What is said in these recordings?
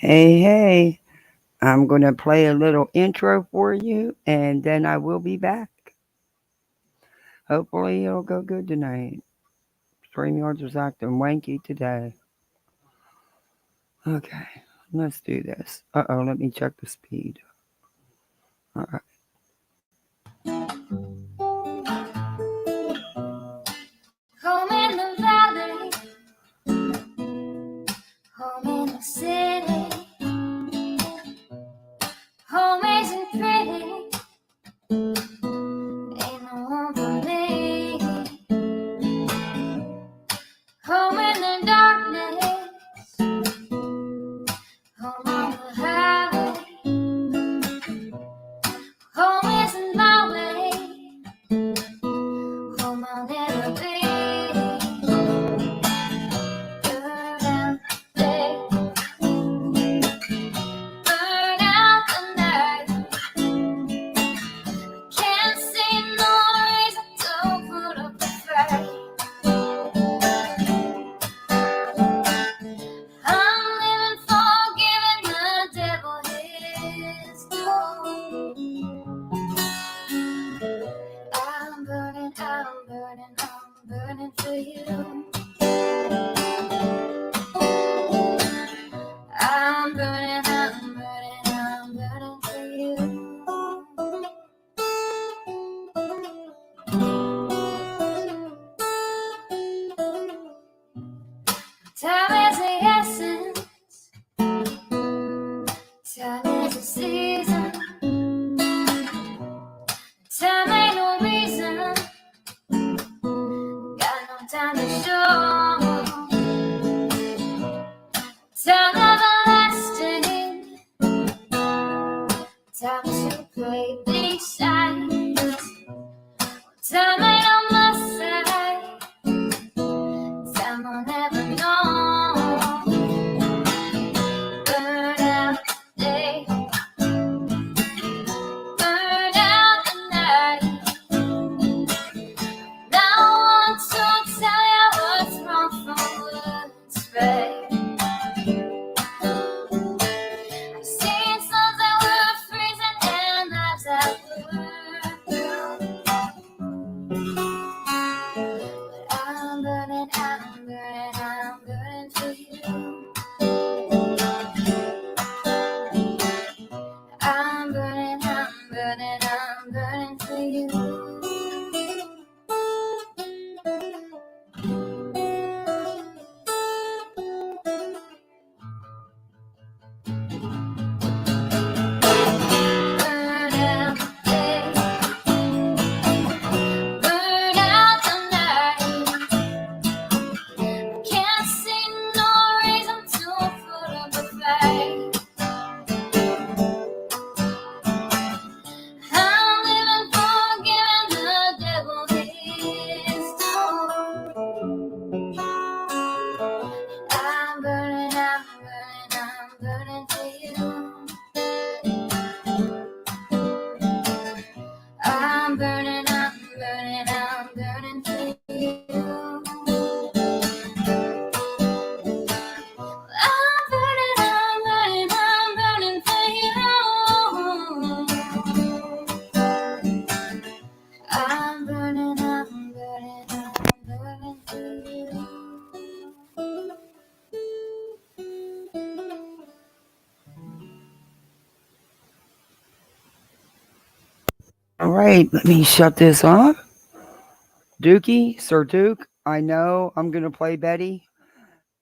Hey, I'm going to play a little intro for you and then I will be back. Hopefully, it'll go good tonight. StreamYards was acting wanky today. Okay, let's do this. Let me check the speed. All right. Home in the valley, home in the city, home isn't pretty, ain't no home for me. Home in the darkness, home on the highway, home isn't my way, home I'll never be. Burn out the day, burn out the night. Can't see no reason to put up a fight. I'm living for giving the devil his due. I'm burning for you. I'm burning for you. Time is the essence, time is the season. Time ain't no reason, got no time to show. Time everlasting, time to play these sides. Time ain't on my side, time I'll never know. Burn out the day, burn out the night. Now I want to tell you what's wrong from what's right. I've seen suns that were freezing and nights that were blue. But I'm burning for you. I'm burning for you. Burn out the day, burn out the night. Can't see no reason to put up a fight. I'm living for giving the devil his due. I'm burning for you. I'm burning for you. I'm burning for you. I'm burning for you. All right, let me shut this off. Dookie, Sir Duke, I know I'm going to play Betty.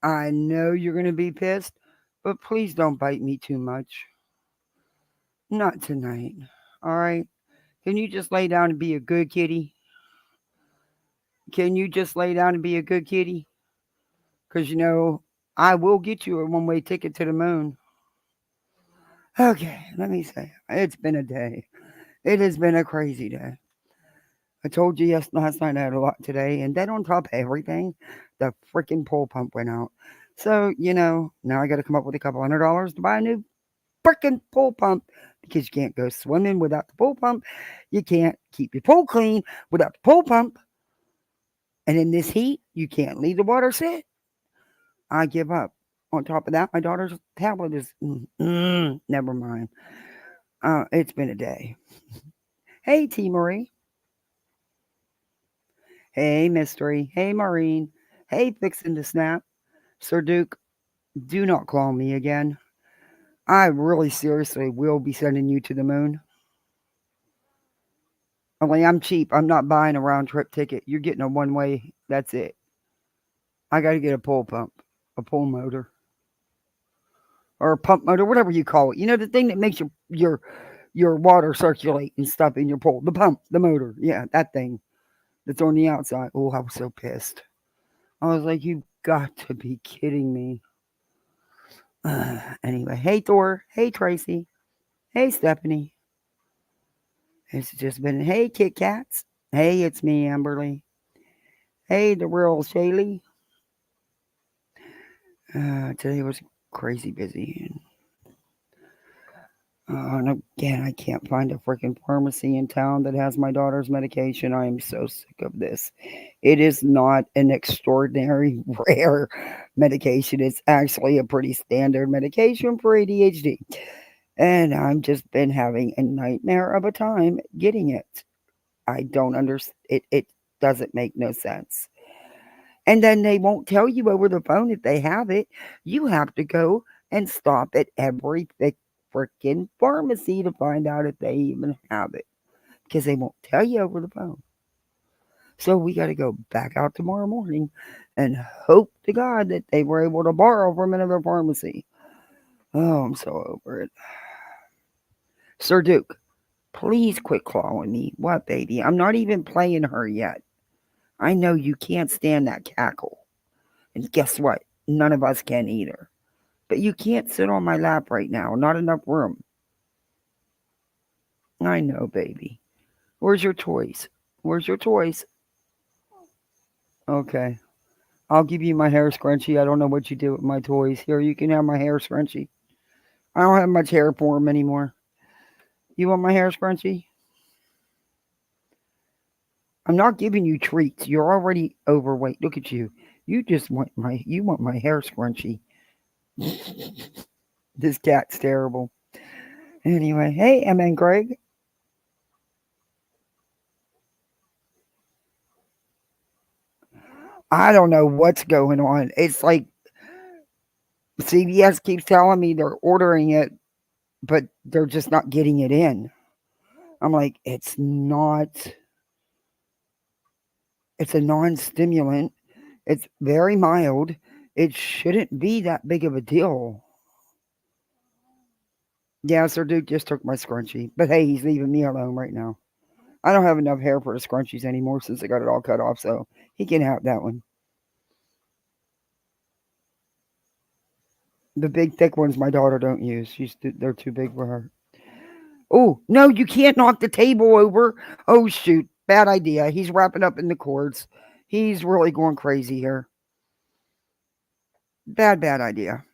I know you're going to be pissed, but please don't bite me too much. Not tonight. All right? Can you just lay down and be a good kitty? Can you just lay down and be a good kitty? Because, I will get you a one-way ticket to the moon. Okay, let me say, it's been a day. It has been a crazy day. I told you last night I had a lot today, and then on top of everything, the freaking pool pump went out. So, now I got to come up with a couple $100 to buy a new freaking pool pump because you can't go swimming without the pool pump. You can't keep your pool clean without the pool pump. And in this heat, you can't leave the water sit. I give up. On top of that, my daughter's tablet is. Never mind. It's been a day. Hey, T. Marie. Hey, Mystery. Hey, Maureen. Hey, Fixin' to Snap. Sir Duke, do not call me again. I really seriously will be sending you to the moon. Only I'm cheap. I'm not buying a round trip ticket. You're getting a one way. That's it. I got to get a pull pump, a pull motor, or a pump motor, whatever you call it. You know, the thing that makes your water circulate and stuff in your pool. The pump, the motor. Yeah, that thing that's on the outside. Oh, I was so pissed. I was like, you've got to be kidding me. Anyway, hey Thor, hey Tracy, hey Stephanie. It's just been, hey Kit Kats, hey it's me Amberly, hey the real Shaylee. Today was crazy busy. And again, I can't find a freaking pharmacy in town that has my daughter's medication. I am so sick of this. It is not an extraordinary rare medication. It's actually a pretty standard medication for ADHD. And I've just been having a nightmare of a time getting it. I don't understand. It doesn't make no sense. And then they won't tell you over the phone if they have it. You have to go and stop at every freaking pharmacy to find out if they even have it because they won't tell you over the phone. So we got to go back out tomorrow morning and hope to God that they were able to borrow from another pharmacy. Oh, I'm so over it. Sir Duke, please quit clawing me. What, baby? I'm not even playing her yet. I know you can't stand that cackle. And guess what? None of us can either. But you can't sit on my lap right now. Not enough room. I know, baby. Where's your toys? Where's your toys? Okay. I'll give you my hair scrunchie. I don't know what you did with my toys. Here, you can have my hair scrunchie. I don't have much hair for him anymore. You want my hair scrunchie? I'm not giving you treats. You're already overweight. Look at you. You want my hair scrunchie. This cat's terrible. Anyway, hey, Emma and Greg. I don't know what's going on. It's like CVS keeps telling me they're ordering it, but they're just not getting it in. I'm like, it's not. It's a non-stimulant. It's very mild. It shouldn't be that big of a deal. Yeah, Sir Duke just took my scrunchie. But hey, he's leaving me alone right now. I don't have enough hair for the scrunchies anymore since I got it all cut off, so he can have that one. The big thick ones my daughter don't use. They're too big for her. Oh, no, you can't knock the table over. Oh, shoot. Bad idea. He's wrapping up in the cords. He's really going crazy here. Bad idea.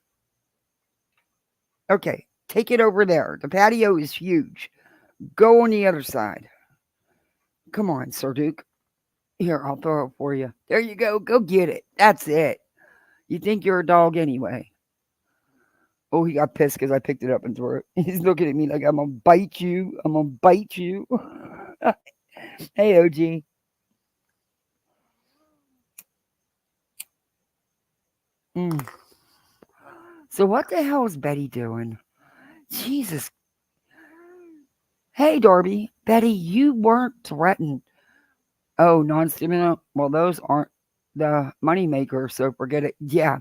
Okay, take it over there. The patio is huge. Go on the other side. Come on, Sir Duke. Here, I'll throw it for you. There you go. Go get it. That's it. You think you're a dog anyway. Oh, he got pissed because I picked it up and threw it. He's looking at me like I'm going to bite you. I'm going to bite you. Hey, OG. So what the hell is Betty doing? Jesus. Hey, Darby. Betty, you weren't threatened. Oh, non-stimulant? Well, those aren't the money makers, so forget it. Yeah.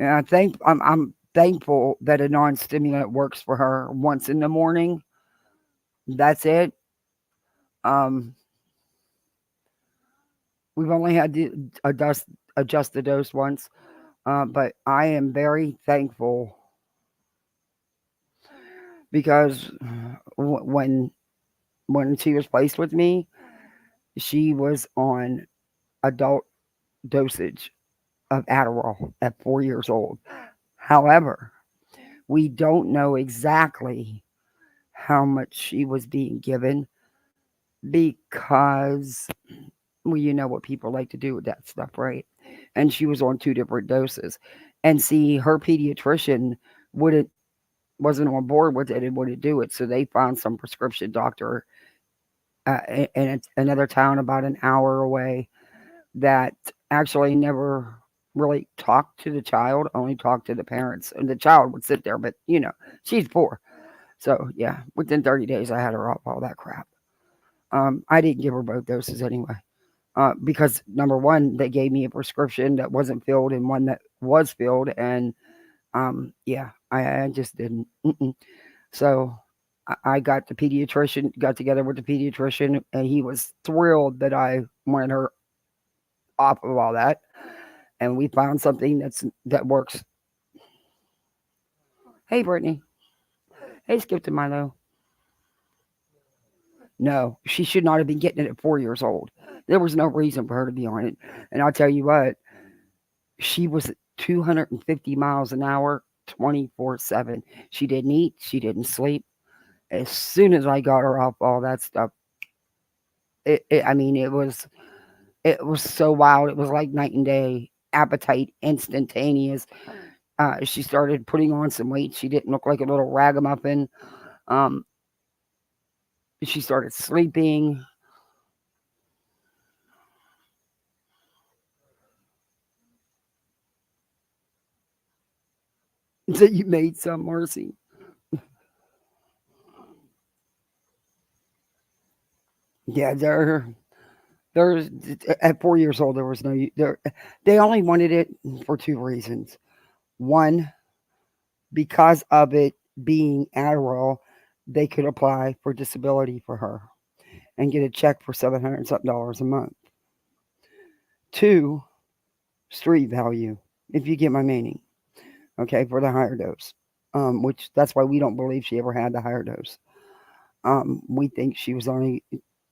Yeah, I'm thankful that a non-stimulant works for her once in the morning. That's it. Um, we've only had to adjust the dose once, but I am very thankful because when she was placed with me, she was on adult dosage of Adderall at 4 years old. However, we don't know exactly how much she was being given because, well, you know what people like to do with that stuff, right? And she was on 2 different doses. And see, her pediatrician wouldn't wasn't on board with it and wouldn't do it. So they found some prescription doctor in another town about an hour away that actually never really talked to the child, only talked to the parents. And the child would sit there, but she's poor. So yeah, within 30 days, I had her off all that crap. I didn't give her both doses anyway. Because number one, they gave me a prescription that wasn't filled and one that was filled, and yeah, I just didn't. Mm-mm. So I got together with the pediatrician, and he was thrilled that I wanted her off of all that, and we found something that works. Hey, Brittany. Hey, Skip to Milo. No, she should not have been getting it at 4 years old. There was no reason for her to be on it. And I'll tell you what, she was 250 miles an hour, 24/7. She didn't eat, she didn't sleep. As soon as I got her off all that stuff, I mean, it was so wild. It was like night and day. Appetite instantaneous. She started putting on some weight. She didn't look like a little ragamuffin. Um, she started sleeping. So you made some, Marcy. Yeah, there's at 4 years old there was no there. They only wanted it for two reasons. One, because of it being Adderall, they could apply for disability for her and get a check for $700 something a month. Two, street value, if you get my meaning. Okay, for the higher dose. Which that's why we don't believe she ever had the higher dose. We think she was only,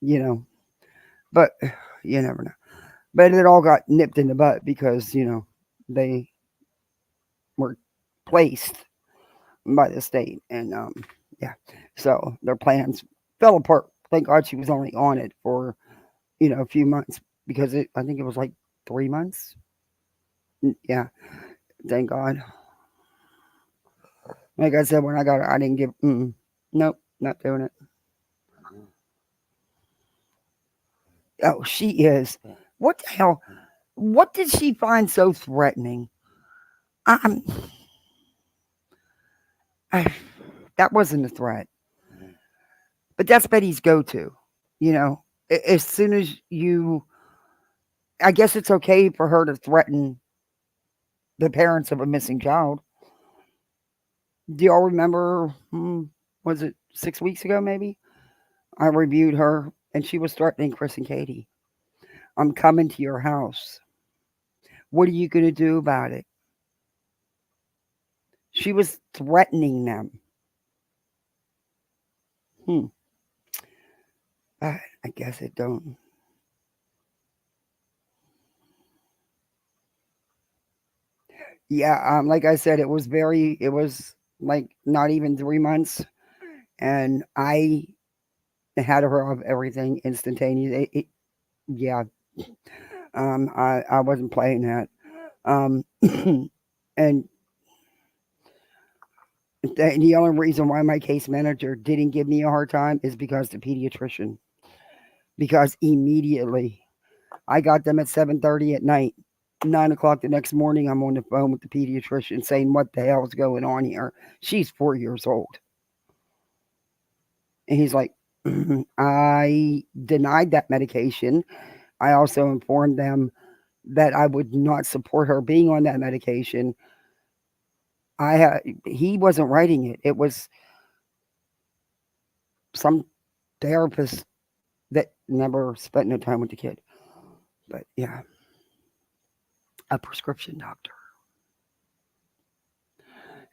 you know, but you never know. But it all got nipped in the butt because they were placed by the state, and yeah, so their plans fell apart. Thank God she was only on it for a few months because I think it was like 3 months. Yeah, thank God. Like I said, when I got her, I didn't give. Nope, not doing it. Oh, she is. What the hell? What did she find so threatening? I'm. I, that wasn't a threat, but that's Betty's go-to. You know, as soon as I guess it's okay for her to threaten the parents of a missing child. Do y'all remember? Was it 6 weeks ago? Maybe I reviewed her, and she was threatening Chris and Katie. I'm coming to your house. What are you going to do about it? She was threatening them. Hmm. I guess it don't. Yeah. Like I said, it was like not even 3 months, and I had her of everything instantaneous. Yeah. I wasn't playing that. And the only reason why my case manager didn't give me a hard time is because the pediatrician. Because immediately I got them at 7:30 at night. 9 o'clock the next morning, I'm on the phone with the pediatrician saying, "What the hell is going on here?" She's 4 years old, and he's like, "I denied that medication. I also informed them that I would not support her being on that medication. He wasn't writing it. It was some therapist that never spent no time with the kid. But yeah, a prescription doctor,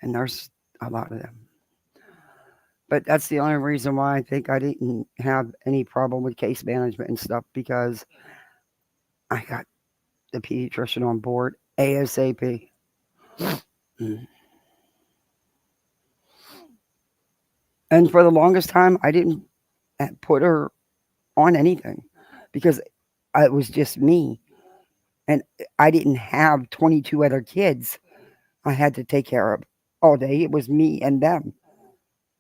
and there's a lot of them. But that's the only reason why I think I didn't have any problem with case management and stuff because I got the pediatrician on board ASAP. Mm. And for the longest time, I didn't put her on anything because it was just me. And I didn't have 22 other kids I had to take care of all day. It was me and them.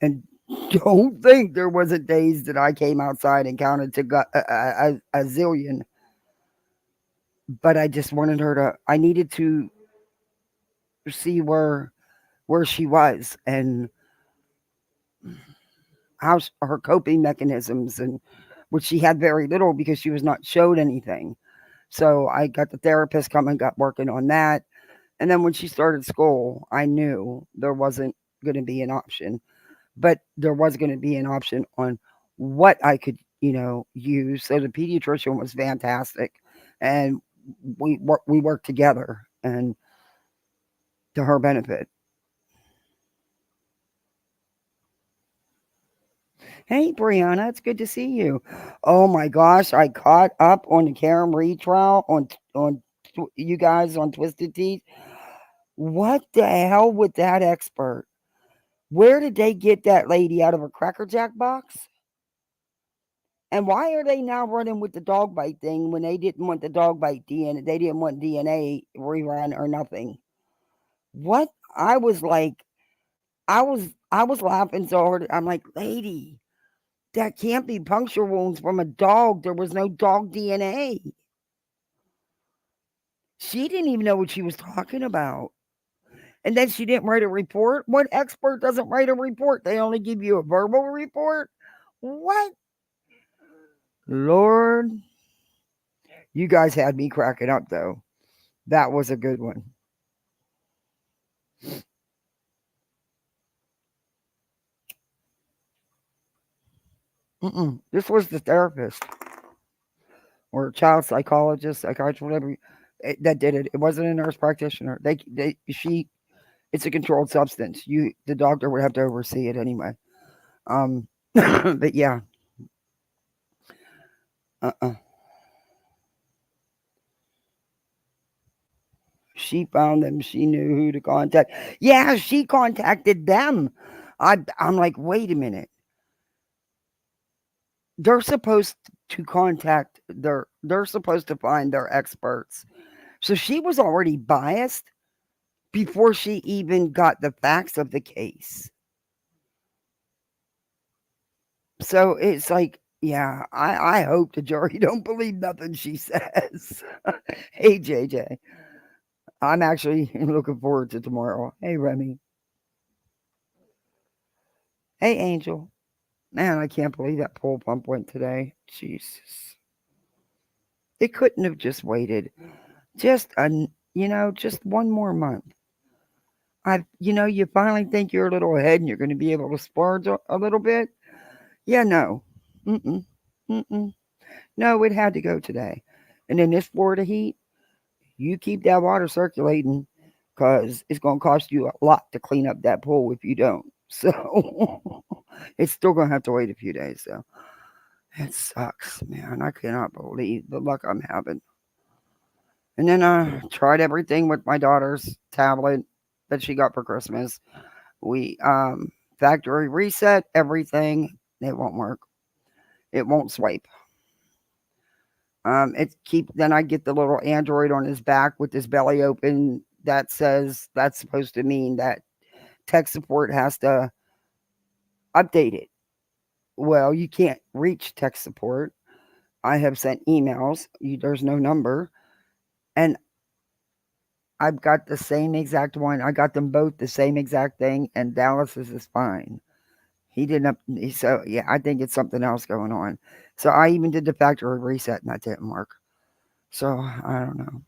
And don't think there wasn't days that I came outside and counted to a zillion. But I just wanted her to. I needed to see where she was and how her coping mechanisms, and which she had very little because she was not showed anything. So I got the therapist coming, got working on that. And then when she started school, I knew there wasn't going to be an option, but there was going to be an option on what I could, use. So the pediatrician was fantastic, and we worked together, and to her benefit. Hey, Brianna, it's good to see you. Oh my gosh, I caught up on the Karen Reed trial on you guys on Twisted Teeth. What the hell with that expert? Where did they get that lady out of a Cracker Jack box? And why are they now running with the dog bite thing when they didn't want the dog bite DNA? They didn't want DNA rerun or nothing. What? I was like, I was laughing so hard. I'm like, lady, that can't be puncture wounds from a dog. There was no dog DNA. She didn't even know what she was talking about. And then she didn't write a report. What expert doesn't write a report? They only give you a verbal report? What? Lord, you guys had me cracking up though. That was a good one. This was the therapist or child psychologist, psychiatrist, whatever that did it. It wasn't a nurse practitioner. It's a controlled substance. The doctor would have to oversee it anyway. But yeah, uh-uh. She found them. She knew who to contact. Yeah, she contacted them. I'm like, wait a minute. They're supposed to contact they're supposed to find their experts. So she was already biased before she even got the facts of the case. So it's like, yeah, I hope the jury don't believe nothing she says. Hey, JJ. I'm actually looking forward to tomorrow. Hey, Remy. Hey, Angel. Man, I can't believe that pole pump went today. Jesus. It couldn't have just waited. Just just one more month. You finally think you're a little ahead and you're going to be able to splurge a little bit. Yeah, no. Mm-mm. Mm-mm. No, it had to go today. And in this Florida heat, you keep that water circulating because it's going to cost you a lot to clean up that pool if you don't. So it's still going to have to wait a few days. So it sucks, man. I cannot believe the luck I'm having. And then I tried everything with my daughter's tablet that she got for Christmas. We factory reset everything. It won't work. It won't swipe. Then I get the little Android on his back with his belly open that says that's supposed to mean that tech support has to update it. Well, you can't reach tech support. I have sent emails. There's no number. And I've got the same exact one. I got them both the same exact thing, and Dallas's is fine. He didn't. So yeah, I think it's something else going on. So I even did the factory reset, and that didn't work. So I don't know.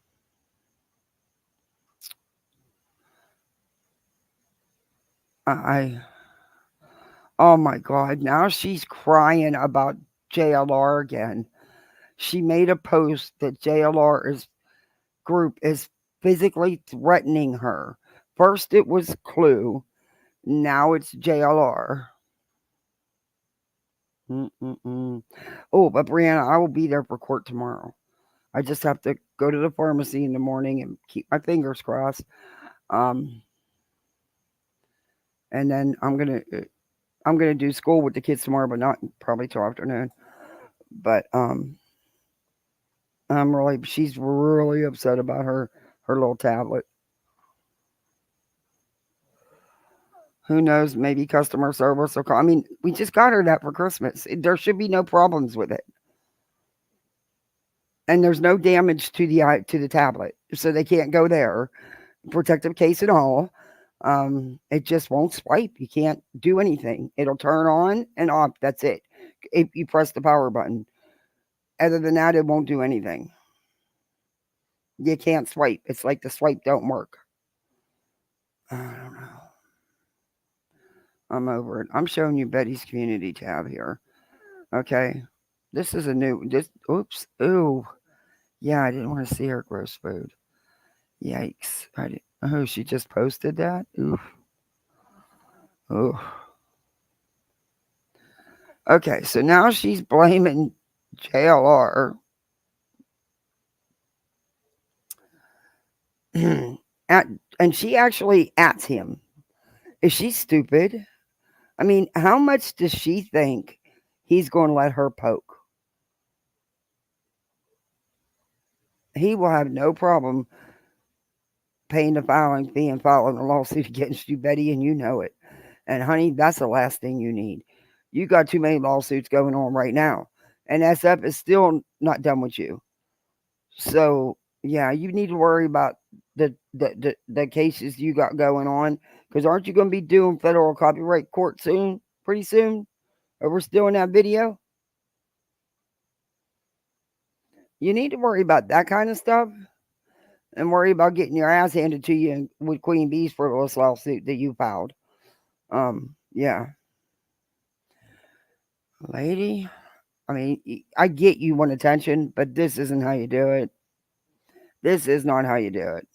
I oh my god! Now she's crying about JLR again. She made a post that JLR group is physically threatening her. First it was Clue, now it's JLR. Mm-mm-mm. Oh, but Brianna, I will be there for court tomorrow. I just have to go to the pharmacy in the morning and keep my fingers crossed. Um, and then I'm gonna do school with the kids tomorrow, but not probably till afternoon. But she's really upset about her little tablet. Who knows? Maybe customer service will call. I mean, we just got her that for Christmas. There should be no problems with it, and there's no damage to the tablet, so they can't go there. Protective case and all. It just won't swipe. You can't do anything. It'll turn on and off. That's it. If you press the power button. Other than that, it won't do anything. You can't swipe. It's like the swipe don't work. I don't know. I'm over it. I'm showing you Betty's community tab here. Okay. This is a new. Oops. Ooh. Yeah, I didn't want to see her gross food. Yikes. I didn't. Oh, she just posted that? Oof. Ooh. Okay, so now she's blaming JLR. And she actually ats him. Is she stupid? I mean, how much does she think he's going to let her poke? He will have no problem paying the filing fee and filing a lawsuit against you, Betty, and you know it. And honey, that's the last thing you need. You got too many lawsuits going on right now, and SF is still not done with you. So yeah, you need to worry about the cases you got going on, because aren't you going to be doing federal copyright court soon, pretty soon? Or we're still in that video. You need to worry about that kind of stuff, and worry about getting your ass handed to you with Queen Bee's frivolous lawsuit that you filed. Yeah, lady. I mean, I get you want attention, but this isn't how you do it. This is not how you do it.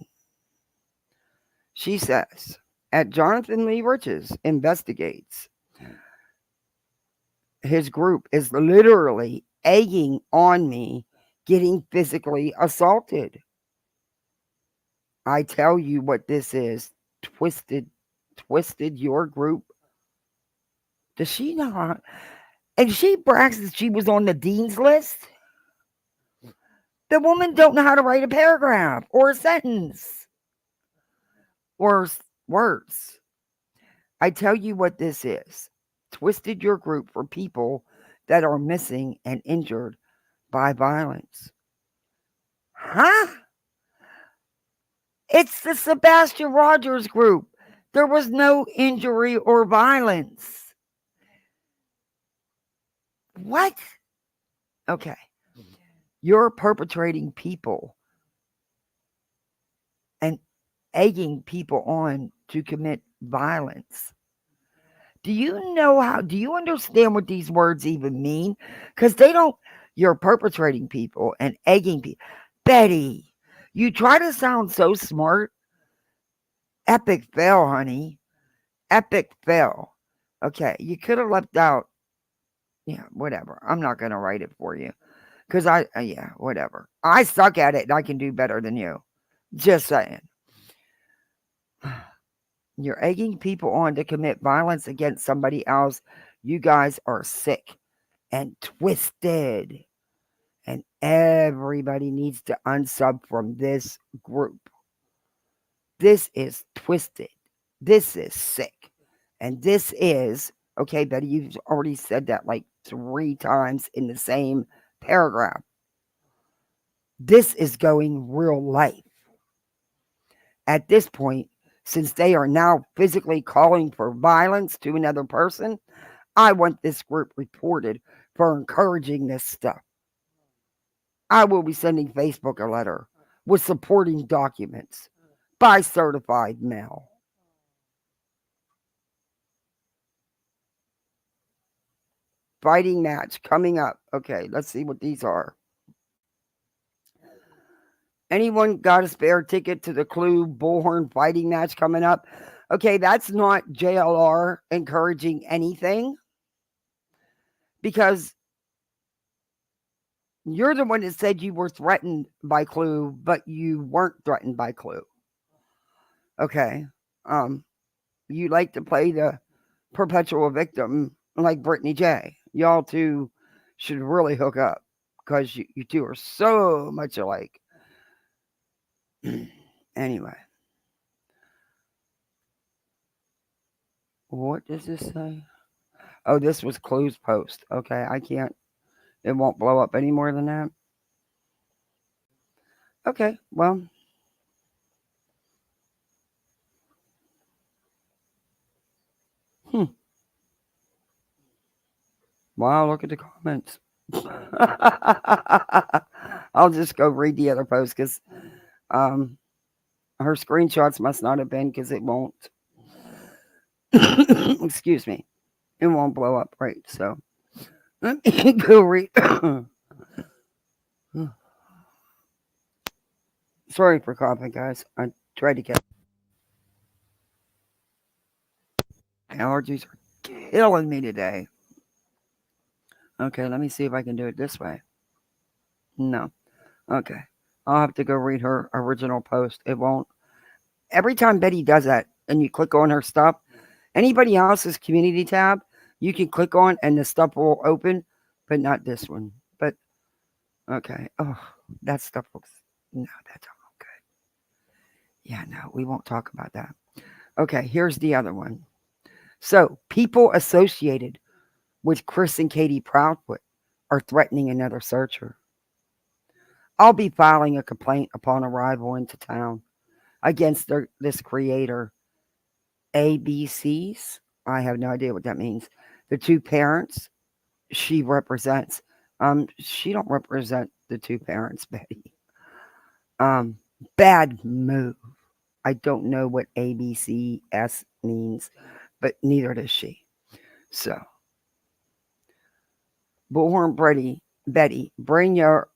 She says, at Jonathan Lee Rich's investigates, his group is literally egging on me getting physically assaulted. I tell you what this is. Twisted your group. Does she not? And she brags that she was on the dean's list. The woman don't know how to write a paragraph or a sentence or words. I tell you what this is. Twisted your group for people that are missing and injured by violence. Huh? It's the Sebastian Rogers group. There was no injury or violence. What? Okay. You're perpetrating people and egging people on to commit violence. Do you understand what these words even mean? Because they don't, you're perpetrating people and egging people. Betty, you try to sound so smart. Epic fail, honey. Epic fail. Okay, you could have left out, yeah, whatever. I'm not going to write it for you. Because yeah, whatever. I suck at it and I can do better than you. Just saying. You're egging people on to commit violence against somebody else. You guys are sick and twisted. And everybody needs to unsub from this group. This is twisted. This is sick. And this is, okay, Betty, you've already said that like 3 times in the same paragraph. This is going real life. At this point, since they are now physically calling for violence to another person, I want this group reported for encouraging this stuff. I will be sending Facebook a letter with supporting documents by certified mail. Fighting match coming up. Okay, let's see what these are. Anyone got a spare ticket to the Clue Bullhorn fighting match coming up? Okay, that's not JLR encouraging anything, because you're the one that said you were threatened by Clue, but you weren't threatened by Clue. Okay. You like to play the perpetual victim like Brittany J. Y'all two should really hook up, because you two are so much alike. Anyway. What does this say? Oh, this was Clue's post. Okay, I can't. It won't blow up any more than that. Okay, well. Hmm. Wow, look at the comments. I'll just go read the other post because um, her screenshots must not have been because it won't. Excuse me. It won't blow up, right? So let me go read. Sorry for coughing, guys. I tried to get allergies are killing me today. Okay, let me see if I can do it this way. No. Okay. I'll have to go read her original post. It won't. Every time Betty does that and you click on her stuff, anybody else's community tab, you can click on and the stuff will open, but not this one. But okay. Oh, that stuff looks. No, that's all good. Yeah, no, we won't talk about that. Okay, here's the other one. So, people associated with Chris and Katie Proudfoot are threatening another searcher. I'll be filing a complaint upon arrival into town against this creator, ABCs. I have no idea what that means. The two parents she represents. She don't represent the two parents, Betty. Um, Bad move. I don't know what ABCS means, but neither does she. So, Bullhorn Betty, bring your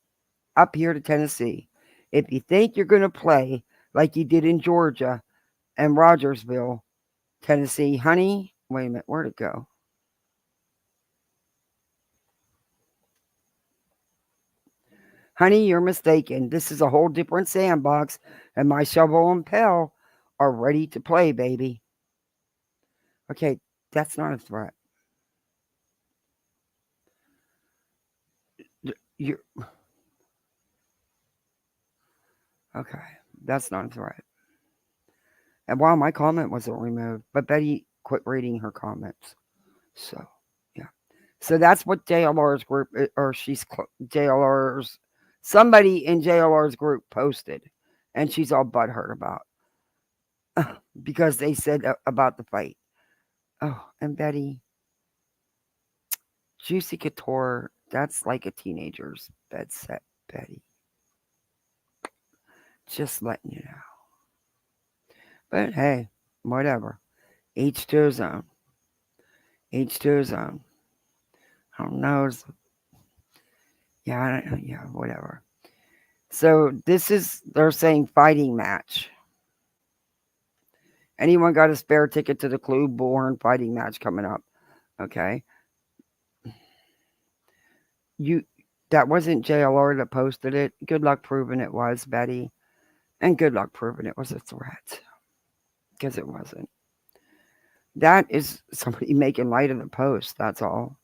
up here to Tennessee. If you think you're going to play like you did in Georgia and Rogersville, Tennessee, honey, wait a minute, where'd it go? Honey, you're mistaken. This is a whole different sandbox, and my shovel and pail are ready to play, baby. Okay, that's not a threat. You're okay. That's not a threat. And wow, my comment wasn't removed, but Betty quit reading her comments. So, yeah. So that's what JLR's group, or JLR's, somebody in JLR's group posted, and she's all butthurt about because they said about the fight. Oh, and Betty, Juicy Couture, that's like a teenager's bed set, Betty. Just letting you know. But hey, whatever. Each to his own. Each to his own. I don't know. Yeah, yeah, whatever. So this is, they're saying fighting match. Anyone got a spare ticket to the Clue Bullhorn fighting match coming up? Okay. You, that wasn't JLR that posted it. Good luck proving it was, Betty. And good luck proving it was a threat. Because it wasn't. That is somebody making light of the post, that's all.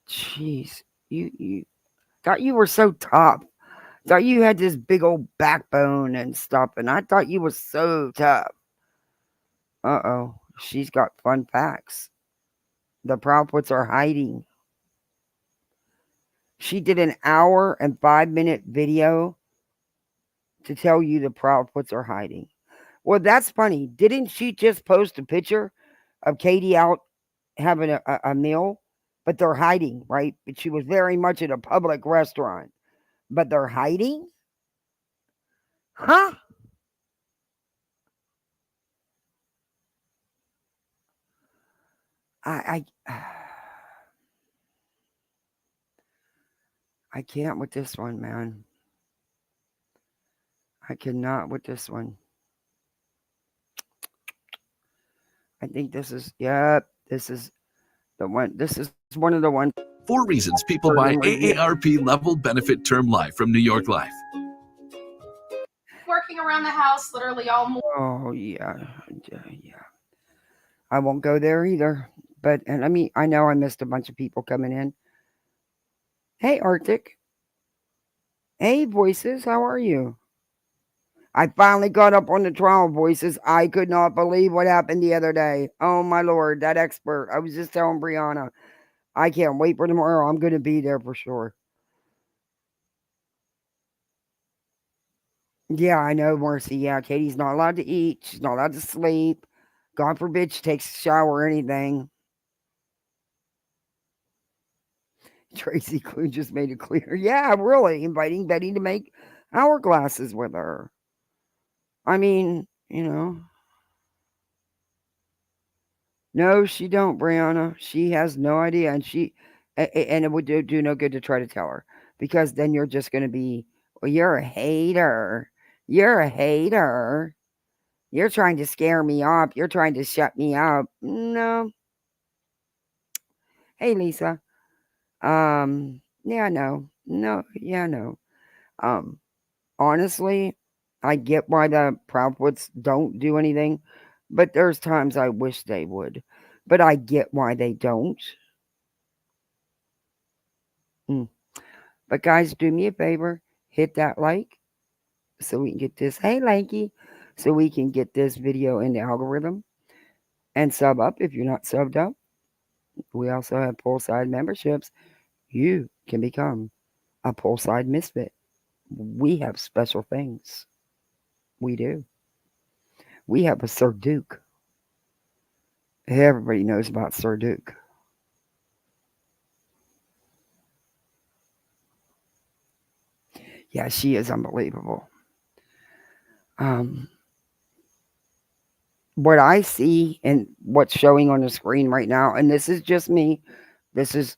Jeez. You thought you were so tough. Thought you had this big old backbone and stuff, and I thought you was so tough. Uh-oh. She's got fun facts. The Proudfoots are hiding. She did an hour and 5-minute video to tell you the Proudfoots are hiding. Well, that's funny. Didn't she just post a picture of Katie out having a meal? But they're hiding, right? But she was very much at a public restaurant. But they're hiding? Huh? I I can't with this one, man. I cannot with this one. I think this is, yep, this is the one. This is one of the ones. 4 reasons people buy AARP level benefit term life from New York Life. Working around the house literally all morning. Oh, yeah. I won't go there either. But, and I know I missed a bunch of people coming in. Hey, Arctic. Hey, Voices, how are you? I finally got up on the trial voices. I could not believe what happened the other day. Oh my Lord, that expert. I was just telling Brianna, I can't wait for tomorrow. I'm going to be there for sure. Yeah, I know, Marcy. Yeah, Katie's not allowed to eat. She's not allowed to sleep. God forbid she takes a shower or anything. Tracy Clue just made it clear. Yeah, really, inviting Betty to make hourglasses with her. I mean, no, she don't, Brianna. She has no idea, and and it would do no good to try to tell her, because then you're just going to be, well, you're a hater. You're a hater. You're trying to scare me off. You're trying to shut me up. No. Hey, Lisa. Yeah, no. No, yeah, no. Um, Honestly, I get why the Proudfoots don't do anything, but there's times I wish they would. But I get why they don't. Mm. But guys, do me a favor, hit that like so we can get this. Hey, Lanky, so we can get this video in the algorithm, and sub up if you're not subbed up. We also have poolside memberships. You can become a poolside misfit. We have special things. We do. We have a Sir Duke. Everybody knows about Sir Duke. Yeah, she is unbelievable. What I see and what's showing on the screen right now, and this is just me. This is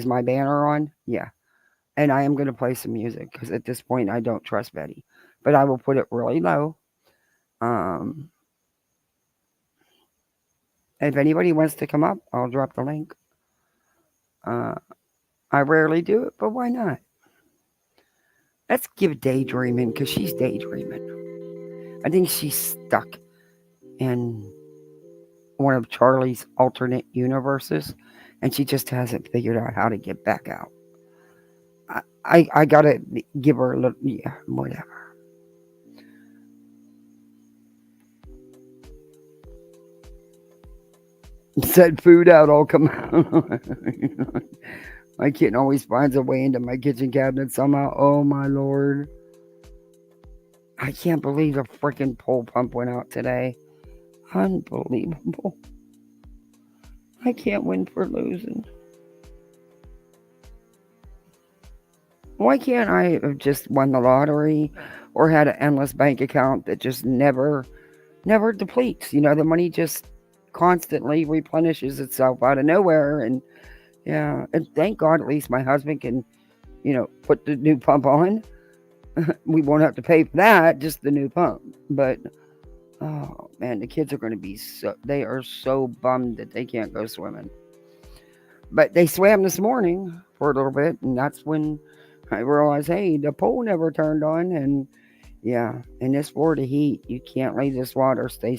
my banner on? Yeah. And I am going to play some music because at this point I don't trust Betty. But I will put it really low. If anybody wants to come up, I'll drop the link. I rarely do it, but why not? Let's give Daydreaming, because she's daydreaming. I think she's stuck in one of Charlie's alternate universes, and she just hasn't figured out how to get back out. I gotta give her a little, yeah, whatever. Set food out, I'll come out. My kitten always finds a way into my kitchen cabinet somehow. Oh my Lord. I can't believe a freaking pole pump went out today. Unbelievable. I can't win for losing. Why can't I have just won the lottery or had an endless bank account that just never depletes? The money just constantly replenishes itself out of nowhere. And yeah, and thank God at least my husband can, put the new pump on. We won't have to pay for that, just the new pump. But oh man, the kids are going to be they are so bummed that they can't go swimming. But they swam this morning for a little bit, and that's when I realized, hey, the pool never turned on. And yeah, in this Florida heat, you can't leave this water stay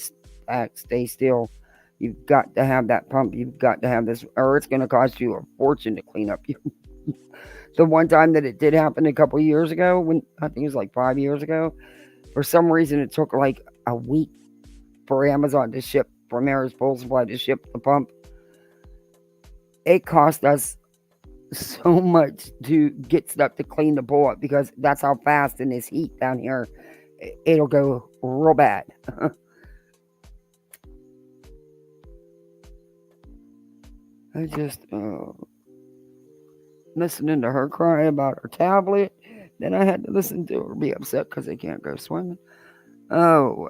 still. You've got to have that pump. You've got to have this, or it's going to cost you a fortune to clean up your. The one time that it did happen a couple of years ago, when I think it was like 5 years ago, for some reason it took like a week for Amazon to ship, from Mary's Pool Supply to ship the pump. It cost us so much to get stuff to clean the pool up, because that's how fast in this heat down here it'll go real bad. I just listening to her cry about her tablet, then I had to listen to her be upset because they can't go swimming. Oh,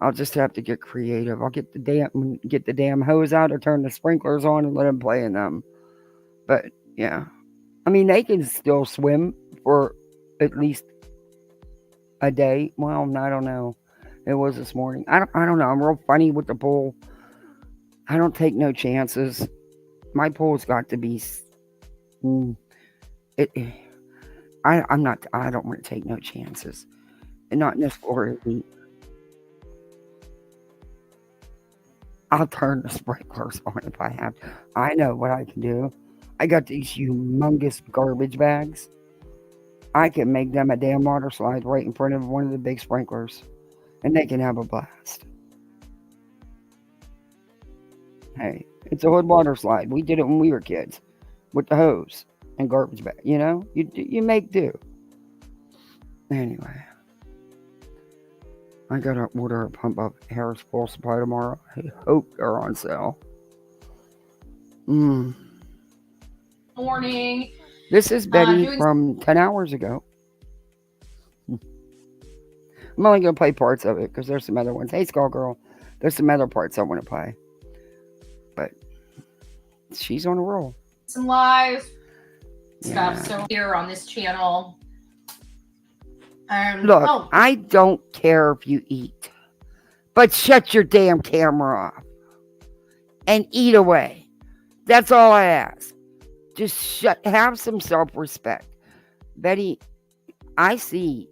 I'll just have to get creative. I'll get the damn hose out or turn the sprinklers on and let them play in them. But yeah, I mean, they can still swim for at least a day. Well, I don't know. It was this morning. I don't know. I'm real funny with the pool. I don't take no chances. My pool's got to be. I don't want to take no chances, and not in this Florida heat. I'll turn the sprinklers on if I have to. I know what I can do. I got these humongous garbage bags. I can make them a damn water slide right in front of one of the big sprinklers, and they can have a blast. Hey, it's a hood water slide. We did it when we were kids with the hose and garbage bag. You know, you make do. Anyway, I gotta order a pump up hair spool supply tomorrow. I hope they're on sale. Morning. This is Betty from 10 hours ago. I'm only going to play parts of it because there's some other ones. Hey, Skull Girl. There's some other parts I want to play. But she's on a roll. Some live stuff. So here on this channel. Look, I don't care if you eat. But shut your damn camera off. And eat away. That's all I ask. Just have some self-respect. Betty, I see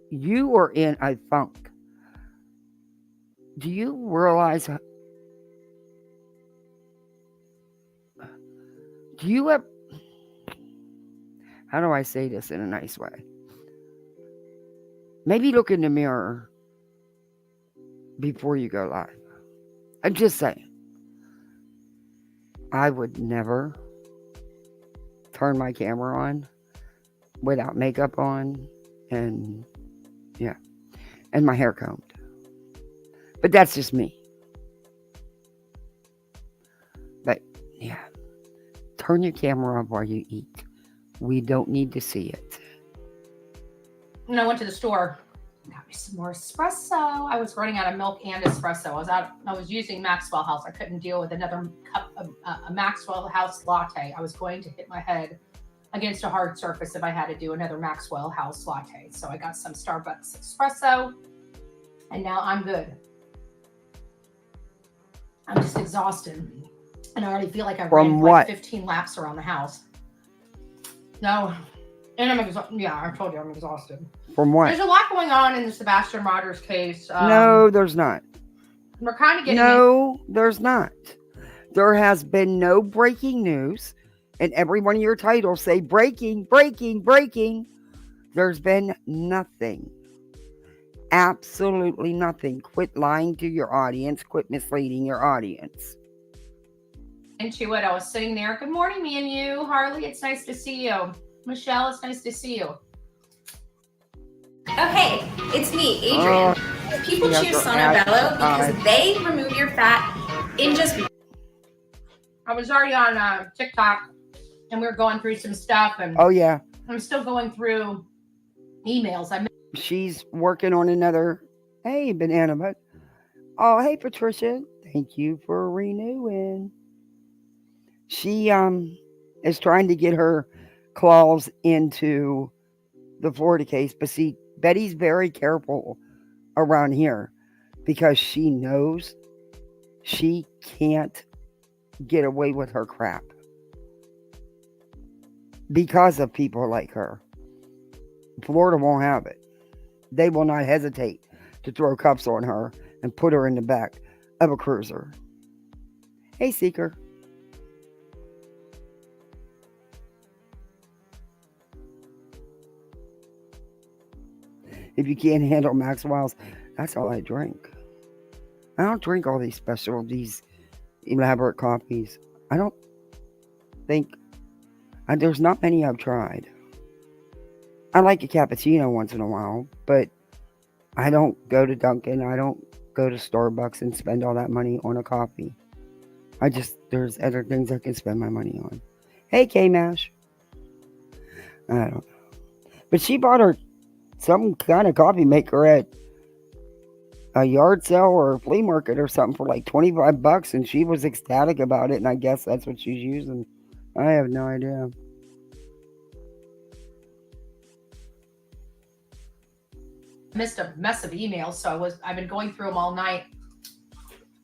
you are in a funk. Do you realize? Do you have? How do I say this in a nice way? Maybe look in the mirror before you go live. I'm just saying. I would never turn my camera on without makeup on and my hair combed. But that's just me. But yeah, turn your camera off while you eat. We don't need to see it. And I went to the store, got me some more espresso. I was running out of milk and espresso. I was using Maxwell House. I couldn't deal with another cup of a Maxwell House latte. I was going to hit my head against a hard surface if I had to do another Maxwell House latte. So I got some Starbucks espresso, and now I'm good. I'm just exhausted, and I already feel like I ran like 15 laps around the house. No, and I'm exhausted. Yeah, I told you I'm exhausted. From what? There's a lot going on in the Sebastian Rogers case. No, there's not. We're kind of getting there's not. There has been no breaking news, and every one of your titles say breaking, breaking, breaking. There's been nothing. Absolutely nothing. Quit lying to your audience. Quit misleading your audience. Into it. I was sitting there. Good morning, me and you. Harley, it's nice to see you. Michelle, it's nice to see you. Oh, hey, it's me, Adrian. People choose Sonobello because they remove your fat in just... I was already on TikTok, and we were going through some stuff, and I'm still going through emails. She's working on another. Hey, Banana Butt. Oh, hey, Patricia. Thank you for renewing. She is trying to get her claws into the Florida case, but see, Betty's very careful around here because she knows she can't get away with her crap because of people like her. Florida won't have it. They will not hesitate to throw cuffs on her and put her in the back of a cruiser. Hey, Seeker. If you can't handle Maxwell's, that's all I drink. I don't drink all these elaborate coffees. I don't think... there's not many I've tried. I like a cappuccino once in a while, but I don't go to Dunkin'. I don't go to Starbucks and spend all that money on a coffee. There's other things I can spend my money on. Hey, K-Mash. I don't know. But she bought her some kind of coffee maker at a yard sale or a flea market or something for like $25, and she was ecstatic about it, and I guess that's what she's using. I have no idea. Missed a mess of emails, so I've been going through them all night.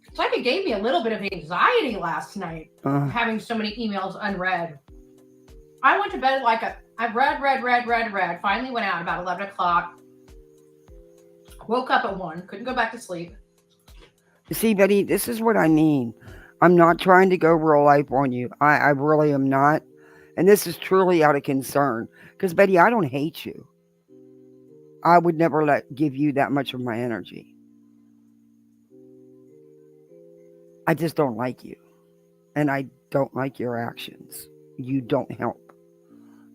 It's like it gave me a little bit of anxiety last night, having so many emails unread. I went to bed I read, finally went out about 11 o'clock. Woke up at 1, couldn't go back to sleep. See, Betty, this is what I mean. I'm not trying to go real life on you. I really am not. And this is truly out of concern. Because, Betty, I don't hate you. I would never give you that much of my energy. I just don't like you. And I don't like your actions. You don't help.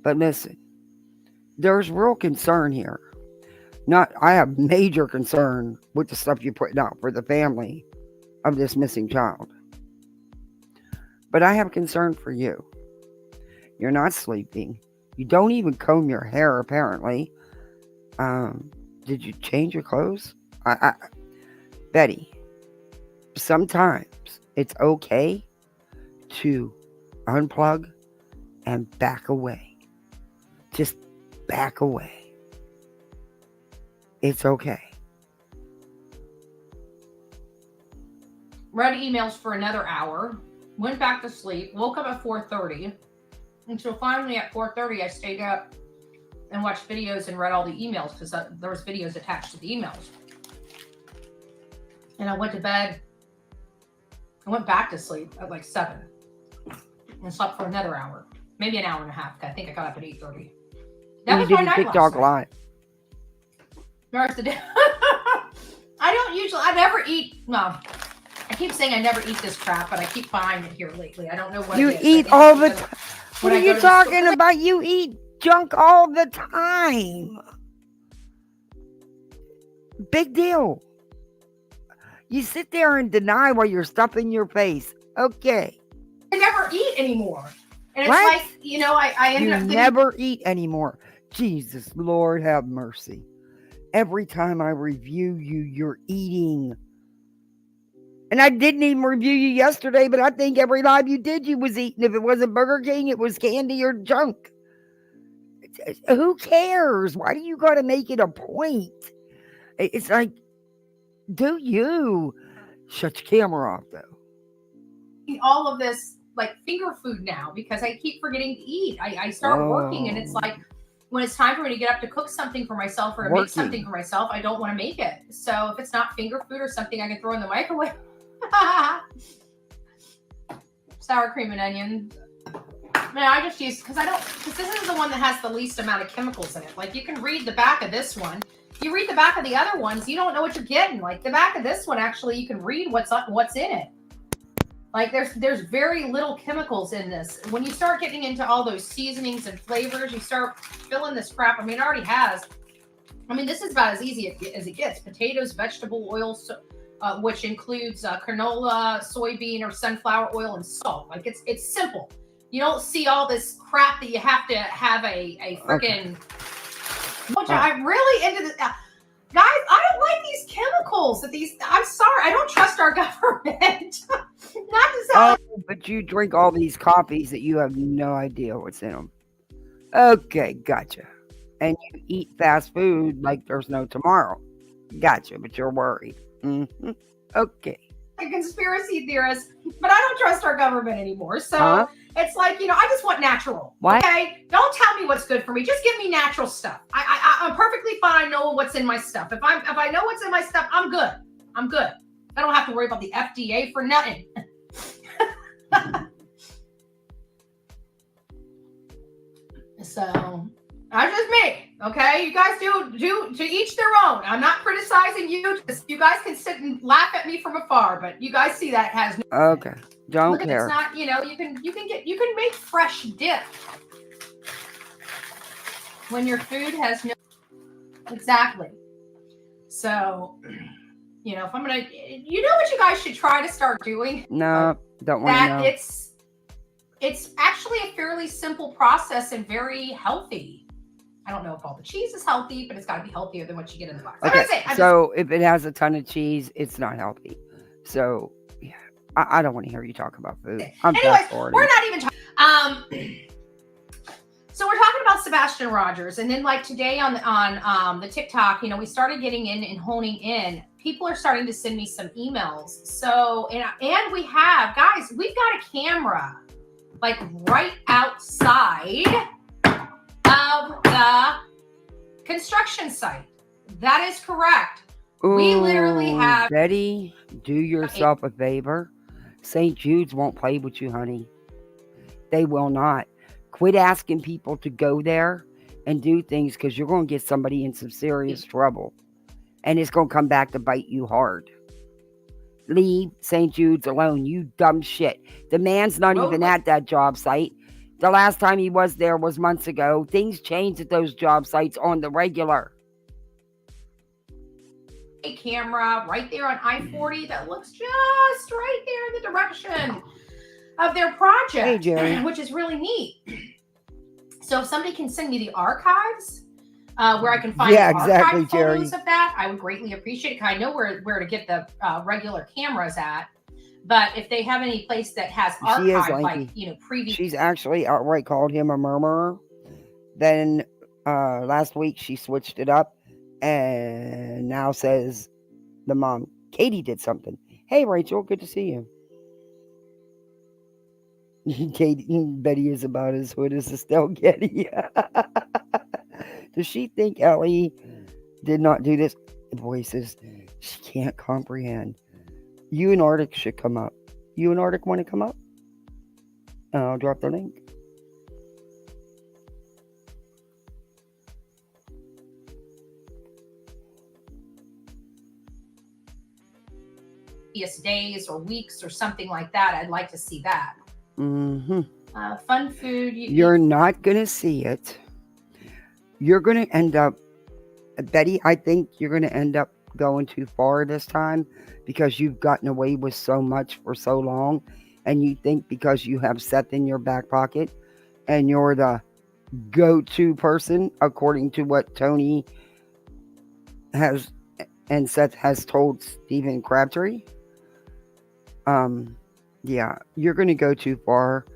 But listen, there's real concern here. I have major concern with the stuff you're putting out for the family of this missing child. But I have concern for you. You're not sleeping. You don't even comb your hair, apparently. Did you change your clothes? Betty, sometimes it's okay to unplug and back away. Just back away. It's okay. Read emails for another hour. Went back to sleep. Woke up at 4:30. And so finally at 4:30, I stayed up and watched videos and read all the emails because there was videos attached to the emails. And I went to bed. I went back to sleep at like 7 and slept for another hour, maybe an hour and a half. I think I got up at 8:30. That was my night TikTok last night. Live. I never eat. Well, I keep saying I never eat this crap, but I keep buying it here lately. I don't know what You it is. eat all the time. What are you talking about? You eat junk all the time. Big deal. You sit there and deny while you're stuffing your face. Okay. I never eat anymore. And it's What? like, I ended up You getting... never eat anymore. Jesus, Lord have mercy. Every time I review you, you're eating. And I didn't even review you yesterday, but I think every live you did, you was eating. If it wasn't Burger King, it was candy or junk. Who cares? Why do you got to make it a point? It's like, do you? Shut your camera off, though. all of this like finger food now because I keep forgetting to eat. I start working and it's like when it's time for me to get up to cook something for myself or to make something for myself, I don't want to make it. So if it's not finger food or something I can throw in the microwave. Sour cream and onion. Man, I just use because this is the one that has the least amount of chemicals in it. Like you can read the back of this one. You read the back of the other ones, you don't know what you're getting. Like the back of this one, actually, you can read what's in it. Like there's very little chemicals in this. When you start getting into all those seasonings and flavors, you start filling this crap. I mean, it already has. I mean, this is about as easy as it gets. Potatoes, vegetable oil, which includes canola, soybean, or sunflower oil, and salt. Like it's simple. You don't see all this crap that you have to have a freaking. Okay. I'm really into this. Guys, I don't like these chemicals I'm sorry, I don't trust our government. Not to sound but you drink all these coffees that you have no idea what's in them. Okay, gotcha. And you eat fast food like there's no tomorrow. Gotcha, but you're worried. Mm-hmm. Okay. a conspiracy theorist, but I don't trust our government anymore. So it's like, I just want natural. What? Okay? Don't tell me what's good for me. Just give me natural stuff. I'm perfectly fine knowing what's in my stuff. If I know what's in my stuff, I'm good. I'm good. I don't have to worry about the FDA for nothing. So that's just me. Okay, you guys do to each their own. I'm not criticizing you. You guys can sit and laugh at me from afar, but you guys see that has no. Okay, don't Look, care. it's not. You can make fresh dip when your food has no. Exactly. So, if I'm gonna, what you guys should try to start doing. No, don't want to know. It's actually a fairly simple process and very healthy. I don't know if all the cheese is healthy, but it's got to be healthier than what you get in the box. Okay, if it has a ton of cheese, it's not healthy. So, yeah, I don't want to hear you talk about food. Anyways, we're not even talking. So we're talking about Sebastian Rogers, and then like today on the TikTok, we started getting in and honing in. People are starting to send me some emails. So and we have guys, we've got a camera like right outside of the construction site. That is correct. We literally have. Betty, do yourself a favor. St. Jude's won't play with you, honey. They will not. Quit asking people to go there and do things because you're going to get somebody in some serious trouble. And it's going to come back to bite you hard. Leave St. Jude's alone, you dumb shit. The man's not even at that job site. The last time he was there was months ago. Things change at those job sites on the regular. A camera right there on I-40 that looks just right there in the direction of their project, Hey, Jerry. which is really neat. So if somebody can send me the archives where I can find archive photos of that, I would greatly appreciate it. I know where to get the regular cameras at, but if they have any place that has archive, like previous, she's actually outright called him a murderer. Then last week she switched it up and now says the mom, Katie, did something. Hey, Rachel, good to see you. Betty is about as hood as Estelle Getty. Does she think Ellie did not do this? Voices. She can't comprehend. You and Arctic should come up. You and Arctic want to come up? I'll drop the link. days or weeks or something like that. I'd like to see that. Mm-hmm. Fun food. You're not going to see it. You're going to end up, Betty, I think you're going to end up going too far this time because you've gotten away with so much for so long. And you think because you have Seth in your back pocket and you're the go-to person, according to what Tony has and Seth has told Stephen Crabtree. Yeah, you're going to go too far.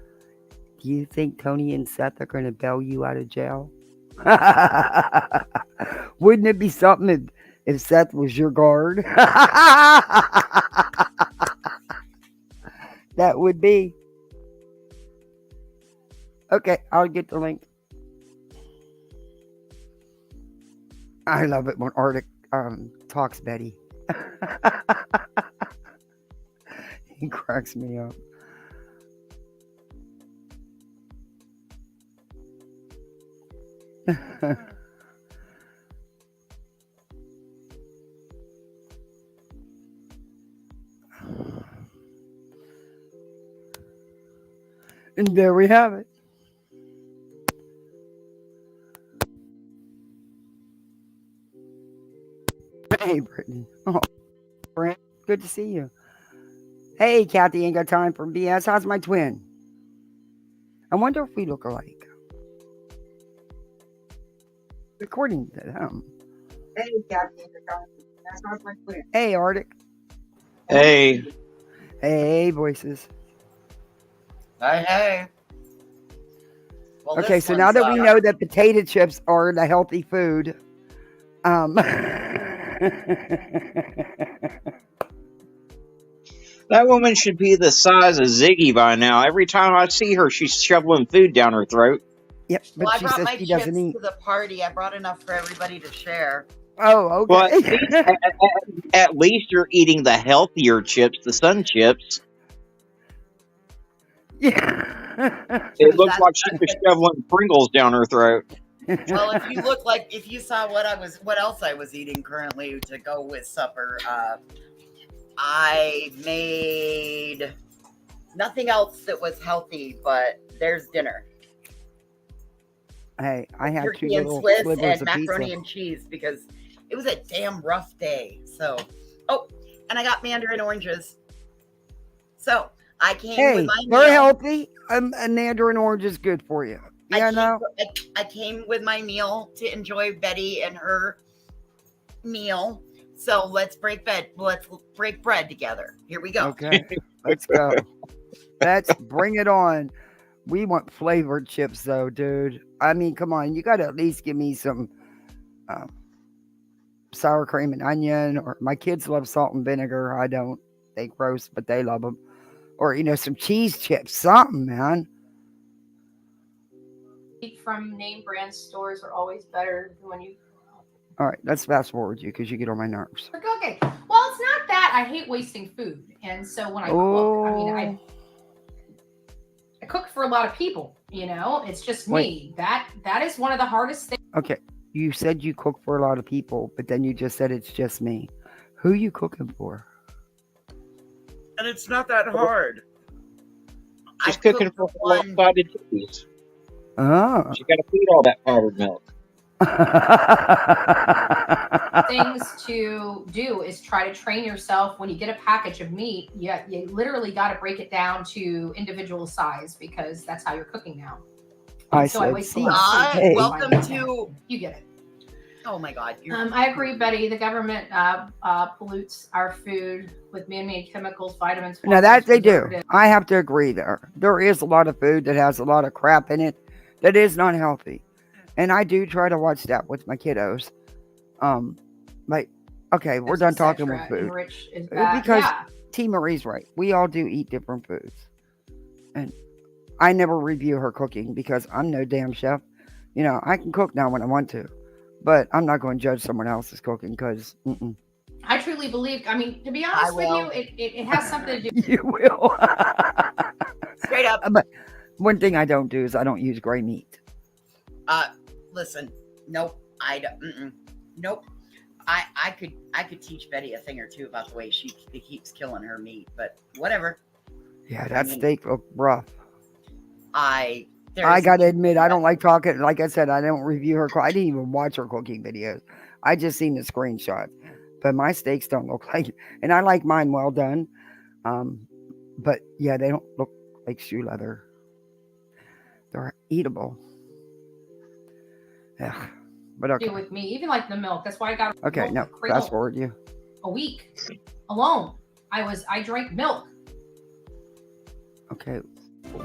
Do you think Tony and Seth are going to bail you out of jail? Wouldn't it be something if Seth was your guard? That would be. Okay, I'll get the link. I love it when Arctic talks Betty. He cracks me up. And there we have it. Hey, Brittany. Oh, Brent, good to see you. Hey, Kathy, ain't got time for BS. How's my twin? I wonder if we look alike. According to them. Hey, Kathy, ain't got time for BS. How's my twin? Hey, Arctic. Hey. Hey, voices. Hey. Well, okay, so now that we know that potato chips are the healthy food, that woman should be the size of Ziggy by now. Every time I see her, she's shoveling food down her throat. Yep, but well, she I brought says my she chips doesn't eat. to the party. I brought enough for everybody to share. Oh, okay. Well, at least you're eating the healthier chips, the sun chips. Yeah. It looks like she was shoveling Pringles down her throat. Well, if you saw what else I was eating currently to go with supper, I made nothing else that was healthy, but there's dinner. Hey, I had turkey two and little Swiss slivers and of macaroni pizza. and cheese because it was a damn rough day. So, and I got mandarin oranges. So I came with my meal. They're healthy. A mandarin orange is good for you. Yeah, I came with my meal to enjoy Betty and her meal. So let's break bread together. Here we go. Okay, let's go. Let's bring it on. We want flavored chips, though, dude. I mean, come on. You got to at least give me some sour cream and onion. Or my kids love salt and vinegar. I don't. They gross, but they love them. Or, some cheese chips. Something, man. From name brand stores are always better than when you. All right, let's fast forward you because you get on my nerves. Okay. Well, it's not that. I hate wasting food. And so when I cook, I cook for a lot of people. You know, it's just Wait. me. That is one of the hardest things. Okay, you said you cook for a lot of people, but then you just said it's just me. Who you cooking for? And it's not that hard. She's I cooking cooked for one. lopsided cheese. Oh. She got to feed all that powdered milk. Things to do is try to train yourself when you get a package of meat. You literally got to break it down to individual size because that's how you're cooking now. I So I said, waste a see, lot of food. hey. Welcome to. You get it. Oh my God. I agree, Betty. The government pollutes our food with man-made chemicals, vitamins. Now that they do. preservatives. I have to agree there. There is a lot of food that has a lot of crap in it that is not healthy. And I do try to watch that with my kiddos. Like, okay, we're done talking with food. Because T. Marie's right. We all do eat different foods. And I never review her cooking because I'm no damn chef. You know, I can cook now when I want to. But I'm not going to judge someone else's cooking because... I truly believe, I mean, to be honest with you, it has something to do. You will. Straight up. But one thing I don't do is I don't use gray meat. Listen, nope. I don't. Nope. I could teach Betty a thing or two about the way she keeps killing her meat, but whatever. Yeah, that steak looked rough. I gotta admit, I don't like talking. Like I said, I don't review her. I didn't even watch her cooking videos. I just seen the screenshot. But my steaks don't look like, and I like mine well done. But yeah, they don't look like shoe leather. They're eatable. Yeah, but okay. With me, even like the milk. That's why I got. Okay, no, fast forward you. A week alone. I drank milk. Okay,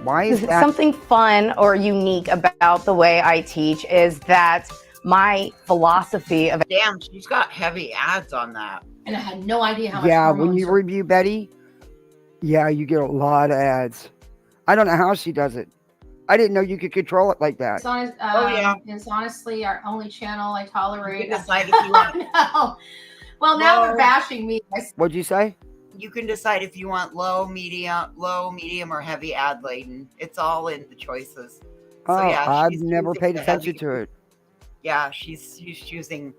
why is that? Something fun or unique about the way I teach is that my philosophy of damn, she's got heavy ads on that, and I had no idea how much. Yeah, when you review Betty, yeah, you get a lot of ads. I don't know how she does it. I didn't know you could control it like that. It's honestly our only channel I tolerate. You can decide if you want. No. Well, now they're bashing me. What'd you say? You can decide if you want low, medium, or heavy ad laden. It's all in the choices. So, yeah, I've never paid attention to it. Yeah, she's choosing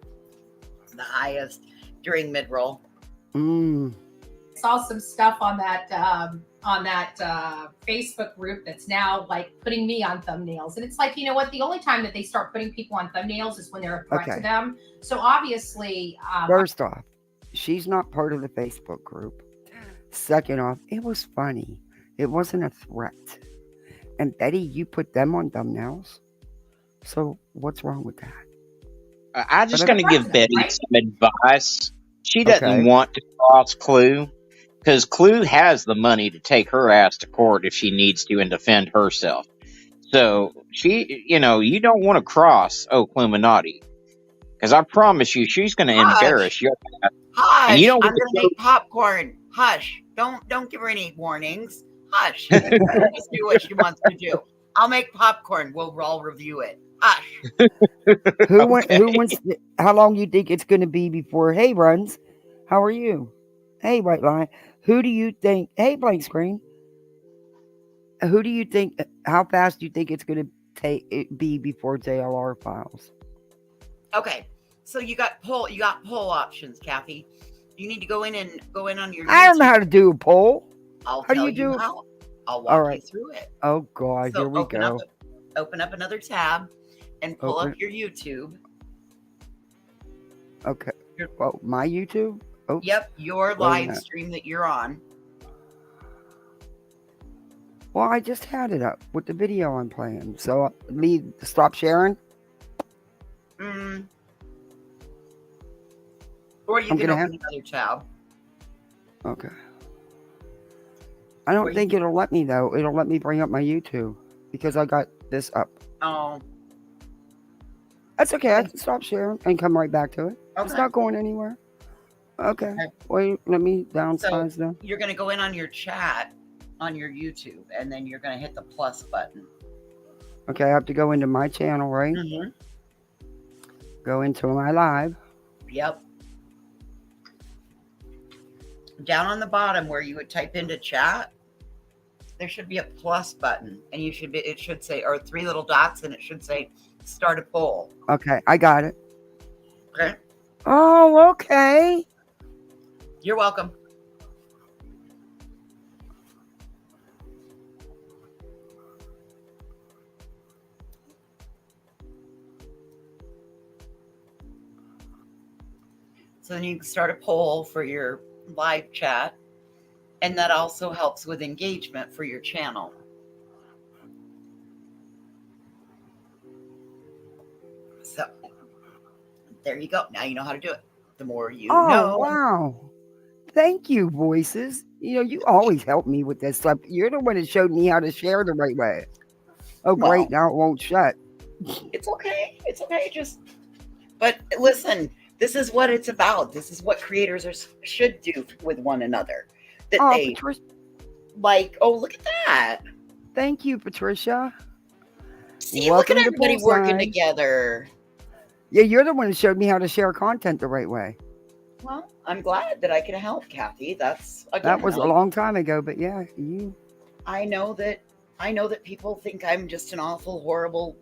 the highest during mid roll. Saw some stuff on that Facebook group that's now like putting me on thumbnails, and it's like, you know what? The only time that they start putting people on thumbnails is when they're a threat to them. So obviously, first off, she's not part of the Facebook group. Second off, it was funny. It wasn't a threat. And Betty, you put them on thumbnails. So what's wrong with that? I'm just going to give Betty some advice. She doesn't want to cross Clue because Clue has the money to take her ass to court if she needs to and defend herself. So she, you don't want to cross Cluminati because I promise you, she's going to embarrass your ass. Hush! And you don't I'm going to make popcorn. Hush! Don't give her any warnings. Hush! Just do what she wants to do. I'll make popcorn. We'll all review it. Hush! Who wants? How long you think it's going to be before? Hey, Runs, how are you? Hey, White Line. Who do you think? Hey, Blank Screen. Who do you think? How fast do you think it's going to be before JLR files? Okay, so you got poll options, Kathy. You need to go in on your. I don't know how to do a poll. I'll tell you how. I'll walk you through it. Oh God, so here we go. Open up another tab and pull up your YouTube. Okay. Well, my YouTube? Oh. Yep, your live stream that you're on. Well, I just had it up with the video I'm playing. So stop sharing? Or you can open another tab. Okay. I don't think it'll let me, though. It'll let me bring up my YouTube because I got this up. Oh. That's okay. I can stop sharing and come right back to it. Okay. It's not going anywhere. Okay. Wait, let me downsize them. You're going to go in on your chat on your YouTube, and then you're going to hit the plus button. Okay, I have to go into my channel, right? Mm-hmm. Go into my live. Yep. Down on the bottom where you would type into chat, there should be a plus button, and it should say, or 3 little dots, and it should say start a poll. Okay, I got it. Okay. Oh, okay. You're welcome. So then you can start a poll for your live chat, and that also helps with engagement for your channel. So there you go. Now you know how to do it. The more you know. Wow. Thank you, voices. You always help me with this stuff. You're the one that showed me how to share the right way. Oh, great. Now it won't shut. It's okay. It's okay. But listen, this is what it's about. This is what creators should do with one another. Patricia. Oh, look at that. Thank you, Patricia. See, look at everybody working together. Yeah, you're the one that showed me how to share content the right way. Well, I'm glad that I can help, Kathy. That was a long time ago, but yeah, you. I know that people think I'm just an awful, horrible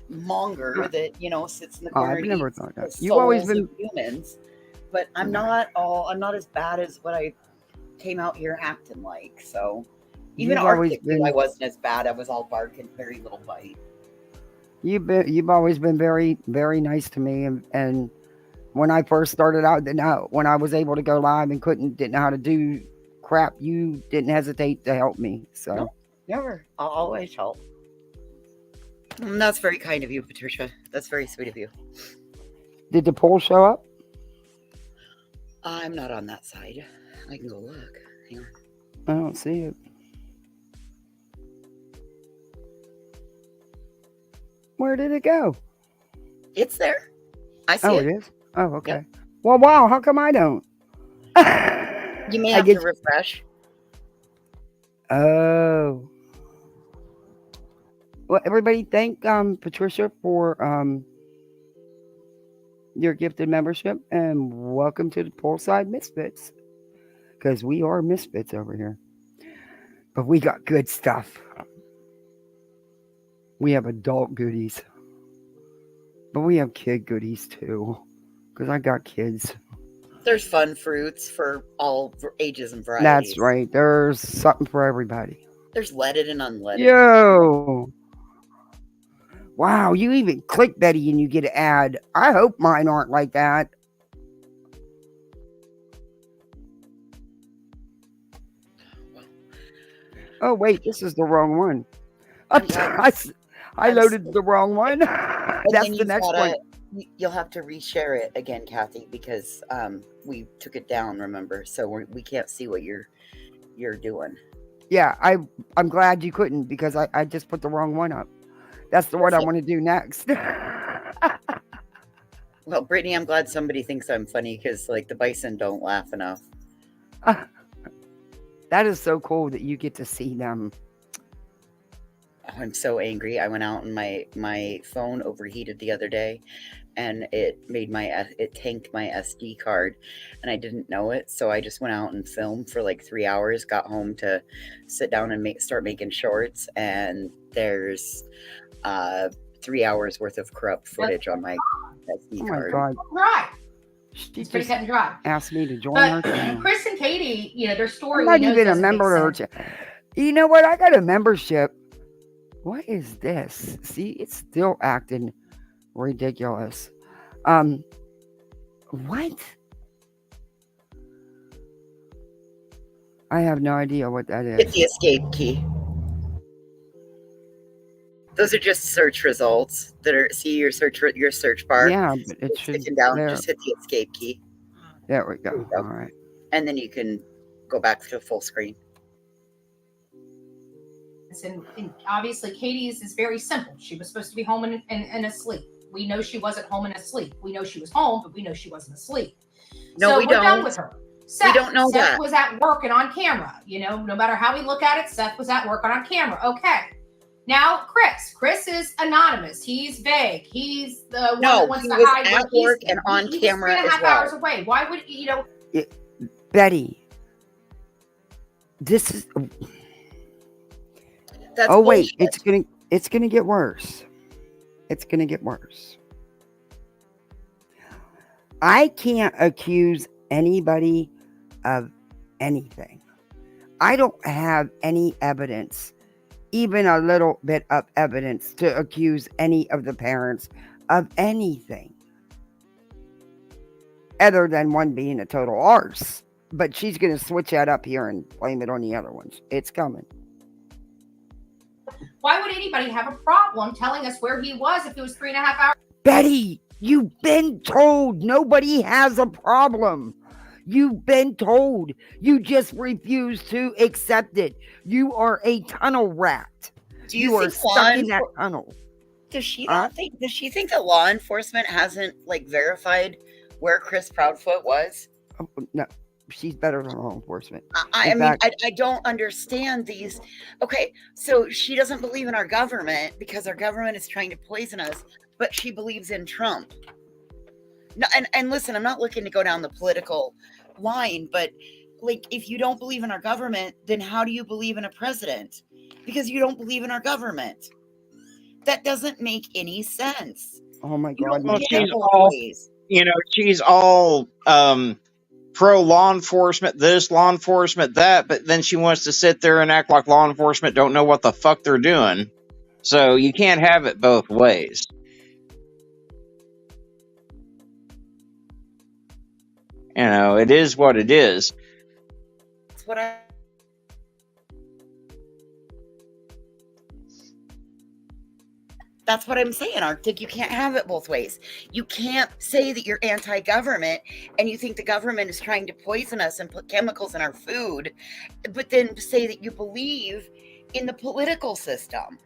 monger that sits in the corner. I've never thought that. You've always been humans, but I'm not as bad as what I came out here acting like. So even Arctic, I wasn't as bad. I was all bark and very little bite. You've always been very, very nice to me, and when I first started out, when I was able to go live and didn't know how to do crap, you didn't hesitate to help me. So no, never. I'll always help. And that's very kind of you, Patricia. That's very sweet of you. Did the poll show up? I'm not on that side. I can go look. Hang on. I don't see it. Where did it go? It's there. I see it. It is? Oh, okay. Yep. Well, wow. How come I don't? You may have to refresh. Oh. Well, everybody, thank Patricia for your gifted membership, and welcome to the Poolside Misfits, because we are misfits over here. But we got good stuff. We have adult goodies, but we have kid goodies too, because I got kids. There's fun fruits for all ages and varieties. That's right. There's something for everybody. There's leaded and unleaded. Yo. Wow, you even click Betty and you get an ad. I hope mine aren't like that. Oh, wait, this is the wrong one. I loaded the wrong one. That's the next one. You'll have to reshare it again, Kathy, because we took it down, remember? So we can't see what you're doing. Yeah, I'm glad you couldn't, because I just put the wrong one up. That's the one I want to do next. Well, Brittany, I'm glad somebody thinks I'm funny, because the bison don't laugh enough. That is so cool that you get to see them. Oh, I'm so angry. I went out and my phone overheated the other day, and it tanked my SD card, and I didn't know it. So I just went out and filmed for 3 hours, got home to sit down and start making shorts. And there's 3 hours worth of corrupt footage on my SD card. Oh my God. Right. She pretty cut and dry. Asked me to join her. Chris and Katie, their story. I'm not even a member of her. You know what? I got a membership. What is this? See, it's still acting ridiculous. What? I have no idea what that is. Hit the escape key. Those are just search results that are. See your search bar. Yeah, but it should down. Just hit the escape key. There we go. All right. And then you can go back to full screen. And obviously, Katie's is very simple. She was supposed to be home and asleep. We know she wasn't home and asleep. We know she was home, but we know she wasn't asleep. No, so we don't. We're done with her. Seth, we don't know Seth that. was at work and on camera. No matter how we look at it, Seth was at work and on camera. Okay. Now, Chris is anonymous. He's vague. He's the one that wants to hide. At work and on camera he's 3.5 hours away. Why would Betty? This is. That's Oh wait, bullshit. it's gonna get worse. It's gonna get worse. I can't accuse anybody of anything. I don't have any evidence, even a little bit of evidence, to accuse any of the parents of anything other than one being a total arse. But she's going to switch that up here and blame it on the other ones. It's coming. Why would anybody have a problem telling us where he was if it was 3.5 hours? Betty, you've been told nobody has a problem. You've been told. You just refuse to accept it. You are a tunnel rat. You are stuck in that tunnel. Does she think that law enforcement hasn't like verified where Chris Proudfoot was? Oh, no, she's better than law enforcement. I don't understand these. Okay, so she doesn't believe in our government because our government is trying to poison us, but she believes in Trump. No, and listen, I'm not looking to go down the political line, but like, if you don't believe in our government, then how do you believe in a president? Because you don't believe in our government. That doesn't make any sense. Oh my God! She's all pro law enforcement, this law enforcement, that, but then she wants to sit there and act like law enforcement don't know what the fuck they're doing. So you can't have it both ways. It is what it is. That's what I'm saying, Arctic. You can't have it both ways. You can't say that you're anti-government and you think the government is trying to poison us and put chemicals in our food, but then say that you believe in the political system.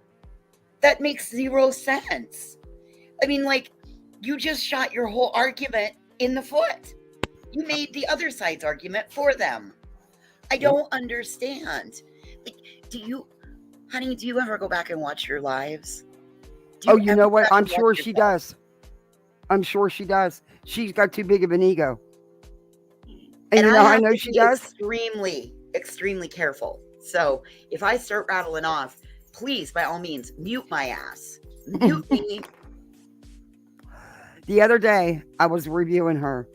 That makes zero sense. I mean, like, you just shot your whole argument in the foot. You made the other side's argument for them. I don't understand. Like, do you ever go back and watch your lives? You know what? I'm sure she does. I'm sure she does. She's got too big of an ego. And I know she does. Extremely, extremely careful. So if I start rattling off, please, by all means, mute my ass. Mute me. The other day, I was reviewing her.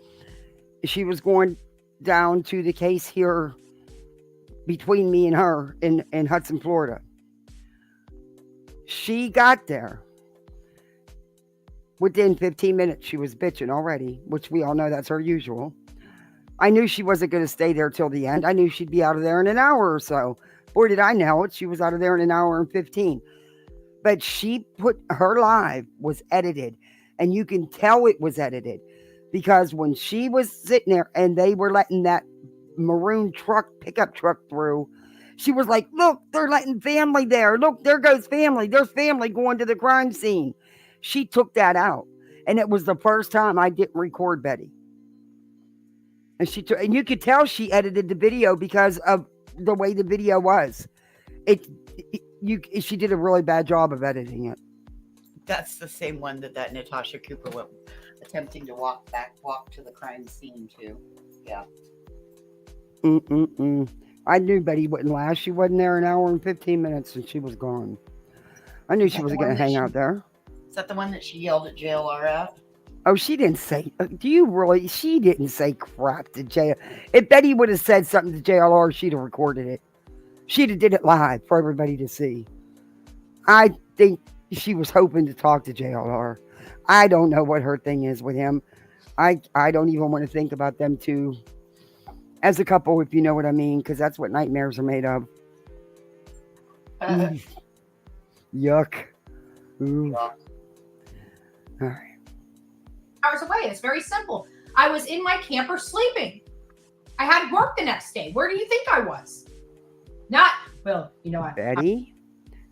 She was going down to the case here between me and her in Hudson, Florida. She got there. Within 15 minutes, she was bitching already, which we all know that's her usual. I knew she wasn't going to stay there till the end. I knew she'd be out of there in an hour or so. Boy, did I know it. She was out of there in an hour and 15. But she put her live was edited. And you can tell it was edited. Because when she was sitting there and they were letting that maroon pickup truck through, she was like, look, they're letting family there. Look, there goes family. There's family going to the crime scene. She took that out. And it was the first time I didn't record Betty. And you could tell she edited the video because of the way the video was. She did a really bad job of editing it. That's the same one that Natasha Cooper was attempting to walk to the crime scene too. Yeah. I knew Betty wouldn't last. She wasn't there an hour and 15 minutes and she was gone. I knew she wasn't going to hang out there. Is that the one that she yelled at JLR at? Oh, she didn't say. She didn't say crap to JLR. If Betty would have said something to JLR, she'd have recorded it. She'd have did it live for everybody to see. I think she was hoping to talk to JLR. I don't know what her thing is with him. I don't even want to think about them two as a couple, if you know what I mean, because that's what nightmares are made of. Yuck. Ooh. All right. Hours away. It's very simple. I was in my camper sleeping. I had work the next day. Where do you think I was? Betty,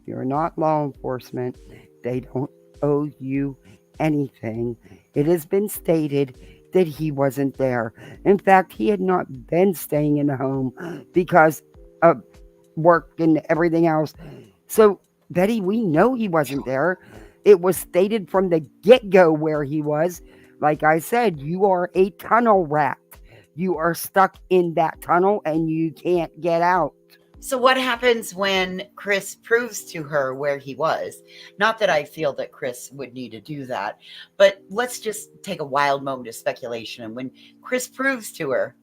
you're not law enforcement. They don't owe you anything. It has been stated that he wasn't there. In fact, he had not been staying in the home because of work and everything else. So, Betty, we know he wasn't there. It was stated from the get-go where he was. Like I said, you are a tunnel rat. You are stuck in that tunnel and you can't get out. So what happens when Chris proves to her where he was? Not that I feel that Chris would need to do that, but let's just take a wild moment of speculation. And when Chris proves to her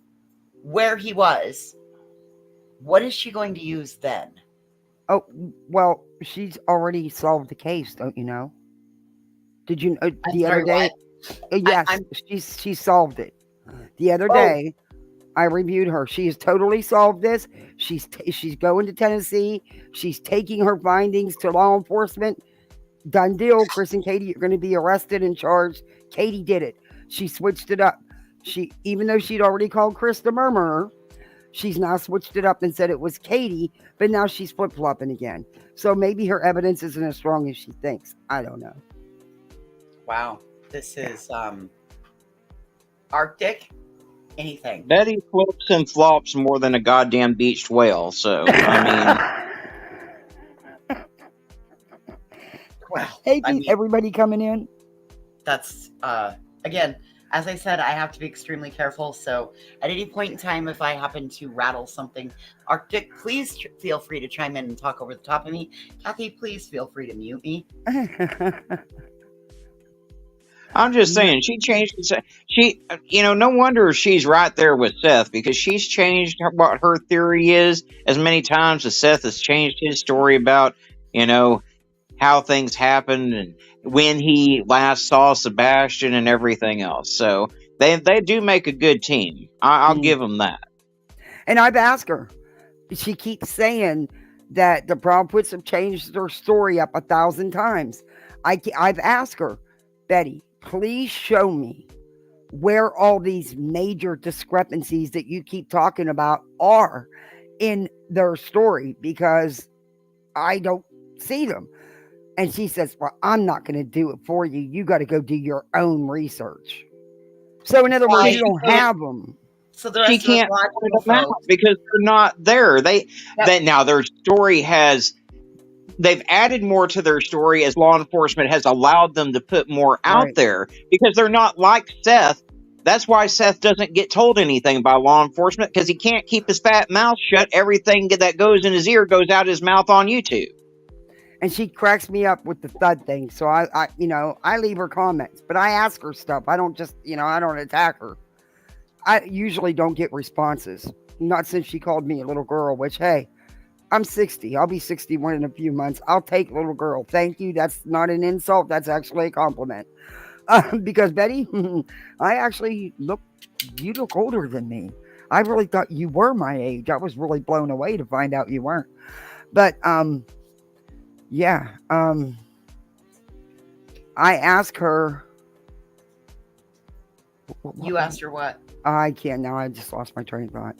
where he was, what is she going to use then? Oh, well, she's already solved the case, don't you know? Did you know the other day? Yes, she solved it. The other day, I reviewed her. She has totally solved this. She's going to Tennessee. She's taking her findings to law enforcement. Done deal. Chris and Katie are going to be arrested and charged. Katie did it. She switched it up. Even though she'd already called Chris the murderer, she's now switched it up and said it was Katie, but now she's flip-flopping again. So maybe her evidence isn't as strong as she thinks. I don't know. Wow. This is Arctic. Anything. Betty flips and flops more than a goddamn beached whale. So, I mean. Well, hey, everybody coming in. That's, again, as I said, I have to be extremely careful. So at any point in time, if I happen to rattle something, Arctic, please feel free to chime in and talk over the top of me. Kathy, please feel free to mute me. I'm just saying, she changed. No wonder she's right there with Seth, because she's changed what her theory is as many times as Seth has changed his story about, how things happened and when he last saw Sebastian and everything else. So they do make a good team. I'll give them that. And I've asked her. She keeps saying that the Proudfoots have changed their story up 1,000 times. I've asked her, Betty, please show me where all these major discrepancies that you keep talking about are in their story, because I don't see them. And she says, well, I'm not going to do it for you. You got to go do your own research. So in other words, you don't have them. So the rest she can't point them out because they're not there. Now their story they've added more to their story as law enforcement has allowed them to put more out there, because they're not like Seth. That's why Seth doesn't get told anything by law enforcement, because he can't keep his fat mouth shut. Everything that goes in his ear goes out his mouth on YouTube. And she cracks me up with the thud thing. So I leave her comments, but I ask her stuff. I don't just, I don't attack her. I usually don't get responses. Not since she called me a little girl, which, hey, I'm 60. I'll be 61 in a few months. I'll take little girl. Thank you. That's not an insult. That's actually a compliment. Because Betty, you look older than me. I really thought you were my age. I was really blown away to find out you weren't. But, I asked her. You asked her what? I can't now. I just lost my train of thought.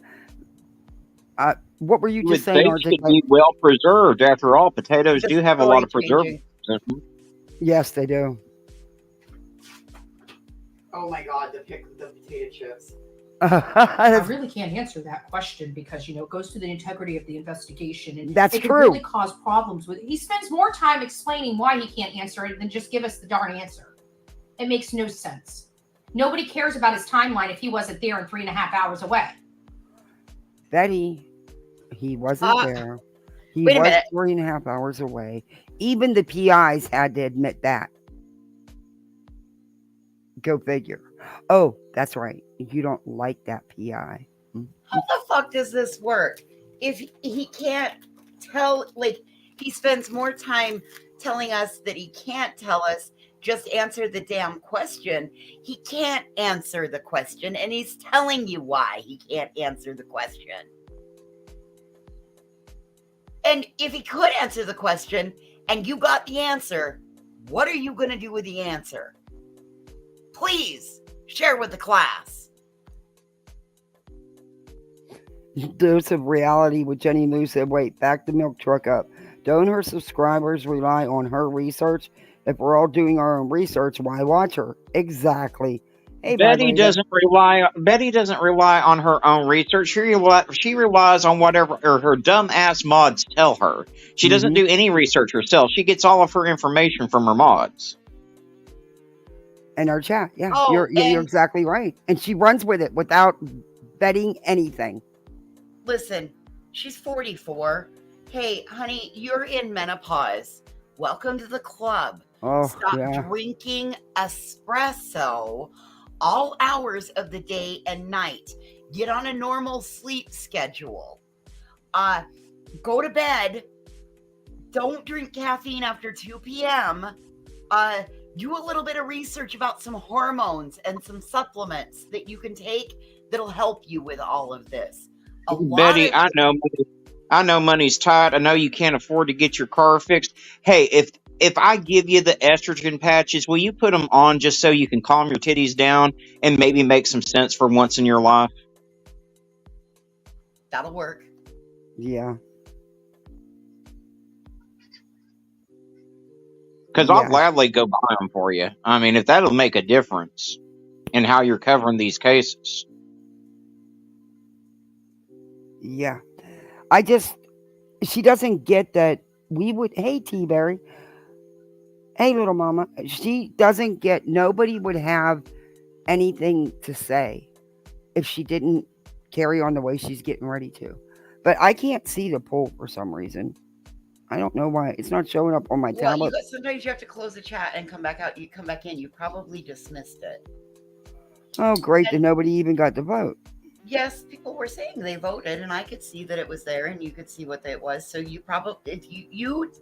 What were you just saying? They should be well preserved. After all, potatoes do have a lot of preservatives. Yes, they do. Oh my God, the potato chips. I really can't answer that question because, it goes to the integrity of the investigation. And that's it true. Can really cause problems with it. He spends more time explaining why he can't answer it than just give us the darn answer. It makes no sense. Nobody cares about his timeline if he wasn't there and 3.5 hours away. Betty, he wasn't there. He was 3.5 hours away. Even the PIs had to admit that. Go figure. Oh, that's right. You don't like that PI. How the fuck does this work? If he can't tell, he spends more time telling us that he can't tell us, just answer the damn question. He can't answer the question, and he's telling you why he can't answer the question. And if he could answer the question and you got the answer, what are you going to do with the answer? Please share with the class. Dose of reality with Jenny Lou said, wait, back the milk truck up. Don't her subscribers rely on her research? If we're all doing our own research, why watch her? Exactly. Hey, Betty doesn't rely on her own research. She relies on whatever her dumb ass mods tell her. She doesn't do any research herself. She gets all of her information from her mods. And our chat, yeah, you're exactly right. And she runs with it without betting anything. Listen, She's 44. Hey, honey, you're in menopause. Welcome to the club. Oh, Stop yeah. drinking espresso all hours of the day and night. Get on a normal sleep schedule. Go to bed. Don't drink caffeine after 2 p.m. Do a little bit of research about some hormones and some supplements that you can take that'll help you with all of this. Betty, I know money's tight. I know you can't afford to get your car fixed. Hey, if I give you the estrogen patches, will you put them on just so you can calm your titties down and maybe make some sense for once in your life? That'll work. Yeah. Because I'll gladly go buy them for you. I mean, if that'll make a difference in how you're covering these cases. Yeah. She doesn't get that we would, hey, T-Berry. Hey, little mama. She doesn't get, nobody would have anything to say if she didn't carry on the way she's getting ready to. But I can't see the poll for some reason. I don't know why. It's not showing up on my tablet. Sometimes you have to close the chat and come back out. You come back in. You probably dismissed it. Oh, great that nobody even got to vote. Yes, people were saying they voted, and I could see that it was there, and you could see what it was. So you probably,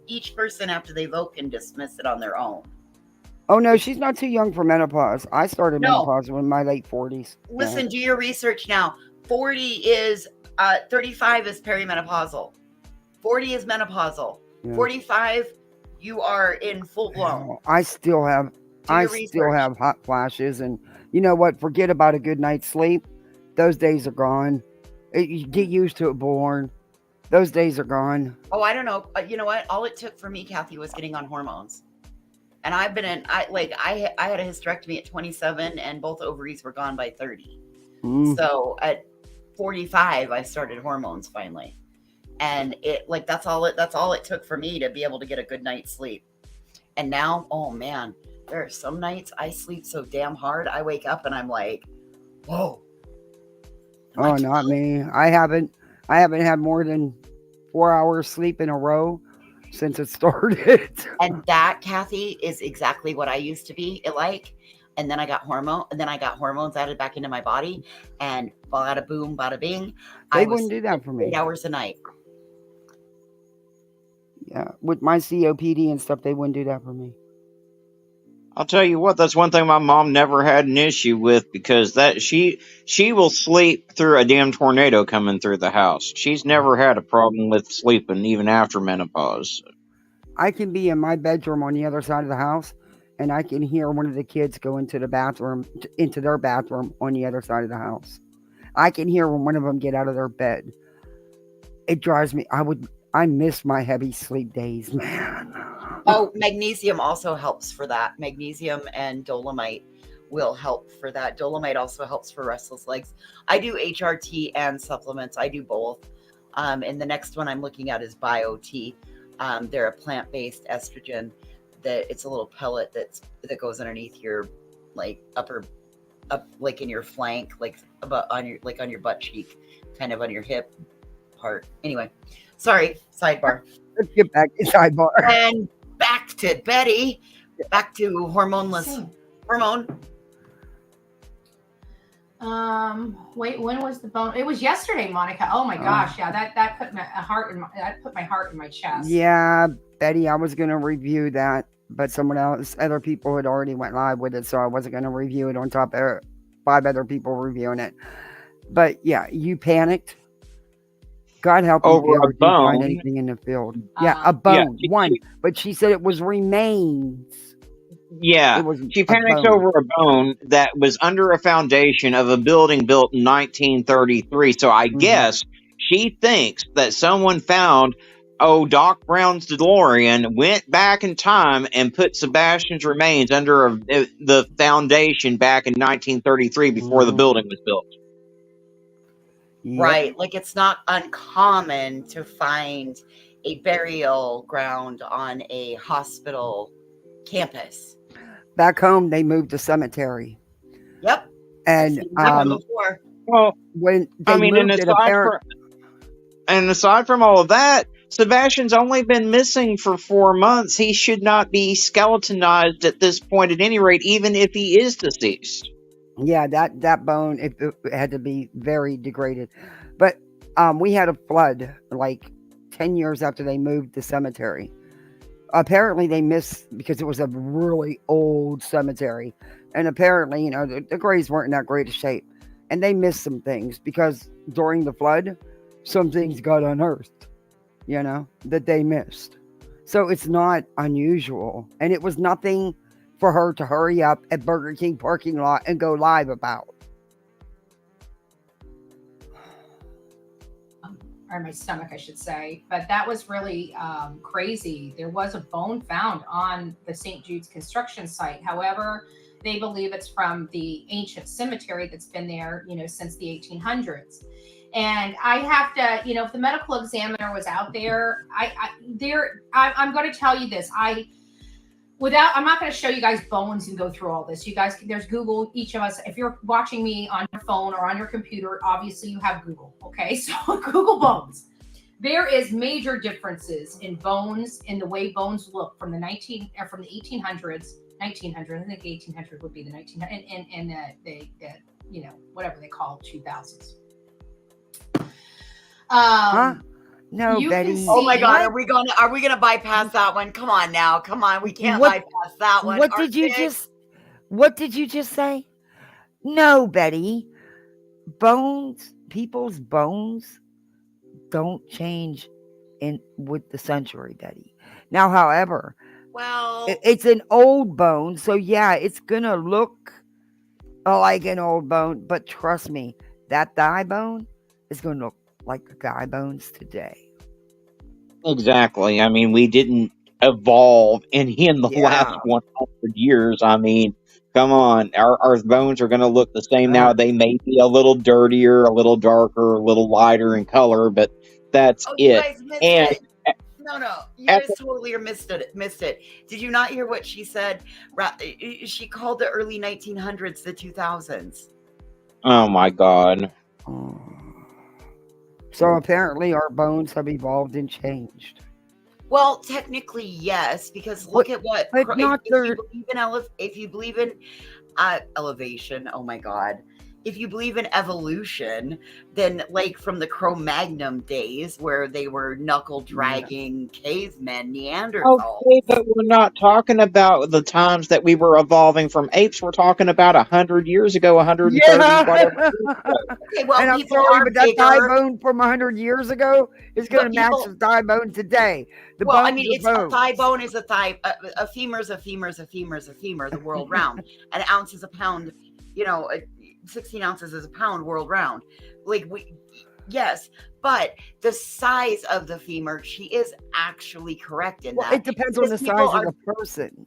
each person after they vote can dismiss it on their own. Oh, no, she's not too young for menopause. I started menopause in my late 40s. Listen, do your research now. 40 is, 35 is perimenopausal. 40 is menopausal. Yeah. 45, you are in full blown. I still have hot flashes, and you know what? Forget about a good night's sleep. Those days are gone. You get used to it, Bullhorn. Those days are gone. Oh, I don't know. You know what? All it took for me, Kathy, was getting on hormones. And I've been I had a hysterectomy at 27, and both ovaries were gone by 30. So at 45, I started hormones finally. And that's all it took for me to be able to get a good night's sleep. And now, oh man, there are some nights I sleep so damn hard. I wake up and I'm like, whoa. Oh, not me. I haven't had more than 4 hours sleep in a row since it started. And that, Kathy, is exactly what I used to be like. And then I got hormones added back into my body, and bada boom, bada bing. They wouldn't do that for me. 8 hours a night. Yeah, with my COPD and stuff, they wouldn't do that for me. I'll tell you what, that's one thing my mom never had an issue with, because that she will sleep through a damn tornado coming through the house. She's never had a problem with sleeping, even after menopause. I can be in my bedroom on the other side of the house, and I can hear one of the kids go into their bathroom on the other side of the house. I can hear when one of them get out of their bed. It drives me. I miss my heavy sleep days, man. Oh, magnesium also helps for that. Magnesium and dolomite will help for that. Dolomite also helps for restless legs. I do HRT and supplements. I do both. And the next one I'm looking at is BioT. They're a plant-based estrogen that it's a little pellet that goes underneath your up in your flank, on your butt cheek, kind of on your hip part. Anyway, sorry, sidebar. Let's get back to sidebar. And back to Betty. Back to hormone. Wait, when was the bone? It was yesterday, Monica. Oh my gosh, yeah, that put my heart in my chest. Yeah, Betty, I was gonna review that, but other people had already went live with it, so I wasn't gonna review it on top of 5 other people reviewing it. But yeah, you panicked. God help you over a bone. Find anything in the field. Yeah, a bone. But she said it was remains. Yeah, she panicked over a bone that was under a foundation of a building built in 1933. So I guess she thinks that someone found Doc Brown's DeLorean, went back in time, and put Sebastian's remains under the foundation back in 1933 before the building was built. Yep. Right. It's not uncommon to find a burial ground on a hospital campus. Back home, they moved to cemetery. Yep. And before. Well, when they moved it, And aside from all of that, Sebastian's only been missing for 4 months. He should not be skeletonized at this point at any rate, even if he is deceased. Yeah, that bone it had to be very degraded. But we had a flood like 10 years after they moved the cemetery. Apparently they missed because it was a really old cemetery, and apparently, you know, the graves weren't in that great a shape, and they missed some things because during the flood, some things got unearthed, you know, that they missed. So it's not unusual, and it was nothing for her to hurry up at Burger King parking lot and go live about. Or my stomach, I should say. But that was really crazy. There was a bone found on the St. Jude's construction site. However, they believe it's from the ancient cemetery that's been there, you know, since the 1800s. And I have to, you know, if the medical examiner was out there, I'm going to tell you this. I'm not going to show you guys bones and go through all this. You guys, there's Google, each of us. If you're watching me on your phone or on your computer, obviously you have Google. Okay, so Google bones. There is major differences in bones, in the way bones look from the 1800s. I think 1800 would be the 1900s, and the you know, whatever they call 2000s. No, Betty. Oh my God, are we gonna bypass that one? Come on now, come on, we can't bypass that one. What did you just say? No, Betty. People's bones don't change with the century, Betty. Now, however, well, it's an old bone, so yeah, it's gonna look like an old bone, but trust me, that thigh bone is gonna look like the thigh bones today. Exactly. I mean, we didn't evolve in the last 100 years. I mean, come on. Our bones are going to look the same now. They may be a little dirtier, a little darker, a little lighter in color, but that's it. You guys missed it. No. You guys totally missed it. Did you not hear what she said? She called the early 1900s the 2000s. Oh, my God. So apparently our bones have evolved and changed. Well, technically, yes, because look at what. But not if you believe in elevation, oh my God. If you believe in evolution, then like from the Cro-Magnon days where they were knuckle dragging cavemen, Neanderthals. Okay, but we're not talking about the times that we were evolving from apes. We're talking about 100 years ago, 130 whatever. Okay, well, and I'm sorry, but that thigh bone from 100 years ago is going to match the thigh bone today. It's a thigh bone is a thigh. A femur is a femur is a femur is a femur, the world round. An ounce is a pound, you know, 16 ounces is a pound world round. Yes, but the size of the femur, she is actually correct in that. It depends on the size of the person.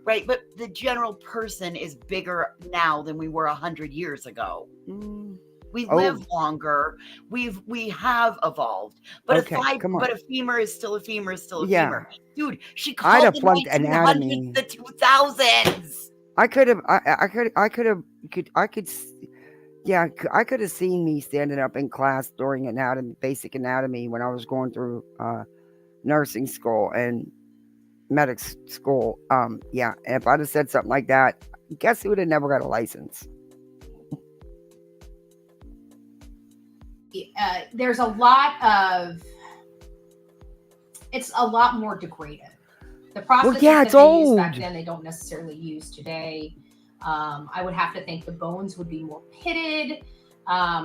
Right, but the general person is bigger now than we were 100 years ago. We live longer. We have evolved. But a femur is still a femur is still a femur. Dude, she called the 1900s the 2000s. I could have seen me standing up in class during basic anatomy when I was going through nursing school and medic school. If I'd have said something like that, guess who would have never got a license? There's a lot of, it's a lot more degraded. The processes that they used back then, they don't necessarily use today. I would have to think the bones would be more pitted,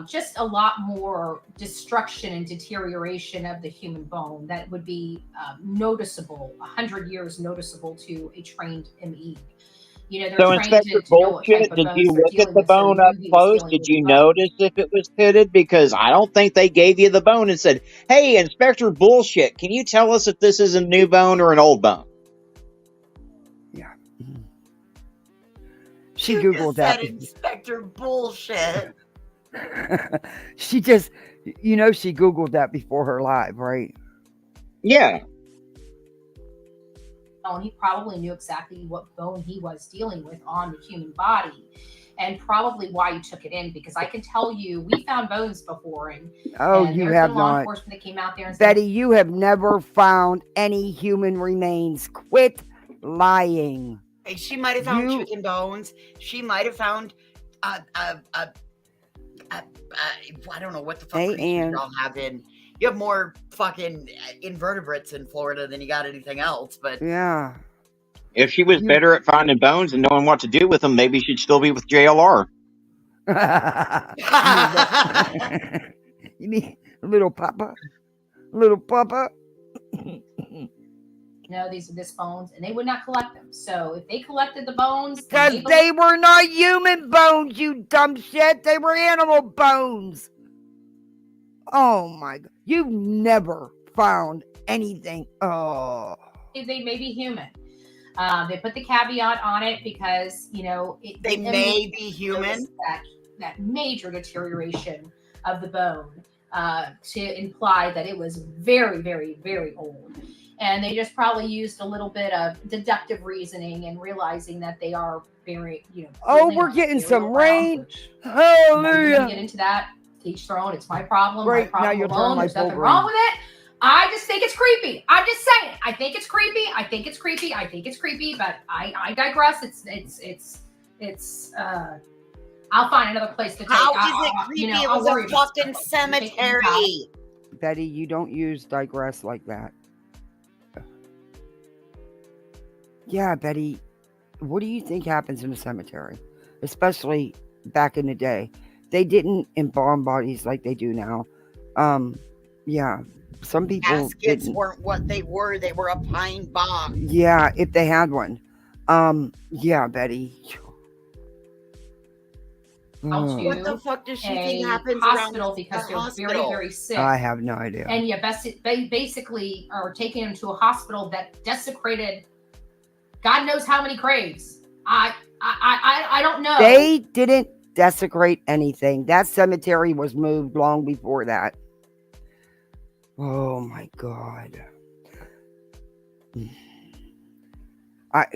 just a lot more destruction and deterioration of the human bone that would be noticeable, 100 years noticeable to a trained ME. You know, they're trained to know what type of did bones you they're look at dealing the with, so bone up he was close? dealing Did with you the bone. notice if it was pitted? Because I don't think they gave you the bone and said, "Hey, Inspector Bullshit, can you tell us if this is a new bone or an old bone?" Yeah. She Googled that. Inspector Bullshit. She just, she Googled that before her live, right? Yeah. And he probably knew exactly what bone he was dealing with on the human body. and probably why you took it in, because I can tell you, we found bones before, and you there's have been law not. enforcement that came out there and Betty, said, you have never found any human remains. Quit lying. She might have found chicken bones. She might have found I don't know what the fuck creatures y'all have in. You have more fucking invertebrates in Florida than you got anything else, but yeah. If she was better at finding bones and knowing what to do with them, maybe she'd still be with JLR. You mean little Papa? Little Papa? no, these are just bones, and they would not collect them. So if they collected the bones, because they were not human bones, you dumb shit. They were animal bones. Oh my God. You've never found anything. Oh. They may be human. They put the caveat on it because, they may be human. That major deterioration of the bone to imply that it was very, very, very old. And they just probably used a little bit of deductive reasoning and realizing that they are very, we're getting some rain. Hallelujah. I'm get into that. Each their own. It's my problem. Right, my problem now you're alone. There's nothing wrong with it. I just think it's creepy. I'm just saying. I think it's creepy. But I digress. It's. I'll find another place to take. How is it creepy? It was a fucking cemetery. Betty, you don't use digress like that. Yeah, Betty. What do you think happens in a cemetery? Especially back in the day. They didn't embalm bodies like they do now. Yeah. Some people caskets weren't what they were. They were a pine box. Yeah, if they had one. Yeah, Betty. What the fuck does she think happens hospital around because they're hospital? very, very sick. I have no idea. And you basically are taking them to a hospital that desecrated God knows how many graves. I don't know. They didn't desecrate anything. That cemetery was moved long before that. Oh my God. I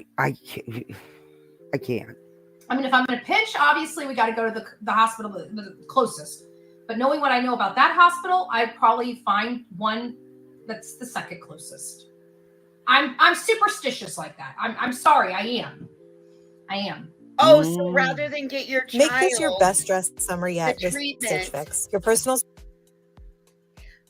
can't. I mean, if I'm in a pinch, obviously we got to go to the hospital the closest. But knowing what I know about that hospital, I'd probably find one that's the second closest. I'm superstitious like that. I'm sorry, I am. Oh, so rather than get your child, make this your best dressed summer yet with Stitch Fix, your personal.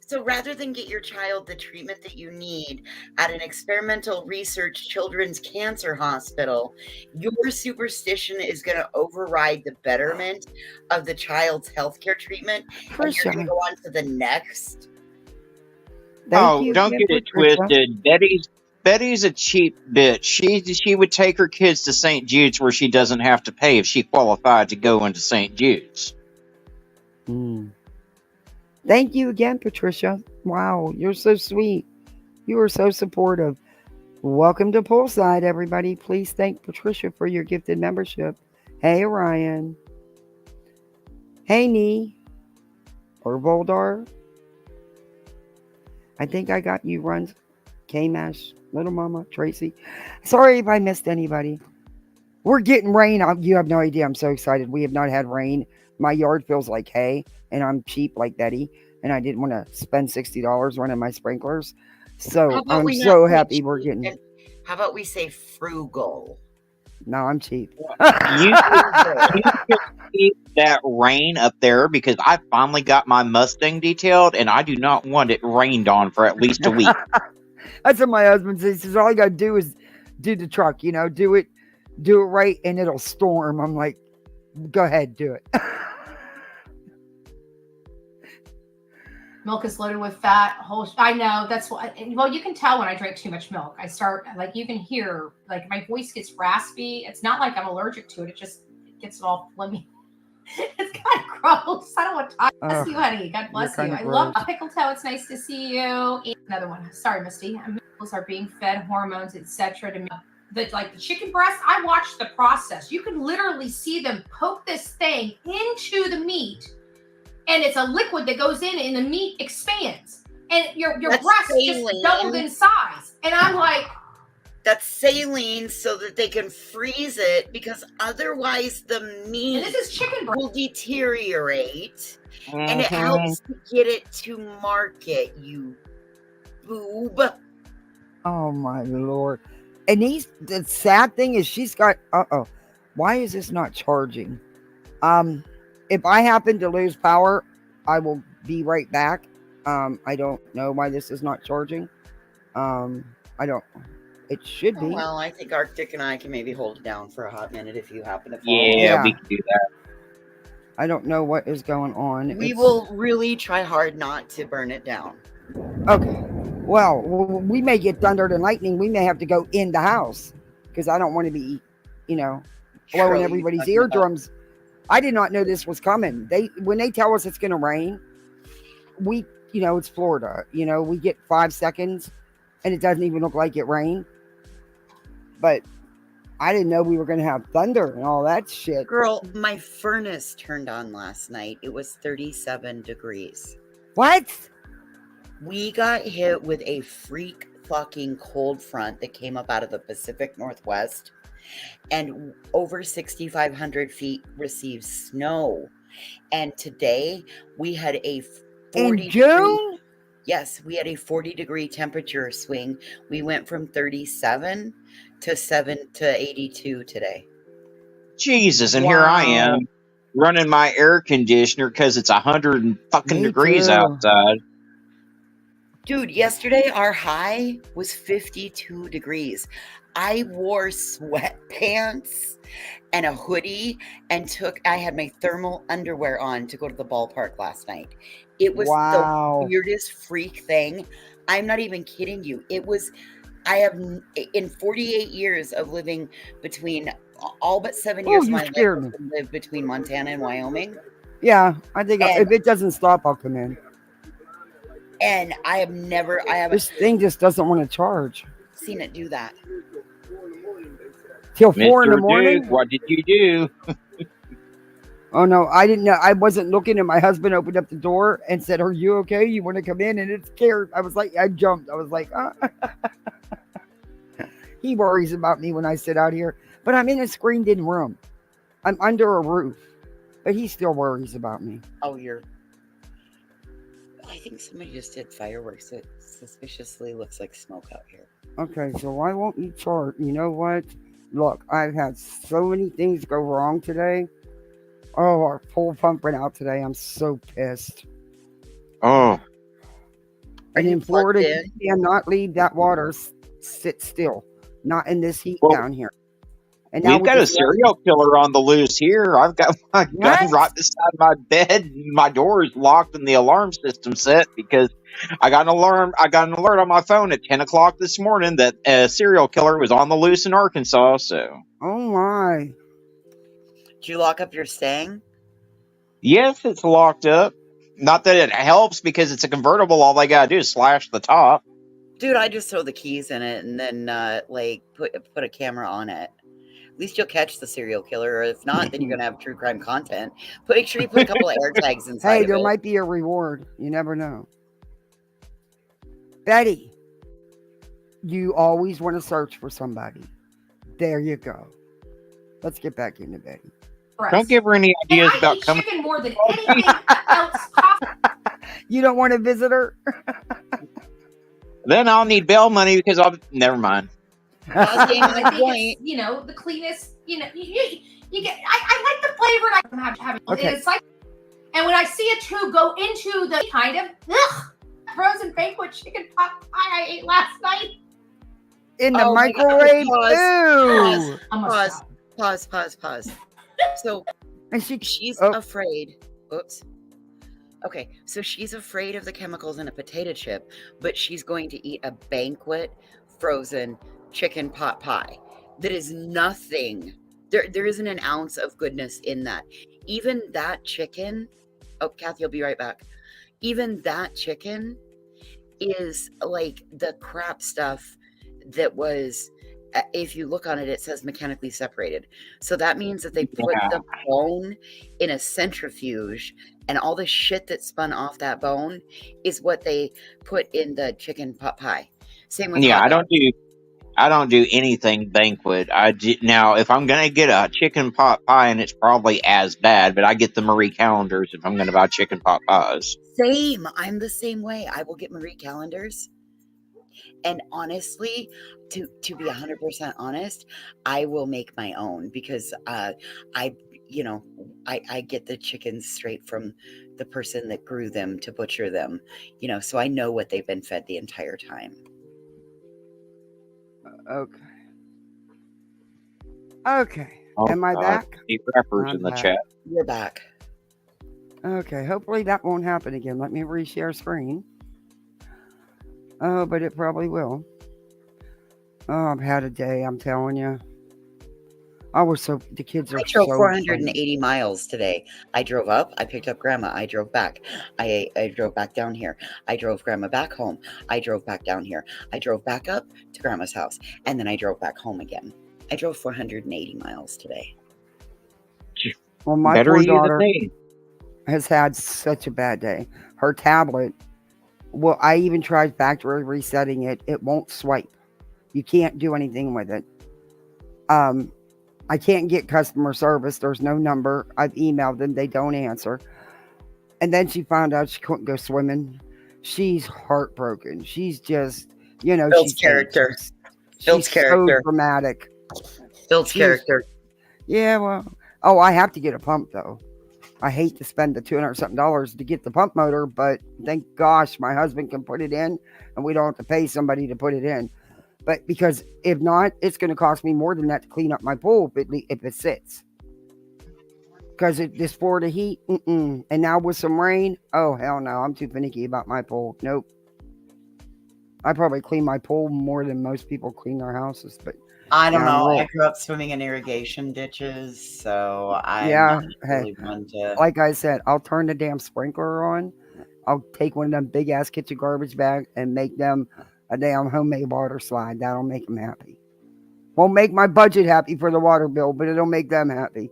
So rather than get your child the treatment that you need at an experimental research children's cancer hospital, your superstition is going to override the betterment of the child's healthcare treatment. And you're going to go on to the next. Don't get it twisted. Betty's a cheap bitch. She would take her kids to St. Jude's where she doesn't have to pay if she qualified to go into St. Jude's. Thank you again, Patricia. Wow, you're so sweet. You are so supportive. Welcome to Poolside, everybody. Please thank Patricia for your gifted membership. Hey, Ryan. Hey, Nee. Or Voldar. I think I got you, Runs. K-Mash, Little Mama, Tracy. Sorry if I missed anybody. We're getting rain. You have no idea. I'm so excited. We have not had rain. My yard feels like hay, and I'm cheap like Betty, and I didn't want to spend $60 running my sprinklers. So I'm so happy we're getting. How about we say frugal? No, I'm cheap. You can keep that rain up there because I finally got my Mustang detailed, and I do not want it rained on for at least a week. That's what my husband says. He says all you gotta do is do the truck, do it right, and it'll storm. I'm like, go ahead, do it. Milk is loaded with fat. I know that's what. Well, you can tell when I drink too much milk. I start you can hear my voice gets raspy. It's not like I'm allergic to it. It just gets it all phlegmy. It's kind of gross. I don't want to talk. Bless you, honey. God bless you. I love Pickle Toe. It's nice to see you. Another one. Sorry, Misty. Animals are being fed hormones, etc. To the chicken breast. I watched the process. You can literally see them poke this thing into the meat, and it's a liquid that goes in, and the meat expands, and your breast just doubled in size. And I'm like, That's saline so that they can freeze it, because otherwise the meat And this is chicken breast. will deteriorate, and it helps to get it to market, you boob. Oh my Lord. And the sad thing is she's got, why is this not charging? If I happen to lose power, I will be right back. I don't know why this is not charging. It should be. Well, I think Arctic and I can maybe hold it down for a hot minute if you happen to fall. Yeah, we can do that. I don't know what is going on. We will really try hard not to burn it down. Okay. Well, we may get thunder and lightning. We may have to go in the house because I don't want to be, blowing everybody's eardrums. I did not know this was coming. When they tell us it's going to rain, it's Florida. We get 5 seconds and it doesn't even look like it rained. But I didn't know we were going to have thunder and all that shit. Girl, my furnace turned on last night. It was 37 degrees. What? We got hit with a freak fucking cold front that came up out of the Pacific Northwest, and over 6,500 feet received snow. And today we had a 40 in June? Yes, we had a 40-degree temperature swing. We went from 37 to 82 today. Jesus, and here I am running my air conditioner because it's 100 fucking degrees outside. Dude, yesterday our high was 52 degrees. I wore sweatpants and a hoodie and I had my thermal underwear on to go to the ballpark last night. It was the weirdest freak thing. I'm not even kidding you. I have, in 48 years of living between, all but 7 years of my life, lived between Montana and Wyoming. Yeah, I think if it doesn't stop, I'll come in. And this thing just doesn't want to charge. Seen it do that. Till 4 in the morning? Dude, what did you do? Oh no, I didn't know. I wasn't looking, and my husband opened up the door and said, "Are you okay? You want to come in?" And it scared. I was like, I jumped. I was like, He worries about me when I sit out here, but I'm in a screened-in room. I'm under a roof, but he still worries about me. Oh, I think somebody just did fireworks. It suspiciously looks like smoke out here. Okay, so why won't you charge? You know what? Look, I've had so many things go wrong today. Oh, our pool pump went out today. I'm so pissed. Oh. And in Florida, you cannot leave that water sit still. Not in this heat down here. And now we've got a serial killer on the loose here. I've got my gun right beside my bed. My door is locked and the alarm system set because I got an alarm. I got an alert on my phone at 10 o'clock this morning that a serial killer was on the loose in Arkansas. So, oh my! Did you lock up your Stang? Yes, it's locked up. Not that it helps because it's a convertible. All they gotta do is slash the top. Dude, I just throw the keys in it and then put a camera on it. At least you'll catch the serial killer, or if not, then you're gonna have true crime content. Make sure you put a couple of air tags inside. Hey, there might be a reward. You never know. Betty, you always want to search for somebody. There you go. Let's get back into Betty. Don't give her any ideas about coming. Chicken more than anything else possible. You don't want to visit her? Then I'll need bail money because never mind. I think it's, the cleanest, you get, I like the flavor I'm having. Okay. It's like, and when I see it too go into the kind of frozen banquet chicken pot pie I ate last night. In the microwave? Pause. So and she's afraid. Oops. Okay, so she's afraid of the chemicals in a potato chip, but she's going to eat a banquet frozen chicken pot pie. That is nothing. There isn't an ounce of goodness in that. Even that chicken. Oh, Kathy, I'll be right back. Even that chicken is like the crap stuff that was. If you look on it, it says mechanically separated. So that means that they put the bone in a centrifuge, and all the shit that spun off that bone is what they put in the chicken pot pie. Same with I I don't do anything banquet. Now, if I'm gonna get a chicken pot pie, and it's probably as bad, but I get the Marie calendars if I'm gonna buy chicken pot pies. Same. I'm the same way. I will get Marie calendars. And honestly, to be 100% honest, I will make my own because I get the chickens straight from the person that grew them to butcher them, so I know what they've been fed the entire time. Okay. Am I back? Rappers in the chat. You're back. Okay. Hopefully that won't happen again. Let me reshare screen. Oh, but it probably will. Oh, I've had a day, I'm telling you. The kids are I drove so 480 miles today. I drove up, I picked up Grandma, I drove back. I drove back down here. I drove Grandma back home. I drove back down here. I drove back up to Grandma's house. And then I drove back home again. I drove 480 miles today. Well, my poor daughter has had such a bad day. Her tablet, well, I even tried factory resetting it. It won't swipe. You can't do anything with it. I can't get customer service. There's no number. I've emailed them. They don't answer. And then she found out she couldn't go swimming. She's heartbroken. She's just, Phil's character. Phil's character. So dramatic. Phil's character. Yeah, well, I have to get a pump though. I hate to spend the $200 to get the pump motor, but thank gosh my husband can put it in and we don't have to pay somebody to put it in. But because if not, it's going to cost me more than that to clean up my pool if it sits. Because this Florida heat, and now with some rain, oh hell no, I'm too finicky about my pool. Nope. I probably clean my pool more than most people clean their houses, but I don't know. I grew up swimming in irrigation ditches, so like I said, I'll turn the damn sprinkler on. I'll take one of them big ass kitchen garbage bags and make them a damn homemade water slide. That'll make them happy. Won't make my budget happy for the water bill, but it'll make them happy.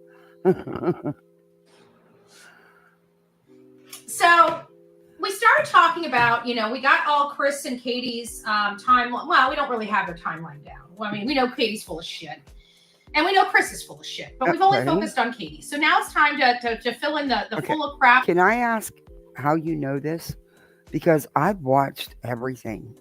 So we started talking about, we got all Chris and Katie's timeline. Well, we don't really have their timeline down. Well, I mean, we know Katie's full of shit. And we know Chris is full of shit. But we've only focused on Katie. So now it's time to fill in the full of crap. Can I ask how you know this? Because I've watched everything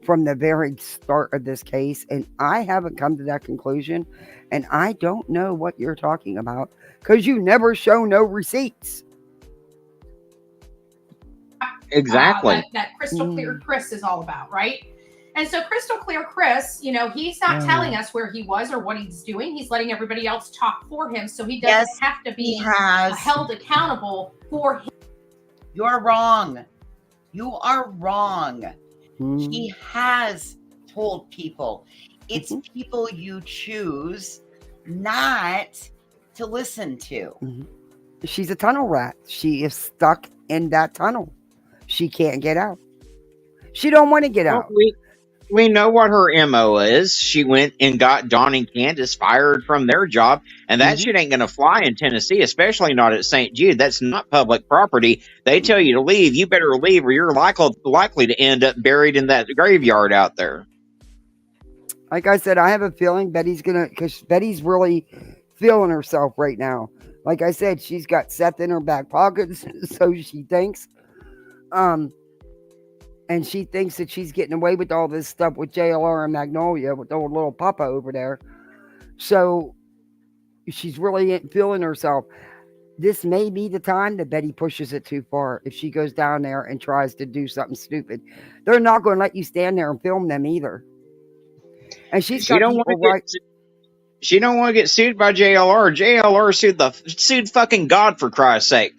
from the very start of this case, and I haven't come to that conclusion, and I don't know what you're talking about because you never show no receipts. Exactly. That crystal clear Chris is all about, right? And so crystal clear Chris, he's not telling us where he was or what he's doing. He's letting everybody else talk for him, so he doesn't have to be held accountable for him. You're wrong. You are wrong. He has told people. It's people you choose not to listen to. She's a tunnel rat. She is stuck in that tunnel. She can't get out. She don't want to get out. We know what her MO is. She went and got Don and Candace fired from their job, and that shit ain't going to fly in Tennessee, especially not at St. Jude. That's not public property. They tell you to leave. You better leave, or you're likely to end up buried in that graveyard out there. Like I said, I have a feeling because Betty's really feeling herself right now. Like I said, she's got Seth in her back pockets, so she thinks. And she thinks that she's getting away with all this stuff with JLR and Magnolia with the old little papa over there. So she's really feeling herself. This may be the time that Betty pushes it too far if she goes down there and tries to do something stupid. They're not going to let you stand there and film them either. And she don't want to get sued by JLR. JLR sued fucking God, for Christ's sake.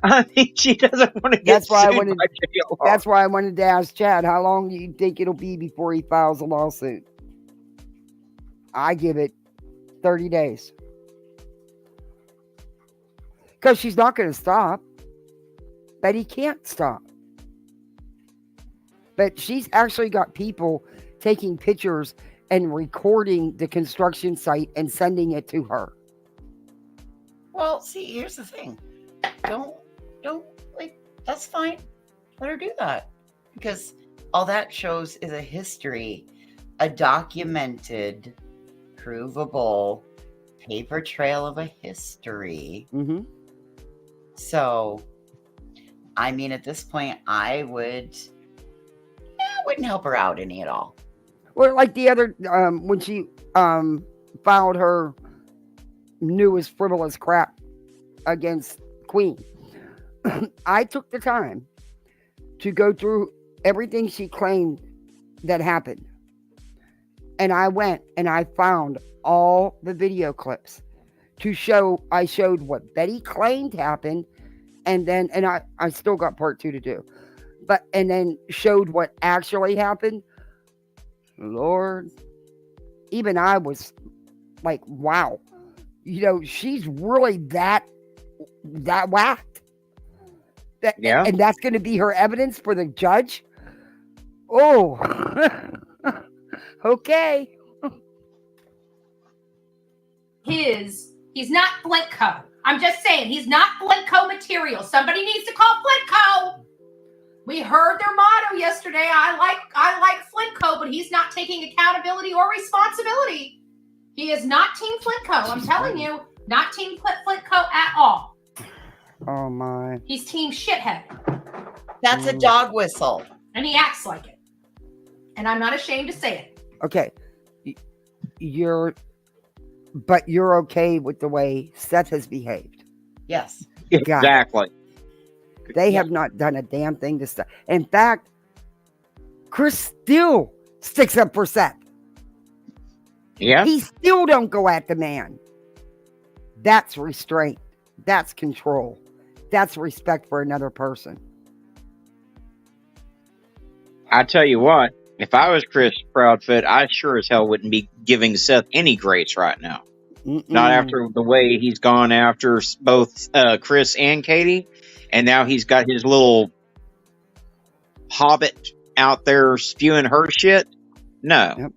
I mean, she doesn't want to get sued by JLR. That's why I wanted to ask Chad, how long do you think it'll be before he files a lawsuit? I give it 30 days. Because she's not going to stop. Betty can't stop. But she's actually got people taking pictures and recording the construction site and sending it to her. Well, see, here's the thing. Don't that's fine. Let her do that. Because all that shows is a history a documented, provable paper trail of a history. Mm-hmm. So, I mean, at this point, I wouldn't help her out any at all. Or like the other, when she filed her newest frivolous crap against Queen, I took the time to go through everything she claimed that happened. And I went and I found all the video clips to show. I showed what Betty claimed happened, and then I still got part 2 to do, and then showed what actually happened. Lord, even I was like, wow, she's really that whacked. Yeah. And that's going to be her evidence for the judge. Oh, okay. He's not Flintco. I'm just saying, he's not Flintco material. Somebody needs to call Flintco. We heard their motto yesterday. I like Flintco, but he's not taking accountability or responsibility. He is not Team Flintco. I'm telling you, not Team Flintco at all. Oh my. He's Team Shithead. That's a dog whistle. And he acts like it. And I'm not ashamed to say it. Okay. You're okay with the way Seth has behaved. Yes. Exactly. They have not done a damn thing to stop. In fact, Chris still sticks up for Seth. Yeah. He still don't go at the man. That's restraint. That's control. That's respect for another person. I tell you what, if I was Chris Proudfoot, I sure as hell wouldn't be giving Seth any grace right now. Not after the way he's gone after both Chris and Katie. And now he's got his little hobbit out there spewing her shit. No. Yep.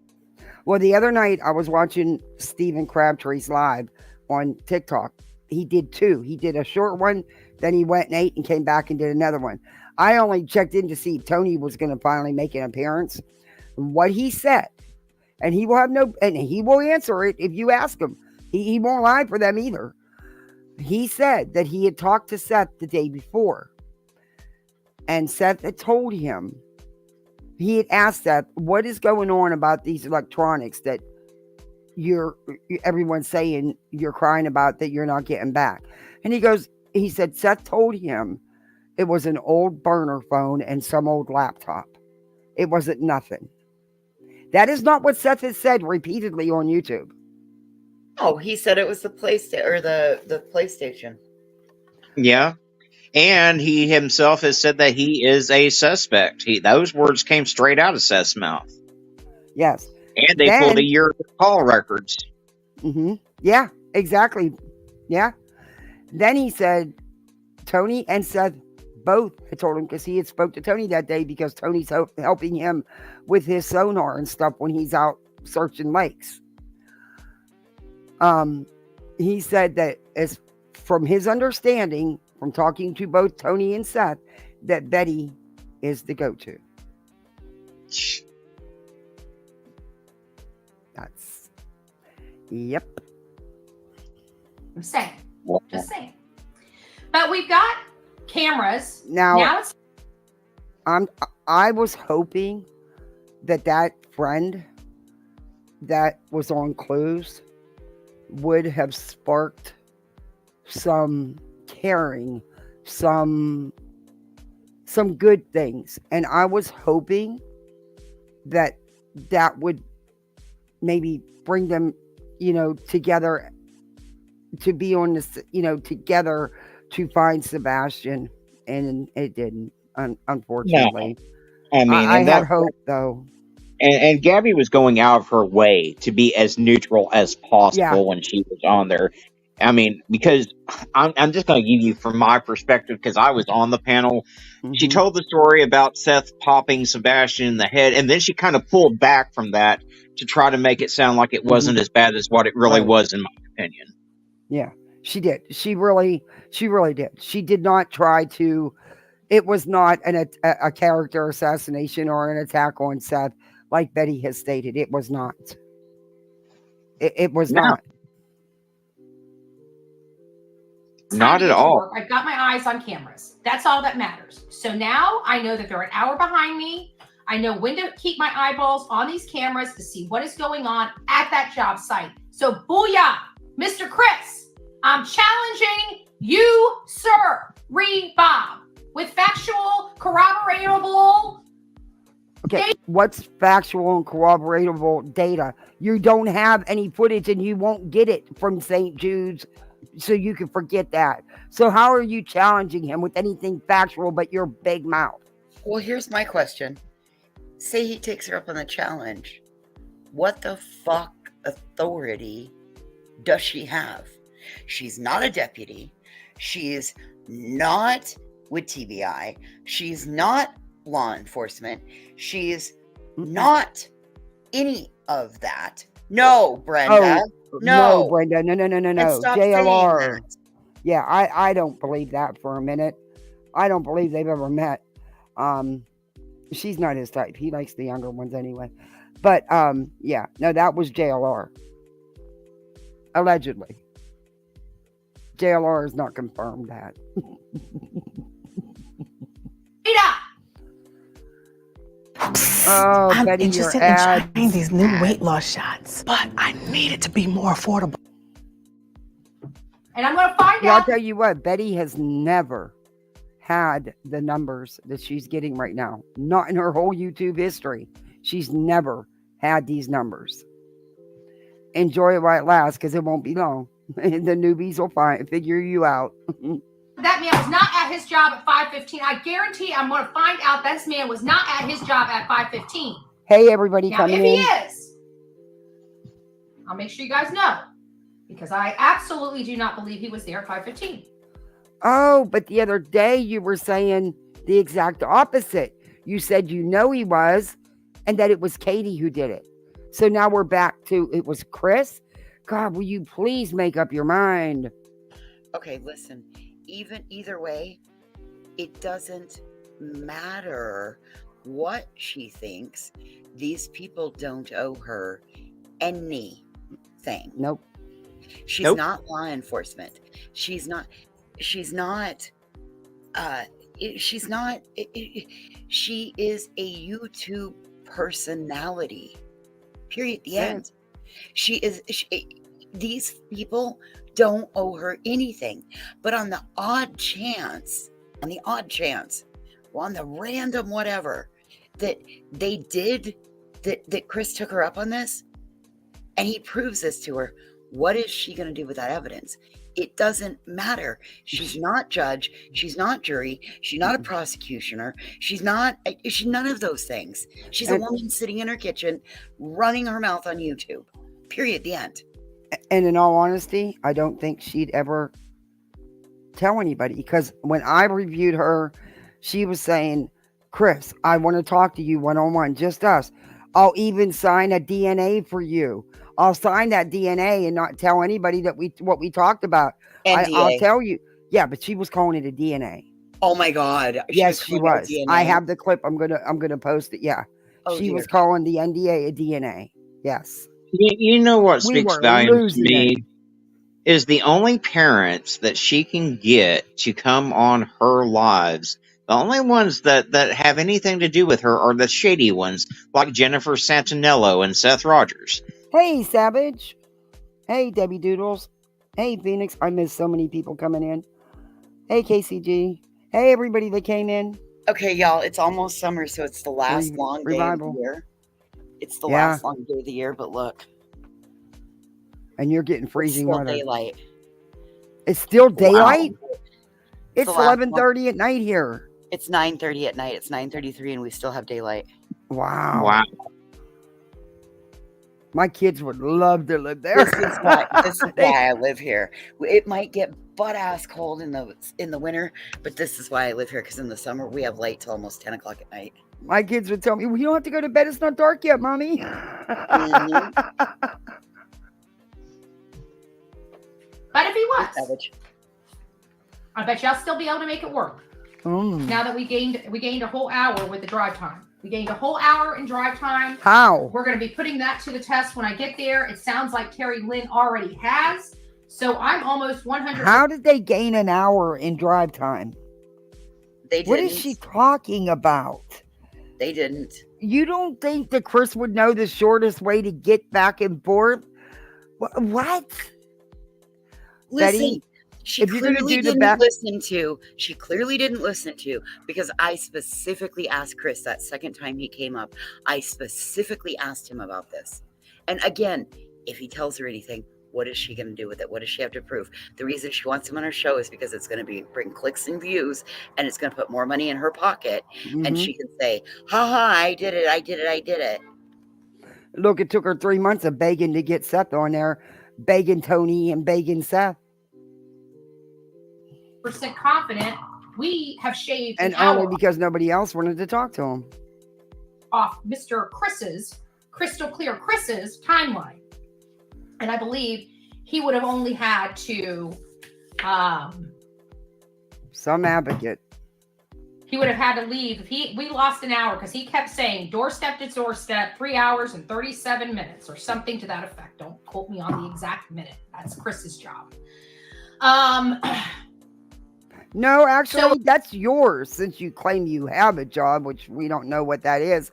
Well, the other night I was watching Stephen Crabtree's live on TikTok. He did 2. He did a short one, then he went and ate and came back and did another one. I only checked in to see if Tony was going to finally make an appearance. What he said, and he will answer it if you ask him. He won't lie for them either. He said that he had talked to Seth the day before, and Seth had told him, he had asked Seth, what is going on about these electronics that everyone's saying you're crying about that you're not getting back? And he said Seth told him it was an old burner phone and some old laptop. It wasn't nothing. That is not what Seth has said repeatedly on YouTube. Oh, he said it was the PlayStation. Yeah. And he himself has said that he is a suspect. Those words came straight out of Seth's mouth. Yes. And they pulled a year of call records. Mm-hmm. Yeah, exactly. Yeah. Then he said Tony and Seth both had told him, because he had spoke to Tony that day, because Tony's helping him with his sonar and stuff when he's out searching lakes. He said that, as from his understanding, from talking to both Tony and Seth, that Betty is the go-to. Yep. I'm saying. Just saying. But we've got cameras. Now it's... I was hoping that friend that was on Clues would have sparked some caring, some good things. And I was hoping that would maybe bring them, together to be on this, together to find Sebastian. And it didn't, unfortunately. No. I mean, I had hope, though. And Gabby was going out of her way to be as neutral as possible when she was on there. I mean, because I'm just going to give you from my perspective, because I was on the panel. Mm-hmm. She told the story about Seth popping Sebastian in the head, and then she kind of pulled back from that to try to make it sound like it wasn't as bad as what it really was, in my opinion. Yeah, she did. She really did. She did not try to. It was not a character assassination or an attack on Seth like Betty has stated. It was not. It was No. not. Not at all. I've got my eyes on cameras. That's all that matters. So now I know that they're an hour behind me. I know when to keep my eyeballs on these cameras to see what is going on at that job site. So booyah, Mr. Chris, I'm challenging you, sir, Bob, with factual, corroboratable. Okay, what's factual and corroboratable data? You don't have any footage and you won't get it from St. Jude's, so you can forget that. So how are you challenging him with anything factual but your big mouth? Well, here's my question. Say he takes her up on the challenge. What the fuck authority does she have? She's not a deputy. She is not with TBI. She's not law enforcement. She is not any of that. No, Brenda. No, Brenda. No. JLR. That. Yeah, I don't believe that for a minute. I don't believe they've ever met. She's not his type. He likes the younger ones anyway. But yeah, no, that was JLR. Allegedly. JLR has not confirmed that. Oh, I'm Betty, interested in trying these new weight loss shots, but I need it to be more affordable. And I'm going to find I'll out. tell you what, Betty has never had the numbers that she's getting right now. Not in her whole YouTube history. She's never had these numbers. Enjoy it while it lasts, because it won't be long. The newbies will figure you out. That man was not at his job at 5:15. I guarantee I'm going to find out this man was not at his job at 5:15. Hey, everybody Now, coming if in. he is, I'll make sure you guys know, because I absolutely do not believe he was there at 5:15. Oh, but the other day you were saying the exact opposite. You said he was, and that it was Katie who did it. So now we're back to it was Chris. God, will you please make up your mind? Okay, listen. Either way, it doesn't matter what she thinks. These people don't owe her anything. Nope. She's not law enforcement. She's not. She is a YouTube personality. Period. The end. These people don't owe her anything. But on the random whatever that they did, that Chris took her up on this, and he proves this to her, what is she going to do with that evidence? It doesn't matter. She's not judge. She's not jury. She's not a prosecutioner. She's none of those things. She's a woman sitting in her kitchen, running her mouth on YouTube. Period. The end. And in all honesty, I don't think she'd ever tell anybody, because when I reviewed her, she was saying, Chris, I want to talk to you one-on-one, just us. I'll even sign a DNA for you. I'll sign that DNA and not tell anybody that what we talked about. I'll tell you. Yeah, but she was calling it a DNA. Oh my God. Yes, she was. I have the clip. I'm gonna post it. Yeah. She was calling the NDA a DNA. Yes. You know what speaks volumes to me is the only parents that she can get to come on her lives. The only ones that have anything to do with her are the shady ones, like Jennifer Santinello and Seth Rogers. Hey, Savage. Hey, Debbie Doodles. Hey, Phoenix. I miss so many people coming in. Hey, KCG. Hey, everybody that came in. Okay, y'all. It's almost summer, so it's the last long day of the year. It's the last long day of the year, but look. And you're getting freezing weather. Daylight. It's still daylight? Wow. It's 11:30 at night here. It's 9:30 at night. It's 9:33 and we still have daylight. Wow. My kids would love to live there. This is why I live here. It might get butt-ass cold in the winter, but this is why I live here, because in the summer we have light till almost 10 o'clock at night. My kids would tell me, we don't have to go to bed. It's not dark yet, Mommy. Mm-hmm. But if he was, I bet y'all still be able to make it work. Now that we gained a whole hour with the drive time. We gained a whole hour in drive time. How? We're going to be putting that to the test when I get there. It sounds like Terry Lynn already has. So I'm almost 100. How did they gain an hour in drive time? They didn't. What is she talking about? They didn't. You don't think that Chris would know the shortest way to get back and forth? What? Listen, Betty, she clearly didn't listen to. She clearly didn't listen to, because I specifically asked Chris that second time he came up. I specifically asked him about this. And again, if he tells her anything, what is she going to do with it? What does she have to prove? The reason she wants him on her show is because it's going to bring clicks and views, and it's going to put more money in her pocket. Mm-hmm. And she can say, ha, I did it, I did it, I did it. Look, it took her 3 months of begging to get Seth on there, begging Tony and begging Seth. % confident we have shaved and an hour only because nobody else wanted to talk to him off Mr. Chris's crystal clear Chris's timeline, and I believe he would have only had to some advocate. He would have had to leave if we lost an hour, because he kept saying doorstep to doorstep, 3 hours and 37 minutes or something to that effect. Don't quote me on the exact minute. That's Chris's job. No, actually, that's yours, since you claim you have a job, which we don't know what that is.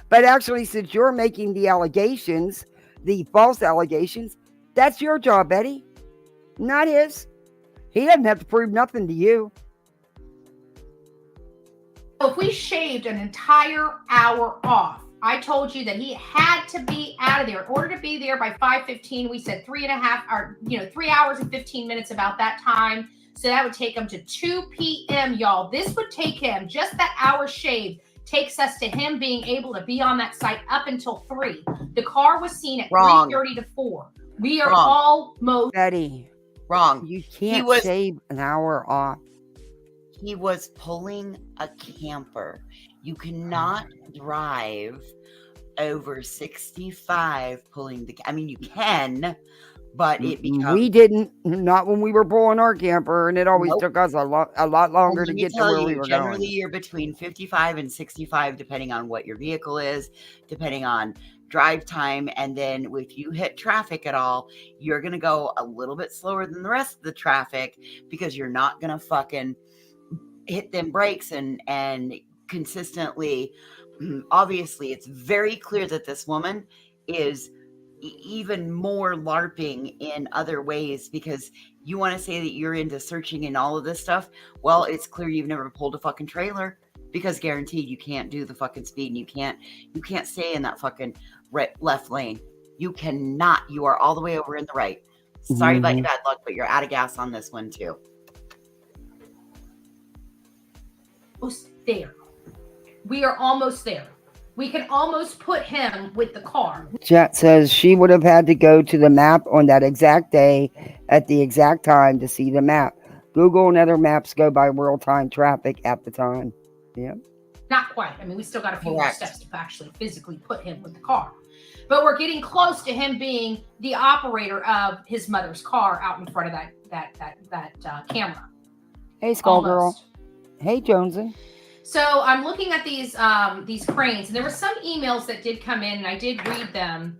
But actually, since you're making the allegations, the false allegations, that's your job, Betty, not his. He doesn't have to prove nothing to you. So if we shaved an entire hour off, I told you that he had to be out of there. In order to be there by 5:15, we said 3 hours and 15 minutes, about that time. So that would take him to 2 p.m., y'all. This would take him, just that hour shave, takes us to him being able to be on that site up until 3. The car was seen at 3:30 to 4. We are almost... Betty. Wrong. You can't shave an hour off. He was pulling a camper. You cannot drive over 65 pulling the... I mean, you can... But it becomes... We didn't, not when we were pulling our camper, and it always took us a lot longer to get to where we were generally going. You're between 55 and 65, depending on what your vehicle is, depending on drive time, and then if you hit traffic at all, you're going to go a little bit slower than the rest of the traffic, because you're not going to fucking hit them brakes and consistently. Obviously, it's very clear that this woman is even more LARPing in other ways, because you want to say that you're into searching and all of this stuff. Well, it's clear you've never pulled a fucking trailer, because guaranteed you can't do the fucking speed, and you can't stay in that fucking left lane. You cannot. You are all the way over in the right. Sorry about your bad luck, but you're out of gas on this one too. Almost there. We are almost there. We can almost put him with the car. Chat says she would have had to go to the map on that exact day at the exact time to see the map. Google and other maps go by real-time traffic at the time. Yep. Not quite. I mean, we still got a few more steps to actually physically put him with the car. But we're getting close to him being the operator of his mother's car out in front of that camera. Hey, Skullgirl. Hey, Jonesy. So I'm looking at these cranes, and there were some emails that did come in, and I did read them.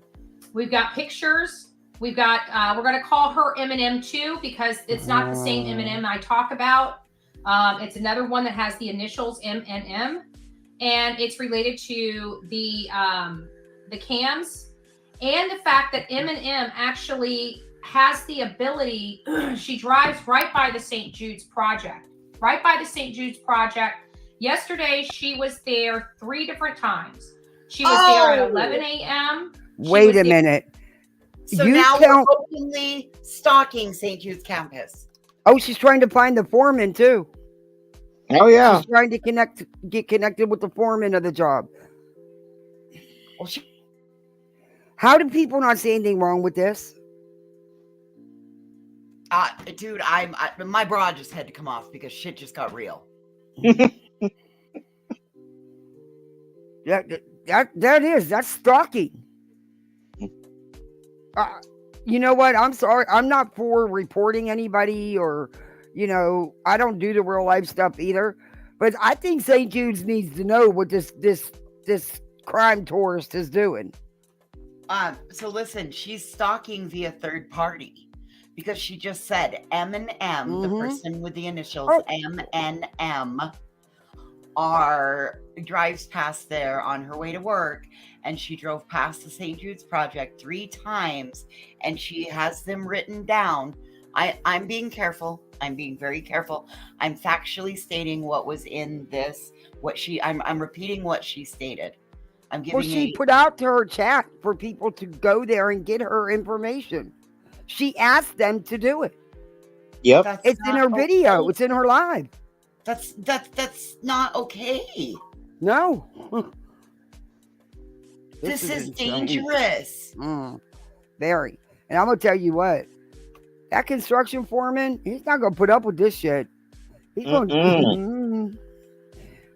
We've got pictures. We've got we're going to call her M&M too, because it's not the same M&M I talk about. It's another one that has the initials M&M, and it's related to the cams, and the fact that M&M actually has the ability. She drives right by the St. Jude's Project. Right by the St. Jude's Project. Yesterday, she was there 3 different times. She was there at 11 a.m. Wait a minute. So now we're openly stalking St. Jude's campus. Oh, she's trying to find the foreman, too. Oh, yeah. She's trying to get connected with the foreman of the job. Well, how do people not see anything wrong with this? Dude, my bra just had to come off because shit just got real. That's stalking. You know what? I'm sorry. I'm not for reporting anybody, or, I don't do the real life stuff either. But I think St. Jude's needs to know what this this crime tourist is doing. So listen, she's stalking via third party because she just said M&M, the person with the initials M&M, drives past there on her way to work, and she drove past the St. Jude's Project 3 times, and she has them written down. I'm being careful. I'm being very careful. I'm factually stating what was in this. I'm repeating what she stated. I'm giving. Well, she put out to her chat for people to go there and get her information. She asked them to do it. Yep. It's in her video. It's in her live. That's not okay. No. This is dangerous. Very. And I'm going to tell you what. That construction foreman, he's not going to put up with this shit. He's going to...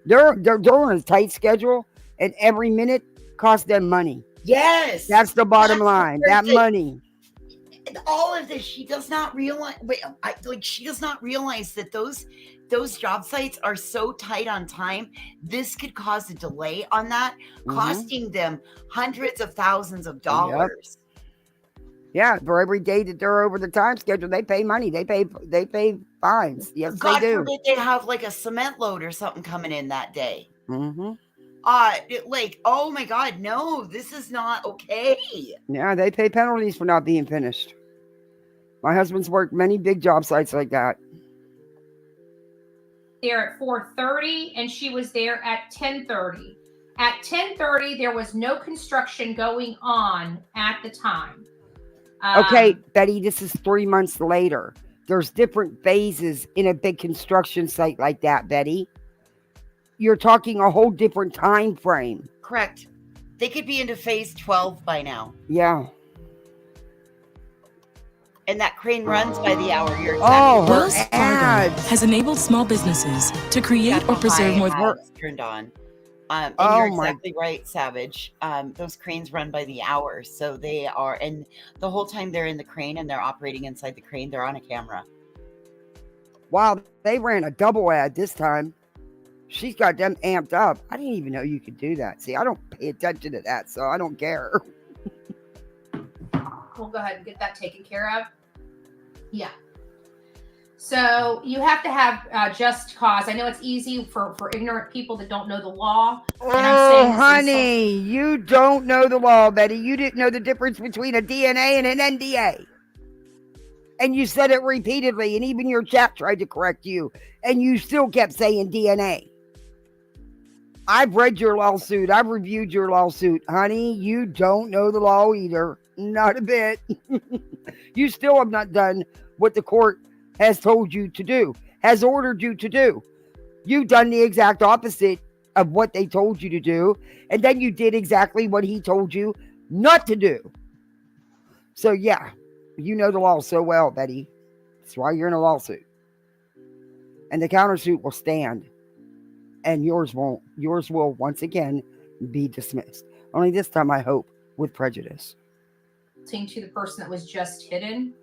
They're on a tight schedule, and every minute costs them money. Yes. That's the bottom line. That money. All of this, she does not realize. She does not realize that those job sites are so tight on time. This could cause a delay on that, costing them hundreds of thousands of dollars. Yeah, for every day that they're over the time schedule, they pay money. They pay fines. Yes, God they do. forbid they have like a cement load or something coming in that day. Oh my God, no, this is not okay. Yeah, they pay penalties for not being finished. My husband's worked many big job sites like that. There at 4:30, and she was there at 10:30. At 10:30, there was no construction going on at the time. Okay, Betty, this is 3 months later. There's different phases in a big construction site like that, Betty. You're talking a whole different time frame. Correct. They could be into phase 12 by now. Yeah. And that crane runs by the hour. You're Wells Fargo has enabled small businesses to create or preserve more. Turned on. And you're exactly right, Savage. Those cranes run by the hour. So they are, and the whole time they're in the crane and they're operating inside the crane, they're on a camera. Wow, they ran a double ad this time. She's got them amped up. I didn't even know you could do that. See, I don't pay attention to that, so I don't care. We'll go ahead and get that taken care of. Yeah. So you have to have just cause. I know it's easy for ignorant people that don't know the law. Oh, honey, you don't know the law, Betty. You didn't know the difference between a DNA and an NDA. And you said it repeatedly, and even your chat tried to correct you, and you still kept saying DNA. I've read your lawsuit. I've reviewed your lawsuit. Honey, you don't know the law either. Not a bit. You still have not done what the court has told you to do, has ordered you to do. You've done the exact opposite of what they told you to do, and then you did exactly what he told you not to do. So yeah, you know the law so well, Betty. That's why you're in a lawsuit. And the countersuit will stand, and yours won't. Yours will once again be dismissed. Only this time, I hope, with prejudice. To the person that was just hidden,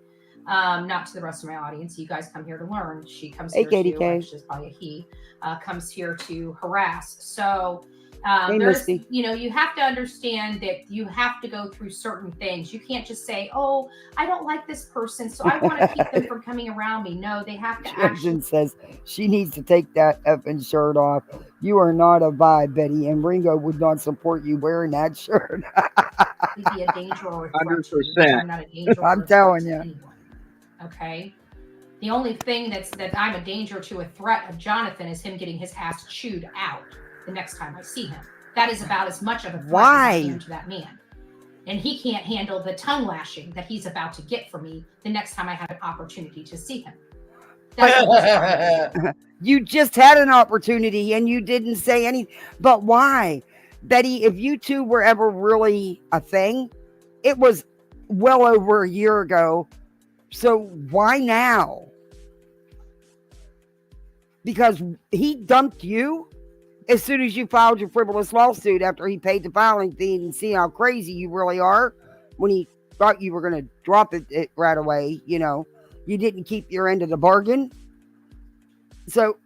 not to the rest of my audience. You guys come here to learn. She comes here to, which is probably a he, comes here to harass. So there's, you have to understand that you have to go through certain things. You can't just say, oh, I don't like this person, so I want to keep them from coming around me. No, they have to actually. Says she needs to take that effing shirt off. You are not a vibe, Betty, and Ringo would not support you wearing that shirt. He'd be a danger or 100%. I'm not a danger. I'm telling you. Anyone. Okay. The only thing that I'm a danger to, a threat of Jonathan, is him getting his ass chewed out the next time I see him. That is about as much of a threat as I am to that man. And he can't handle the tongue lashing that he's about to get from me the next time I have an opportunity to see him. You just had an opportunity and you didn't say anything. But why? Betty, if you two were ever really a thing, it was well over a year ago. So why now? Because he dumped you as soon as you filed your frivolous lawsuit after he paid the filing fee, and see how crazy you really are when he thought you were going to drop it right away. You didn't keep your end of the bargain. So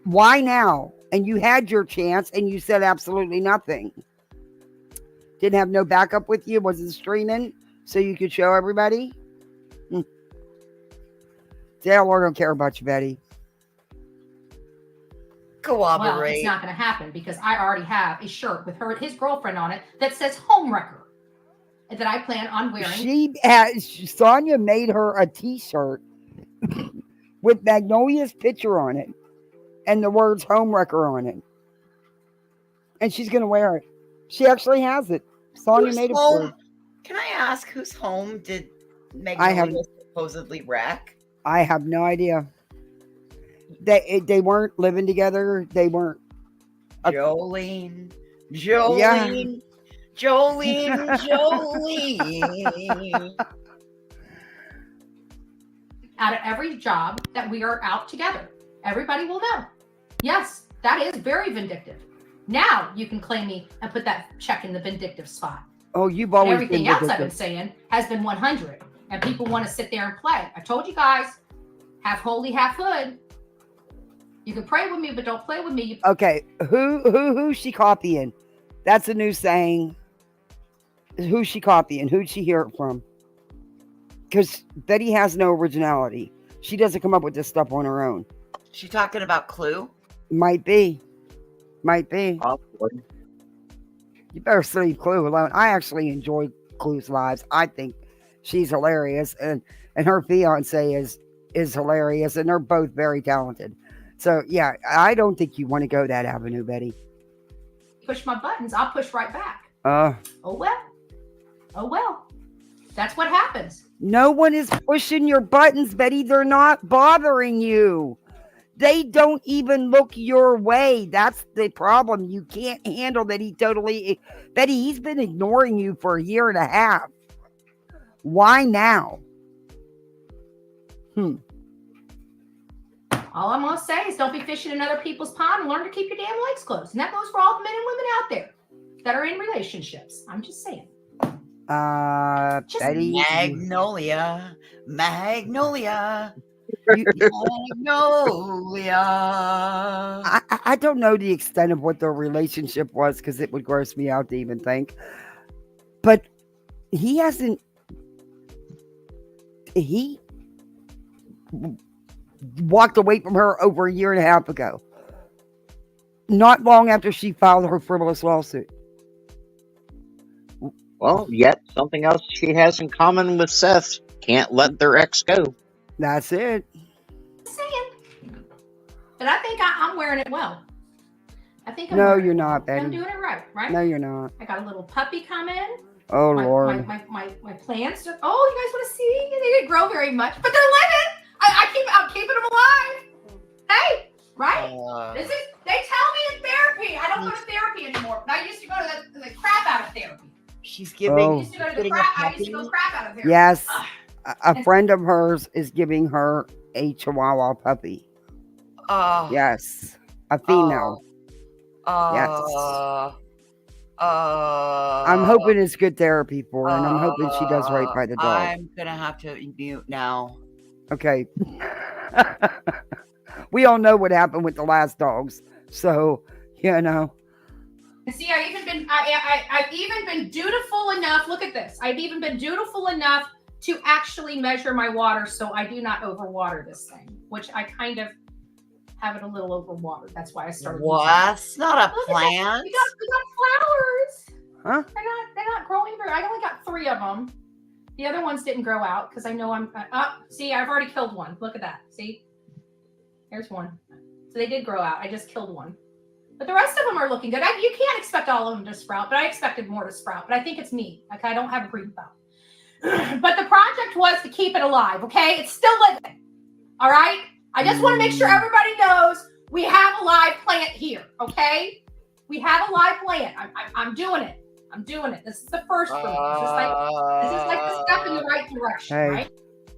why now? And you had your chance and you said absolutely nothing. Didn't have no backup with you? Wasn't streaming so you could show everybody? Taylor don't care about you, Betty. Cooperate. Well, it's not going to happen because I already have a shirt with his girlfriend on it that says Homewrecker that I plan on wearing. Sonia made her a t-shirt with Magnolia's picture on it and the words Homewrecker on it. And she's going to wear it. She actually has it. Sonia made it for her. Can I ask whose home did Magnolia supposedly wreck? I have no idea. They weren't living together. They weren't. Jolene. Out of every job that we are out together, everybody will know. Yes, that is very vindictive. Now you can claim me and put that check in the vindictive spot. Oh, you've always been everything else I've been saying has been 100, and people want to sit there and play. I told you guys, half holy, half hood. You can pray with me, but don't play with me. Okay, who's she copying? That's a new saying. Who's she copying? Who'd she hear it from? Because Betty has no originality. She doesn't come up with this stuff on her own. She talking about Clue? Might be. You better leave Clue alone. I actually enjoy Clue's lives. I think she's hilarious, and her fiance is hilarious, and they're both very talented. So yeah, I don't think you want to go that avenue, Betty. Push my buttons, I'll push right back. Oh well. That's what happens. No one is pushing your buttons, Betty. They're not bothering you. They don't even look your way. That's the problem. You can't handle that Betty, he's been ignoring you for a year and a half. Why now? All I'm going to say is don't be fishing in other people's pond and learn to keep your damn legs closed. And that goes for all the men and women out there that are in relationships. I'm just saying. Betty. Magnolia. Magnolia. I don't know the extent of what their relationship was because it would gross me out to even think. But he walked away from her over a year and a half ago. Not long after she filed her frivolous lawsuit. Well, yet something else she has in common with Seth. Can't let their ex go. That's it. But I think I'm wearing it well. I think you're not, Betty. I'm doing it right? No, you're not. I got a little puppy coming. Oh, Lord. My plants are, you guys want to see? They didn't grow very much, but they're living. I'm keeping them alive. Hey, right? They tell me in therapy. I don't go to therapy anymore, but I used to go to the crap out of therapy. She's giving. I used to go to the crap. I used to go crap out of therapy. Yes. A friend of hers is giving her a Chihuahua puppy. Yes. A female. Yes. I'm hoping it's good therapy for her, and I'm hoping she does right by the dog. I'm going to have to mute now. Okay. We all know what happened with the last dogs. So, See, I've even been dutiful enough. Look at this. I've even been dutiful enough to actually measure my water so I do not overwater this thing, which I kind of have it a little overwatered. That's why I started. What? It's not a plant. We got flowers. Huh? They're not growing very. I only got 3 of them. The other ones didn't grow out because I know I'm. See, I've already killed one. Look at that. See, there's one. So they did grow out. I just killed one. But the rest of them are looking good. You can't expect all of them to sprout, but I expected more to sprout. But I think it's me. Like, I don't have a green thumb. But the project was to keep it alive, okay? It's still living, all right? I just want to make sure everybody knows we have a live plant here, okay? We have a live plant. I'm doing it. I'm doing it. This is the first one. This is like the step in the right direction, right?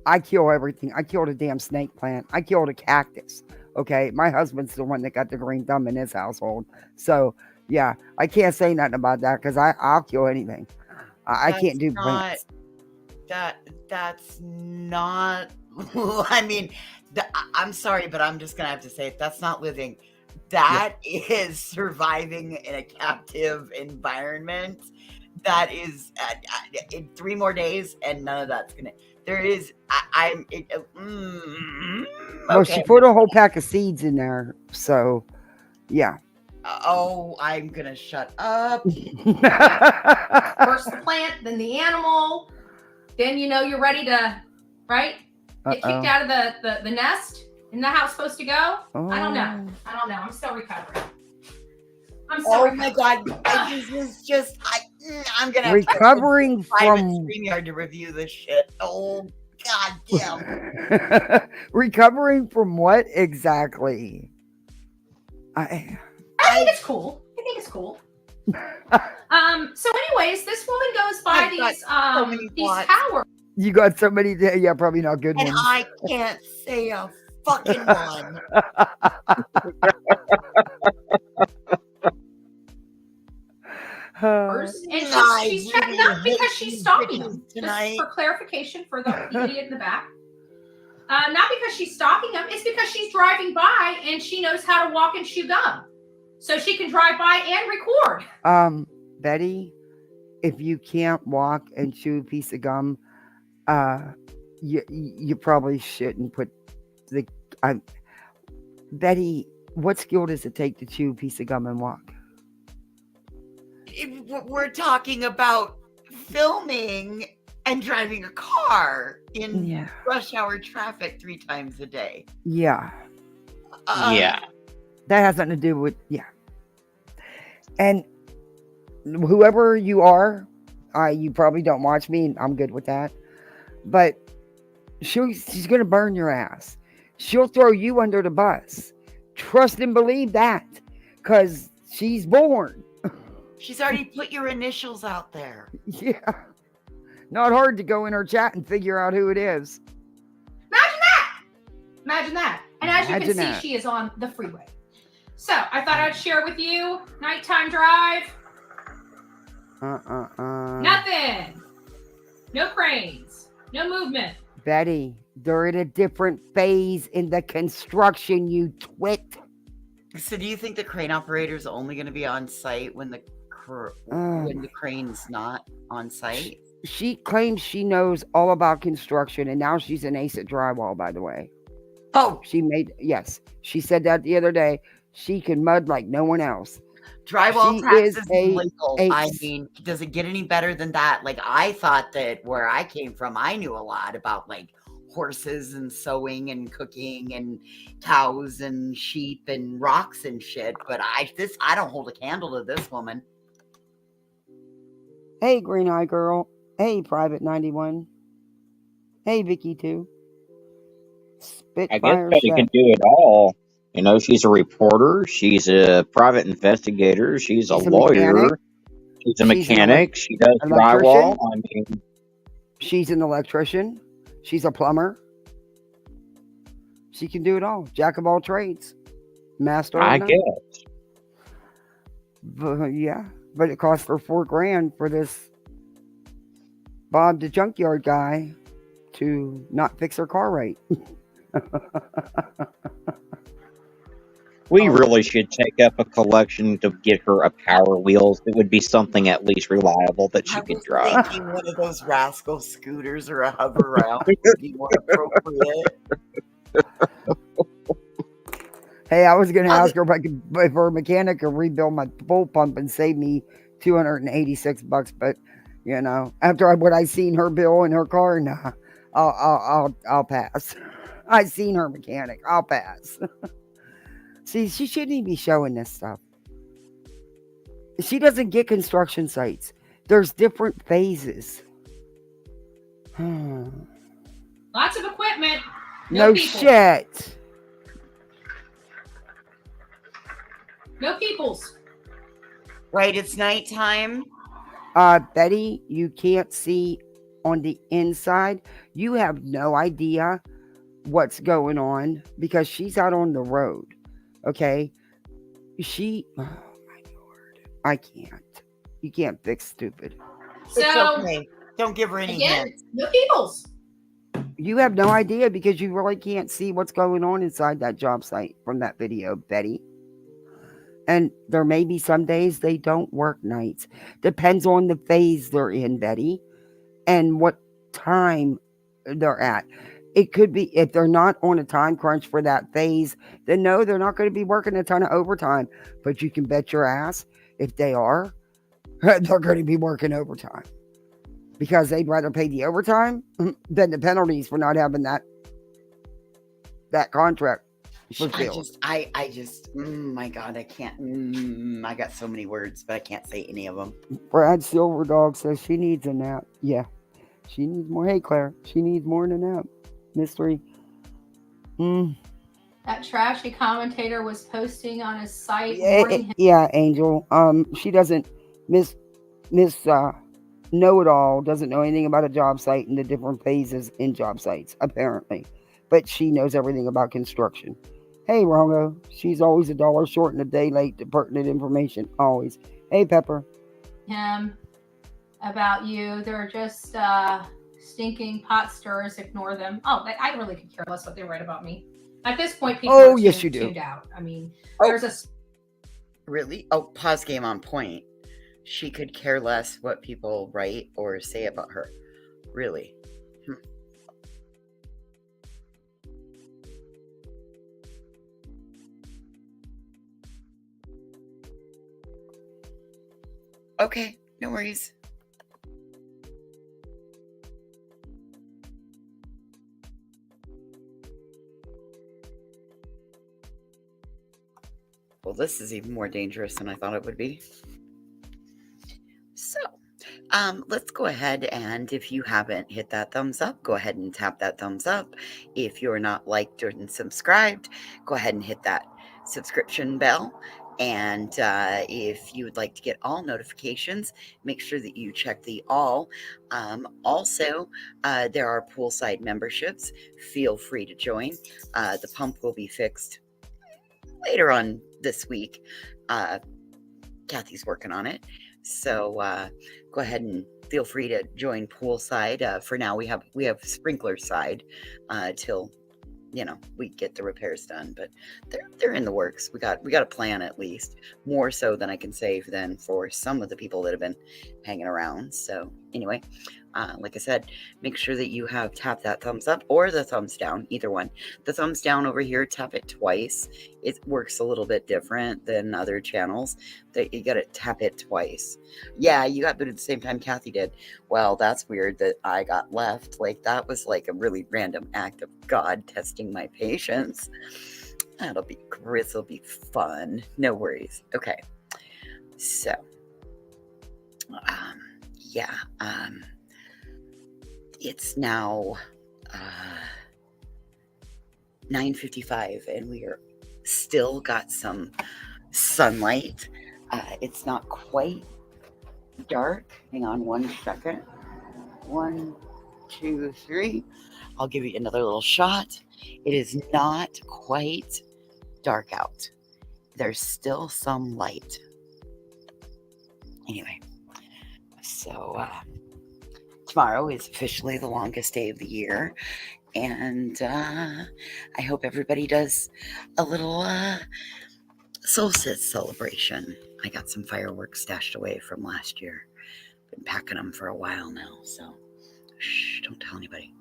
I kill everything. I killed a damn snake plant. I killed a cactus. Okay, my husband's the one that got the green thumb in his household. So, yeah, I can't say nothing about that because I'll kill anything. I can't do plants. That's not. I mean, I'm sorry, but I'm just gonna have to say it. That's not living. That is surviving in a captive environment. That is in 3 more days, and none of that's gonna. There is. Well, she put a whole pack of seeds in there, so yeah. I'm gonna shut up. First the plant, then the animal, then you're ready to get kicked out of the nest. Isn't that how it's supposed to go? I don't know. I'm still recovering. My god! This is just I'm gonna recovering from StreamYard to review this shit. Oh god damn! Recovering from what exactly? I think it's cool. So anyways, this woman goes by these towers. You got so many, yeah, probably not good and ones. I can't say a fucking one. And she's checking up because she's stalking him. Just for clarification for the idiot in the back. Not because she's stalking him, it's because she's driving by and she knows how to walk and chew gum. So she can drive by and record. Betty, if you can't walk and chew a piece of gum, you probably shouldn't put the Betty, what skill does it take to chew a piece of gum and walk? We're talking about filming and driving a car in rush hour traffic 3 times a day. Yeah. Yeah. That has nothing to do with, And whoever you are, you probably don't watch me, and I'm good with that. But she's going to burn your ass. She'll throw you under the bus. Trust and believe that, because she's Bullhorn. She's already put your initials out there. Yeah. Not hard to go in her chat and figure out who it is. Imagine that. And as you can see, she is on the freeway. So I thought I'd share with you nighttime drive. Nothing. No cranes. No movement. Betty, they're in a different phase in the construction, you twit. So do you think the crane operator is only going to be on site when the crane's not on site? She claims she knows all about construction, and now she's an ace at drywall, by the way. Oh, she said that the other day. She can mud like no one else. Drywall tax is illegal. I mean, does it get any better than that? Like, I thought that where I came from, I knew a lot about like horses and sewing and cooking and cows and sheep and rocks and shit. But I don't hold a candle to this woman. Hey, Green Eye Girl. Hey, Private 91. Hey, Vicky 2. Spitfire. I guess Betty can do it all. You know, she's a reporter. She's a private investigator. She's a lawyer. Mechanic. She's a mechanic. She does drywall. I mean, she's an electrician. She's a plumber. She can do it all. Jack of all trades. Master. I guess. But, yeah, but it cost her $4,000 for this Bob the junkyard guy to not fix her car right. We really should take up a collection to get her a Power Wheels. It would be something at least reliable that she could drive. Thinking one of those rascal scooters or a hover round would be more appropriate. Hey, I was going to ask her if her mechanic could rebuild my full pump and save me $286, but you know, after what I seen her bill in her car, nah, I'll pass. I seen her mechanic. I'll pass. See, she shouldn't even be showing this stuff. She doesn't get construction sites. There's different phases. Lots of equipment. No people. Shit. No peoples. Right, it's nighttime. Betty, you can't see on the inside. You have no idea what's going on because she's out on the road. Okay? Oh my Lord. I can't. You can't fix stupid. So, it's okay. Don't give her any hints. No peoples. You have no idea because you really can't see what's going on inside that job site from that video, Betty. And there may be some days they don't work nights. Depends on the phase they're in, Betty, and what time they're at. It could be, if they're not on a time crunch for that phase, then no, they're not going to be working a ton of overtime. But you can bet your ass, if they are, they're going to be working overtime. Because they'd rather pay the overtime than the penalties for not having that contract fulfilled. My God, I can't. I got so many words, but I can't say any of them. Brad Silverdog says she needs a nap. Yeah, she needs more. Hey, Claire, she needs more than a nap. Mystery. That trashy commentator was posting on his site. Yeah, Angel. She doesn't miss know-it-all, doesn't know anything about a job site and the different phases in job sites, apparently. But she knows everything about construction. Hey, Rongo. She's always $1 short and a day late to pertinent information. Always. Hey, Pepper. Him about you. They're just stinking pot stirrers. Ignore them. Oh, I really could care less what they write about me. At this point, people are yes, you do. tuned out. I mean, there's a... Really? Oh, pause game on point. She could care less what people write or say about her. Really? Okay, no worries. Well, this is even more dangerous than I thought it would be. So, let's go ahead, and if you haven't hit that thumbs up, go ahead and tap that thumbs up. If you're not liked or subscribed, go ahead and hit that subscription bell. And if you would like to get all notifications, make sure that you check the all. Also, there are poolside memberships. Feel free to join. The pump will be fixed later on this week. Kathy's working on it. So go ahead and feel free to join poolside. For now, we have sprinkler side till we get the repairs done, but they're in the works. We got a plan, at least more so than I can say than for some of the people that have been hanging around. So anyway, like I said, make sure that you have tapped that thumbs up or the thumbs down, either one. The thumbs down over here, tap it twice. It works a little bit different than other channels. That you got to tap it twice. Yeah, you got booted at the same time Kathy did. Well, that's weird that I got left. Like, that was like a really random act of God testing my patience. This'll be fun. No worries. Okay. So, it's now 9:55 and we are still got some sunlight. It's not quite dark. Hang on 1 second. 1, 2, 3. I'll give you another little shot. It is not quite dark out. There's still some light. Anyway, so tomorrow is officially the longest day of the year, and I hope everybody does a little solstice celebration. I got some fireworks stashed away from last year. Been packing them for a while now, so shh, don't tell anybody.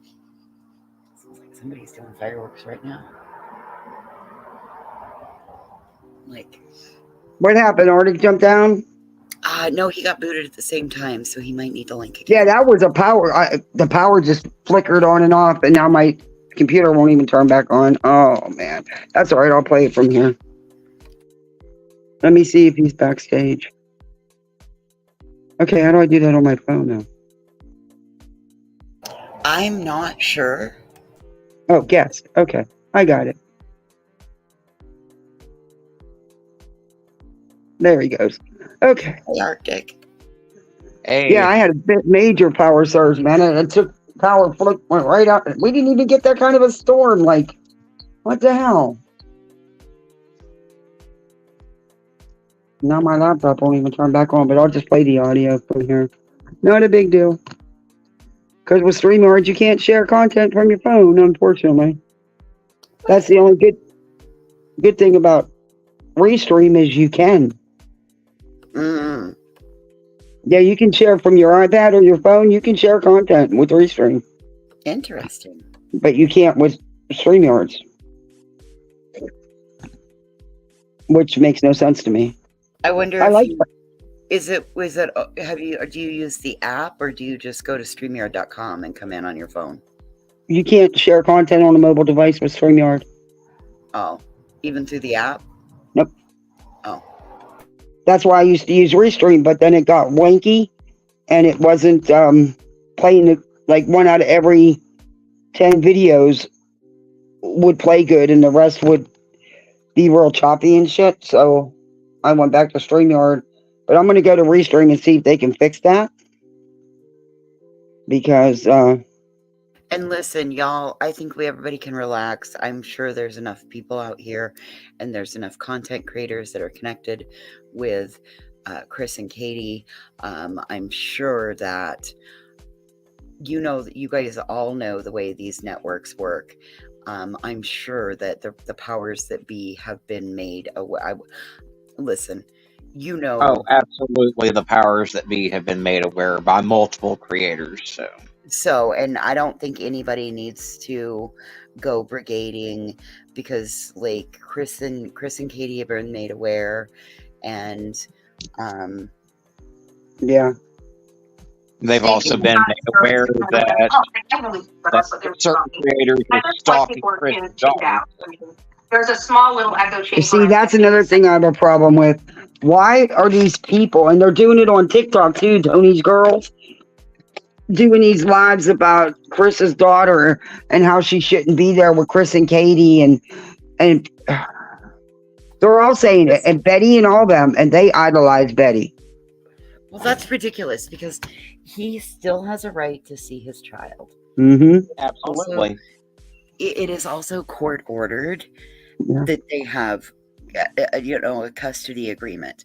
Sounds like somebody's doing fireworks right now. Like, what happened? Arctic jumped down? No, he got booted at the same time, so he might need the link again. Yeah, that was a power. The power just flickered on and off, and now my computer won't even turn back on. Oh, man. That's all right. I'll play it from here. Let me see if he's backstage. Okay, how do I do that on my phone now? I'm not sure. Oh, guest. Okay, I got it. There he goes. Okay. Hey, Arctic. Hey. Yeah, I had a major power surge, man. It took power, went right out. We didn't even get that kind of a storm. Like, what the hell? Now my laptop won't even turn back on, but I'll just play the audio from here. Not a big deal. Because with StreamYard, you can't share content from your phone, unfortunately. That's the only good thing about Restream as you can. Mm. Yeah, you can share from your iPad or your phone. You can share content with Restream. Interesting. But you can't with StreamYards. Which makes no sense to me. I wonder I if like do you use the app or do you just go to StreamYard.com and come in on your phone? You can't share content on a mobile device with StreamYard. Oh, even through the app? Nope. Oh. That's why I used to use Restream, but then it got wanky and it wasn't playing like 1 out of every 10 videos would play good and the rest would be real choppy and shit. So I went back to StreamYard, but I'm going to go to Restream and see if they can fix that. Because, and listen, y'all, I think everybody can relax. I'm sure there's enough people out here and there's enough content creators that are connected with Chris and Katie. I'm sure that that you guys all know the way these networks work. I'm sure that the powers that be have been made aware. Listen, Oh, absolutely, the powers that be have been made aware by multiple creators. So, and I don't think anybody needs to go brigading because, like, Chris and Katie have been made aware, and yeah. They've also been made aware that certain creators are stalking Chris. There's a small little echo chamber. You see, that's another thing I have a problem with. Why are these people, and they're doing it on TikTok too, Tony's girls, doing these lives about Chris's daughter and how she shouldn't be there with Chris and Katie, and they're all saying it, and Betty and all them, and they idolize Betty. Well, that's ridiculous because he still has a right to see his child. Mm-hmm. Absolutely. Also, it is also court ordered that they have, a custody agreement.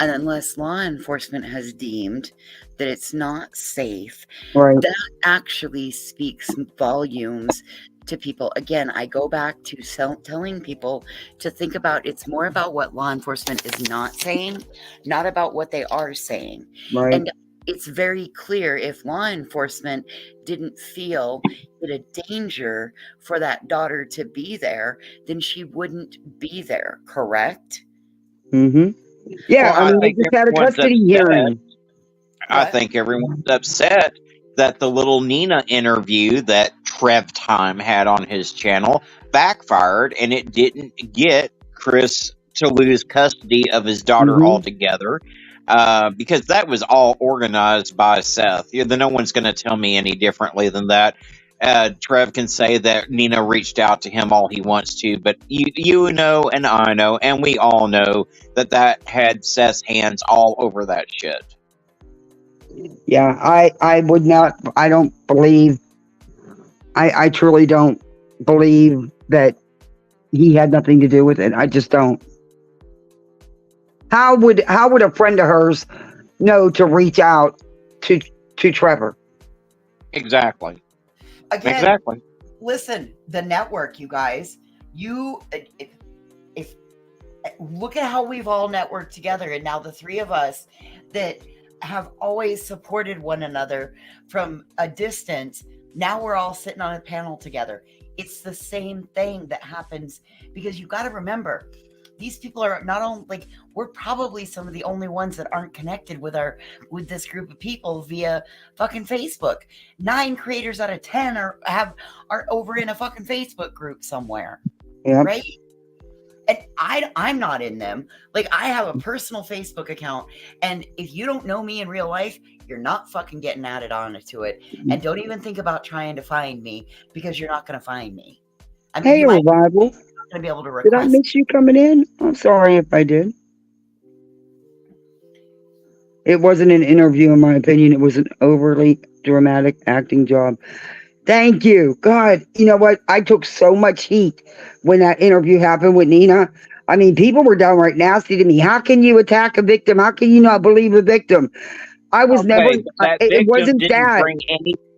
And unless law enforcement has deemed that it's not safe, right, that actually speaks volumes to people. Again, I go back to telling people to think about it's more about what law enforcement is not saying, not about what they are saying. Right. And it's very clear if law enforcement didn't feel it a danger for that daughter to be there, then she wouldn't be there, correct? Mm-hmm. Yeah, well, I mean, think they just had a custody hearing. I think everyone's upset that the little Nina interview that Trev Time had on his channel backfired, and it didn't get Chris to lose custody of his daughter altogether, because that was all organized by Seth. No one's going to tell me any differently than that. Trev can say that Nina reached out to him all he wants to, but you know, and I know, and we all know that had Seth's hands all over that shit. Yeah, I would not, I don't believe, I truly don't believe that he had nothing to do with it. I just don't. How would a friend of hers know to reach out to Trevor? Exactly. Again, exactly. Listen, the network, you guys, if look at how we've all networked together, and now the three of us that have always supported one another from a distance, now we're all sitting on a panel together. It's the same thing that happens, because you got to remember, these people are not only, like, we're probably some of the only ones that aren't connected with this group of people via fucking Facebook. 9 creators out of 10 are over in a fucking Facebook group somewhere. Yep. Right? And I'm not in them. Like, I have a personal Facebook account, and if you don't know me in real life, you're not fucking getting added onto it. And don't even think about trying to find me, because you're not going to find me. I mean, Hey, Revival. Going to be able to request. Did I miss you coming in? I'm sorry if I did. It wasn't an interview, in my opinion. It was an overly dramatic acting job. Thank you. God, you know what? I took so much heat when that interview happened with Nina. I mean, people were downright nasty to me. How can you attack a victim? How can you not believe a victim? I was never. It wasn't that.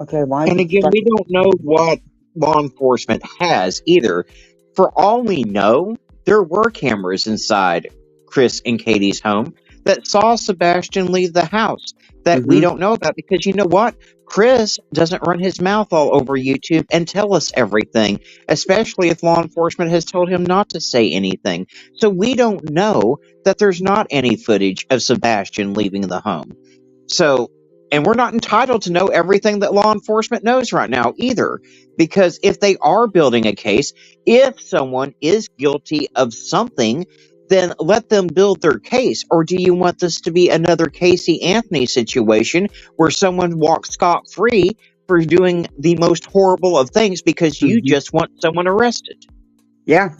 Okay, why? And again, we don't know what law enforcement has either. For all we know, there were cameras inside Chris and Katie's home that saw Sebastian leave the house that we don't know about, because you know what? Chris doesn't run his mouth all over YouTube and tell us everything, especially if law enforcement has told him not to say anything. So we don't know that there's not any footage of Sebastian leaving the home. So, and we're not entitled to know everything that law enforcement knows right now either, because if they are building a case, if someone is guilty of something, then let them build their case. Or do you want this to be another Casey Anthony situation where someone walks scot-free for doing the most horrible of things because you just want someone arrested? Yeah.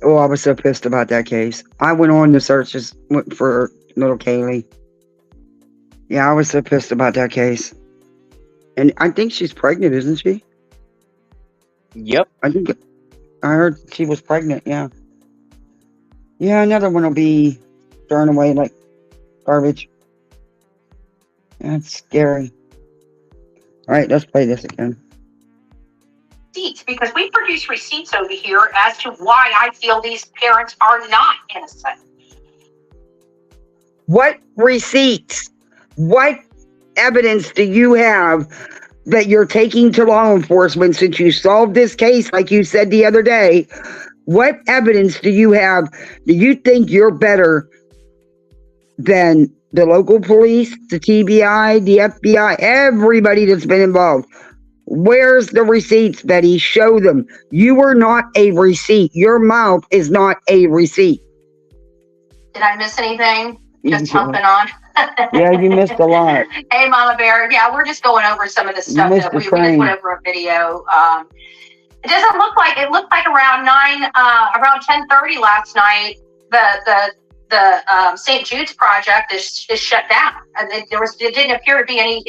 Oh, I was so pissed about that case. I went on the searches for little Kaylee. Yeah, I was so pissed about that case. And I think she's pregnant, isn't she? Yep. I heard she was pregnant, yeah. Yeah, another one will be thrown away like garbage. That's scary. All right, let's play this again. Receipts, because we produce receipts over here as to why I feel these parents are not innocent. What receipts? What evidence do you have that you're taking to law enforcement since you solved this case, like you said the other day? What evidence do you have? Do you think you're better than the local police, the TBI, the FBI, everybody that's been involved? Where's the receipts, Betty? Show them. You are not a receipt. Your mouth is not a receipt. Did I miss anything? Just jumping on. Yeah, you missed a lot. Hey, Mama Bear. Yeah, we're just going over some of the stuff that we just went over a video. It doesn't look like it looked like around 10:30 last night. The St. Jude's project is shut down, and it didn't appear to be any.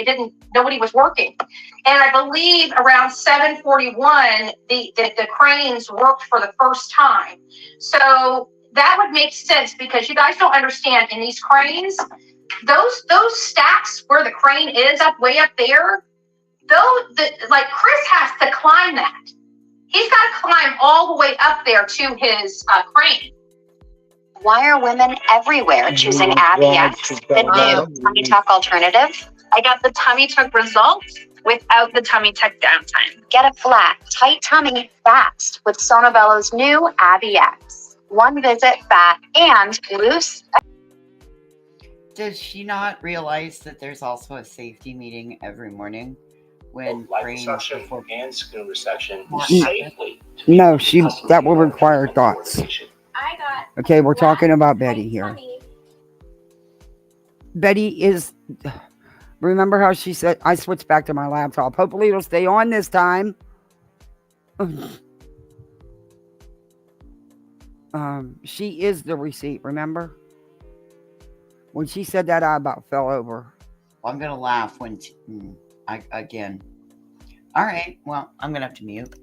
Nobody was working, and I believe around 7:41 the cranes worked for the first time. So that would make sense, because you guys don't understand, in these cranes, those stacks where the crane is way up there, like Chris has to climb that. He's got to climb all the way up there to his crane. Why are women everywhere choosing Abby X, the new tummy tuck alternative? I got the tummy tuck results without the tummy tuck downtime. Get a flat, tight tummy fast with Sonobello's new Abby X. One visit, fat, and loose. Does she not realize that there's also a safety meeting every morning when liposuction and skin resection safely? No, that will require thoughts. Okay, we're talking about Betty here. Betty is. Remember how she said, I switched back to my laptop. Hopefully it'll stay on this time. She is the receipt, remember? When she said that, I about fell over. Well, I'm going to laugh when again. All right, well, I'm going to have to mute.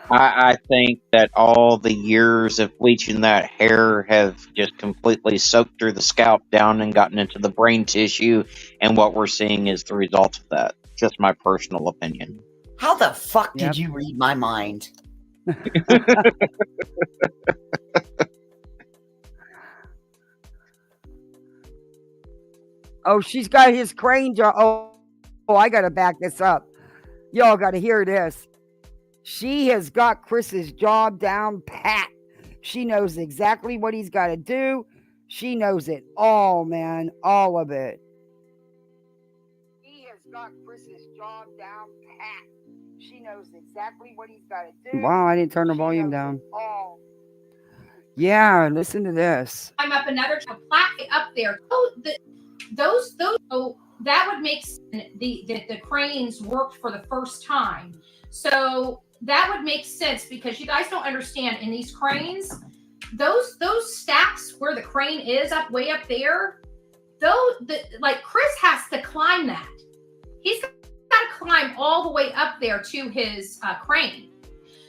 I think that all the years of bleaching that hair have just completely soaked through the scalp down and gotten into the brain tissue, and what we're seeing is the result of that. Just my personal opinion. How the fuck did you read my mind? Oh, she's got his crane jaw. Oh, I gotta back this up. Y'all gotta hear this. She has got Chris's jaw down pat. She knows exactly what he's got to do. She knows it all, man. All of it. He has got Chris's jaw down pat. She knows exactly what he's got to do. Wow, I didn't turn the volume down. Yeah, listen to this. I'm up another plaque up there. Oh, that would make sense. The cranes worked for the first time. So that would make sense, because you guys don't understand, in these cranes, those stacks where the crane is way up there, like Chris has to climb that. He's got to climb all the way up there to his crane.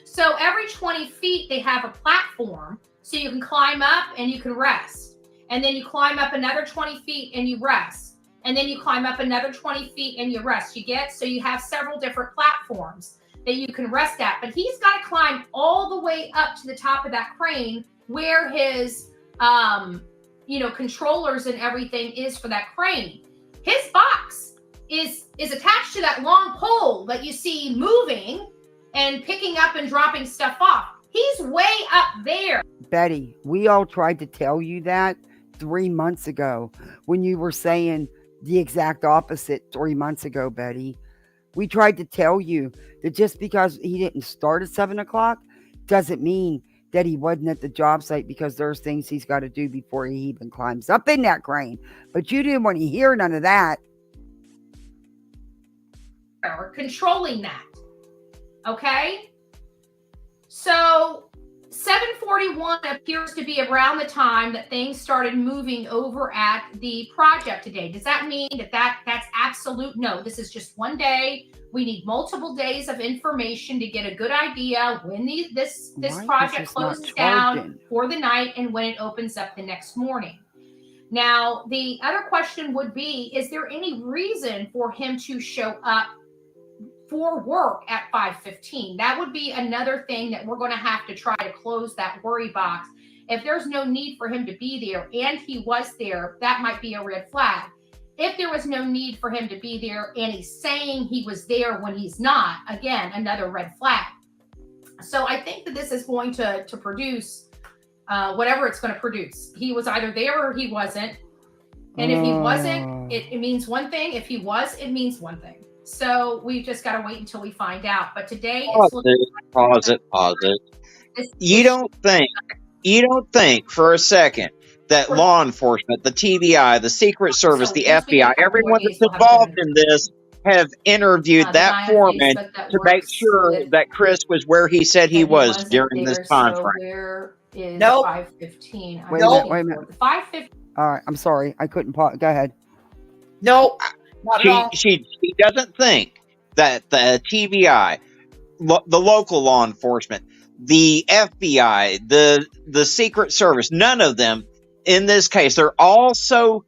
So every 20 feet they have a platform, so you can climb up and you can rest, and then you climb up another 20 feet and you rest, and then you climb up another 20 feet and you rest. You get, so you have several different platforms that you can rest at, but he's got to climb all the way up to the top of that crane where his, controllers and everything is for that crane. His box is attached to that long pole that you see moving and picking up and dropping stuff off. He's way up there. Betty, we all tried to tell you that 3 months ago when you were saying the exact opposite 3 months ago, Betty. We tried to tell you that just because he didn't start at 7 o'clock doesn't mean that he wasn't at the job site, because there's things he's got to do before he even climbs up in that crane. But you didn't want to hear none of that. Or controlling that. Okay? So 7:41 appears to be around the time that things started moving over at the project today. Does that mean that's absolute? No, this is just one day. We need multiple days of information to get a good idea when this project closes down for the night and when it opens up the next morning. Now, the other question would be, is there any reason for him to show up for work at 5:15? That would be another thing that we're going to have to try to close that worry box. If there's no need for him to be there and he was there, that might be a red flag. If there was no need for him to be there and he's saying he was there when he's not, again, another red flag. So I think that this is going to produce whatever it's going to produce. He was either there or he wasn't. And if he wasn't, it means one thing. If he was, it means one thing. So we've just got to wait until we find out. But today, pause it. You don't think for a second that law enforcement, the TBI, the Secret Service, the FBI, everyone that's involved in this have interviewed that foreman to make sure that Chris was where he said he was during this time frame? Where is Nope. 5:15? Wait a minute. 5:15. All right, I'm sorry. I couldn't pause. Go ahead. No, not at all. She doesn't think that the TBI, the local law enforcement, the FBI, the Secret Service, none of them in this case, they're all so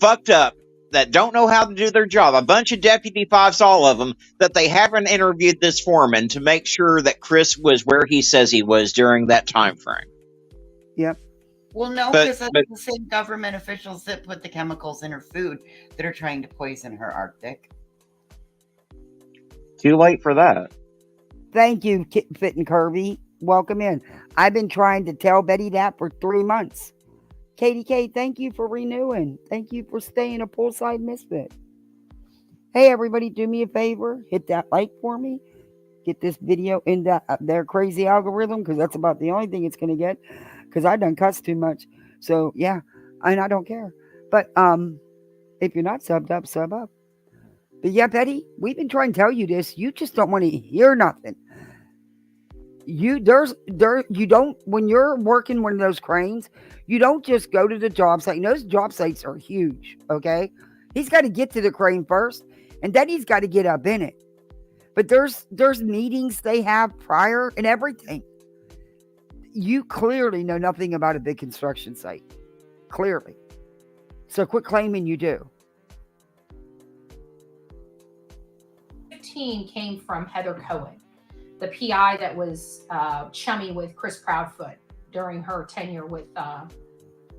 fucked up that don't know how to do their job. A bunch of Deputy Fives, all of them, that they haven't interviewed this foreman to make sure that Chris was where he says he was during that time frame. Yep. Well, no, because that's the same government officials that put the chemicals in her food that are trying to poison her Arctic. Too late for that. Thank you, Fit and Kirby. Welcome in. I've been trying to tell Betty that for 3 months. Katie K, thank you for renewing. Thank you for staying a poolside misfit. Hey, everybody, do me a favor. Hit that like for me. Get this video in their crazy algorithm, because that's about the only thing it's going to get, because I done cuss too much. So, yeah, and I don't care. But if you're not subbed up, sub up. But, yeah, Betty, we've been trying to tell you this. You just don't want to hear nothing. You don't, when you're working one of those cranes, you don't just go to the job site. And those job sites are huge, okay? He's got to get to the crane first, and then he's got to get up in it. But there's meetings they have prior and everything. You clearly know nothing about a big construction site. Clearly. So quit claiming you do. 15 came from Heather Cohen, the PI that was chummy with Chris Proudfoot during her tenure with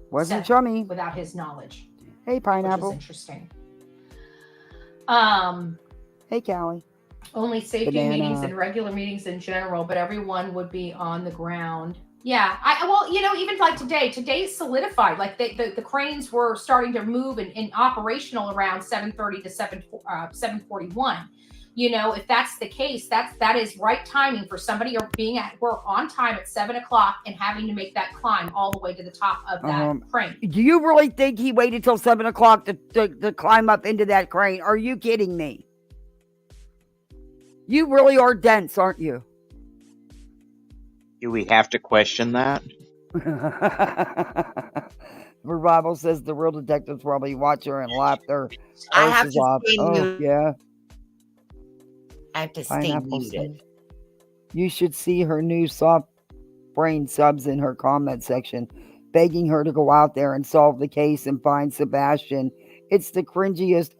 Wasn't Seth, chummy without his knowledge. Hey, Pineapple. Which is interesting. Hey, Callie. Only safety Banana. meetings and regular meetings in general, but everyone would be on the ground. Yeah, even like today's solidified. Like the cranes were starting to move and operational around 7:30 to 7:41. If that's the case, that is right timing for somebody or being at work on time at 7 o'clock and having to make that climb all the way to the top of that crane. Do you really think he waited till 7 o'clock to climb up into that crane? Are you kidding me? You really are dense, aren't you? Do we have to question that? Revival says the real detectives probably watch her and laugh their I have asses to off. stay Oh, muted. yeah. I have to stay Pineapple muted. says, you should see her new soft brain subs in her comment section, begging her to go out there and solve the case and find Sebastian It's the cringiest.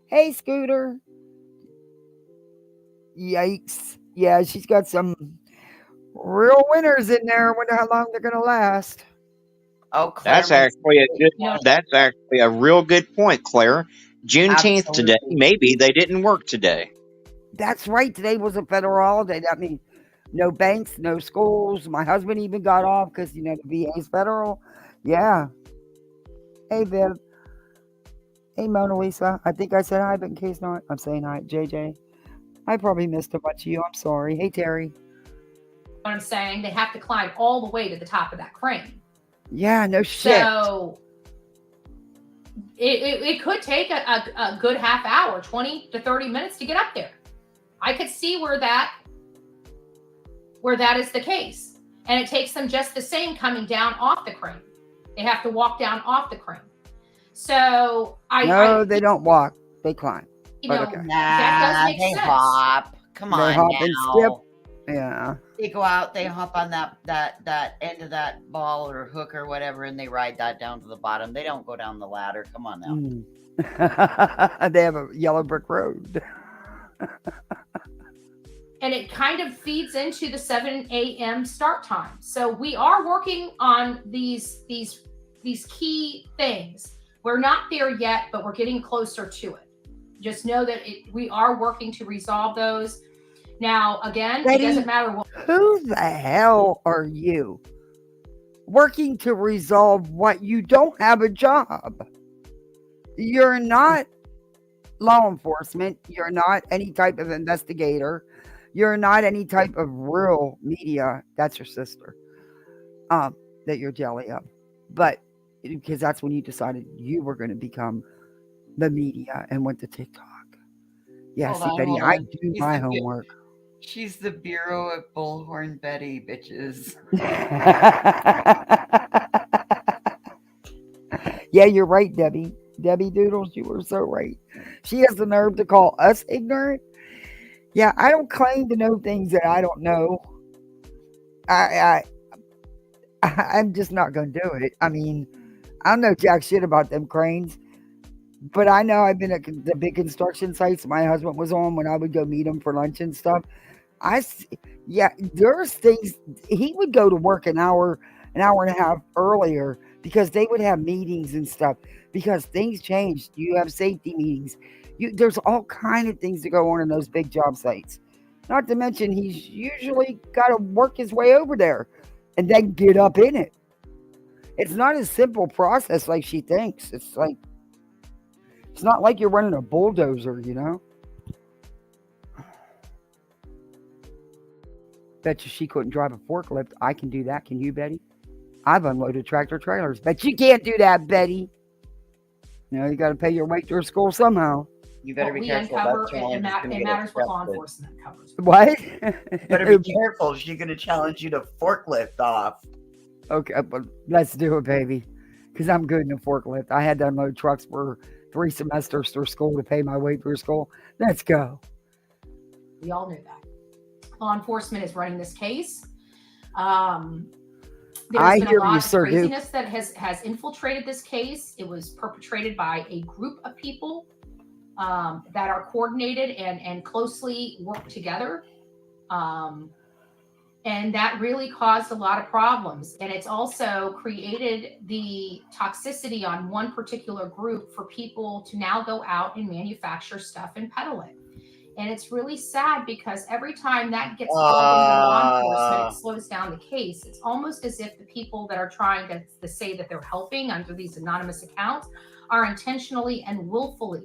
Hey, Scooter. Yikes. Yeah, she's got some real winners in there. I wonder how long they're going to last. Oh, Claire. That's actually a real good point, Claire. Juneteenth today. Maybe they didn't work today. That's right. Today was a federal holiday. That means no banks, no schools. My husband even got off because, the VA is federal. Yeah. Hey, Viv. Hey, Mona Lisa. I think I said hi, but in case not, I'm saying hi. JJ. I probably missed a bunch of you. I'm sorry. Hey, Terry. What I'm saying, they have to climb all the way to the top of that crane. Yeah, no shit. So it could take a good half hour, 20 to 30 minutes to get up there. I could see where that is the case. And it takes them just the same coming down off the crane. They have to walk down off the crane. So they don't walk. They climb. That does make sense. Hop. Come on, they hop now. and skip. Yeah. They go out. They hop on that end of that ball or hook or whatever, and they ride that down to the bottom. They don't go down the ladder. Come on now. They have a yellow brick road. And it kind of feeds into the 7 a.m. start time. So we are working on these key things. We're not there yet, but we're getting closer to it. Just know that we are working to resolve those. Now, again, Betty, it doesn't matter what. Who the hell are you? Working to resolve what? You don't have a job. You're not law enforcement. You're not any type of investigator. You're not any type of real media. That's your sister. That you're jelly of. But because that's when you decided you were going to become the media and went to TikTok. Yeah, see, Betty, I do my homework. She's the Bureau of Bullhorn Betty, bitches. Yeah, you're right, Debbie. Debbie Doodles, you were so right. She has the nerve to call us ignorant. Yeah, I don't claim to know things that I don't know. I'm just not going to do it. I mean, I don't know jack shit about them cranes. But I know I've been at the big construction sites my husband was on when I would go meet him for lunch and stuff. There's things. He would go to work an hour and a half earlier because they would have meetings and stuff because things changed. You have safety meetings. There's all kind of things to go on in those big job sites. Not to mention he's usually got to work his way over there and then get up in it. It's not a simple process like she thinks. It's not like you're running a bulldozer, Bet you she couldn't drive a forklift. I can do that. Can you, Betty? I've unloaded tractor trailers. Bet you can't do that, Betty. You got to pay your way through school somehow. You better be careful. It matters what law enforcement covers. What? You better be careful. She's going to challenge you to forklift off. Okay, but let's do it, baby. Because I'm good in a forklift. I had to unload trucks for 3 semesters through school to pay my way through school. Let's go. We all knew that. Law enforcement is running this case. There's been a lot of craziness that has infiltrated this case. It was perpetrated by a group of people that are coordinated and closely work together. And that really caused a lot of problems. And it's also created the toxicity on one particular group for people to now go out and manufacture stuff and peddle it. And it's really sad because every time that gets called into law enforcement, it slows down the case. It's almost as if the people that are trying to say that they're helping under these anonymous accounts are intentionally and willfully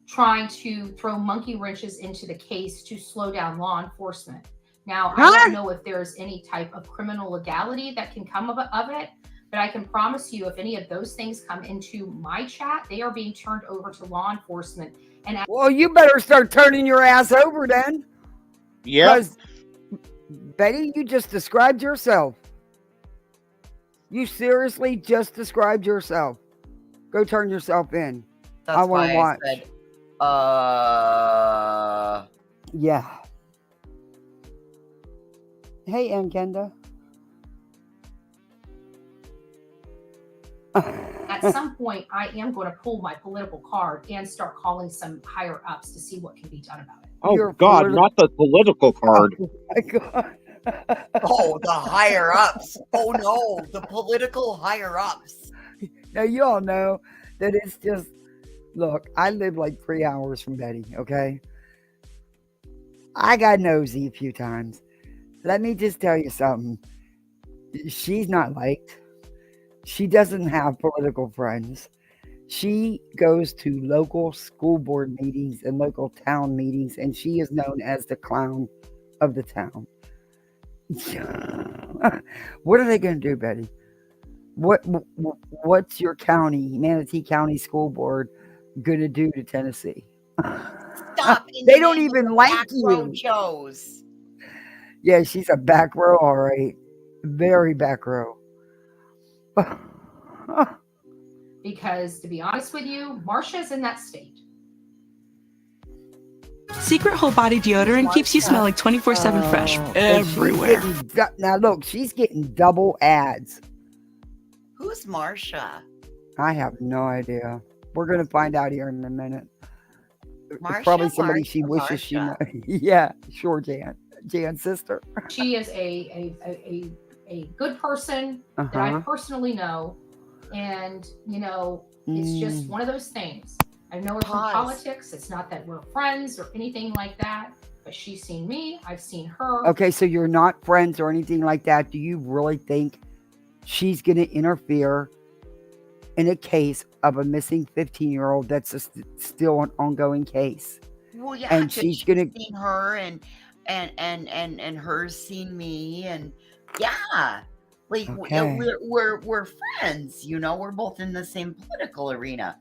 trying to throw monkey wrenches into the case to slow down law enforcement. Now, I don't know if there's any type of criminal legality that can come of it, but I can promise you if any of those things come into my chat, they are being turned over to law enforcement. Well, you better start turning your ass over then. Yeah. Because, Betty, you just described yourself. You seriously just described yourself. Go turn yourself in. That's I want to watch. I said, Yeah. Hey, Nkenda. at some point, I am going to pull my political card and start calling some higher ups to see what can be done about it. Oh, God, not the political card. Oh, my God. Oh, the higher ups. Oh, no, the political higher ups. Now, you all know that it's just, look, I live like 3 hours from Betty, okay? I got nosy a few times. Let me just tell you something. She's not liked. She doesn't have political friends. She goes to local school board meetings and local town meetings, and she is known as the clown of the town. What are they going to do, Betty? What's your county, Manatee County School Board, going to do to Tennessee? Stop. They don't even like you. Joes. Yeah, she's a back row, all right. Very back row. Because to be honest with you, Marsha's in that state. Secret whole body deodorant keeps you smelling 24/7 fresh everywhere. Now look, she's getting double ads. Who's Marsha? I have no idea. We're going to find out here in a minute. Marsha, Probably somebody she wishes she knew. Yeah, sure, Jan. Jan's sister. She is a good person that I personally know. And, you know, it's just one of those things. I know her from politics. It's not that we're friends or anything like that. But she's seen me. I've seen her. Okay, so you're not friends or anything like that. Do you really think she's going to interfere in a case of a missing 15-year-old that's still an ongoing case? Well, yeah, and she's going to seen her and her's seen me, and yeah, like we're friends. You know, we're both in the same political arena.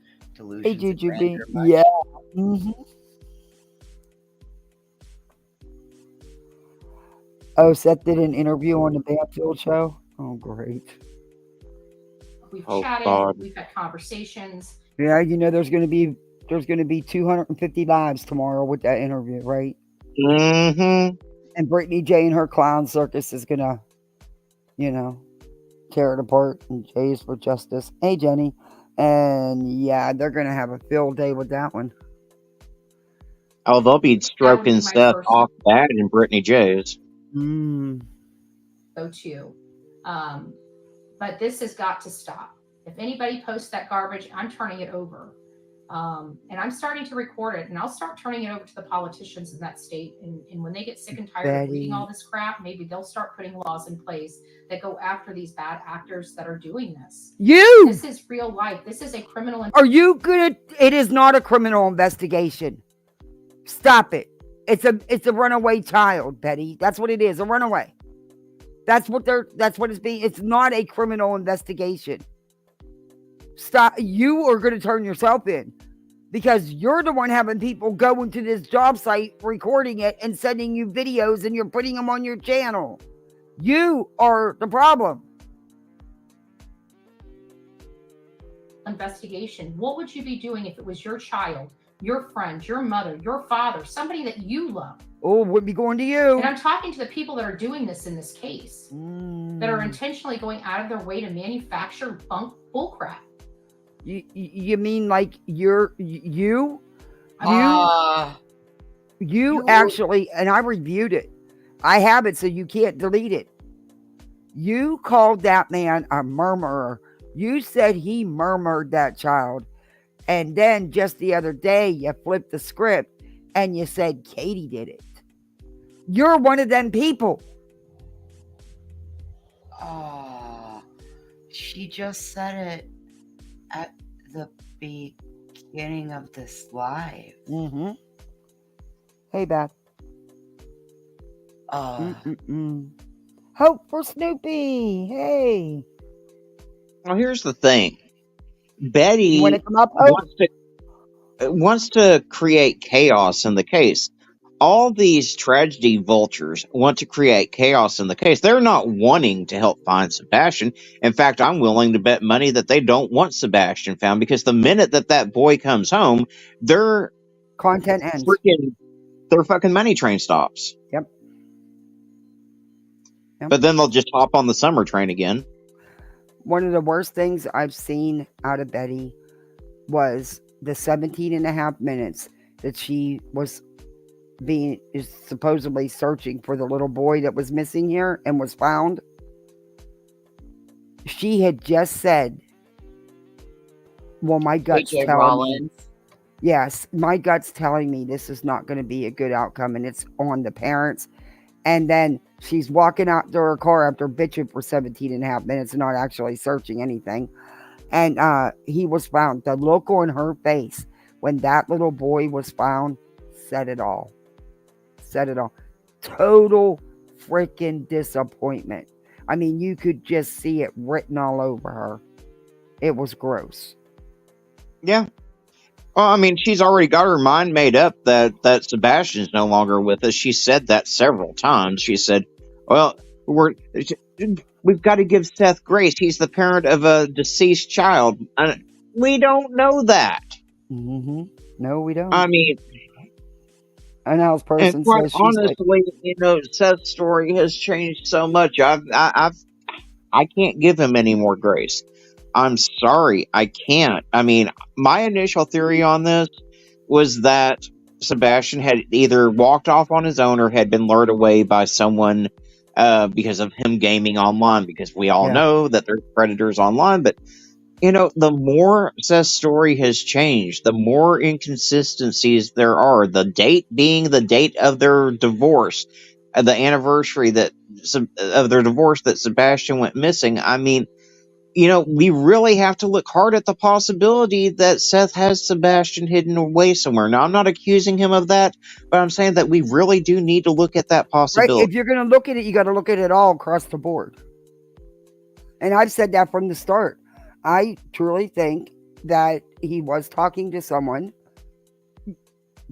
Hey, Juju, yeah. Mm-hmm. Oh, Seth did an interview on the Banfield show. Oh, great. We've chatted. We've had conversations. Yeah, you know, there's going to be 250 lives tomorrow with that interview, right? Mm-hmm. And Brittany J and her clown circus is going to, you know, tear it apart. And Jay's for justice. Hey, Jenny. And yeah, they're going to have a field day with that one. Oh, they'll be stroking Seth off that and Brittany Jo's. Go to. But this has got to stop. If anybody posts that garbage, I'm turning it over. And I'm starting to record it, and I'll start turning it over to the politicians in that state. And when they get sick and tired of reading all this crap, maybe they'll start putting laws in place that go after these bad actors that are doing this. This is real life. This is a criminal. Are you gonna? It is not a criminal investigation. Stop it. It's a runaway child, Betty. That's what it is. A runaway. That's what it's being. It's not a criminal investigation. Stop. You are going to turn yourself in because you're the one having people go into this job site, recording it and sending you videos, and you're putting them on your channel. You are the problem. Investigation. What would you be doing if it was your child, your friend, your mother, your father, somebody that you love? Oh, would be going to you. And I'm talking to the people that are doing this in this case, that are intentionally going out of their way to manufacture bullcrap. You mean like you actually, and I reviewed it. I have it, so you can't delete it. You called that man a murmurer. You said he murmured that child. And then just the other day, you flipped the script and you said Katie did it. You're one of them people. She just said it at the beginning of this live. Mm-hmm. Hey, Beth. Hope for Snoopy. Hey. Well, here's the thing. Betty You want to come up, wants to create chaos in the case. All these tragedy vultures want to create chaos in the case. They're not wanting to help find Sebastian. In fact, I'm willing to bet money that they don't want Sebastian found, because the minute that boy comes home, their content ends. Their fucking money train stops. Yep. But then they'll just hop on the summer train again. one of the worst things I've seen out of Betty was the 17 and a half minutes that she was is supposedly searching for the little boy that was missing here and was found. She had just said, well, my gut's telling me. Yes, my gut's telling me this is not going to be a good outcome, and it's on the parents. And then she's walking out to her car after bitching for 17 and a half minutes and not actually searching anything. And he was found. The look on her face when that little boy was found said it all. Said it all. Total freaking disappointment. I mean, you could just see it written all over her. It was gross. Yeah. Well, I mean, she's already got her mind made up that Sebastian's no longer with us. She said that several times. She said, well, we've got to give Seth grace. He's the parent of a deceased child. We don't know that. Mm-hmm. No, we don't. I mean, an house person and quite says honestly, Seth's story has changed so much. I can't give him any more grace. I'm sorry, I can't. I mean, my initial theory on this was that Sebastian had either walked off on his own or had been lured away by someone because of him gaming online, because we all know that there's predators online. But, the more Seth's story has changed, the more inconsistencies there are. The date being the date of their divorce, the anniversary of their divorce that Sebastian went missing. I mean, we really have to look hard at the possibility that Seth has Sebastian hidden away somewhere. Now, I'm not accusing him of that, but I'm saying that we really do need to look at that possibility. Right. If you're going to look at it, you got to look at it all across the board. And I've said that from the start. I truly think that he was talking to someone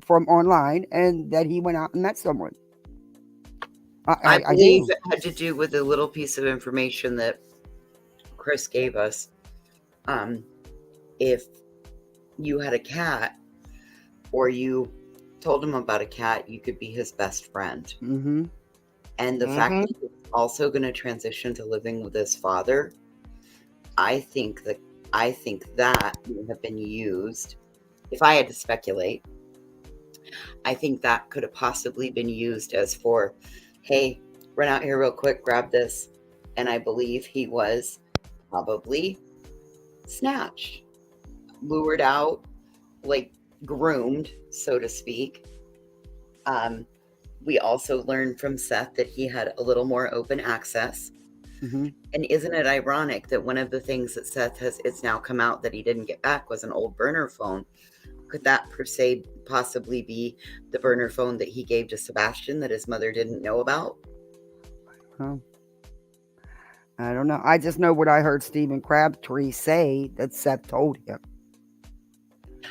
from online and that he went out and met someone. I believe it had to do with a little piece of information that Chris gave us. If you had a cat or you told him about a cat, you could be his best friend. Mm-hmm. And the fact that he's also going to transition to living with his father, I think that may have been used. If I had to speculate, I think that could have possibly been used as for, hey, run out here real quick, grab this. And I believe he was probably snatched, lured out, like groomed, so to speak. We also learned from Seth that he had a little more open access. Mm-hmm. And isn't it ironic that one of the things that Seth it's now come out that he didn't get back was an old burner phone? Could that per se possibly be the burner phone that he gave to Sebastian that his mother didn't know about? I don't know. I just know what I heard Stephen Crabtree say that Seth told him.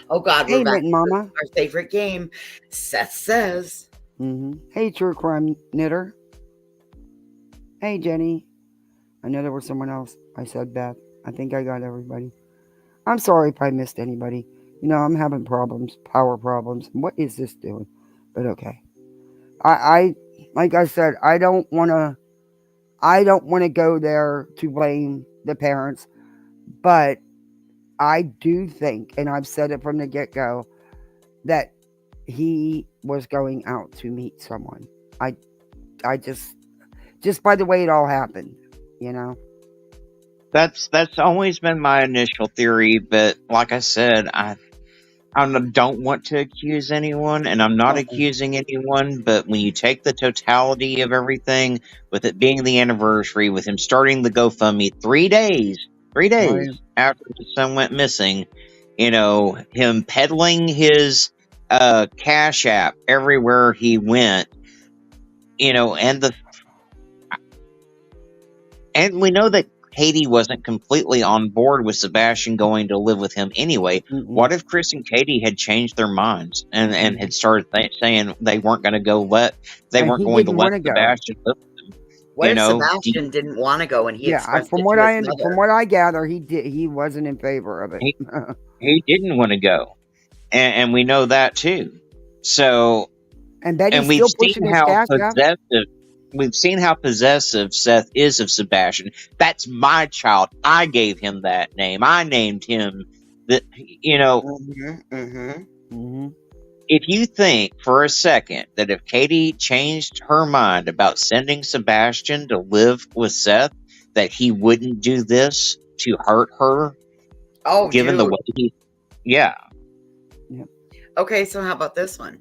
Oh God, hey, we're back to Mama. Our favorite game. Seth says. Mm-hmm. Hey, True Crime Knitter. Hey, Jenny. I know there was someone else. I said Beth. I think I got everybody. I'm sorry if I missed anybody. I'm having problems, power problems. What is this doing? But okay. I like I said, I don't want to go there to blame the parents, but I do think, and I've said it from the get-go, that he was going out to meet someone. I just by the way it all happened, That's always been my initial theory, but like I said, I don't want to accuse anyone, and I'm not accusing anyone, but when you take the totality of everything, with it being the anniversary, with him starting the GoFundMe 3 days after his son went missing, him peddling his Cash App everywhere he went, and we know that Katie wasn't completely on board with Sebastian going to live with him anyway. Mm-hmm. What if Chris and Katie had changed their minds and had started saying they weren't going to let Sebastian live with them? What if Sebastian didn't want to go and he expressed from what I gather, he wasn't in favor of it. He didn't want to go, and we know that too. So and Betty's we've still pushing seen his how cash possessive. we've seen how possessive Seth is of Sebastian. That's my child. I gave him that name. I named him that. If you think for a second that if Katie changed her mind about sending Sebastian to live with Seth, that he wouldn't do this to hurt her. Given the way yeah. Okay, so how about this one?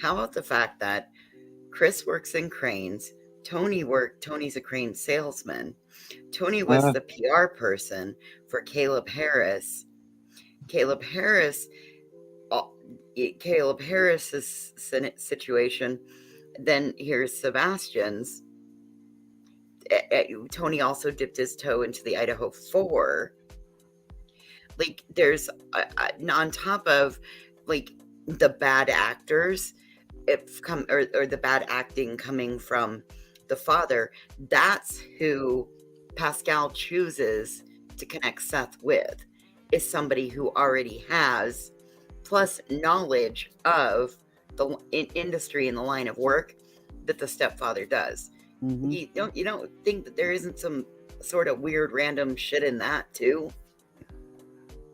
How about the fact that Chris works in cranes, Tony's a crane salesman. Tony was the PR person for Caleb Harris. Caleb Harris's situation. Then here's Sebastian's. Tony also dipped his toe into the Idaho 4. Like, there's on top of like the bad actors, or the bad acting coming from the father. That's who Pascal chooses to connect Seth with, is somebody who already has plus knowledge of the industry and the line of work that the stepfather does. You don't think that there isn't some sort of weird random shit in that too?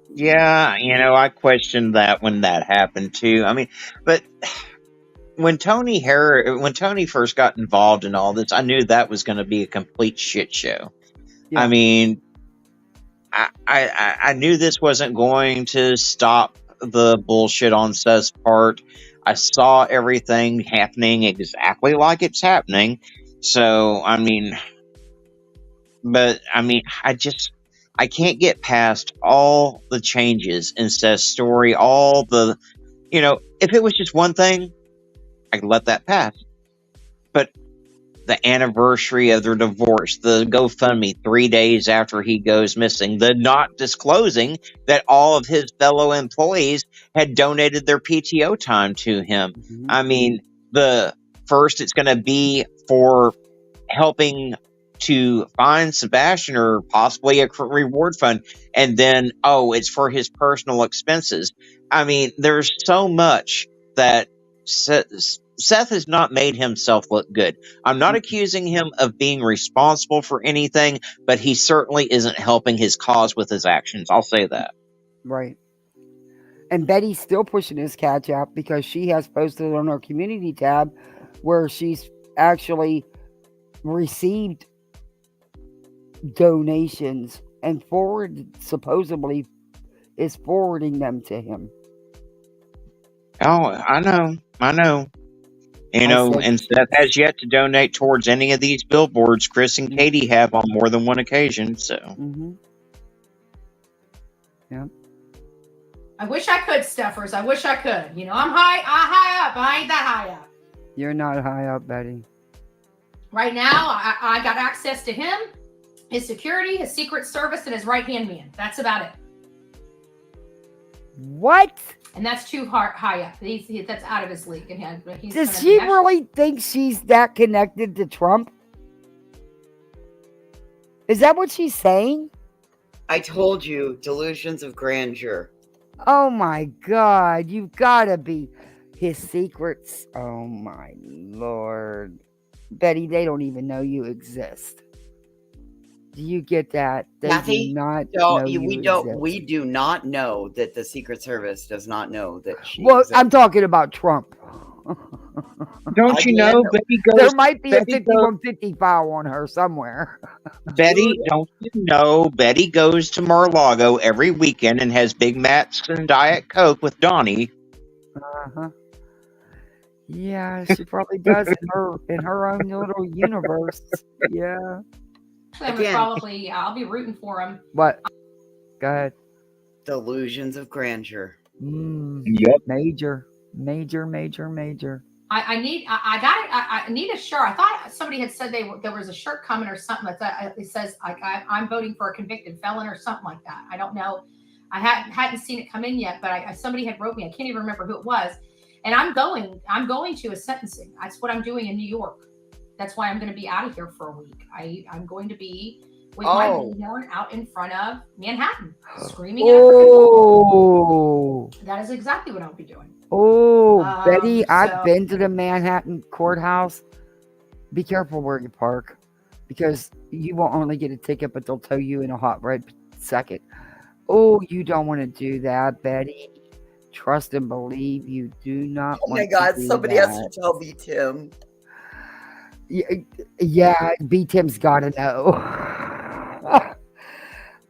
Yeah, I questioned that when that happened too. I mean, but when Tony first got involved in all this, I knew that was going to be a complete shit show. Yeah. I mean, I knew this wasn't going to stop the bullshit on Seth's part. I saw everything happening exactly like it's happening. So, I can't get past all the changes in Seth's story, all the, if it was just one thing, I could let that pass. But the anniversary of their divorce, the GoFundMe 3 days after he goes missing, the not disclosing that all of his fellow employees had donated their PTO time to him. I mean, the first it's going to be for helping to find Sebastian or possibly a reward fund, and then it's for his personal expenses. I mean, there's so much that Seth has not made himself look good. I'm not accusing him of being responsible for anything, but he certainly isn't helping his cause with his actions. I'll say that. Right. And Betty's still pushing his catch out because she has posted on her community tab where she's actually received donations and supposedly is forwarding them to him. Oh, I know. And Seth has yet to donate towards any of these billboards Chris and Katie have on more than one occasion. So, yeah. I wish I could, Steffers. I wish I could. I'm high up. I ain't that high up. You're not high up, Betty. Right now, I got access to him, his security, his secret service, and his right-hand man. That's about it. What? And that's too high up. That's out of his league. Does she really think she's that connected to Trump? Is that what she's saying? I told you, delusions of grandeur. Oh my God, you've got to be his secrets. Oh my Lord. Betty, they don't even know you exist. Do you get that? They Kathy, do not know we do not know that the Secret Service does not know that she exists. I'm talking about Trump. Don't you know Betty goes, there might be a 5150 file on her somewhere. Betty, don't you know Betty goes to Mar-a-Lago every weekend and has Big Macs and Diet Coke with Donnie? Yeah, she probably does in her own little universe. Yeah. I'll be rooting for him. What? Go ahead. Delusions of grandeur. Yep. Major. I need a shirt. I thought somebody had said there was a shirt coming or something that it says I'm voting for a convicted felon or something like that. I don't know. I hadn't seen it come in yet, but somebody had wrote me. I can't even remember who it was. And I'm going to a sentencing. That's what I'm doing in New York. That's why I'm going to be out of here for a week. I'm going to be with my bullhorn out in front of Manhattan, screaming at everybody. That is exactly what I'll be doing. Betty, I've been to the Manhattan courthouse. Be careful where you park, because you will only get a ticket, but they'll tow you in a hot red second. Oh, you don't want to do that, Betty. Trust and believe, you do not Oh my want God, to do somebody that. has to tell me, Tim. Yeah, B Tim's got to know.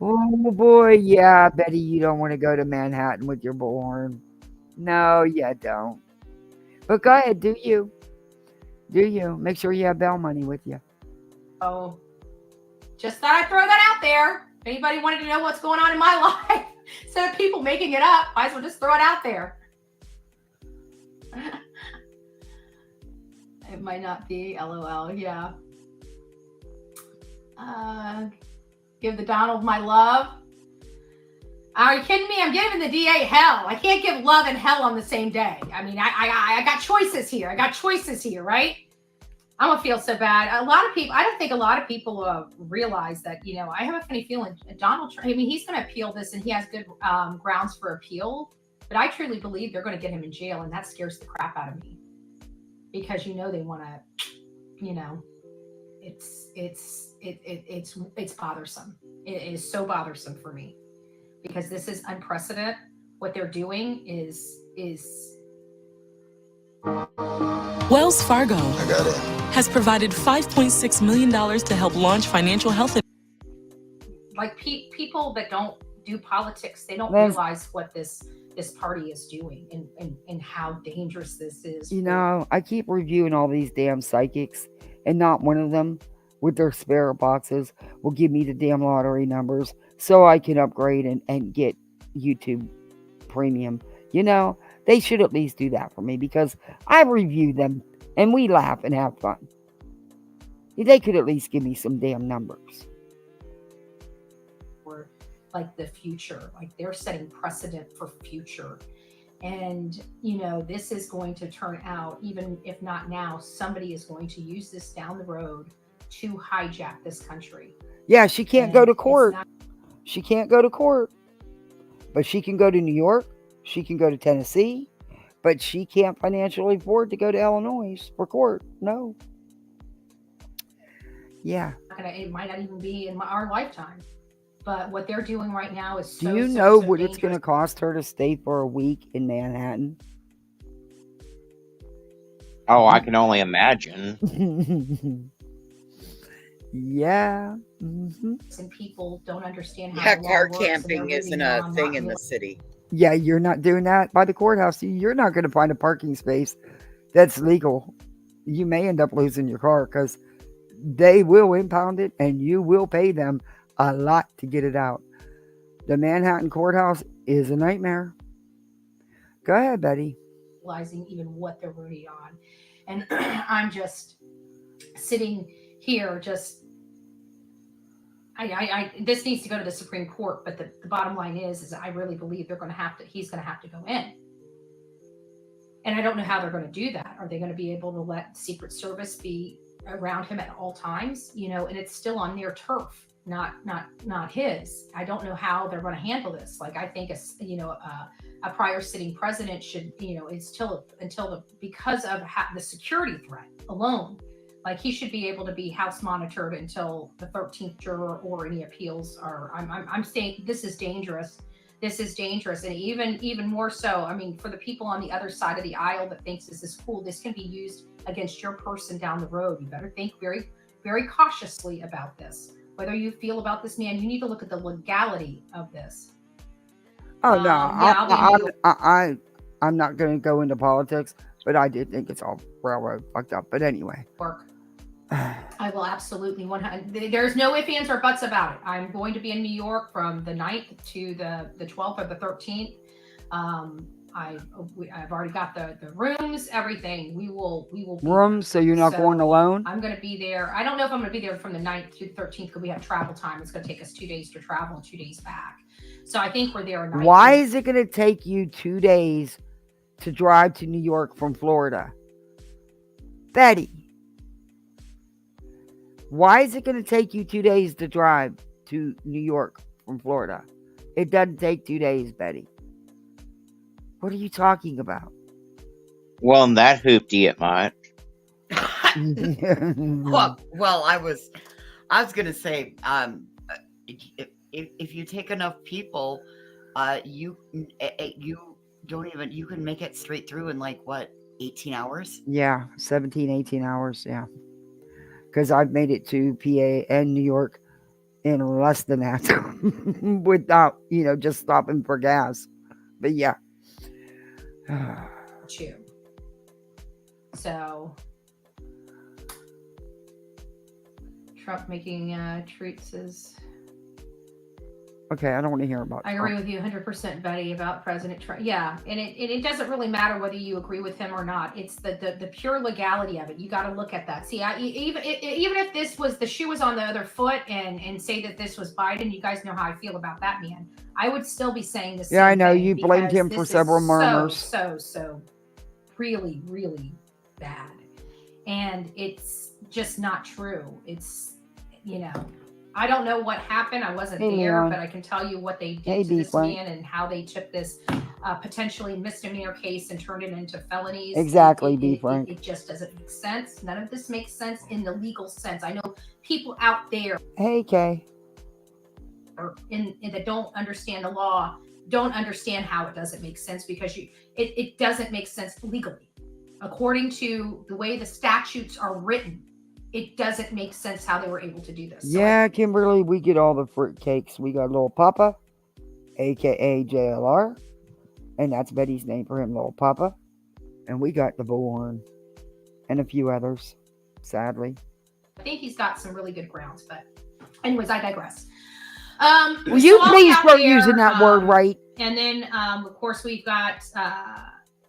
Oh boy, yeah, Betty, you don't want to go to Manhattan with your bullhorn. No, you don't. But go ahead, do you? Do you? Make sure you have bail money with you. Oh, just thought I'd throw that out there. If anybody wanted to know what's going on in my life, instead of people making it up, might as well just throw it out there. It might not be, LOL, yeah. Give the Donald my love. Are you kidding me? I'm giving the DA hell. I can't give love and hell on the same day. I mean, I got choices here. Right? I'm gonna feel so bad. A lot of people, I don't think a lot of people realize that, I have a funny feeling Donald Trump, I mean, he's going to appeal this and he has good grounds for appeal, but I truly believe they're going to get him in jail, and that scares the crap out of me, because they want to, it's bothersome. It is so bothersome for me, because this is unprecedented. What they're doing is Wells Fargo has provided $5.6 million to help launch financial health. Like people that don't do politics, they don't realize what this party is doing and how dangerous this is. I keep reviewing all these damn psychics, and not one of them with their spirit boxes will give me the damn lottery numbers so I can upgrade and get YouTube Premium. They should at least do that for me, because I review them and we laugh and have fun. They could at least give me some damn numbers. Or like the future, like they're setting precedent for future. And, this is going to turn out, even if not now, somebody is going to use this down the road to hijack this country. Yeah, she can't go to court. She can't go to court. But she can go to New York. She can go to Tennessee. But she can't financially afford to go to Illinois for court. No. Yeah. It might not even be in our lifetime. But what they're doing right now is Do you know what it's going to cost her to stay for a week in Manhattan? Oh, I can only imagine. Yeah. Mm-hmm. And people don't understand how car camping isn't a thing in the city. Yeah, you're not doing that by the courthouse. You're not going to find a parking space that's legal. You may end up losing your car, because they will impound it and you will pay them a lot to get it out. The Manhattan courthouse is a nightmare. Go ahead, Betty. Realizing even what they're really on. And I'm just sitting here this needs to go to the Supreme Court, but the bottom line is I really believe he's going to have to go in. And I don't know how they're going to do that. Are they going to be able to let Secret Service be around him at all times? And it's still on their turf, not his. I don't know how they're going to handle this. Like, I think a prior sitting president should, it's because of the security threat alone. Like, he should be able to be house monitored until the 13th juror or any appeals are. I'm saying this is dangerous. This is dangerous, and even more so. I mean, for the people on the other side of the aisle that thinks this is cool, this can be used against your person down the road. You better think very, very cautiously about this. Whether you feel about this man, you need to look at the legality of this. Oh no, I'm not going to go into politics, but I did think it's all railroad fucked up. But anyway. I will absolutely 100. There's no ifs, ands, or buts about it. I'm going to be in New York from the 9th to the 12th or the 13th. I've already got the rooms, everything. We will rooms. So you're not going alone? I'm going to be there. I don't know if I'm going to be there from the 9th to the 13th, because we have travel time. It's going to take us 2 days to travel and 2 days back. So I think we're there a night. Why is it going to take you 2 days to drive to New York from Florida? Betty. Why is it going to take you 2 days to drive to New York from Florida? It doesn't take 2 days, Betty. What are you talking about? Well, in that hoopty it might. Well, I was gonna say, if you take enough people, you don't even, you can make it straight through in like what, 18 hours? Yeah, 17, 18 hours. Yeah, because I've made it to PA and New York in less than that without, just stopping for gas. But yeah. Chew. So Trump making treats is. Okay, I don't want to hear about I agree with you 100%, Betty, about President Trump. Yeah, and it doesn't really matter whether you agree with him or not. It's the pure legality of it. You got to look at that. See, even if this was the shoe was on the other foot and say that this was Biden, you guys know how I feel about that man. I would still be saying the same. Yeah, I know thing you blamed him for several murmurs. So really, really bad, and it's just not true. It's I don't know what happened. I wasn't there, but I can tell you what they did to this man and how they took this potentially misdemeanor case and turned it into felonies. Exactly, B. Frank. It just doesn't make sense. None of this makes sense in the legal sense. I know people out there. Hey, Kay. That don't understand the law, don't understand how it doesn't make sense because it doesn't make sense legally. According to the way the statutes are written, it doesn't make sense how they were able to do this. Yeah, Kimberly, we get all the fruit cakes. We got Little Papa, a.k.a. JLR, and that's Betty's name for him, Little Papa. And we got the Bullhorn and a few others, sadly. I think he's got some really good grounds, but anyways, I digress. Will you please start using that word right? And then, of course, we've got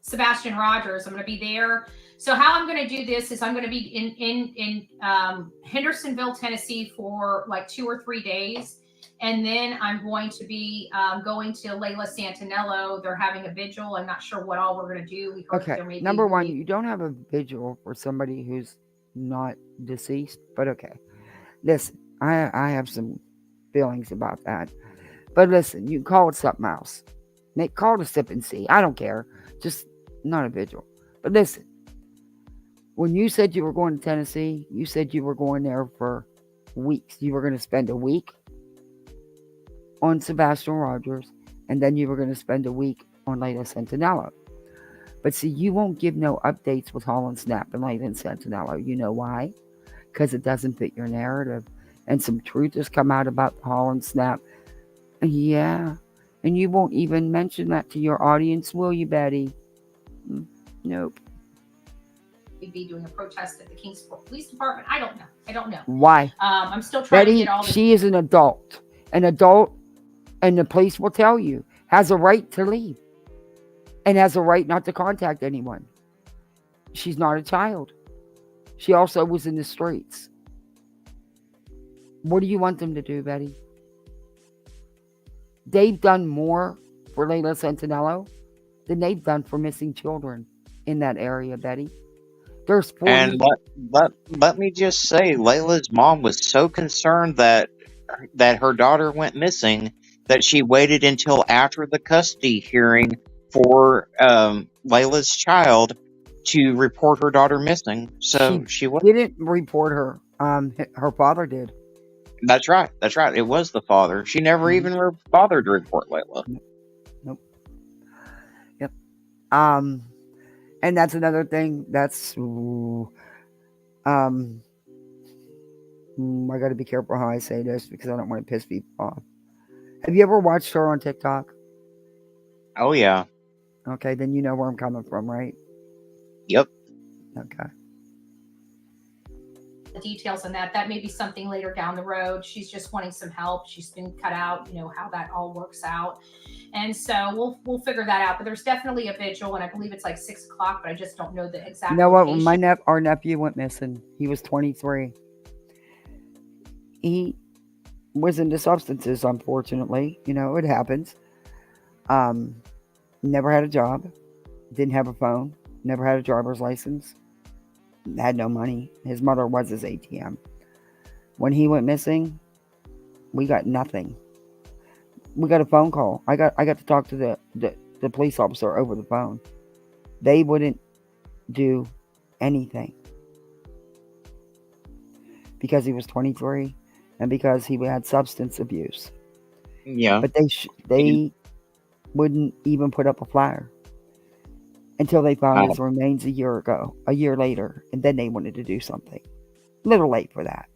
Sebastian Rogers. I'm going to be there. So how I'm going to do this is I'm going to be in Hendersonville, Tennessee for like 2 or 3 days. And then I'm going to be going to Layla Santinello. They're having a vigil. I'm not sure what all we're going to do. Okay, number one, you don't have a vigil for somebody who's not deceased. But okay, listen, I have some feelings about that. But listen, you can call it something else. Call it a sip and see. I don't care. Just not a vigil. But listen. When you said you were going to Tennessee, you said you were going there for weeks. You were going to spend a week on Sebastian Rogers, and then you were going to spend a week on Layla Santinello. But see, you won't give no updates with Holland Snap and Layla Santinello. You know why? Because it doesn't fit your narrative. And some truth has come out about Holland Snap. Yeah. And you won't even mention that to your audience, will you, Betty? Nope. Be doing a protest at the Kingsport Police Department. I don't know. Why? I'm still trying Betty, to get all this. She is an adult. An adult, and the police will tell you, has a right to leave. And has a right not to contact anyone. She's not a child. She also was in the streets. What do you want them to do, Betty? They've done more for Layla Santinello than they've done for missing children in that area, Betty. There's 40. And let me just say, Layla's mom was so concerned that her daughter went missing that she waited until after the custody hearing for Layla's child to report her daughter missing. So she didn't report her. Her father did. That's right. It was the father. She never even bothered to report Layla. Nope. Yep. And that's another thing. That's I got to be careful how I say this because I don't want to piss people off. Have you ever watched her on TikTok? Oh yeah. Okay, then you know where I'm coming from, right? Yep. Okay. The details on that may be something later down the road. She's just wanting some help. She's been cut out, how that all works out. And so we'll figure that out. But there's definitely a vigil, and I believe it's like 6 o'clock, but I just don't know the exact You know what? location. When our nephew went missing, he was 23. He was into substances, unfortunately. It happens. Never had a job. Didn't have a phone. Never had a driver's license. Had no money. His mother was his ATM. When he went missing, we got nothing. We got a phone call. I got to talk to the police officer over the phone. They wouldn't do anything. because he was 23 and because he had substance abuse. Yeah. But they wouldn't even put up a flyer until they found his remains a year later, and then they wanted to do something. A little late for that.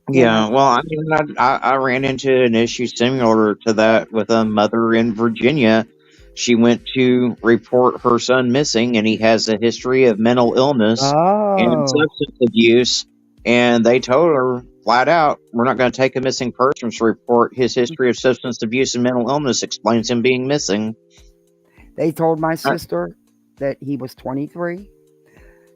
Yeah, well, I mean, I ran into an issue similar to that with a mother in Virginia. She went to report her son missing, and he has a history of mental illness and substance abuse. And they told her flat out, we're not going to take a missing persons report. His history of substance abuse and mental illness explains him being missing. They told my sister that he was 23.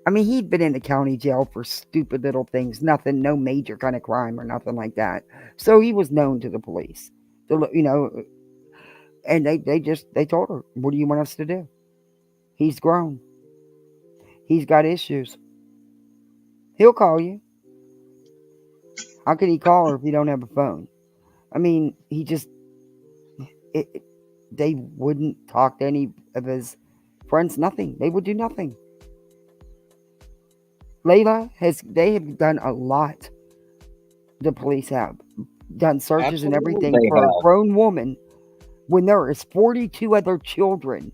I mean, he'd been in the county jail for stupid little things, nothing, no major kind of crime or nothing like that. So he was known to the police, and they told her, what do you want us to do? He's grown. He's got issues. He'll call you. How can he call her if he don't have a phone? I mean, they wouldn't talk to any of his friends, nothing. They would do nothing. Layla they have done a lot. The police have done searches and everything for a grown woman when there is 42 other children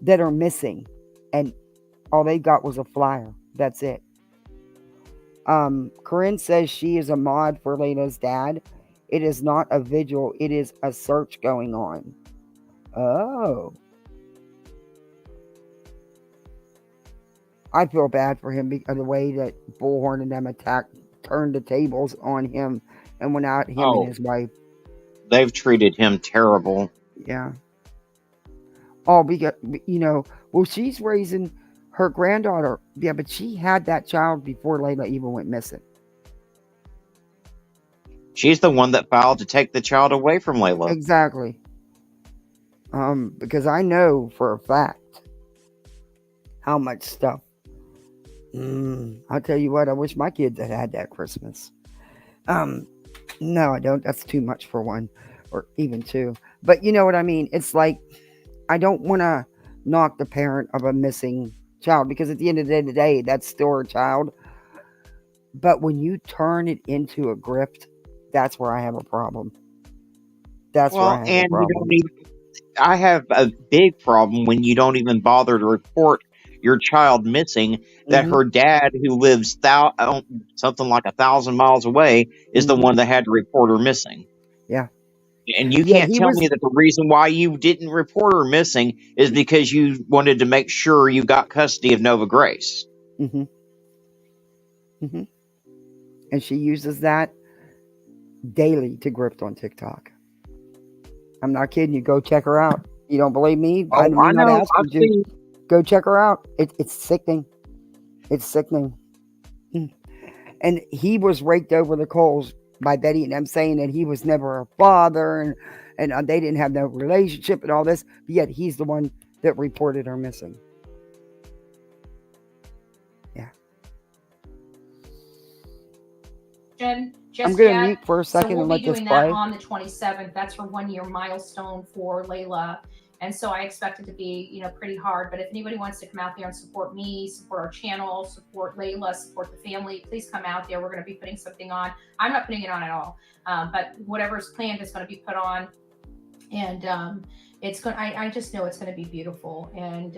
that are missing, and all they got was a flyer. That's it. Corinne says she is a mod for Layla's dad. It is not a vigil. It is a search going on. Oh. I feel bad for him because of the way that Bullhorn and them turned the tables on him and went out, him and his wife. They've treated him terrible. Yeah. Oh, because, well, she's raising her granddaughter. Yeah, but she had that child before Layla even went missing. She's the one that filed to take the child away from Layla. Exactly. Because I know for a fact how much stuff. I'll tell you what, I wish my kids had that Christmas. No, I don't. That's too much for one, or even two. But you know what I mean? It's like, I don't want to knock the parent of a missing child, because at the end of the day, that's still a child. But when you turn it into a grift, that's where I have a problem. That's where I have a problem. I have a big problem when you don't even bother to report your child missing, that her dad, who lives something like 1,000 miles away, is the one that had to report her missing. Yeah. And you can't tell me that the reason why you didn't report her missing is because you wanted to make sure you got custody of Nova Grace. And she uses that daily to grift on TikTok. I'm not kidding you. Go check her out. You don't believe me? I know. Go check her out. It's sickening. It's sickening. And he was raked over the coals by Betty and them, saying that he was never a father and they didn't have no relationship and all this. But yet he's the one that reported her missing. Yeah. Jen, I'm going to mute for a second and let this play. So we'll be doing that on the 27th. That's her 1-year milestone for Layla. And so I expect it to be, pretty hard. But if anybody wants to come out there and support me, support our channel, support Layla, support the family, please come out there. We're going to be putting something on. I'm not putting it on at all. But whatever's planned is going to be put on. And it's going. I just know it's going to be beautiful. And,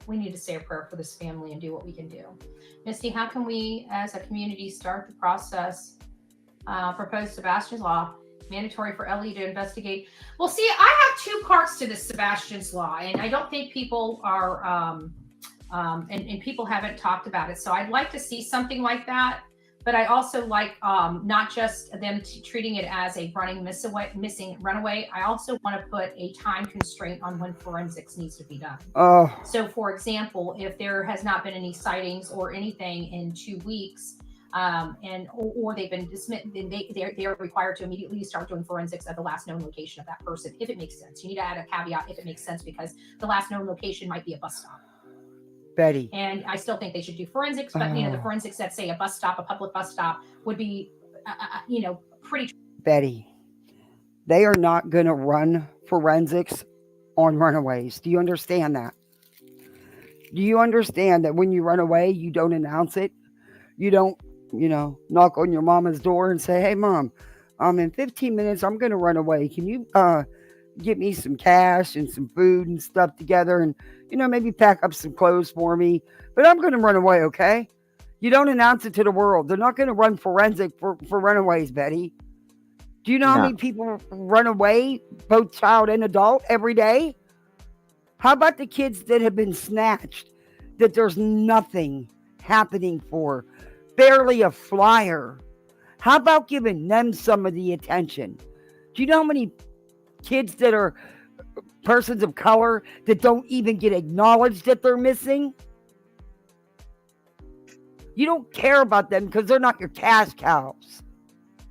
we need to say a prayer for this family and do what we can do. Misty, how can we, as a community, start the process? Propose Sebastian's Law. Mandatory for Ellie to investigate. Well, see, I have two parts to this Sebastian's Law, and I don't think people are, and people haven't talked about it. So I'd like to see something like that. But I also like not just them treating it as a missing runaway. I also want to put a time constraint on when forensics needs to be done. So, for example, if there has not been any sightings or anything in 2 weeks, or they've been dismissed, then they are required to immediately start doing forensics at the last known location of that person, if it makes sense. You need to add a caveat if it makes sense, because the last known location might be a bus stop. Betty. And I still think they should do forensics, but the forensics that say a bus stop, a public bus stop, would be, pretty. Betty, they are not going to run forensics on runaways. Do you understand that? Do you understand that when you run away, you don't announce it? You don't knock on your mama's door and say, hey, Mom, in 15 minutes, I'm going to run away. Can you get me some cash and some food and stuff together and, maybe pack up some clothes for me? But I'm going to run away, okay? You don't announce it to the world. They're not going to run forensic for runaways, Betty. Do you know how many people run away, both child and adult, every day? How about the kids that have been snatched, that there's nothing happening for, barely a flyer? How about giving them some of the attention? Do you know how many kids that are persons of color that don't even get acknowledged that they're missing? You don't care about them because they're not your cash cows.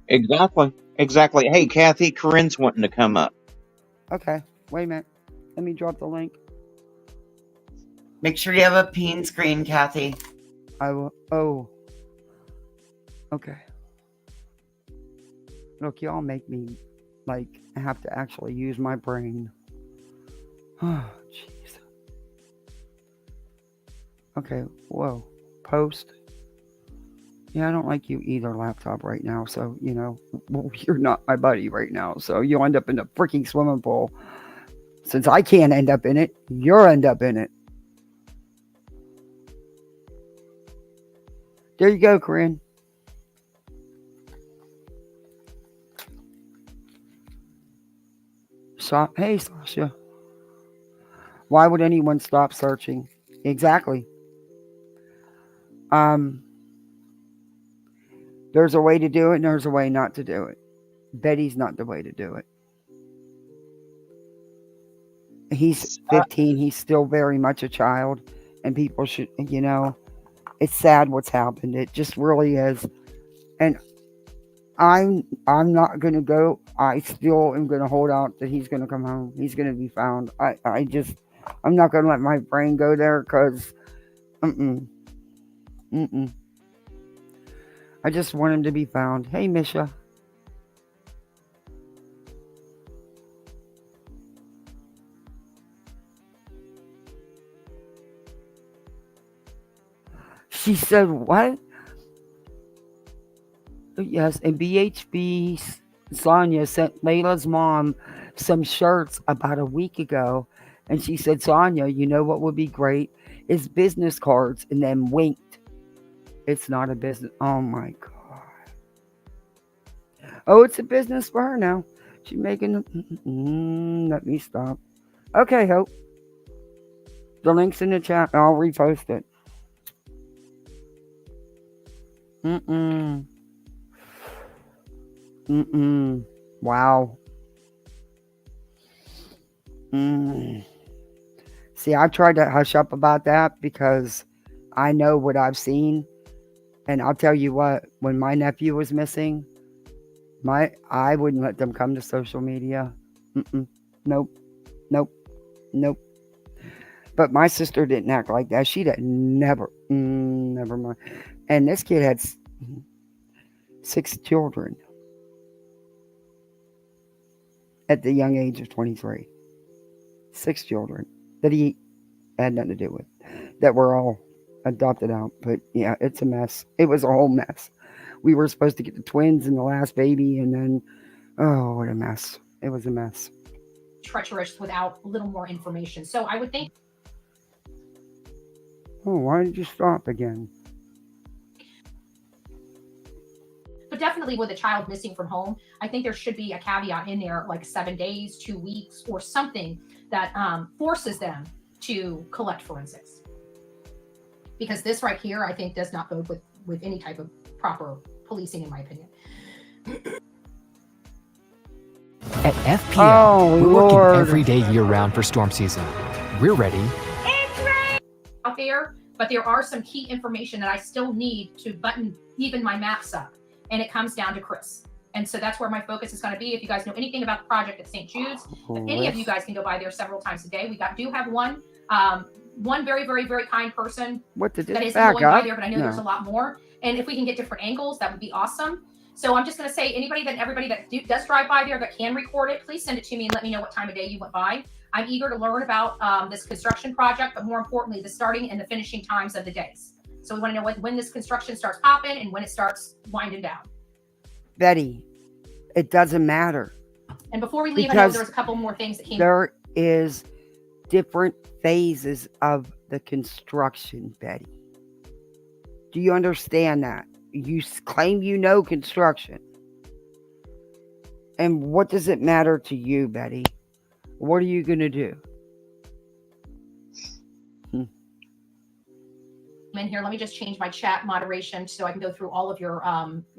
Exactly. Hey, Kathy, Corinne's wanting to come up. Okay, wait a minute. Let me drop the link. Make sure you have a peen screen, Kathy. I will. Oh. Okay. Look, y'all make me, have to actually use my brain. Oh, jeez. Okay, whoa. Post. Yeah, I don't like you either, laptop, right now. So, you're not my buddy right now. So you'll end up in the freaking swimming pool. Since I can't end up in it, you'll end up in it. There you go, Corinne. Hey, Sasha. Why would anyone stop searching? Exactly. There's a way to do it and there's a way not to do it. Betty's not the way to do it. He's 15. He's still very much a child. And people should, it's sad what's happened. It just really is. And I'm not going to go. I still am going to hold out that he's going to come home. He's going to be found. I'm not going to let my brain go there because, I just want him to be found. Hey, Misha. She said, what? Yes, and BHB Sonia sent Layla's mom some shirts about a week ago. And she said, Sonia, you know what would be great? Is business cards, and then winked. It's not a business. Oh, my God. Oh, it's a business for her now. She's making... let me stop. Okay, Hope. The link's in the chat. I'll repost it. Wow. See, I tried to hush up about that because I know what I've seen. And I'll tell you what, when my nephew was missing, I wouldn't let them come to social media. Nope. But my sister didn't act like that. She'd never mind. And this kid had 6 children at the young age of 23. 6 children that he had nothing to do with, that were all adopted out. But yeah, it's a mess. It was a whole mess. We were supposed to get the twins and the last baby, and then, oh, what a mess. It was a mess. Treacherous without a little more information. So I would think. Oh, why did you stop again? But definitely with a child missing from home, I think there should be a caveat in there, like 7 days, 2 weeks, or something that forces them to collect forensics. Because this right here, I think, does not bode with any type of proper policing, in my opinion. At FPL, we're working every day year-round for storm season. We're ready. Out there, but there are some key information that I still need to button even my maps up. And it comes down to Chris. And so that's where my focus is going to be. If you guys know anything about the project at St. Jude's, any of you guys can go by there several times a day. We do have one very, very, very kind person that is going by there, but I know there's a lot more. And if we can get different angles, that would be awesome. So I'm just going to say, everybody that does drive by there that can record it, please send it to me and let me know what time of day you went by. I'm eager to learn about this construction project, but more importantly, the starting and the finishing times of the days. So we want to know when this construction starts popping and when it starts winding down. Betty, it doesn't matter. And before we leave, I know there's a couple more things that came. There is different phases of the construction, Betty. Do you understand that? You claim you know construction. And what does it matter to you, Betty? What are you going to do? In here, let me just change my chat moderation so I can go through all of your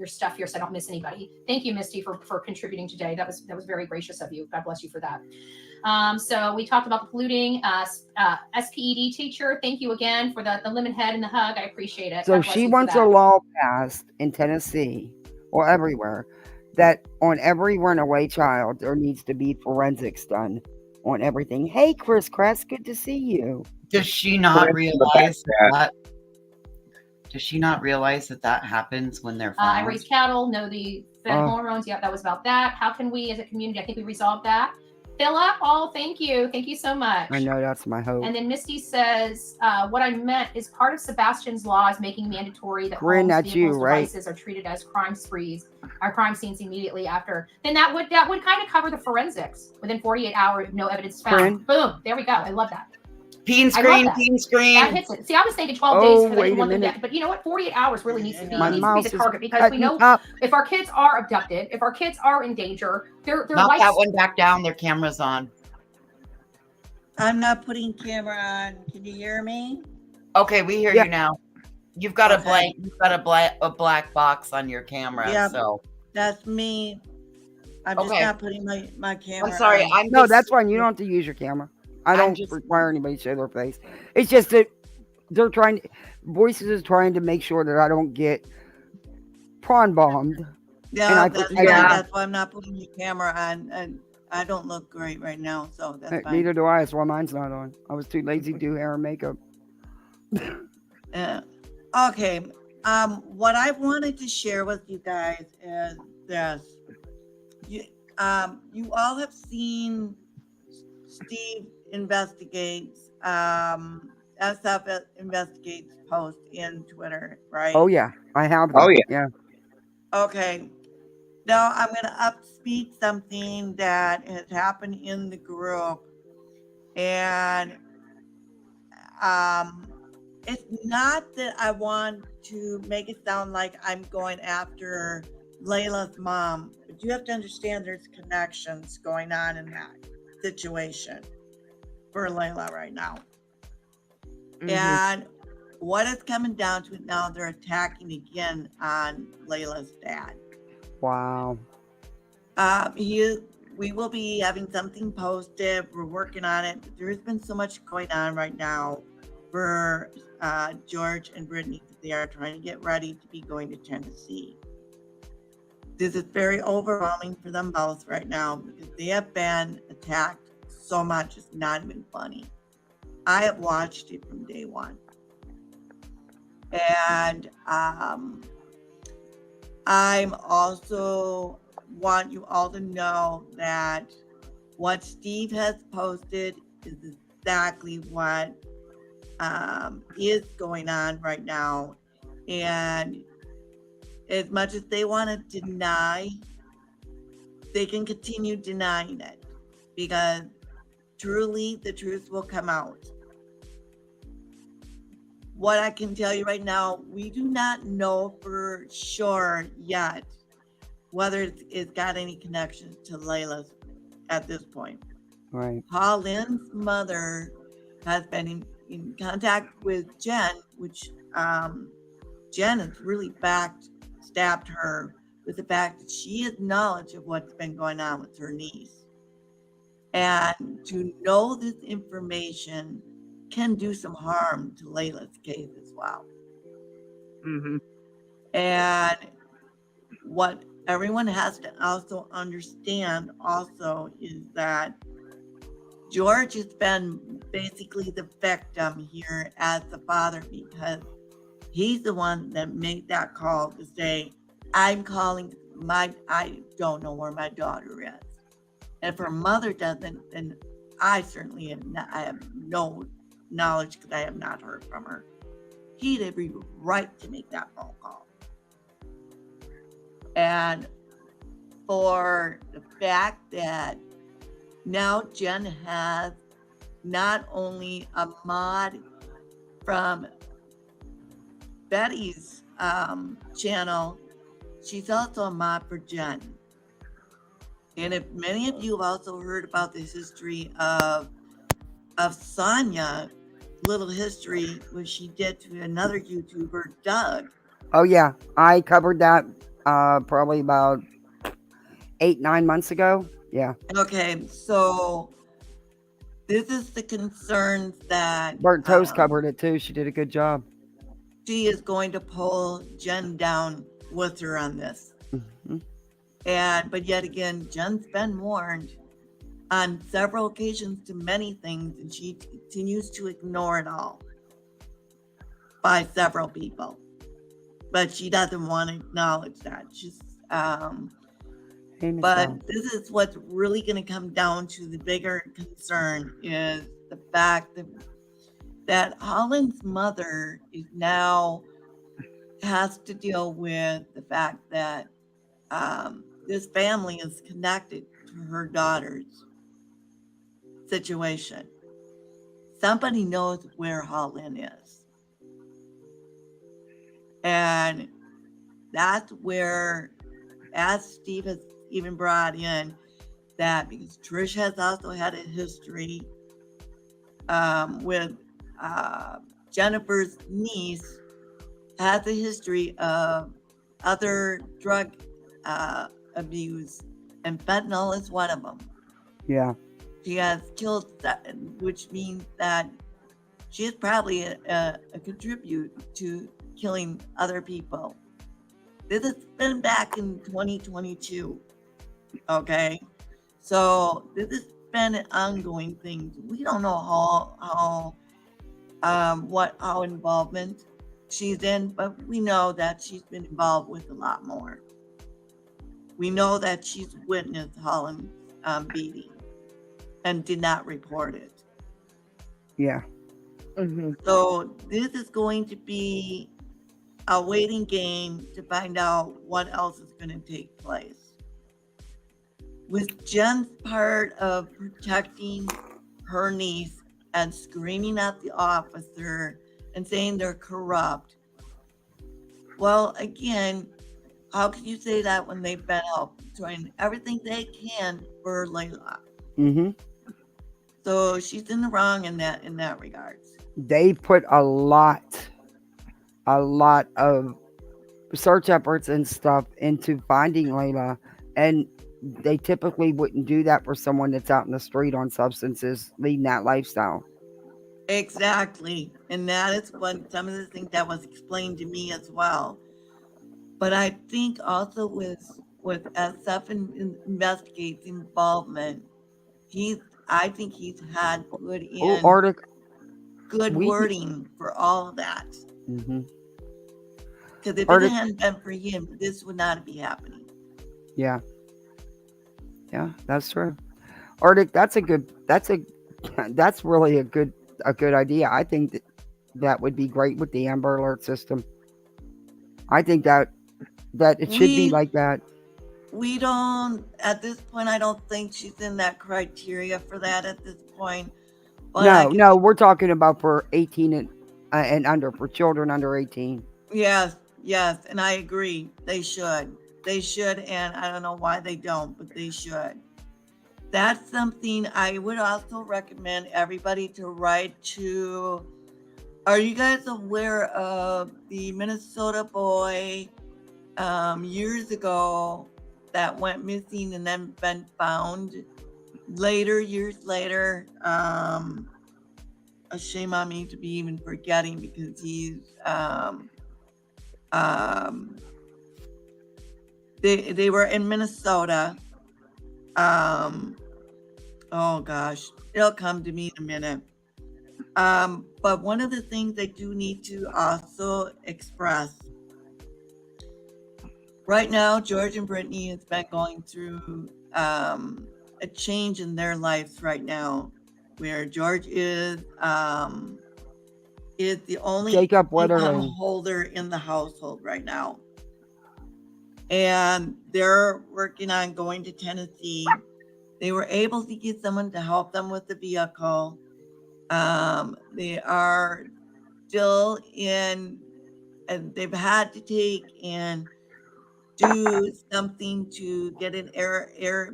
stuff here so I don't miss anybody. Thank you, Misty, for contributing today. That was very gracious of you. God bless you for that. So we talked about the polluting SPED teacher. Thank you again for the lemon head and the hug. I appreciate it. So she wants a law passed in Tennessee or everywhere that on every runaway child there needs to be forensics done on everything. Hey, Chris Crest, good to see you. Does she not realize that? Does she not realize that happens when they're found? I raise cattle, know the fed hormones. Yep, that was about that. How can we as a community, I think we resolved that. Philip, thank you. Thank you so much. I know, that's my hope. And then Misty says, what I meant is part of Sebastian's law is making mandatory that Corinne, homes, that's vehicles, you, right? devices are treated as crime sprees, or crime scenes immediately after. Then that would kind of cover the forensics. Within 48 hours, no evidence found. Corinne? Boom, there we go. I love that. Peen screen. That hits it. See, I was thinking 12 days because I didn't want them to, but you know what? 48 hours really needs to be the target because we know if our kids are abducted, if our kids are in danger, their Knock life. that one back down. Their camera's on. I'm not putting camera on. Can you hear me? Okay, we hear you now. You've got a blank. You've got a black box on your camera. Yeah, so that's me. I'm just not putting my camera. I'm sorry. on. No, that's fine. You don't have to use your camera. I don't require anybody to show their face. It's just that they're trying. Voices is trying to make sure that I don't get prawn bombed. Yeah, that's why I'm not putting the camera on. And I don't look great right now, so that's fine. Neither do I. That's why mine's not on. I was too lazy to do hair and makeup. Okay. What I wanted to share with you guys is this. You all have seen Steve investigates, SF investigates post in Twitter, right? Oh yeah, I have. Oh yeah. Okay. Now I'm going to upspeak something that has happened in the group, and it's not that I want to make it sound like I'm going after Layla's mom, but you have to understand there's connections going on in that situation for Layla right now. Mm-hmm. And what it's coming down to now, they're attacking again on Layla's dad. Wow. We will be having something posted. We're working on it. There's been so much going on right now for George and Brittany. They are trying to get ready to be going to Tennessee. This is very overwhelming for them both right now because they have been attacked so much. It's not even funny. I have watched it from day one. And I'm also want you all to know that what Steve has posted is exactly what is going on right now. And as much as they want to deny, they can continue denying it because truly the truth will come out. What I can tell you right now, we do not know for sure yet whether it's got any connection to Layla's at this point. Right. Pauline's mother has been in contact with Jen, which Jen has really stabbed her with the fact that she has knowledge of what's been going on with her niece. And to know this information can do some harm to Layla's case as well. Mm-hmm. And what everyone has to also understand also is that George has been basically the victim here as the father because he's the one that made that call to say, I'm calling I don't know where my daughter is. And if her mother doesn't, then I certainly have not, I have no knowledge because I have not heard from her. he had every right to make that phone call. And for the fact that now Jen has not only a mod from Betty's channel, she's also a mod for Jen. And if many of you have also heard about the history of Sonia, little history, what she did to another YouTuber, Doug. Oh yeah, I covered that probably about 8-9 months ago. Yeah. Okay, so this is the concerns that Burnt Toast covered it too. She did a good job. She is going to pull Jen down with her on this. Mm-hmm. But yet again, Jen's been warned on several occasions to many things, and she continues to ignore it all by several people. But she doesn't want to acknowledge that. She's but this is what's really going to come down to the bigger concern is the fact that Holland's mother is now has to deal with the fact that this family is connected to her daughter's situation. Somebody knows where Holland is. And that's where, as Steve has even brought in, that because Trish has also had a history with Jennifer's niece, has a history of other drug abuse, and fentanyl is one of them. Yeah. She has killed, which means that she is probably a contribute to killing other people. This has been back in 2022. Okay, so this has been an ongoing thing. We don't know how involvement she's in, but we know that she's been involved with a lot more. We know that she's witnessed Holland's beating and did not report it. Yeah. Mm-hmm. So this is going to be a waiting game to find out what else is going to take place. With Jen's part of protecting her niece and screaming at the officer and saying they're corrupt. Well, again, how can you say that when they've been out doing everything they can for Layla? Mm-hmm. So she's in the wrong in that regards. They put a lot of search efforts and stuff into finding Layla, and they typically wouldn't do that for someone that's out in the street on substances, leading that lifestyle. Exactly. And that is what some of the things that was explained to me as well. But I think also with as Seth investigates involvement, I think he's had put in good wording for all of that. Mm-hmm. Because if it hadn't been for him, this would not be happening. Yeah. Yeah, that's true. Arctic, that's really a good idea. I think that would be great with the Amber Alert system. I think that it should be like that. We don't, at this point, I don't think she's in that criteria for that at this point. But no, we're talking about for 18 and under, for children under 18. Yes, and I agree. They should, and I don't know why they don't, but they should. That's something I would also recommend everybody to write to. Are you guys aware of the Minnesota boy years ago that went missing and then been found years later? A shame on me to be even forgetting because he's they were in Minnesota. Oh gosh, it'll come to me in a minute. But one of the things I do need to also express right now, George and Brittany has been going through a change in their lives right now, where George is is the only Jacob income Wetterling. holder in the household right now. And they're working on going to Tennessee. They were able to get someone to help them with the vehicle. They are still in, and they've had to take and do something to get an Airbnb.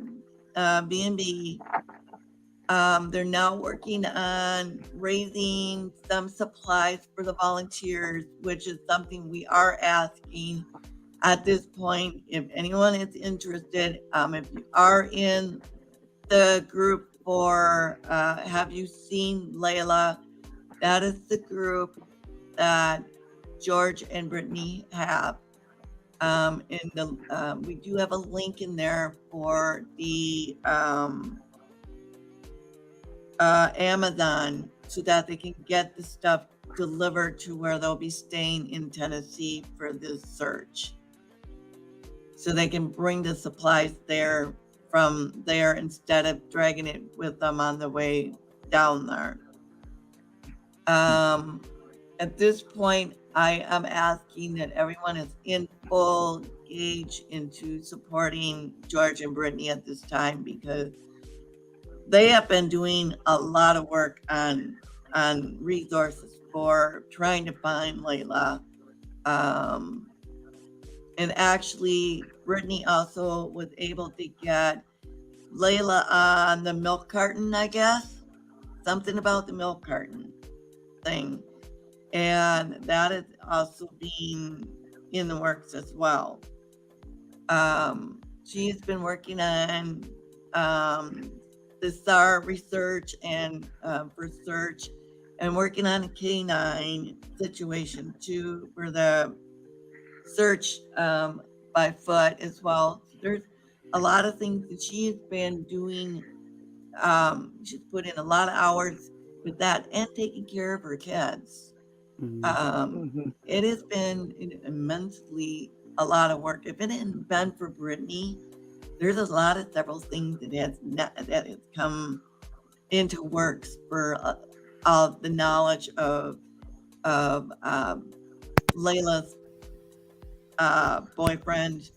They're now working on raising some supplies for the volunteers, which is something we are asking at this point. If anyone is interested, if you are in the group for Have You Seen Layla? That is the group that George and Brittany have. We do have a link in there for the Amazon so that they can get the stuff delivered to where they'll be staying in Tennessee for this search. So they can bring the supplies there from there instead of dragging it with them on the way down there. At this point, I am asking that everyone is in full engage into supporting George and Brittany at this time, because they have been doing a lot of work on resources for trying to find Layla. And actually, Brittany also was able to get Layla on the milk carton, I guess. Something about the milk carton thing. And that is also being in the works as well. She's been working on the SAR research and for search, and working on a canine situation too for the search by foot as well. There's a lot of things that she has been doing. She's put in a lot of hours with that and taking care of her kids. It has been immensely a lot of work. If it hadn't been for Brittany, there's a lot of several things that has come into works for the knowledge of Layla's boyfriend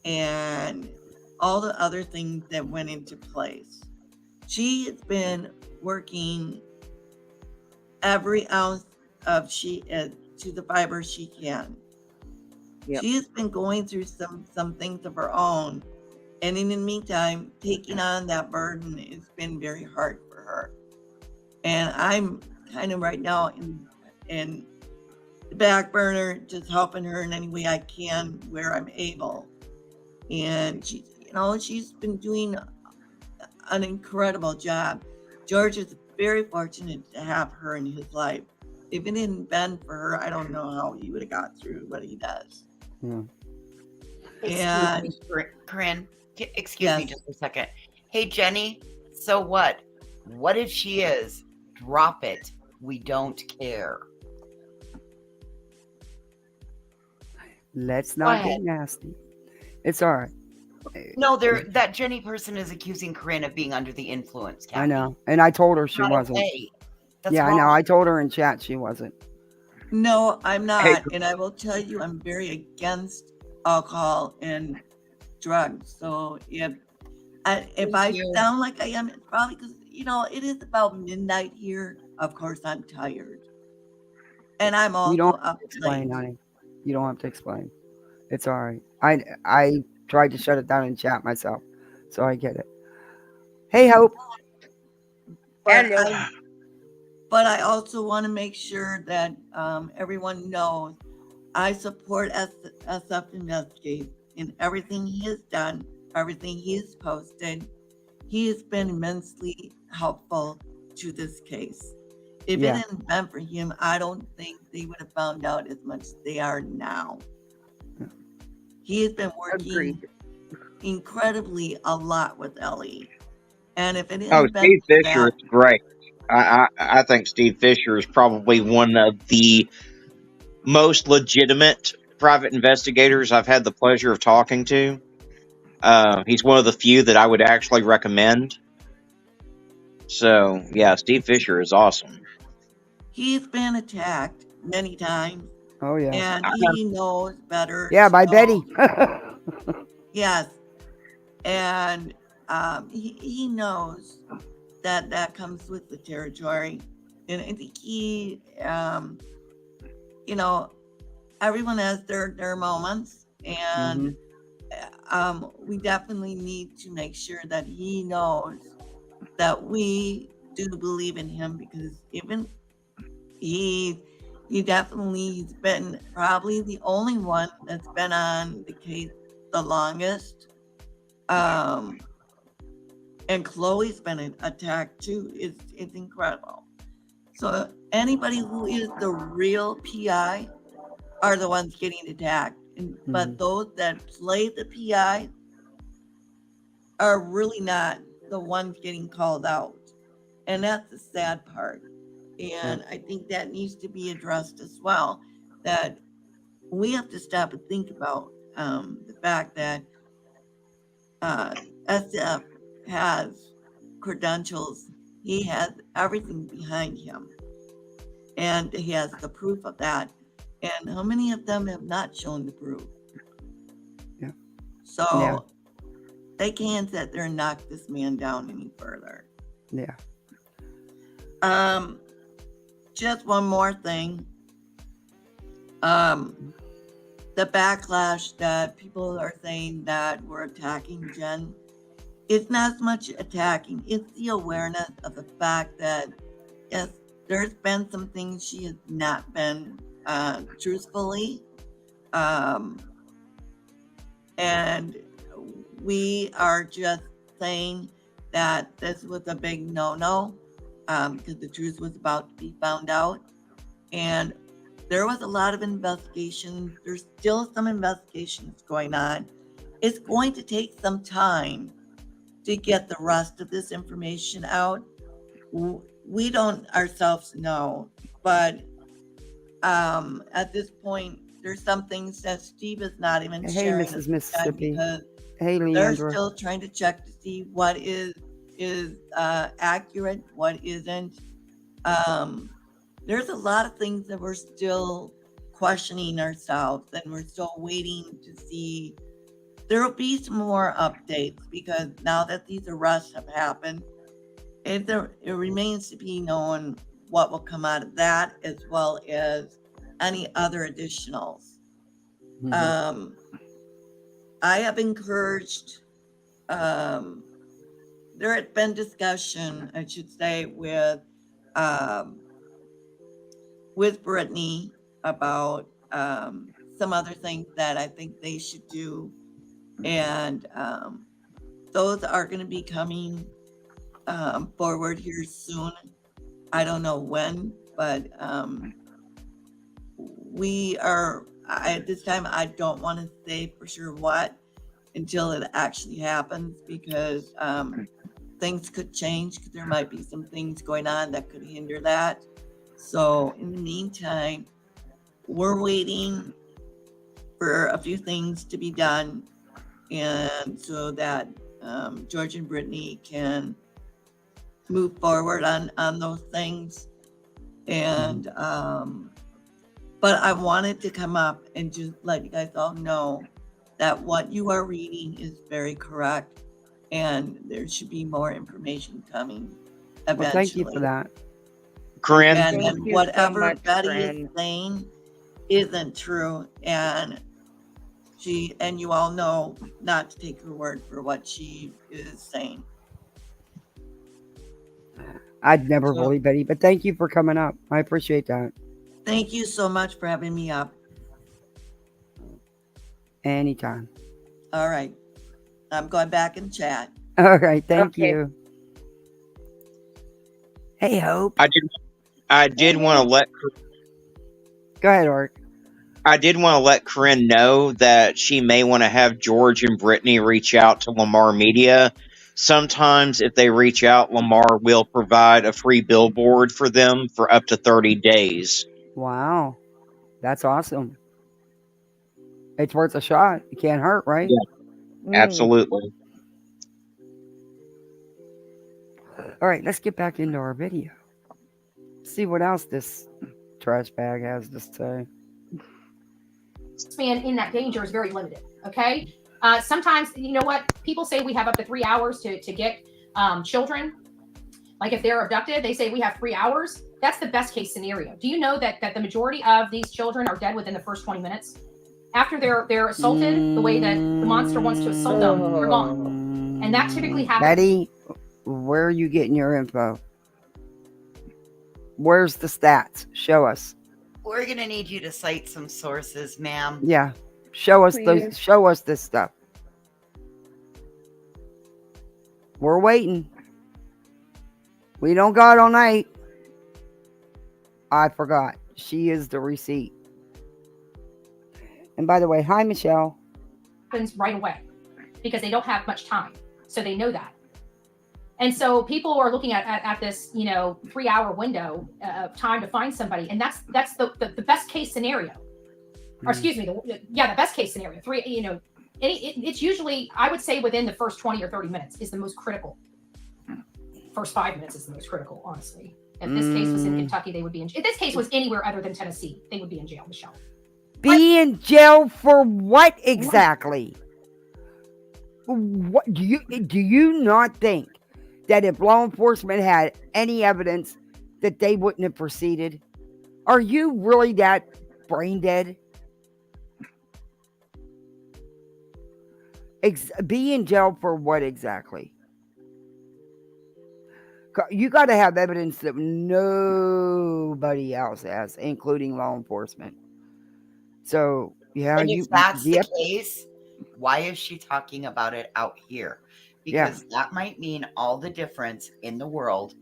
and all the other things that went into place. She has been working every ounce of to the fiber she can. Yep. She has been going through some things of her own, and in the meantime, taking on that burden has been very hard for her. And I'm kind of right now in the back burner, just helping her in any way I can where I'm able. And she's been doing an incredible job. George is very fortunate to have her in his life. If it hadn't been for her, I don't know how he would have got through what he does. Yeah. Corinne, excuse me just a second. Hey, Jenny, so what? What if she is? Drop it. We don't care. Let's not get nasty. It's all right. No, that Jenny person is accusing Corinne of being under the influence, Kathy. I know. And I told her she wasn't. Okay. Yeah, wrong. I know. I told her in chat she wasn't. No, I'm not. And I will tell you, I'm very against alcohol and drugs. So if I sound like I am, it's probably because, it is about midnight here. Of course, I'm tired. And I'm also You don't up have to explain, late. honey. You don't have to explain. It's all right. I tried to shut it down in chat myself, so I get it. Hey, Hope. But I also want to make sure that everyone knows I support SF Investigate in everything he has done, everything he has posted. He has been immensely helpful to this case. If it hadn't been for him, I don't think they would have found out as much as they are now. He has been working incredibly a lot with Ellie. And if it hadn't been Steve for Fisher that, is great. I think Steve Fisher is probably one of the most legitimate private investigators I've had the pleasure of talking to. He's one of the few that I would actually recommend. So, yeah, Steve Fisher is awesome. He's been attacked many times. Oh, yeah. And he knows better. Yeah, by Betty. Yes. And he knows that comes with the territory. And I think he, everyone has their moments. And we definitely need to make sure that he knows that we do believe in him, because even he's been probably the only one that's been on the case the longest. And Chloe's been attacked too. It's incredible. So anybody who is the real PI are the ones getting attacked. But those that play the PI are really not the ones getting called out. And that's the sad part. And I think that needs to be addressed as well, that we have to stop and think about the fact that SF has credentials. He has everything behind him. And he has the proof of that. And how many of them have not shown the proof? Yeah. So they can't sit there and knock this man down any further. Yeah. Just one more thing. The backlash that people are saying that we're attacking Jen, it's not so much attacking, it's the awareness of the fact that, yes, there's been some things she has not been truthfully. And we are just saying that this was a big no-no, because the truth was about to be found out. And there was a lot of investigation. There's still some investigations going on. It's going to take some time to get the rest of this information out. We don't ourselves know, but at this point, there's some things that Steve is not even sharing. Hey, Mrs. Mississippi. Because hey, they're Leandra. still trying to check to see what is accurate, what isn't. There's a lot of things that we're still questioning ourselves, and we're still waiting to see. There will be some more updates, because now that these arrests have happened, it remains to be known what will come out of that, as well as any other additionals. I have encouraged, there had been discussion, I should say, with Brittany about some other things that I think they should do. And those are going to be coming forward here soon. I don't know when, but we are, at this time, I don't want to say for sure what until it actually happens, because things could change. There might be some things going on that could hinder that. So in the meantime, we're waiting for a few things to be done, and so that George and Brittany can move forward on those things. And but I wanted to come up and just let you guys all know that what you are reading is very correct, and there should be more information coming eventually. Well, thank you for that. Corinne. And whatever Betty is saying isn't true, and you all know not to take her word for what she is saying. I'd never bully Betty, but thank you for coming up. I appreciate that. Thank you so much for having me up. Anytime. All right. I'm going back and chat. All right. Thank you. Hey, Hope. I did want to let. Go ahead, Art. I did want to let Corinne know that she may want to have George and Brittany reach out to Lamar Media. Sometimes if they reach out, Lamar will provide a free billboard for them for up to 30 days. Wow. That's awesome. It's worth a shot. It can't hurt, right? Yeah, absolutely. All right, let's get back into our video. See what else this trash bag has to say. Man in that danger is very limited. Okay. Sometimes, you know what? People say we have up to 3 hours to get children. Like if they're abducted, they say we have 3 hours. That's the best case scenario. Do you know that the majority of these children are dead within the first 20 minutes? After they're assaulted, the way that the monster wants to assault them, they're gone. And that typically happens. Betty, where are you getting your info? Where's the stats? Show us. We're gonna need you to cite some sources, ma'am. Yeah. Show us this stuff. We're waiting. We don't got all night. I forgot. She is the receipt. And by the way, hi, Michelle. Happens right away because they don't have much time. So they know that. And so people are looking at this, 3 hour window of time to find somebody. And that's the best case scenario. Or excuse me, the best case scenario. It's usually, I would say within the first 20 or 30 minutes is the most critical. First 5 minutes is the most critical, honestly. If this case was in Kentucky, they would be in jail. If this case was anywhere other than Tennessee, they would be in jail, Michelle. Be in jail for what exactly? What do you not think that if law enforcement had any evidence that they wouldn't have proceeded? Are you really that brain dead? Be in jail for what exactly? You got to have evidence that nobody else has, including law enforcement. So, yeah. And if that's the case, why is she talking about it out here? Because that might mean all the difference in the world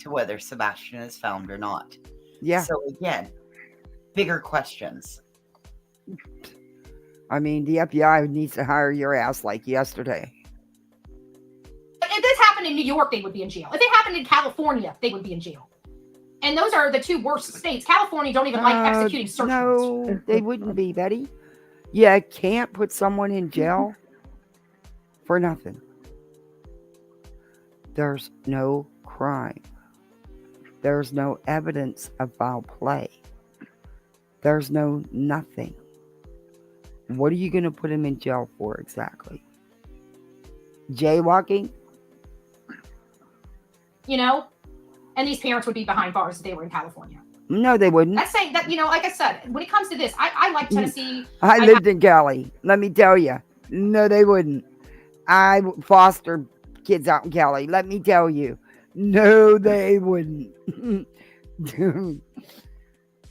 to whether Sebastian is found or not. Yeah. So again, bigger questions. I mean, the FBI needs to hire your ass like yesterday. If this happened in New York, they would be in jail. If it happened in California, they would be in jail. And those are the two worst states. California don't even like executing search warrants. No, they wouldn't be, Betty. You can't put someone in jail for nothing. There's no crime. There's no evidence of foul play. There's no nothing. What are you going to put him in jail for exactly? Jaywalking? And these parents would be behind bars if they were in California. No, they wouldn't. That's saying that, like I said, when it comes to this, I like Tennessee. I lived in Cali. Let me tell you. No, they wouldn't. I fostered kids out in Cali. Let me tell you. No, they wouldn't.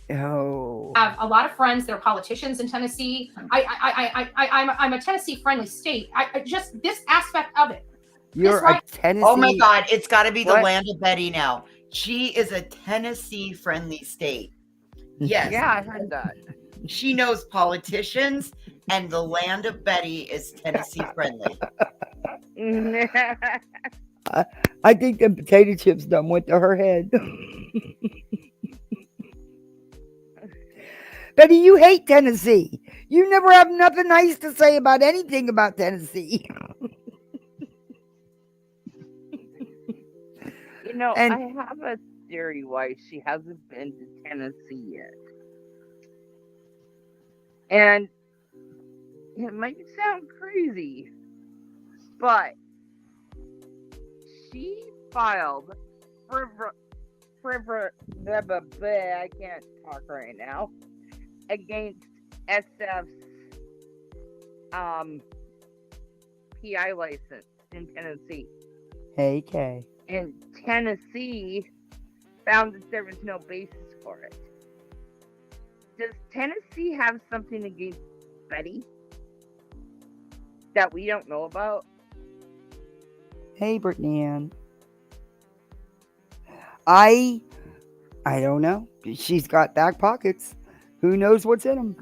Oh. I have a lot of friends that are politicians in Tennessee. I'm a Tennessee friendly state. I just this aspect of it. You're a Tennessee. Oh my God, it's got to be the land of Betty now. She is a Tennessee friendly state. Yes. Yeah, I heard that. She knows politicians, and the land of Betty is Tennessee friendly. I think the potato chips done went to her head. Betty, you hate Tennessee. You never have nothing nice to say about anything about Tennessee. I have a theory why she hasn't been to Tennessee yet. And it might sound crazy, but she filed I can't talk right now, against SF's PI license in Tennessee. Hey, Kay. And Tennessee found that there was no basis for it. Does Tennessee have something against Betty that we don't know about? Hey, Brittany Ann. I don't know. She's got back pockets. Who knows what's in them?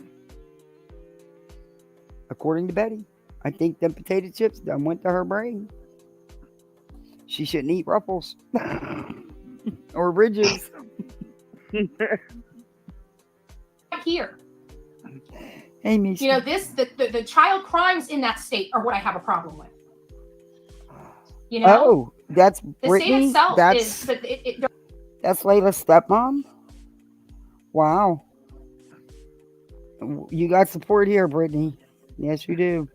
According to Betty, I think them potato chips done went to her brain. She shouldn't eat Ruffles or Ridges. Here. Hey, Misha. The child crimes in that state are what I have a problem with. Oh, that's the Brittany. state itself that's is, but That's Layla's stepmom? Wow. You got support here, Brittany. Yes, you do.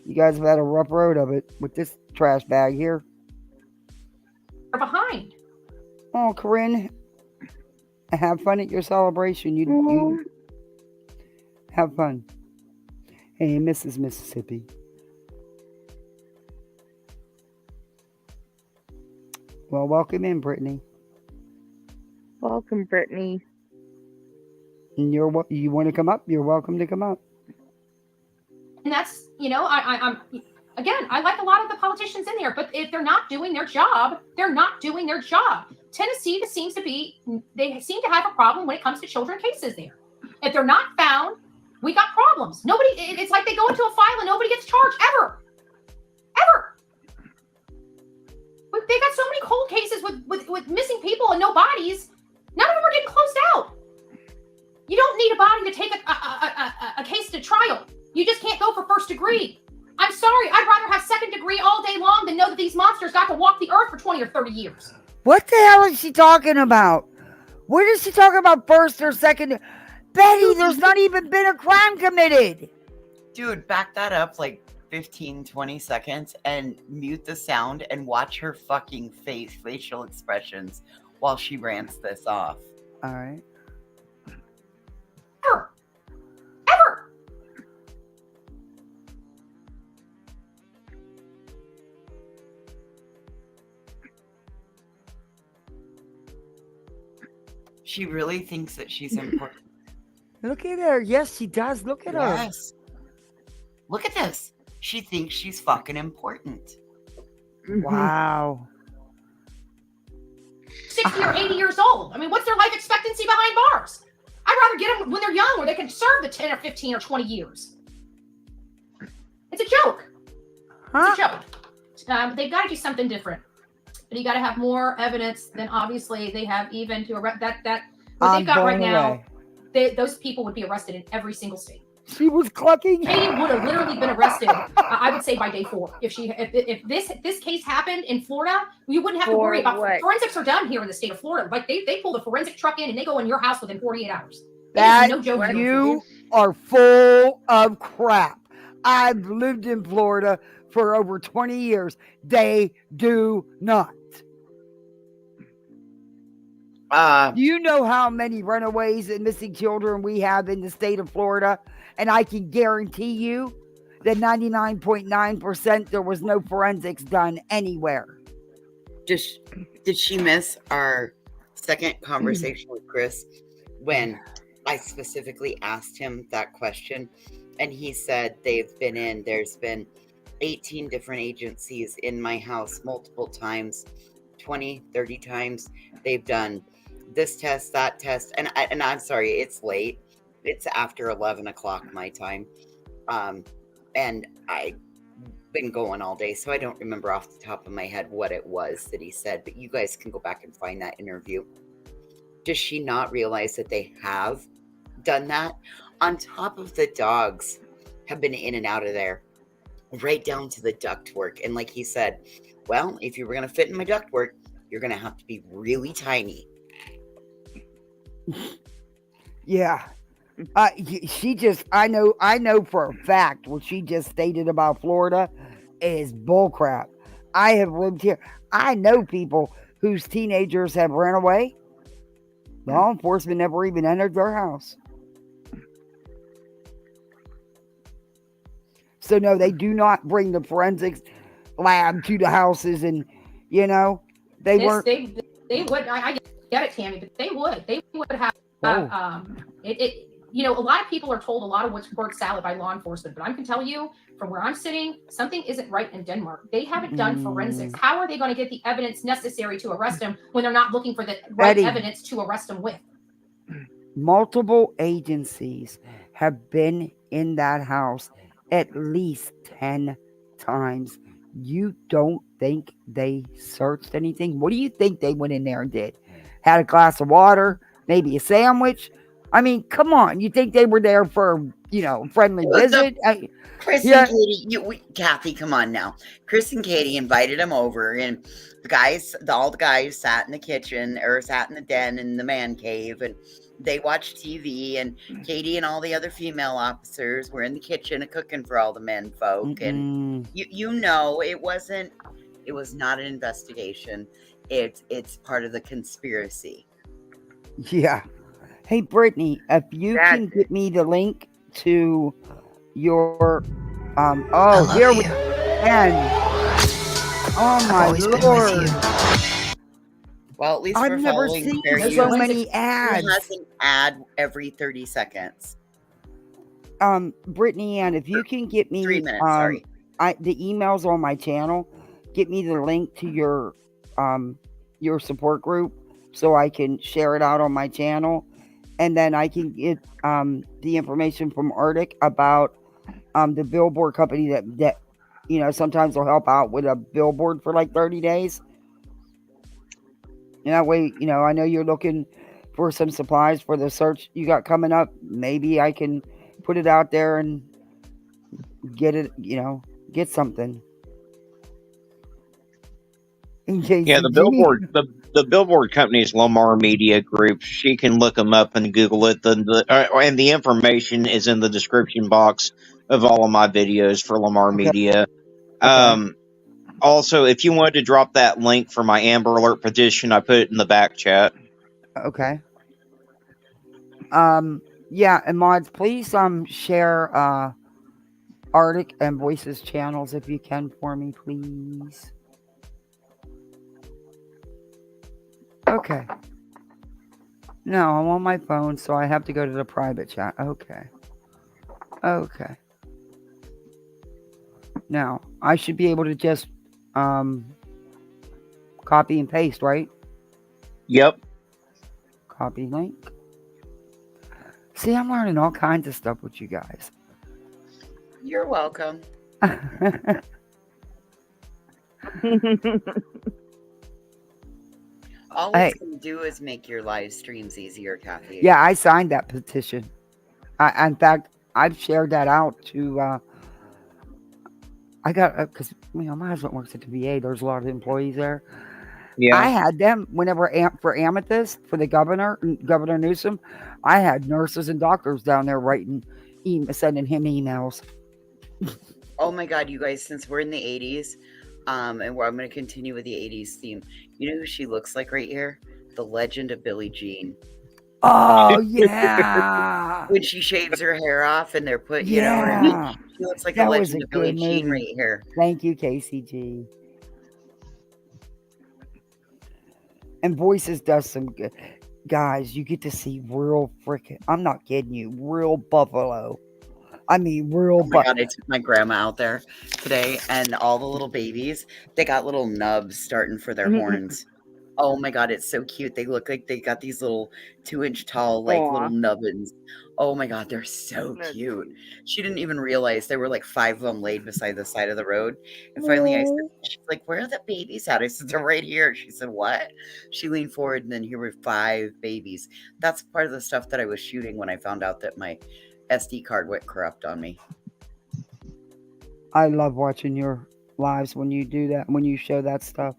You guys have had a rough road of it with this trash bag here. They're behind. Oh, Corinne, have fun at your celebration. You have fun. Hey, Mrs. Mississippi. Well, welcome in, Brittany. Welcome, Brittany. And you want to come up? You're welcome to come up. And that's, I'm again, I like a lot of the politicians in there, but if they're not doing their job, they're not doing their job. Tennessee they seem to have a problem when it comes to children cases there. If they're not found, we got problems. It's like they go into a file and nobody gets charged ever. They got so many cold cases with missing people and no bodies. None of them are getting closed out. You don't need a body to take a case to trial. You just can't go for first degree. I'm sorry. I'd rather have second degree all day long than know that these monsters got to walk the earth for 20 or 30 years. What the hell is she talking about? What is she talking about, first or second? Betty, there's not even been a crime committed. Dude, back that up like 15, 20 seconds and mute the sound and watch her fucking facial expressions while she rants this off. All right. Ever. She really thinks that she's important. Look at her. Yes, she does. Look at her. Yes. Look at this. She thinks she's fucking important. Wow. 60 or 80 years old. I mean, what's their life expectancy behind bars? I'd rather get them when they're young where they can serve the 10 or 15 or 20 years. It's a joke. It's a joke. They've got to do something different. But you got to have more evidence than obviously they have even to arrest what they've got right now. Those people would be arrested in every single state. She was clucking. Katie would have literally been arrested. I would say by day 4. If this case happened in Florida, you wouldn't have to worry about forensics are done here in the state of Florida. Like they pull the forensic truck in and they go in your house within 48 hours. That no joke. You are full of crap. I've lived in Florida for over 20 years. They do not. Do you know how many runaways and missing children we have in the state of Florida? And I can guarantee you that 99.9% there was no forensics done anywhere. Did she miss our second conversation with Chris when I specifically asked him that question? And he said there's been 18 different agencies in my house multiple times, 20, 30 times. They've done this test, that test. And I'm sorry, it's late. It's after 11 o'clock my time. And I've been going all day, so I don't remember off the top of my head what it was that he said, but you guys can go back and find that interview. Does she not realize that they have done that? On top of the dogs have been in and out of there, right down to the ductwork. And like he said, well, if you were going to fit in my ductwork, you're going to have to be really tiny. Yeah. I know for a fact what she just stated about Florida is bullcrap. I have lived here. I know people whose teenagers have ran away. Law enforcement never even entered their house. So no, they do not bring the forensics lab to the houses, and they weren't. They would. I get it, Tammy, but they would have. A lot of people are told a lot of what's word salad by law enforcement, but I can tell you from where I'm sitting, something isn't right in Denmark. They haven't done forensics. How are they going to get the evidence necessary to arrest him when they're not looking for the right evidence to arrest him with? Multiple agencies have been in that house at least 10 times. You don't think they searched anything? What do you think they went in there and did? Had a glass of water, maybe a sandwich? I mean, come on. You think they were there for, friendly visit? Chris and Katie, Kathy, come on now. Chris and Katie invited him over, and all the guys sat in the kitchen or sat in the den in the man cave, and they watched TV. And Katie and all the other female officers were in the kitchen cooking for all the men folk. And it was not an investigation. It's part of the conspiracy. Yeah. Hey, Brittany, if you can get me the link to your here we and oh my Lord. Well, at least I've we're never following seen fair so use. many ads. Who has an ad every 30 seconds? Brittany Ann, if you can get me 3 minutes, sorry. The emails on my channel, get me the link to your support group so I can share it out on my channel, and then I can get the information from Arctic about the billboard company that sometimes will help out with a billboard for like 30 days. And that way, I know you're looking for some supplies for the search you got coming up. Maybe I can put it out there and get it, get something. Yeah, the billboard company is Lamar Media Group. She can look them up and Google it. And the information is in the description box of all of my videos for Lamar Media. Also, if you wanted to drop that link for my Amber Alert petition, I put it in the back chat. Okay. Yeah, and mods, please share Arctic and Voices channels if you can for me, please. Okay. No, I'm on my phone, so I have to go to the private chat. Okay. Now, I should be able to just copy and paste, right? Yep. Copy link. See, I'm learning all kinds of stuff with you guys. You're welcome. All it's going to do is make your live streams easier, Kathy. Yeah, I signed that petition. In fact, I've shared that out to. I got because my husband works at the VA. There's a lot of employees there. Yeah, I had them whenever for Amethyst for the Governor Newsom. I had nurses and doctors down there sending him emails. Oh my God, you guys! Since we're in the 80s, and I'm going to continue with the 80s theme. You know who she looks like right here? The Legend of Billie Jean. Oh yeah. When she shaves her hair off and they're put, you know what I mean? She looks like the Legend of Billie Jean right here. Thank you, KCG. And Voices does some good. Guys, you get to see real freaking, I'm not kidding you, real buffalo. I mean, real buffalo. God, I took my grandma out there today, and all the little babies, they got little nubs starting for their horns. Oh my God, it's so cute. They look like they got these little 2-inch tall, like little nubbins. Oh my God, they're so cute. She didn't even realize there were like 5 of them laid beside the side of the road. And finally I said, she's like, where are the babies at? I said, they're right here. She said, what? She leaned forward and then here were 5 babies. That's part of the stuff that I was shooting when I found out that my SD card went corrupt on me. I love watching your lives when you do that, when you show that stuff.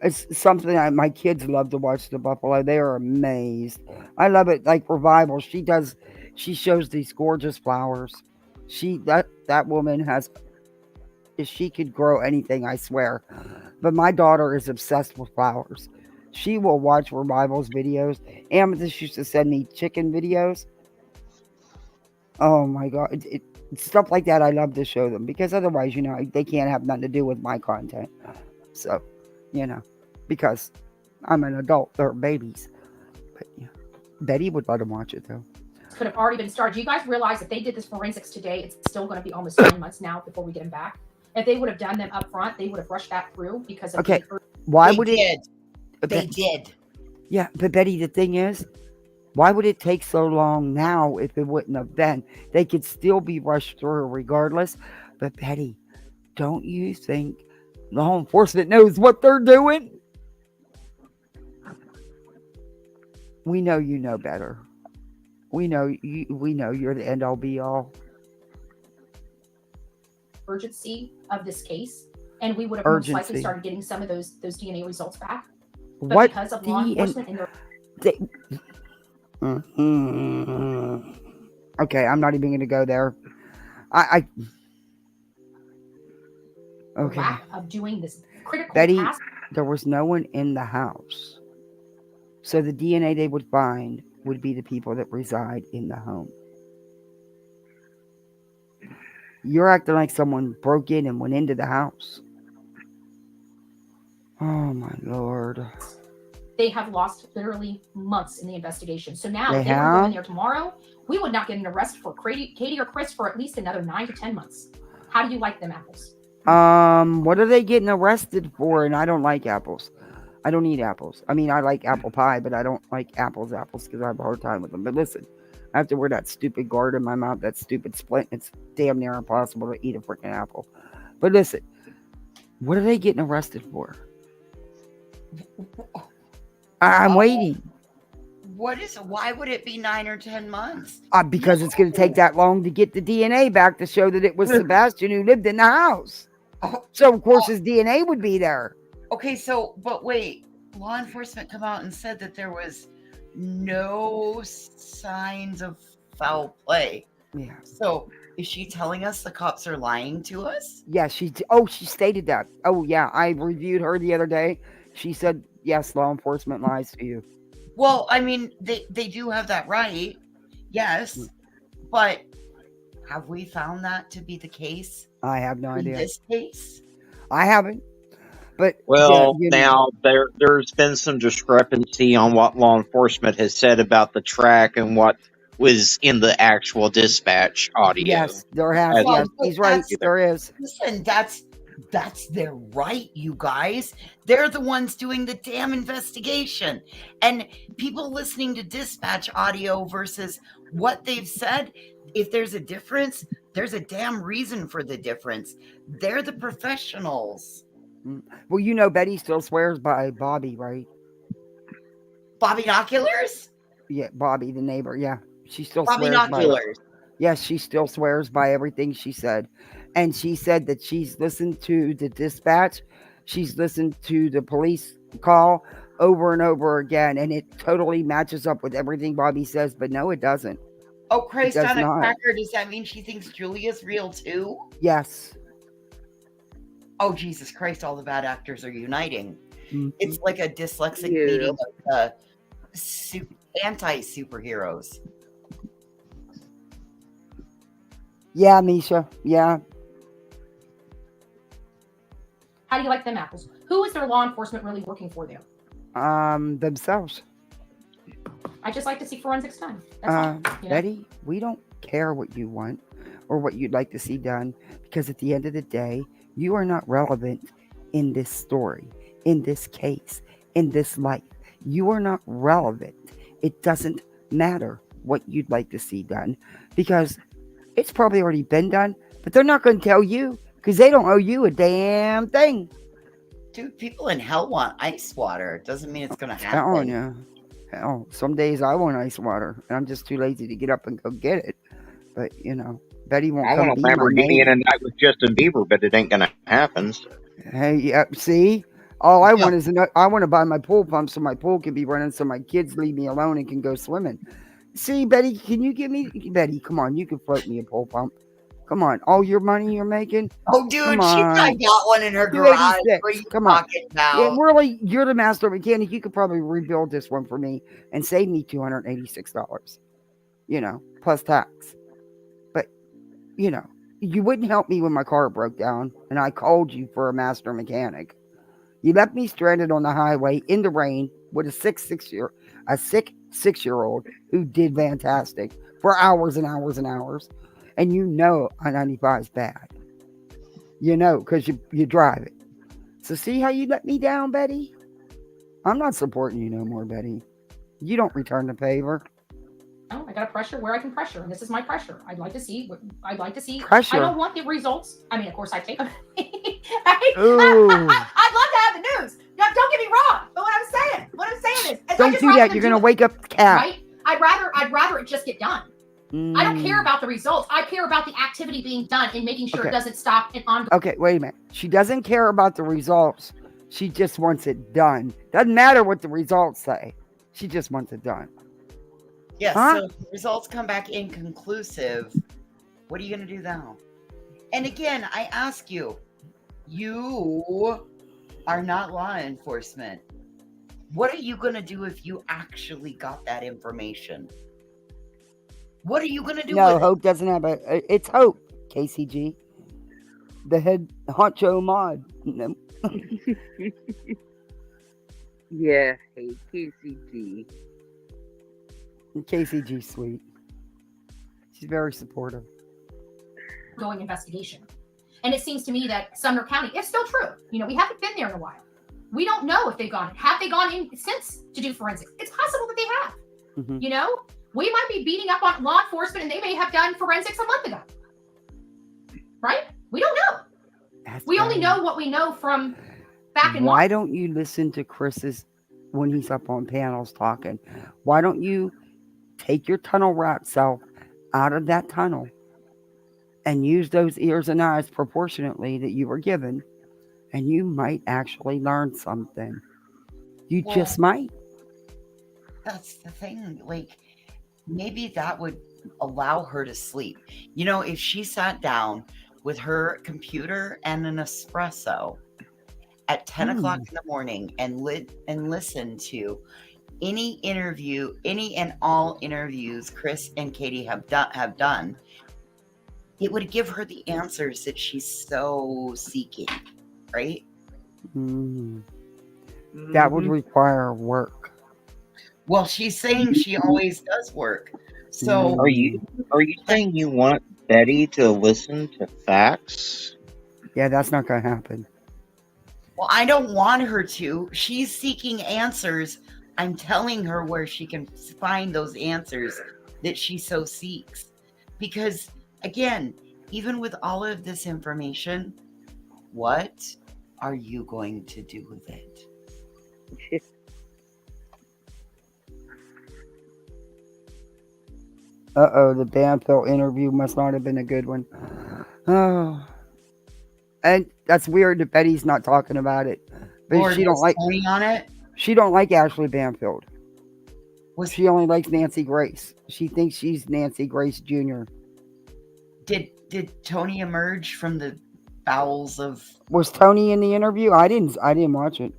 It's something that my kids love to watch the buffalo. They are amazed. I love it. Like Revival, she shows these gorgeous flowers. That woman she could grow anything, I swear. But my daughter is obsessed with flowers. She will watch Revival's videos. Amethyst used to send me chicken videos. Oh my God. Stuff like that I love to show them because otherwise, they can't have nothing to do with my content. So, because I'm an adult, they're babies. But Betty would let them watch it though. Could have already been started. Do you guys realize if they did this forensics today, it's still going to be almost 9 months now before we get them back? If they would have done them up front, they would have rushed that through because of why they would did. it? They did. Yeah, but Betty, the thing is, why would it take so long now if it wouldn't have been? They could still be rushed through regardless. But Betty, don't you think law enforcement knows what they're doing? We know you know better. We know you. We know you're the end all be all. Urgency of this case, and we would have most likely Urgency. started getting some of those DNA results back. But What because of law enforcement and their Okay, I'm not even going to go there. I okay. lack of doing this critical Betty, task. there was no one in the house, so the DNA they would find would be the people that reside in the home. You're acting like someone broke in and went into the house. Oh my Lord. They have lost literally months in the investigation. So now, They if they were to go in have? there tomorrow, we would not get an arrest for Katie or Chris for at least another 9 to 10 months. How do you like them apples? What are they getting arrested for? And I don't like apples. I don't eat apples. I mean, I like apple pie, but I don't like apples because I have a hard time with them. But listen, I have to wear that stupid guard in my mouth, that stupid splint. It's damn near impossible to eat a freaking apple. But listen, what are they getting arrested for? I'm waiting. Why would it be 9 or 10 months? Because it's going to take that long to get the DNA back to show that it was Sebastian who lived in the house. So, of course, his DNA would be there. Okay, but wait. Law enforcement come out and said that there was no signs of foul play. Yeah. So, is she telling us the cops are lying to us? Yeah, she stated that. Oh, yeah, I reviewed her the other day. She said, yes, law enforcement lies to you. Well, I mean, they do have that right. Yes. But have we found that to be the case? I have no idea. In this case? I haven't. But well, now there's been some discrepancy on what law enforcement has said about the track and what was in the actual dispatch audio. Yes, there has. Yes, he's right. There is. Listen, that's their right, you guys. They're the ones doing the damn investigation. And people listening to dispatch audio versus what they've said, if there's a difference, there's a damn reason for the difference. They're the professionals. Well, you know, Betty still swears by Bobby, right? Bobby Binoculars? Yeah, Bobby, the neighbor. Yeah, she still Bobby swears by. Yes, she still swears by everything she said. And she said that she's listened to the dispatch. She's listened to the police call over and over again. And it totally matches up with everything Bobby says. But no, it doesn't. Oh, Christ on a cracker. Does that mean she thinks Julia's real too? Yes. Oh, Jesus Christ. All the bad actors are uniting. Mm-hmm. It's like a dyslexic meeting of anti-superheroes. Yeah, Misha. Yeah. How do you like them apples? Who is their law enforcement really working for there? Themselves. I just like to see forensics done. That's all, Betty, we don't care what you want or what you'd like to see done, because at the end of the day, you are not relevant in this story, in this case, in this life. You are not relevant. It doesn't matter what you'd like to see done, because it's probably already been done, but they're not going to tell you because they don't owe you a damn thing. Dude, people in hell want ice water. It doesn't mean it's going to happen. Telling you. Hell, some days I want ice water, and I'm just too lazy to get up and go get it. But, Betty won't come. I want a Lamborghini in a night with Justin Bieber, but it ain't going to happen. So. Hey, yeah, see? All I want is I want to buy my pool pump so my pool can be running so my kids leave me alone and can go swimming. See, Betty, can you give me... Betty, come on, you can float me a pool pump. Come on, all your money you're making? Oh, dude, she probably got one in her garage. Come on. Yeah, really, you're the master mechanic. You could probably rebuild this one for me and save me $286, plus tax. But, you wouldn't help me when my car broke down and I called you for a master mechanic. You left me stranded on the highway in the rain with a sick 6-year-old who did fantastic for hours and hours and hours. And I-95 is bad. Because you drive it. So see how you let me down, Betty? I'm not supporting you no more, Betty. You don't return the favor. No, I got to pressure where I can pressure. And this is my pressure. I'd like to see. Pressure. I don't want the results. I mean, of course, I take them. Ooh. I'd love to have the news. No, don't get me wrong. But what I'm saying is, don't do that. You're going to wake up the cat. Right? I'd rather it just get done. I don't care about the results. I care about the activity being done and making sure it doesn't stop and on. Okay, wait a minute. She doesn't care about the results. She just wants it done. Doesn't matter what the results say. She just wants it done. Yes, so if the results come back inconclusive, what are you going to do now? And again, I ask you, you are not law enforcement. What are you going to do if you actually got that information? What are you going to do No, with Hope doesn't have it's Hope, KCG. The head honcho mod. No. Yeah, hey, KCG. KCG's sweet. She's very supportive. Going investigation. And it seems to me that Sumner County, it's still true. You know, we haven't been there in a while. We don't know if they've gone. Have they gone in since to do forensics? It's possible that they have. Mm-hmm. You know, we might be beating up on law enforcement and they may have done forensics a month ago. Right? We don't know. We only know what we know from back in March. Why don't you listen to Chris's when he's up on panels talking? Why don't you take your tunnel rat self out of that tunnel and use those ears and eyes proportionately that you were given, and you might actually learn something. You just might. That's the thing. Like, maybe that would allow her to sleep. You know, if she sat down with her computer and an espresso at 10 o'clock in the morning and listened to any interview, any and all interviews Chris and Katie have done, it would give her the answers that she's so seeking, right? That would require work. Well, she's saying she always does work. So Are you saying you want Betty to listen to facts? Yeah, that's not going to happen. Well, I don't want her to. She's seeking answers. I'm telling her where she can find those answers that she so seeks. Because, again, even with all of this information, what are you going to do with it? The Banfield interview must not have been a good one. Oh. And that's weird that Betty's not talking about it. But Or she don't like Tony on it. She don't like Ashley Banfield. She only likes Nancy Grace. She thinks she's Nancy Grace Jr. Did Tony emerge from the bowels of? Was Tony in the interview? I didn't watch it.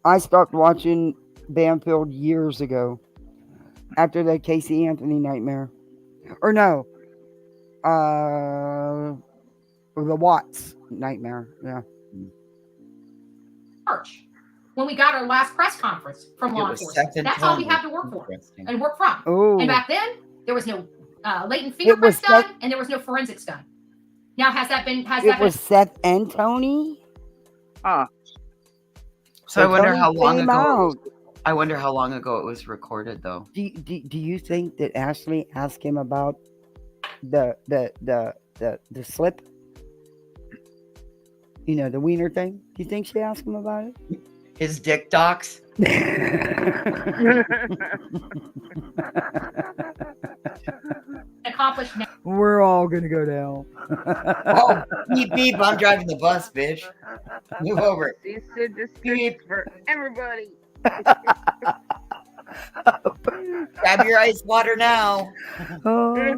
I stopped watching Banfield years ago. After the Casey Anthony nightmare. Or no. The Watts nightmare. Yeah. March, when we got our last press conference from law enforcement. That's all we have to work for and work from. Ooh. And back then, there was no latent fingerprints done, and there was no forensics done. Now, has that been? It was Seth and Tony. So I wonder how long came ago. out. I wonder how long ago it was recorded, though. Do you think that Ashley asked him about the slip? You know, the wiener thing? Do you think she asked him about it? His dick docs? Accomplished now. We're all gonna go down. Oh, beep beep! I'm driving the bus, bitch. Move over. These are just for everybody. Grab your ice water now. Oh.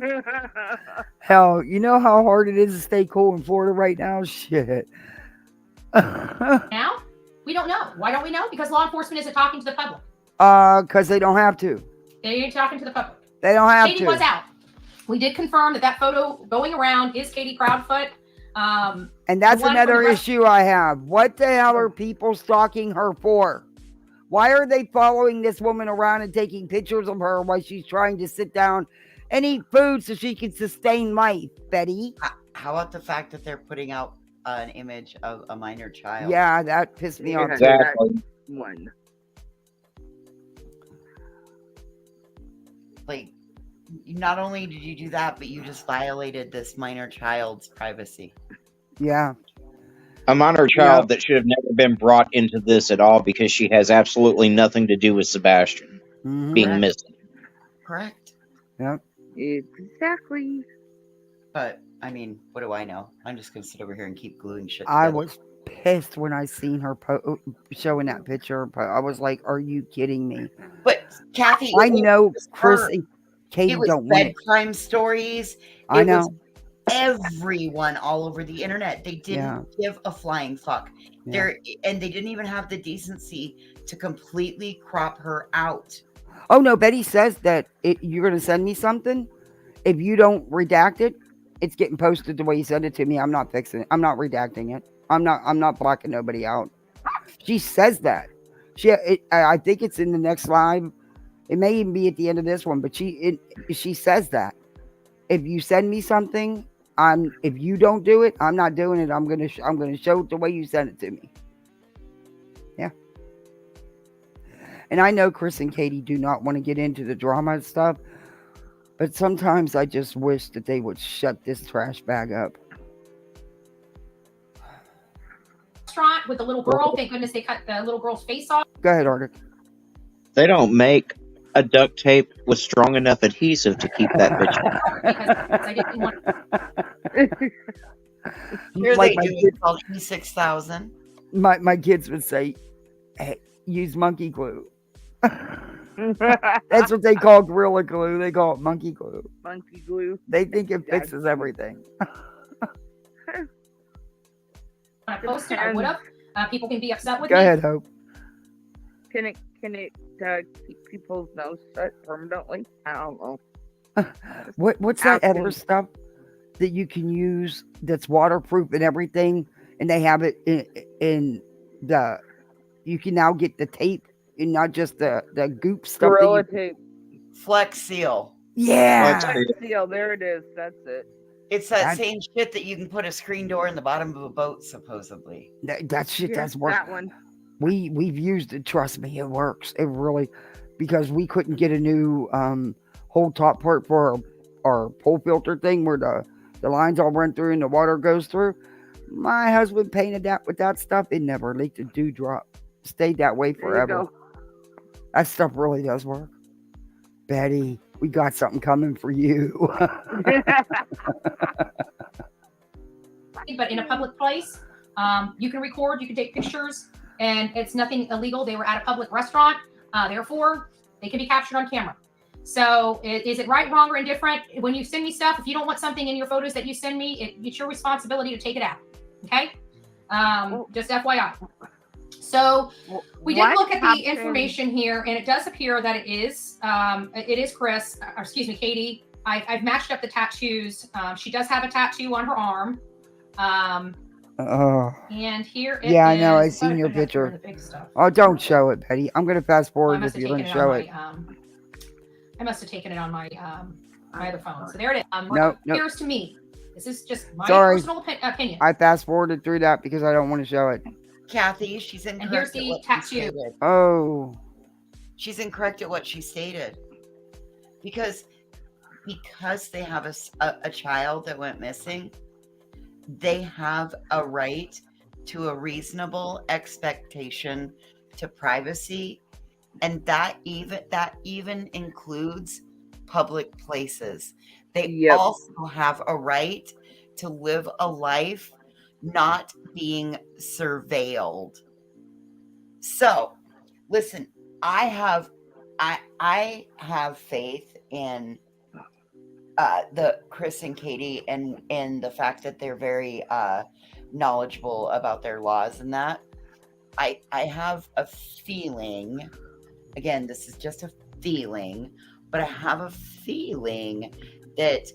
Hell, you know how hard it is to stay cool in Florida right now? Shit. Now? We don't know. Why don't we know? Because law enforcement isn't talking to the public. Because they don't have to. They ain't talking to the public. They don't have Katie to. was out. We did confirm that photo going around is Katie Proudfoot. And that's another issue I have. What the hell are people stalking her for? Why are they following this woman around and taking pictures of her while she's trying to sit down and eat food so she can sustain life, Betty? How about the fact that they're putting out an image of a minor child? Yeah, that pissed me off. Exactly. One. Like, not only did you do that, but you just violated this minor child's privacy. Yeah. A minor child that should have never been brought into this at all because she has absolutely nothing to do with Sebastian. being missing. Correct. Yep. Exactly. But I mean, what do I know? I'm just gonna sit over here and keep gluing shit I together. was pissed when I seen her showing that picture. I was like, "Are you kidding me?" But Kathy, I know Chris her. and Katie It was don't want it. bedtime stories. I It was know. everyone all over the internet. They didn't give a flying fuck. Yeah. And they didn't even have the decency to completely crop her out. Oh no, Betty says that you're going to send me something. If you don't redact it, it's getting posted the way you send it to me. I'm not fixing it. I'm not redacting it. I'm not blocking nobody out. She says that. I think it's in the next live. It may even be at the end of this one, but she says that. If you send me something, if you don't do it, I'm not doing it. I'm gonna show it the way you send it to me. Yeah. And I know Chris and Katie do not want to get into the drama and stuff, but sometimes I just wish that they would shut this trash bag up. Restaurant with the little girl. Thank goodness they cut the little girl's face off. Go ahead, Arctic. They don't make a duct tape with strong enough adhesive to keep that bitch. Because I didn't want. Here Like they do it called E6000. My kids would say, "Hey, use monkey glue." That's what they call Gorilla Glue. They call it monkey glue. Monkey glue. They think it fixes everything. When I posted, I would have. People can be upset with Go me. ahead, Hope. Can it keep people's nose shut permanently? I don't know. What's that other stuff that you can use that's waterproof and everything? And they have it in the. You can now get the tape and not just the goop stuff. Gorilla tape. Flex Seal. Yeah. Flex Seal. There it is. That's it. It's that same shit that you can put a screen door in the bottom of a boat, supposedly. That shit Yeah, does work. that one. We've used it. Trust me, it works. It really, because we couldn't get a new whole top part for our pole filter thing where the lines all run through and the water goes through. My husband painted that with that stuff. It never leaked a dewdrop. Stayed that way forever. That stuff really does work. Betty, we got something coming for you. But in a public place, you can record, you can take pictures, and it's nothing illegal. They were at a public restaurant, therefore they can be captured on camera. So is it right, wrong, or indifferent? When you send me stuff, if you don't want something in your photos that you send me, it's your responsibility to take it out. Okay? Just FYI. So we did look at the information here, and it does appear that it is Chris, or excuse me, Katie. I've matched up the tattoos. She does have a tattoo on her arm. And here it is. Yeah, I know. I seen your picture. The big stuff. Oh, don't show it, Betty. I'm going to fast forward if you're going to show it. I must have taken it on my my other phone. So there it is. No. Appears to me. This is just my Sorry. personal opinion. I fast forwarded through that because I don't want to show it. Kathy, she's incorrect. And here's the tattoo. Oh. She's incorrect at what she stated. Because they have a child that went missing, they have a right to a reasonable expectation to privacy, and that even includes public places. They also have a right to live a life not being surveilled. So, listen, I have faith in the Chris and Katie and the fact that they're very knowledgeable about their laws and that. I have a feeling, again, this is just a feeling, but I have a feeling that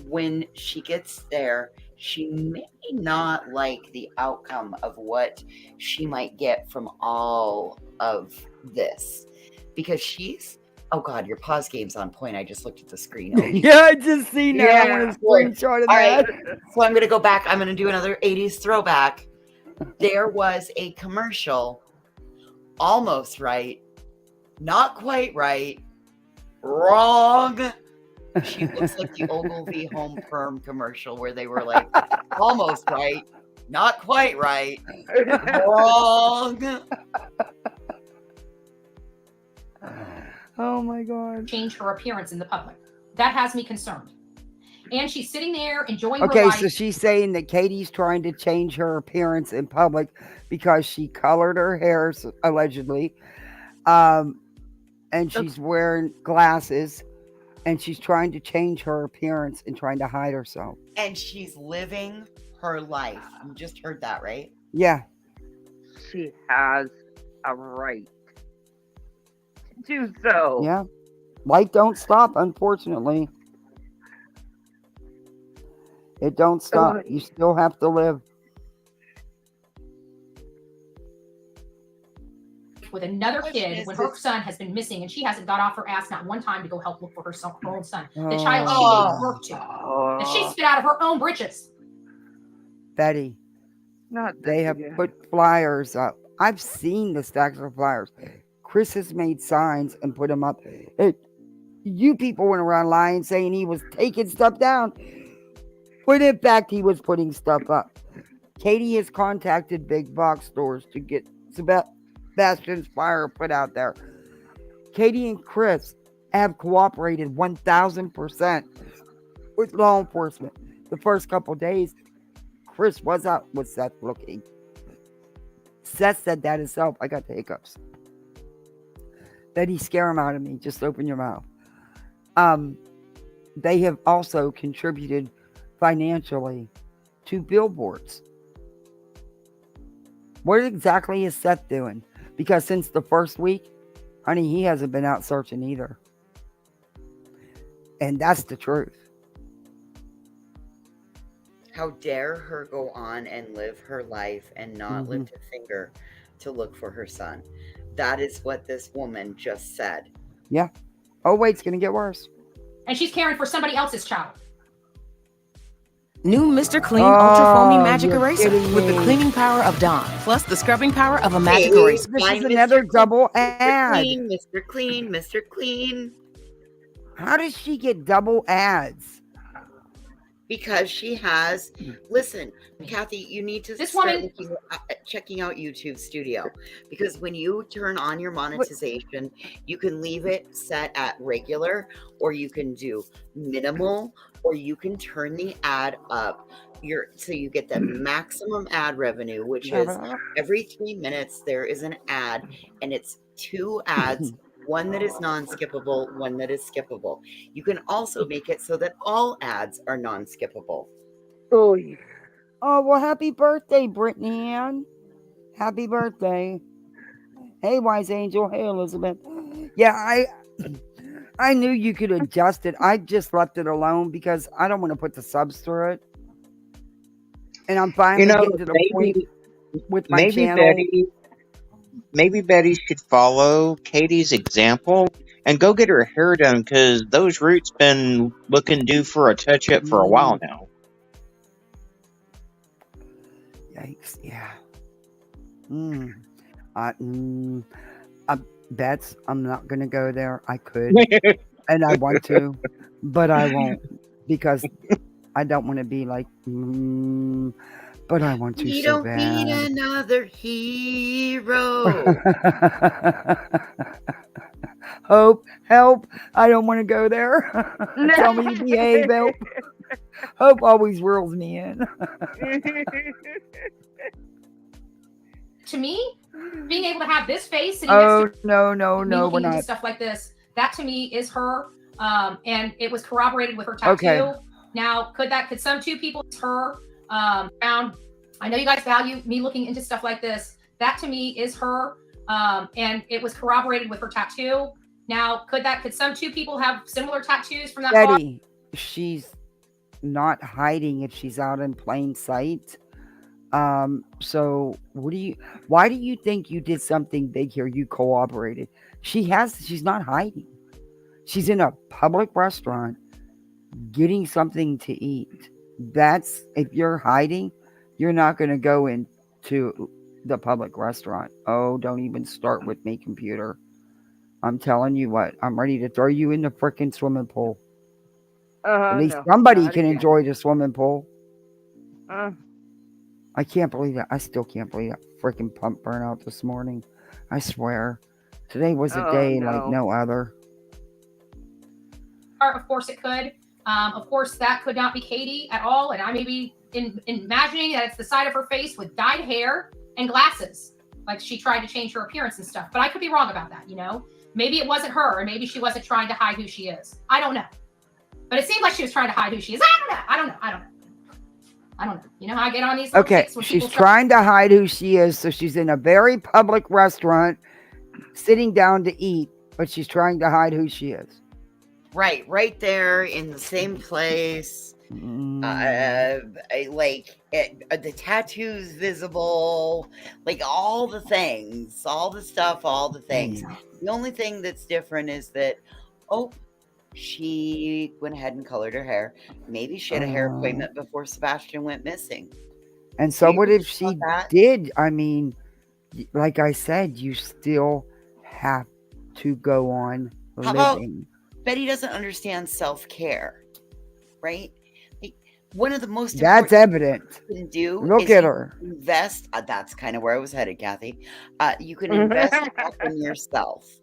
when she gets there, she may not like the outcome of what she might get from all of this, because she's, oh God, your pause game's on point. I just looked at the screen. Oh, yeah, I just seen that. I want a screenshot of that. Right. So I'm going to go back. I'm going to do another 80s throwback. There was a commercial, almost right, not quite right, wrong. She looks like the Ogilvy Home Perm commercial where they were like, almost right, not quite right, wrong. Oh my God. Change her appearance in the public. That has me concerned. And she's sitting there enjoying her Okay, life. so she's saying that Katie's trying to change her appearance in public because she colored her hair, allegedly. And she's wearing glasses, and she's trying to change her appearance and trying to hide herself. And she's living her life. You just heard that, right? Yeah. She has a right to do so. Yeah. Life don't stop, unfortunately. It don't stop. You still have to live. With another kid when her son has been missing and she hasn't got off her ass not one time to go help look for her own son. The child she gave birth to. That she spit out of her own britches. Betty, they have put flyers up. I've seen the stacks of flyers. Chris has made signs and put them up. You people went around lying, saying he was taking stuff down. When in fact, he was putting stuff up. Katie has contacted big box stores to get Sebastian's flyer put out there. Katie and Chris have cooperated 1,000% with law enforcement. The first couple days, Chris was out with Seth looking. Seth said that himself. I got the hiccups. Betty, scare him out of me. Just open your mouth. They have also contributed financially to billboards. What exactly is Seth doing? Because since the first week, honey, he hasn't been out searching either. And that's the truth. How dare her go on and live her life and not lift a finger to look for her son. That is what this woman just said. Yeah. Oh, wait, it's going to get worse. And she's caring for somebody else's child. New Mr. Clean Ultra Foamy Magic Eraser with the cleaning power of Dawn, plus the scrubbing power of a magic eraser. This is another double ad. Mr. Clean, Mr. Clean. How does she get double ads? Because she has, listen, Kathy, you need to start checking out YouTube Studio. Because when you turn on your monetization, you can leave it set at regular, or you can do minimal, or you can turn the ad up. So you get the maximum ad revenue, which is every 3 minutes there is an ad, and it's 2 ads. One that is non-skippable, one that is skippable. You can also make it so that all ads are non-skippable. Oh, yeah. Oh, well, happy birthday, Brittany Ann. Happy birthday. Hey, Wise Angel. Hey, Elizabeth. Yeah, I knew you could adjust it. I just left it alone because I don't want to put the subs through it. And I'm finally getting to the point with my channel. Maybe Betty should follow Katie's example and go get her hair done, because those roots been looking due for a touch-up for a while now. Yikes, yeah. Bets, I'm not going to go there. I could, and I want to, but I won't, because I don't want to be like, but I want to We so don't bad. need another hero. Hope, help. I don't want to go there. Tell me to behave, help. Hope always whirls me in. To me, being able to have this face sitting Oh, next to no, we're not. stuff like this, that to me is her. And it was corroborated with her tattoo. Okay. Now, could some 2 people, it's her, found, I know you guys value me looking into stuff like this. That to me is her. And it was corroborated with her tattoo. Now, could some 2 people have similar tattoos from that Betty, she's not hiding if she's out in plain sight. So why do you think you did something big here? You cooperated. She's not hiding. She's in a public restaurant getting something to eat. If you're hiding, you're not going to go into the public restaurant. Oh, don't even start with me, computer. I'm telling you what, I'm ready to throw you in the freaking swimming pool. At least somebody can enjoy the swimming pool. I can't believe that. I still can't believe that freaking pump burnout this morning. I swear. Today was a day like no other. part, of course it could. Of course, that could not be Katie at all. And I may be imagining that it's the side of her face with dyed hair and glasses. Like she tried to change her appearance and stuff. But I could be wrong about that, you know? Maybe it wasn't her, or maybe she wasn't trying to hide who she is. I don't know. But it seemed like she was trying to hide who she is. I don't know. You know how I get on these little Okay, kicks when she's people trying to hide who she is, so she's in a very public restaurant, sitting down to eat, but she's trying to hide who she is. Right there in the same place. The tattoos visible, like all the things, all the stuff, all the things. The only thing that's different is that, she went ahead and colored her hair. Maybe she had a hair appointment before Sebastian went missing. And so what if she did? I mean, like I said, you still have to go on living. Betty doesn't understand self-care, right? Like, one of the most That's evident. You can do Look at her. Invest. That's kind of where I was headed, Kathy. You can invest in yourself.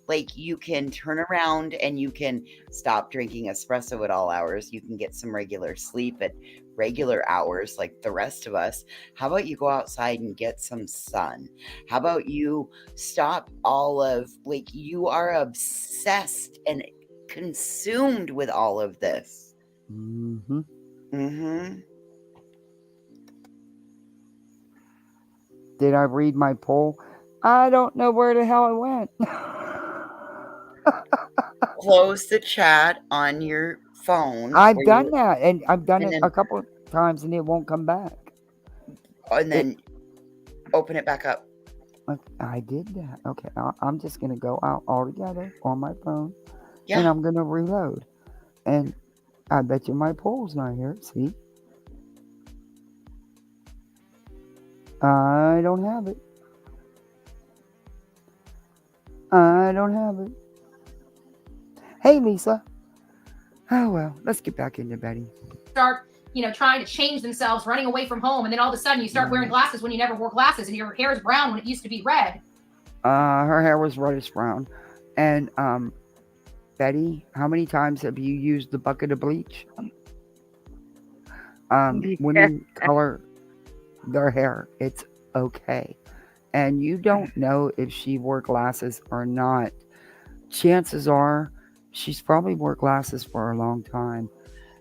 Like, you can turn around and you can stop drinking espresso at all hours. You can get some regular sleep at regular hours like the rest of us. How about you go outside and get some sun? How about you stop all of, like, you are obsessed and consumed with all of this. Mm-hmm. Mm-hmm. Did I read my poll? I don't know where the hell it went. Close the chat on your phone. I've done that, and I've done it a couple of times, and it won't come back. And then open it back up. I did that. Okay, I'm just going to go out altogether on my phone, Yeah. and I'm going to reload. And I bet you my poll's not here. See? I don't have it. I don't have it. Hey, Lisa. Oh, well, let's get back into Betty. start, trying to change themselves, running away from home, and then all of a sudden you start wearing glasses when you never wore glasses, and your hair is brown when it used to be red. Her hair was reddish brown. And Betty, how many times have you used the bucket of bleach? Women color their hair. It's okay. And you don't know if she wore glasses or not. Chances are she's probably wore glasses for a long time.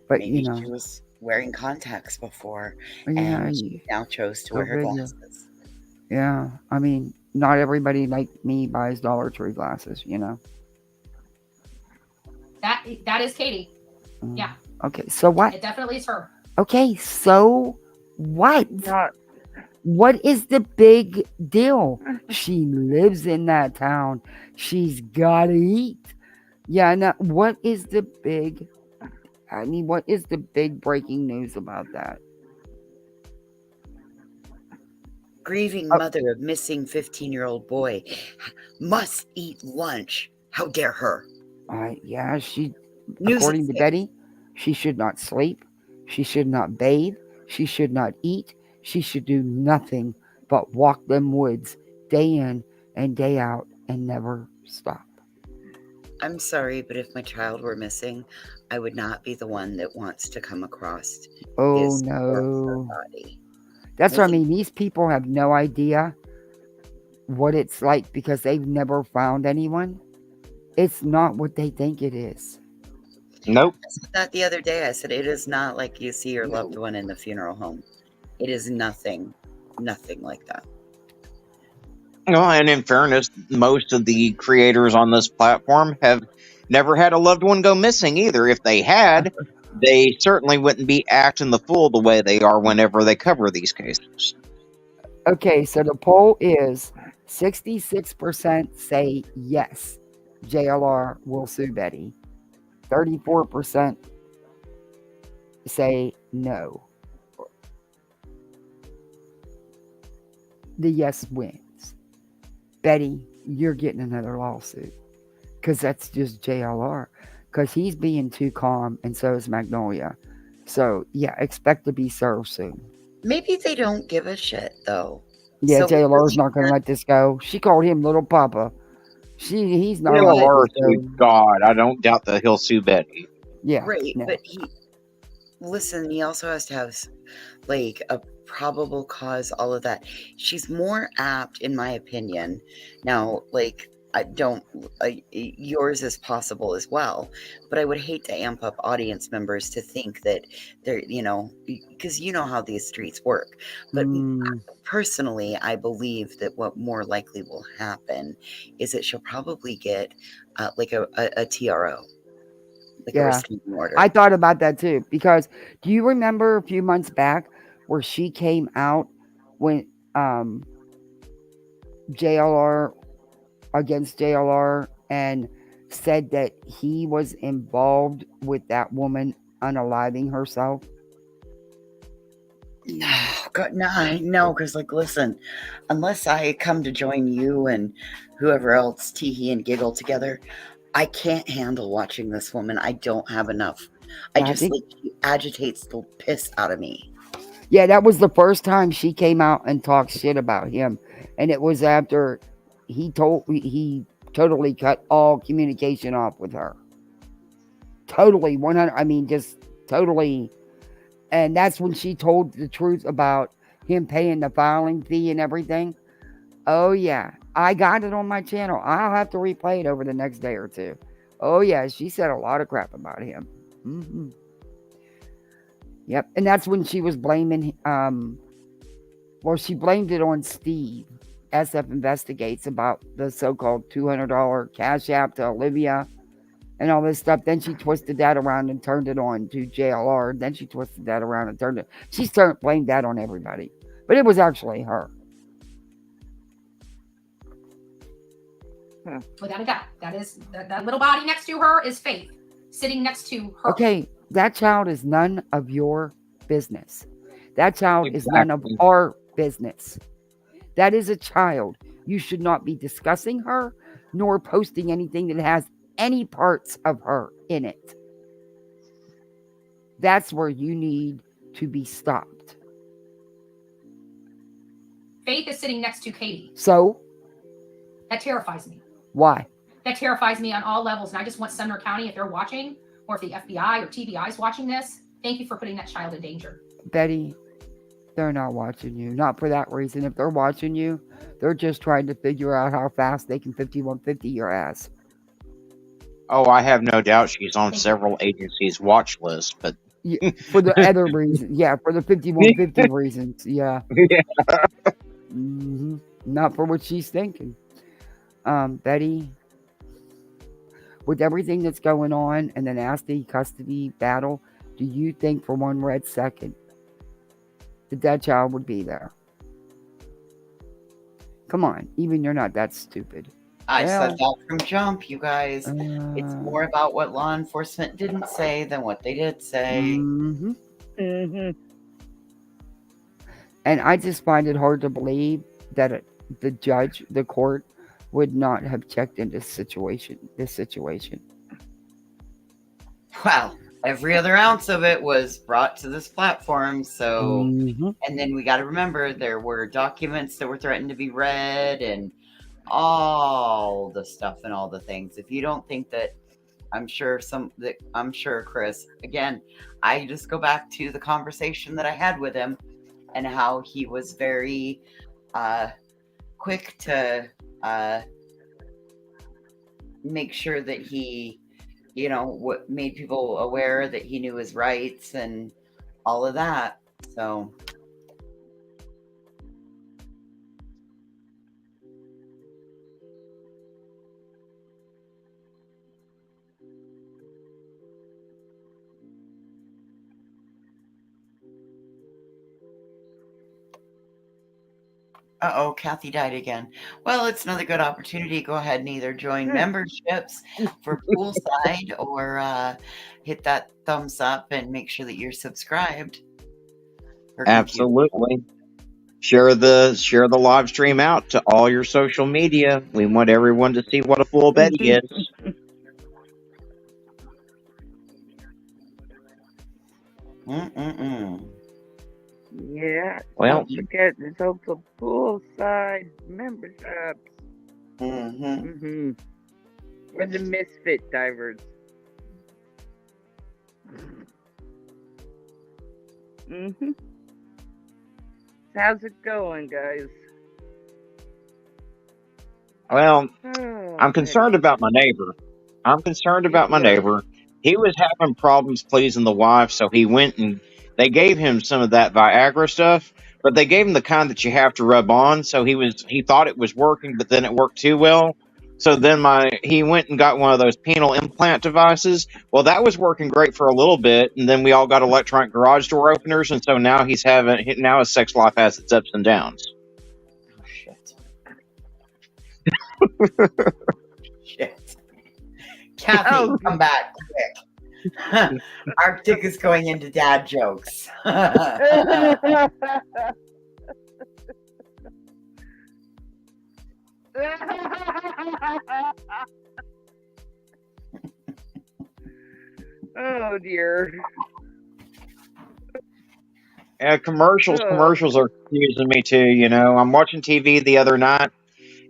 But, Maybe she was wearing contacts before, yeah, and she now chose to wear her glasses. Yeah, I mean, not everybody like me buys Dollar Tree glasses, That is Katie. Yeah. Okay, so what? It definitely is her. Okay, so what? What is the big deal? She lives in that town. She's got to eat. Yeah, now, what is the big breaking news about that? Grieving mother of missing 15-year-old boy must eat lunch. How dare her? Yeah, according to Betty, she should not sleep. She should not bathe. She should not eat. She should do nothing but walk them woods day in and day out and never stop. I'm sorry, but if my child were missing, I would not be the one that wants to come across his no. body. That's what I mean. These people have no idea what it's like because they've never found anyone. It's not what they think it is. Nope. I said that the other day. I said, it is not like you see your loved one in the funeral home. It is nothing like that. And in fairness, most of the creators on this platform have never had a loved one go missing either. If they had, they certainly wouldn't be acting the fool the way they are whenever they cover these cases. Okay, so the poll is 66% say yes, JLR will sue Betty. 34% say no. The yes wins. Betty, you're getting another lawsuit because that's just JLR because he's being too calm and so is Magnolia. So, yeah, expect to be served soon. Maybe they don't give a shit, though. Yeah, So JLR's not going to let this go. She called him Little Papa. He's not He'll on it. or So, sue God. I don't doubt that he'll sue Betty. yeah. Right, No. but he also has to have like a probable cause, all of that. She's more apt, in my opinion. Now, like, I don't, yours is possible as well, but I would hate to amp up audience members to think that they're, because you know how these streets work. But personally, I believe that what more likely will happen is that she'll probably get like a TRO. Like a restraining order. I thought about that too, because do you remember a few months back where she came out when JLR against JLR and said that he was involved with that woman unaliving herself? God, no, because like, listen, unless I come to join you and whoever else teehee and giggle together, I can't handle watching this woman. I don't have enough. She agitates the piss out of me. Yeah, that was the first time she came out and talked shit about him, and it was after he totally cut all communication off with her. Totally, 100. I mean, just totally. And that's when she told the truth about him paying the filing fee and everything. Oh yeah, I got it on my channel. I'll have to replay it over the next day or two. Oh yeah, she said a lot of crap about him. Mm-hmm. Yep, and that's when she was blaming. She blamed it on Steve. SF Investigates about the so-called $200 cash app to Olivia and all this stuff. Then she twisted that around and turned it on to JLR. Then she twisted that around and turned it. She blamed that on everybody, but it was actually her. Without a doubt, that little body next to her is Faith, sitting next to her. Okay, that child is none of your business. That child is none of our business. That is a child. You should not be discussing her nor posting anything that has any parts of her in it. That's where you need to be stopped. Faith is sitting next to Katie. So? That terrifies me. Why? That terrifies me on all levels. And I just want Sumner County, if they're watching, or if the FBI or TBI is watching this, thank you for putting that child in danger. Betty, they're not watching you. Not for that reason. If they're watching you, they're just trying to figure out how fast they can 5150 your ass. Oh, I have no doubt she's on several agencies' watch lists, but yeah, for the other reasons. Yeah, for the 5150 reasons. Yeah. Mm-hmm. Not for what she's thinking. Betty, with everything that's going on and the nasty custody battle, do you think for one red second that child would be there? Come on, even you're not that stupid. I said that from jump, you guys. It's more about what law enforcement didn't say than what they did say. Mm-hmm. Mm-hmm. And I just find it hard to believe that the judge, the court, would not have checked into this situation. Well, every other ounce of it was brought to this platform. So, and then we got to remember there were documents that were threatened to be read and all the stuff and all the things. If you don't think that, I'm sure Chris, again, I just go back to the conversation that I had with him and how he was very quick to make sure that he, what made people aware that he knew his rights and all of that. So. Uh-oh, Kathy died again. Well, it's another good opportunity. Go ahead and either join memberships for Poolside or hit that thumbs up and make sure that you're subscribed. Absolutely. Share the live stream out to all your social media. We want everyone to see what a fool Betty is. Yeah. Well, don't forget there's also Poolside memberships. Mm-hmm. We're the misfit divers. Mm-hmm. So how's it going, guys? Well, Oh, I'm concerned about my neighbor. He was having problems pleasing the wife, so he went and they gave him some of that Viagra stuff, but they gave him the kind that you have to rub on. So he thought it was working, but then it worked too well. So then he went and got one of those penile implant devices. Well, that was working great for a little bit, and then we all got electronic garage door openers, and so now his sex life has its ups and downs. Oh, shit. Kathy, come back quick. Arctic is going into dad jokes. Oh dear. Yeah, commercials are confusing me too. You know, I'm watching TV the other night,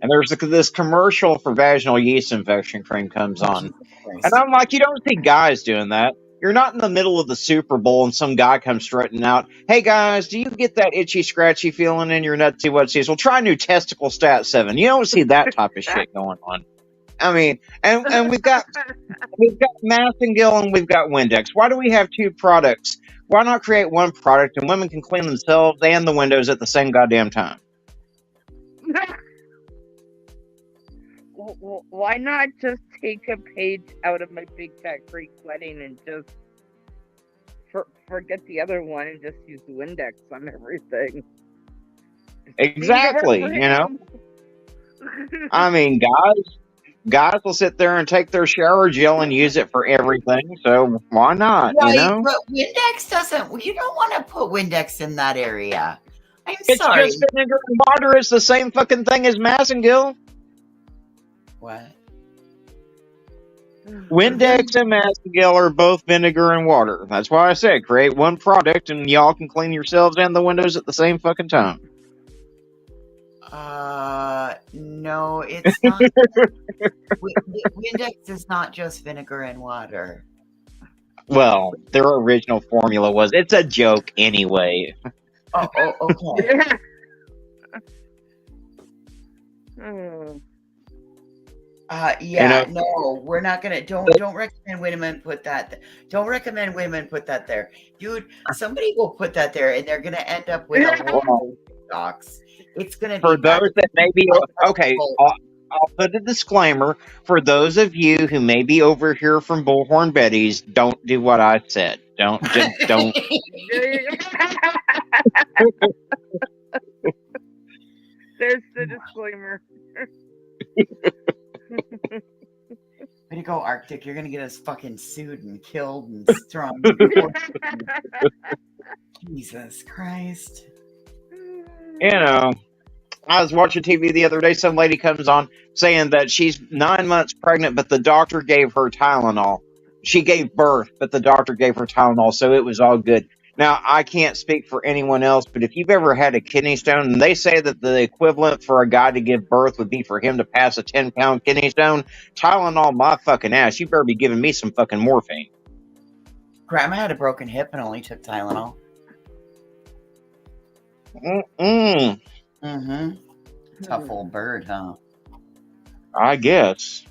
and there's this commercial for vaginal yeast infection cream comes on, and I'm like, you don't see guys doing that. You're not in the middle of the Super Bowl and some guy comes strutting out, "Hey guys, do you get that itchy, scratchy feeling in your nutsy whatsies? Well, try new testicle stat 7." You don't see that type of shit going on. I mean, and we've got Massengill and we've got Windex. Why do we have two products? Why not create one product and women can clean themselves and the windows at the same goddamn time? Why not just take a page out of my Big Fat Greek Wedding and just forget the other one and just use Windex on everything? Exactly, you know? I mean, guys will sit there and take their shower gel and use it for everything, so why not, Right, you know? but Windex doesn't, you don't want to put Windex in that area. It's sorry. just vinegar and water. It's the same fucking thing as Massengill. What? Windex and Massengill are both vinegar and water. That's why I said create one product and y'all can clean yourselves and the windows at the same fucking time. No, it's not. Windex is not just vinegar and water. Well, their original formula was, it's a joke anyway. Oh, okay. No, we're not gonna. Don't recommend women put that. Don't recommend women put that there, dude. Somebody will put that there, and they're gonna end up with a whole box. It's gonna be for those that may be okay. I'll put a disclaimer for those of you who may be over here from Bullhorn Bettys. Don't do what I said. Don't. There's the disclaimer. Way to go, Arctic. You're gonna get us fucking sued and killed and strung. Jesus Christ. You know, I was watching TV the other day. Some lady comes on saying that she's 9 months pregnant, but the doctor gave her Tylenol. She gave birth, but the doctor gave her Tylenol, so it was all good. Now, I can't speak for anyone else, but if you've ever had a kidney stone, and they say that the equivalent for a guy to give birth would be for him to pass a 10-pound kidney stone, Tylenol my fucking ass. You better be giving me some fucking morphine. Grandma had a broken hip and only took Tylenol. Tough old bird, huh? I guess.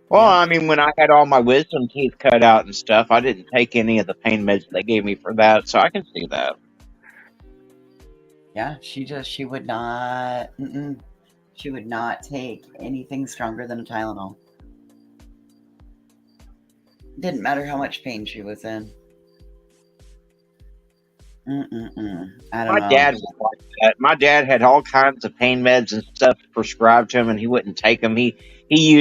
Well, I mean, when I had all my wisdom teeth cut out and stuff, I didn't take any of the pain meds they gave me for that, so I can see that. Yeah, she would not. She would not take anything stronger than a Tylenol. Didn't matter how much pain she was in. I don't know. Dad was like that. My dad had all kinds of pain meds and stuff prescribed to him, and he wouldn't take them. He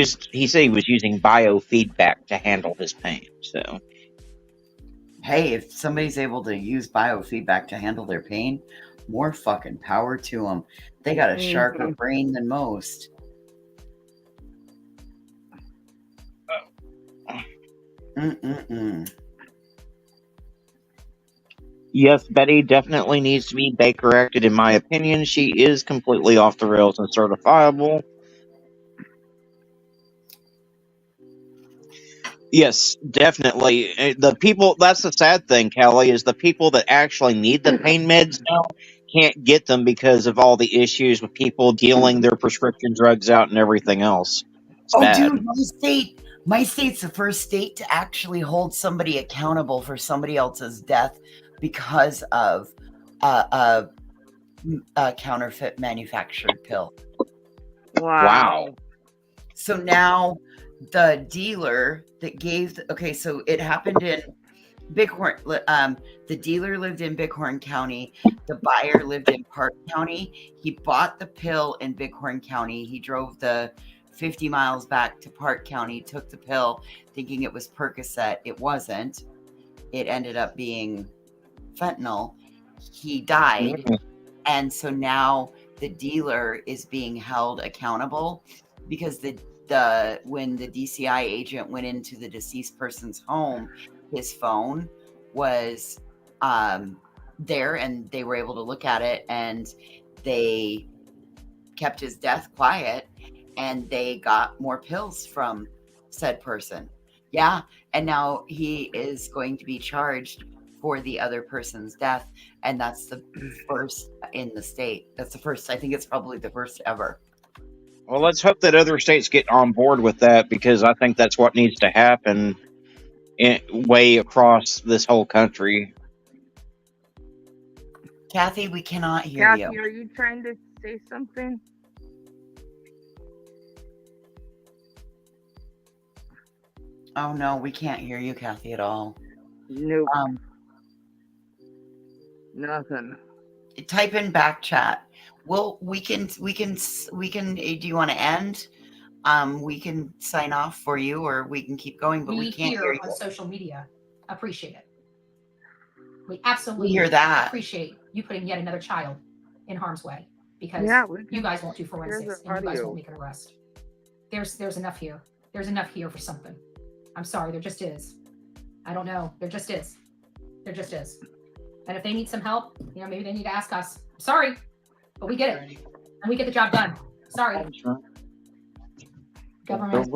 said he was using biofeedback to handle his pain. So, hey, if somebody's able to use biofeedback to handle their pain, more fucking power to them. They got a sharper brain than most. Yes, Betty definitely needs to be corrected. In my opinion, she is completely off the rails and certifiable. Yes, definitely. The people, that's the sad thing, Kelly, is the people that actually need the pain meds now can't get them because of all the issues with people dealing their prescription drugs out and everything else. It's bad. Dude, my state's the first state to actually hold somebody accountable for somebody else's death because of a counterfeit manufactured pill. Wow. So now the dealer that gave, so it happened in Bighorn. The dealer lived in Bighorn County. The buyer lived in Park County. He bought the pill in Bighorn County. He drove the 50 miles back to Park County, took the pill thinking it was Percocet. It wasn't. It ended up being fentanyl. He died. And so now the dealer is being held accountable because when the DCI agent went into the deceased person's home, his phone was there and they were able to look at it, and they kept his death quiet, and they got more pills from said person. Yeah. And now he is going to be charged for the other person's death. And that's the first in the state. That's the first. I think it's probably the first ever. Well, let's hope that other states get on board with that, because I think that's what needs to happen way across this whole country. Kathy, we cannot hear you. Kathy, are you trying to say something? Oh no, we can't hear you, Kathy, at all. Nope. Nothing. Type in back chat. Well, we can. Do you want to end? We can sign off for you, or we can keep going, but we can't hear you on social media. Appreciate it. We absolutely hear that. Appreciate you putting yet another child in harm's way, because you guys won't do forensics and you guys won't make an arrest. There's enough here. There's enough here for something. I'm sorry, there just is. I don't know. There just is. There just is. And if they need some help, maybe they need to ask us. Sorry, but we get it. And we get the job done. Sorry. Government.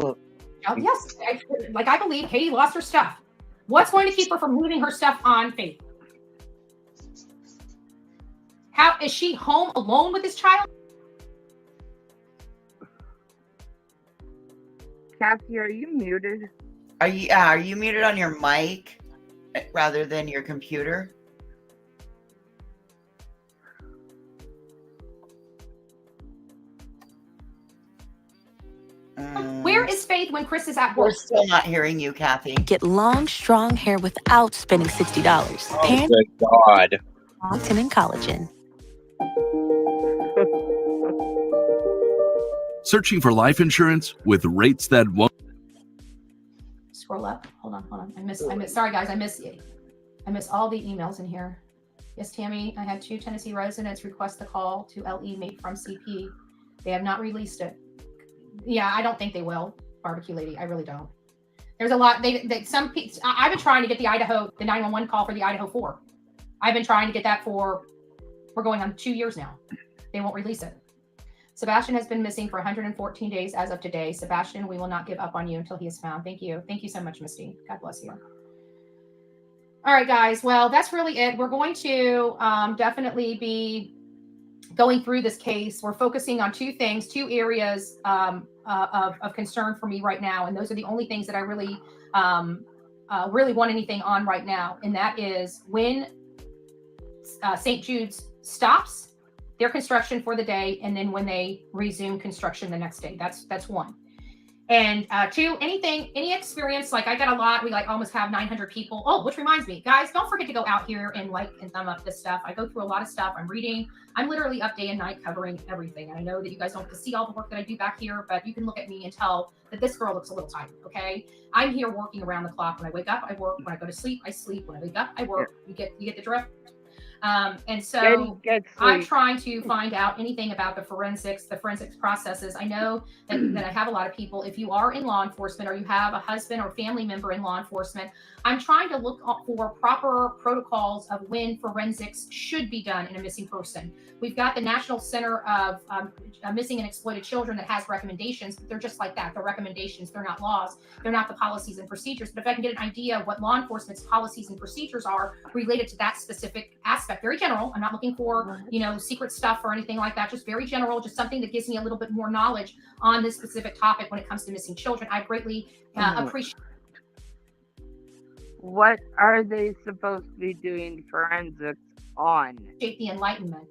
Yes. I believe Katie lost her stuff. What's going to keep her from moving her stuff on Faith? How is she home alone with this child? Kathy, are you muted? Are you muted on your mic rather than your computer? Where is Faith when Chris is at work? We're still not hearing you, Kathy. Get long, strong hair without spending $60. Oh, good God. Keratin and collagen. Searching for life insurance with rates that won't. Scroll up. Hold on. I miss. Sorry, guys. I miss all the emails in here. Yes, Tammy. I had 2 Tennessee residents request the call to LE made from CP. They have not released it. Yeah, I don't think they will. Barbecue lady, I really don't. There's a lot. I've been trying to get the 911 call for the Idaho 4. I've been trying to get that we're going on 2 years now. They won't release it. Sebastian has been missing for 114 days as of today. Sebastian, we will not give up on you until he is found. Thank you. Thank you so much, Misty. God bless you. All right, guys. Well, that's really it. We're going to definitely be going through this case. We're focusing on 2 things, 2 areas of concern for me right now. And those are the only things that I really want anything on right now. And that is when St. Jude's stops their construction for the day, and then when they resume construction the next day. That's 1. And 2, any experience, like I got a lot, we almost have 900 people. Oh, which reminds me, guys, don't forget to go out here and and thumb up this stuff. I go through a lot of stuff. I'm reading. I'm literally up day and night covering everything. And I know that you guys don't get to see all the work that I do back here, but you can look at me and tell that this girl looks a little tired, okay? I'm here working around the clock. When I wake up, I work. When I go to sleep, I sleep. When I wake up, I work. You get the drift. And so I'm trying to find out anything about the forensics processes. I know that I have a lot of people. If you are in law enforcement or you have a husband or family member in law enforcement, I'm trying to look for proper protocols of when forensics should be done in a missing person. We've got the National Center of Missing and Exploited Children that has recommendations, but they're just like that. They're recommendations. They're not laws. They're not the policies and procedures. But if I can get an idea of what law enforcement's policies and procedures are related to that specific aspect, very general. I'm not looking for, secret stuff or anything like that. Just very general, just something that gives me a little bit more knowledge on this specific topic when it comes to missing children. I greatly appreciate. What are they supposed to be doing forensics on? The enlightenment.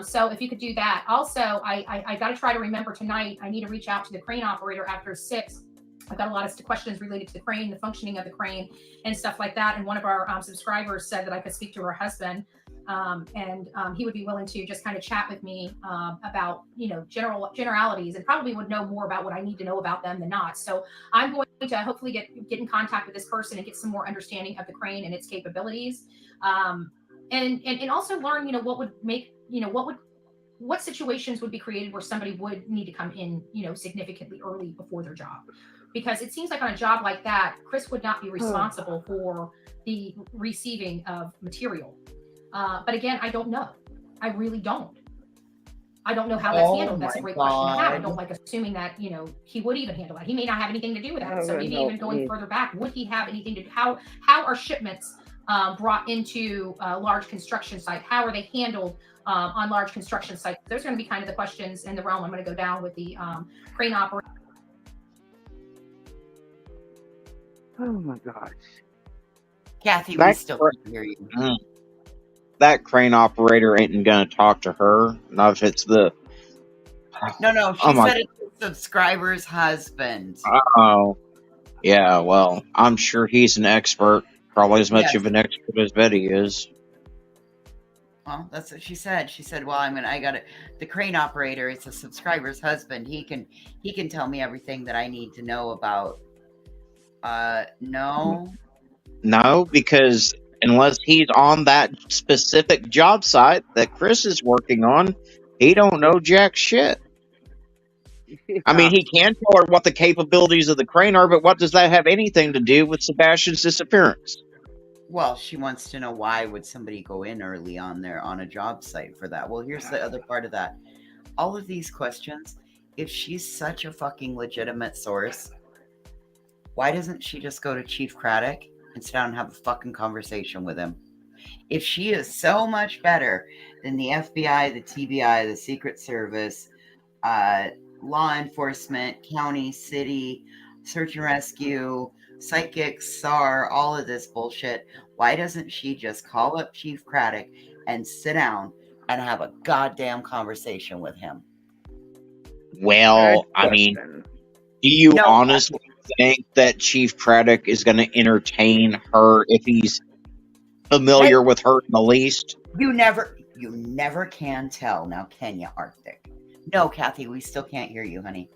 So if you could do that. Also, I got to try to remember tonight, I need to reach out to the crane operator after 6. I've got a lot of questions related to the crane, the functioning of the crane and stuff like that. And one of our subscribers said that I could speak to her husband and he would be willing to just kind of chat with me about, generalities, and probably would know more about what I need to know about them than not. So I'm going to hopefully get in contact with this person and get some more understanding of the crane and its capabilities. And also learn, what would make, what situations would be created where somebody would need to come in, significantly early before their job. Because it seems like on a job like that, Chris would not be responsible for the receiving of material. But again, I don't know. I really don't. I don't know how that's handled. That's a great question to have. I don't like assuming that, he would even handle that. He may not have anything to do with that. So maybe even going further back, would he have anything to do? How are shipments brought into a large construction site? How are they handled on large construction sites? Those are going to be kind of the questions in the realm I'm going to go down with the crane operator. Oh my gosh. Kathy, we still can't hear you. That crane operator ain't gonna talk to her. Not if it's the. No. She said it's a subscriber's husband. Oh, yeah. Well, I'm sure he's an expert. Probably as much of an expert as Betty is. Well, that's what she said. She said, "Well, I got it. The crane operator. It's a subscriber's husband. He can tell me everything that I need to know about." No, because unless he's on that specific job site that Chris is working on, he don't know jack shit. Yeah. I mean, he can tell her what the capabilities of the crane are, but what does that have anything to do with Sebastian's disappearance? Well, she wants to know why would somebody go in early on a job site for that. Well, here's the other part of that. All of these questions, if she's such a fucking legitimate source, why doesn't she just go to Chief Craddock and sit down and have a fucking conversation with him? If she is so much better than the FBI, the TBI, the Secret Service, law enforcement, county, city, search and rescue, psychics, SAR, all of this bullshit, why doesn't she just call up Chief Craddock and sit down and have a goddamn conversation with him? Well, I mean, do you honestly think that Chief Craddock is going to entertain her if he's familiar with her in the least? You never can tell now, can you, Arctic? No, Kathy, we still can't hear you, honey.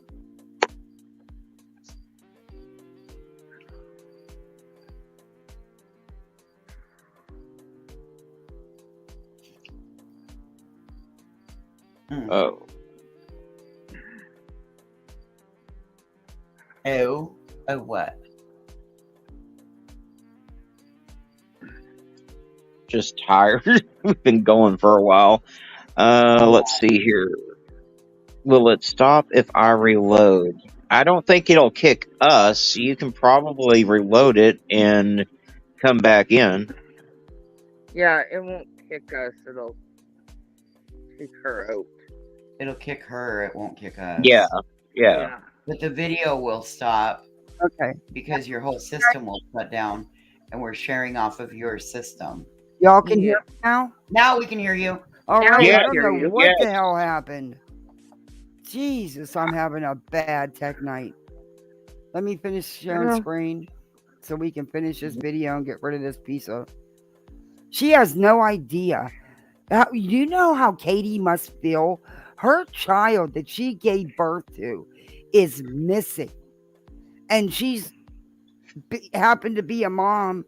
Oh. Oh, what? Just tired. We've been going for a while. Let's see here. Will it stop if I reload? I don't think it'll kick us. You can probably reload it and come back in. Yeah, it won't kick us. It'll kick her out. It'll kick her. It won't kick us. Yeah. But the video will stop. Okay. Because your whole system will shut down, and we're sharing off of your system. Y'all can hear me now? Now we can hear you. All right. I don't know what the hell happened. Jesus, I'm having a bad tech night. Let me finish sharing screen so we can finish this video and get rid of this piece of. She has no idea. You know how Katie must feel? Her child that she gave birth to is missing. And she's happened to be a mom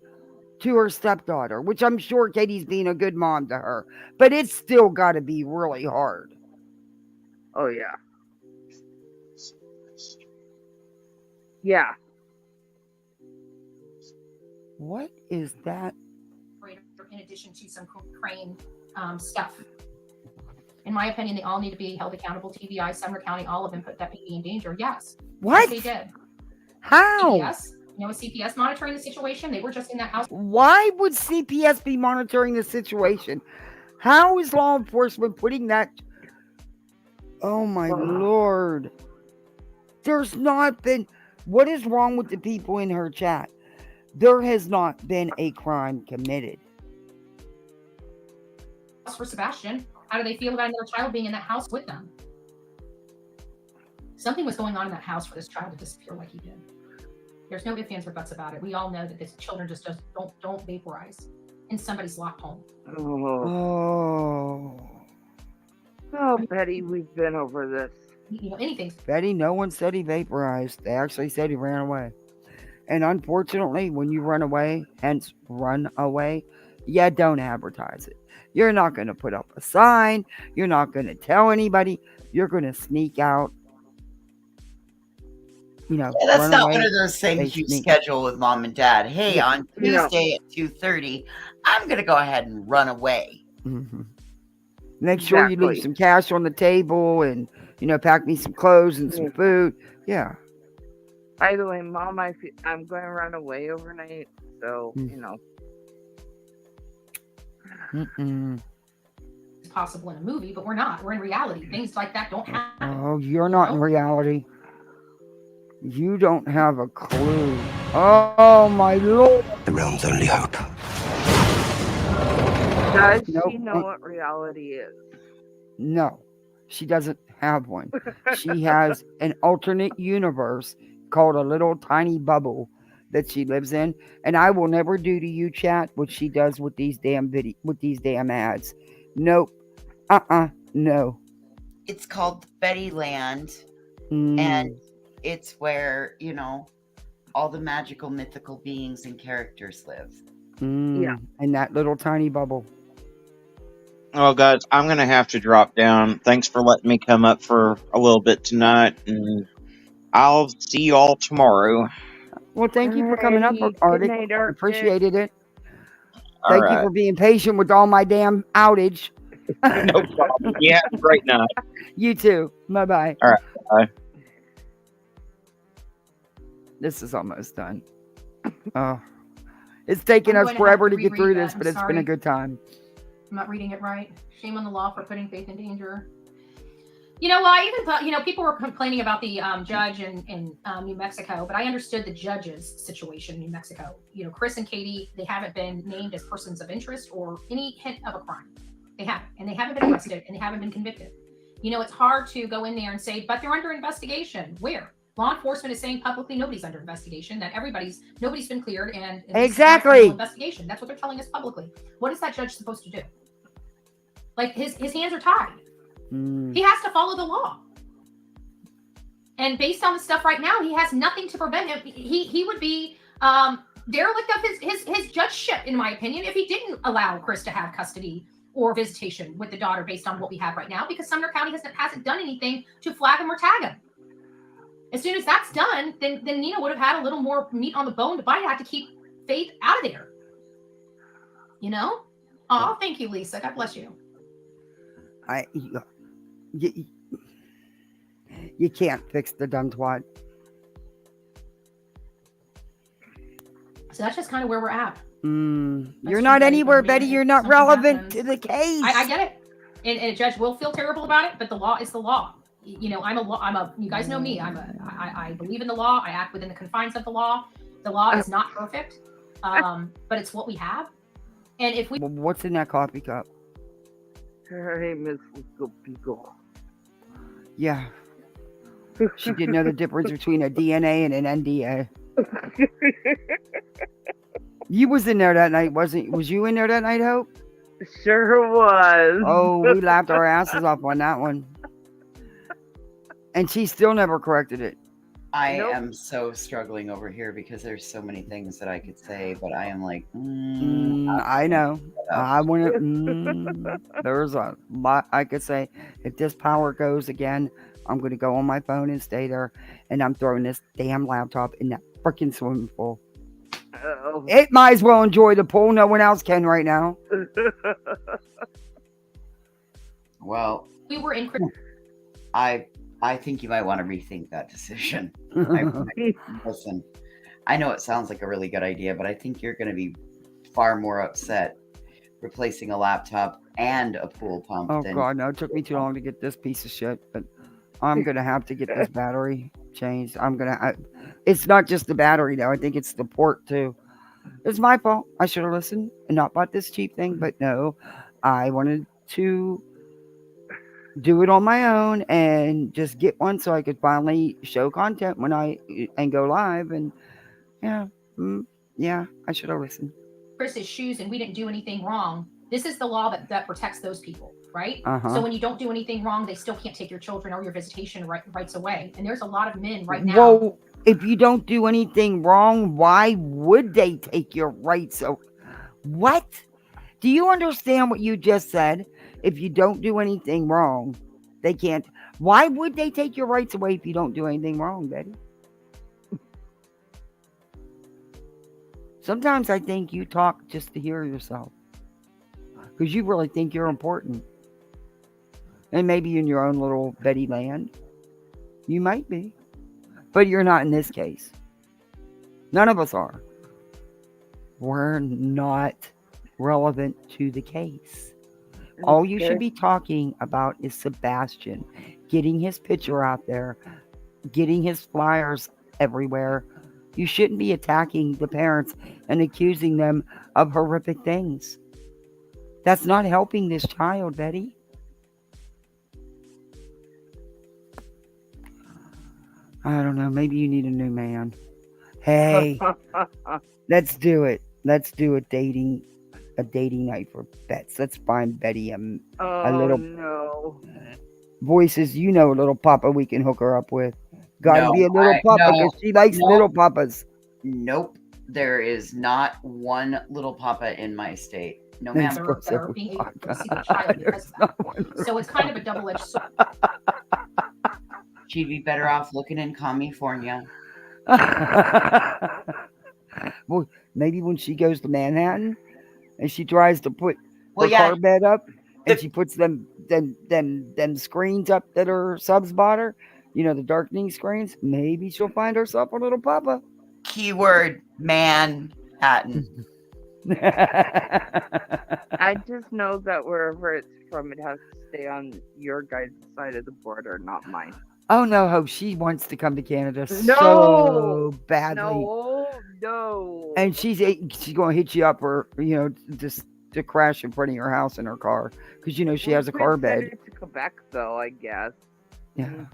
to her stepdaughter, which I'm sure Katie's being a good mom to her, but it's still got to be really hard. Oh, yeah. Yeah. What is that? In addition to some Crane stuff. In my opinion, they all need to be held accountable. TBI, Sumner County, all of them put that baby in danger. Yes. What? Yes, they did. How? CPS, CPS monitoring the situation. They were just in that house. Why would CPS be monitoring the situation? How is law enforcement putting that? Oh my Lord. There's not been. What is wrong with the people in her chat? There has not been a crime committed. For Sebastian, how do they feel about another child being in that house with them? Something was going on in that house for this child to disappear like he did. There's no ifs, ands, or buts about it. We all know that these children just don't vaporize in somebody's locked home. Oh, Betty, we've been over this. Anything. Betty, no one said he vaporized. They actually said he ran away. And unfortunately, when you run away, hence run away, don't advertise it. You're not going to put up a sign. You're not going to tell anybody. You're going to sneak out. That's not one of those things you schedule with mom and dad. Hey, on Tuesday at 2:30, I'm going to go ahead and run away. Mm-hmm. Make sure you leave some cash on the table and, pack me some clothes and some food. Yeah. By the way, Mom, I'm going to run away overnight, so, It's possible in a movie, but we're not. We're in reality. Things like that don't happen. Oh, you're not in reality. You don't have a clue. Oh, my Lord. The realm's only hope. Does she know what reality is? No, she doesn't have one. She has an alternate universe called a little tiny bubble that she lives in, and I will never do to you, chat, what she does with these damn ads. Nope. No. It's called Betty Land, and it's where all the magical, mythical beings and characters live. Yeah, in that little tiny bubble. Well, guys, I'm going to have to drop down. Thanks for letting me come up for a little bit tonight, and I'll see you all tomorrow. Well, thank you for coming up, Arctic. Appreciated it. All thank right. you for being patient with all my damn outage. No problem. You have a great night. You too. Bye-bye. All right. Bye. This is almost done. It's taken us forever to get through this, but it's been a good time. I'm not reading it right. Shame on the law for putting faith in danger. I even thought, people were complaining about the judge in New Mexico, but I understood the judge's situation in New Mexico. Chris and Katie, they haven't been named as persons of interest or any hint of a crime. They haven't, and they haven't been arrested, and they haven't been convicted. It's hard to go in there and say, but they're under investigation. Where? Law enforcement is saying publicly nobody's under investigation, that nobody's been cleared, and exactly investigation. That's what they're telling us publicly. What is that judge supposed to do? Like his hands are tied. He has to follow the law. And based on the stuff right now, he has nothing to prevent him. He would be derelict of his judgeship, in my opinion, if he didn't allow Chris to have custody or visitation with the daughter based on what we have right now, because Sumner County hasn't done anything to flag him or tag him. As soon as that's done, then Nina would have had a little more meat on the bone to bite at to keep Faith out of there. Oh, thank you, Lisa. God bless you. You can't fix the dumb twat. So that's just kind of where we're at. You're not anywhere, Betty. You're not relevant to the case. I get it. And a judge will feel terrible about it, but the law is the law. You guys know me. I believe in the law. I act within the confines of the law. The law is not perfect, but it's what we have. And if we... What's in that coffee cup? Hey, Miss Pico. Yeah. She didn't know the difference between a DNA and an NDA. You was in there that night, was you in there that night, Hope? Sure was. Oh, we laughed our asses off on that one. And she still never corrected it. I am so struggling over here because there's so many things that I could say, but I am like, I know. I want to. There's a lot I could say. If this power goes again, I'm going to go on my phone and stay there, and I'm throwing this damn laptop in that freaking swimming pool. It might as well enjoy the pool. No one else can right now. Well, we were in. I think you might want to rethink that decision. Listen, I know it sounds like a really good idea, but I think you're going to be far more upset replacing a laptop and a pool pump. Oh God, no! It took me too long to get this piece of shit, but I'm gonna have to get this battery changed. It's not just the battery though. I think it's the port too. It's my fault. I should have listened and not bought this cheap thing. But no, I wanted to do it on my own and just get one so I could finally show content and go live. And yeah, I should have listened. Chris's shoes, and we didn't do anything wrong. This is the law that protects those people, right? Uh-huh. So when you don't do anything wrong, they still can't take your children or your visitation rights away. And there's a lot of men right now. Well, if you don't do anything wrong, why would they take your rights away? What? Do you understand what you just said? If you don't do anything wrong, they can't. Why would they take your rights away if you don't do anything wrong, Betty? Sometimes I think you talk just to hear yourself. Because you really think you're important. And maybe in your own little Betty land, you might be. But you're not in this case. None of us are. We're not relevant to the case. All you should be talking about is Sebastian. Getting his picture out there. Getting his flyers everywhere. You shouldn't be attacking the parents and accusing them of horrific things. That's not helping this child, Betty. I don't know. Maybe you need a new man. Hey, let's do it. Let's do a dating night for bets. Let's find Betty a little. No. Voices, a little papa we can hook her up with. Gotta be a little papa because she likes little papas. Nope. There is not one little papa in my state. No, ma'am. That are being able to see the child because of that. So it's kind of a double-edged sword. She'd be better off looking in California. Well, maybe when she goes to Manhattan and she tries to put her car bed up and she puts them screens up that her subs bought her, the darkening screens, maybe she'll find herself a little papa. Keyword Manhattan. I just know that wherever it's from, it has to stay on your guys' side of the border, not mine. Oh no, Hope, she wants to come to Canada so badly. No. And she's going to hit you up or just to crash in front of your house in her car because she has a car bed. To Quebec, though, I guess. Yeah.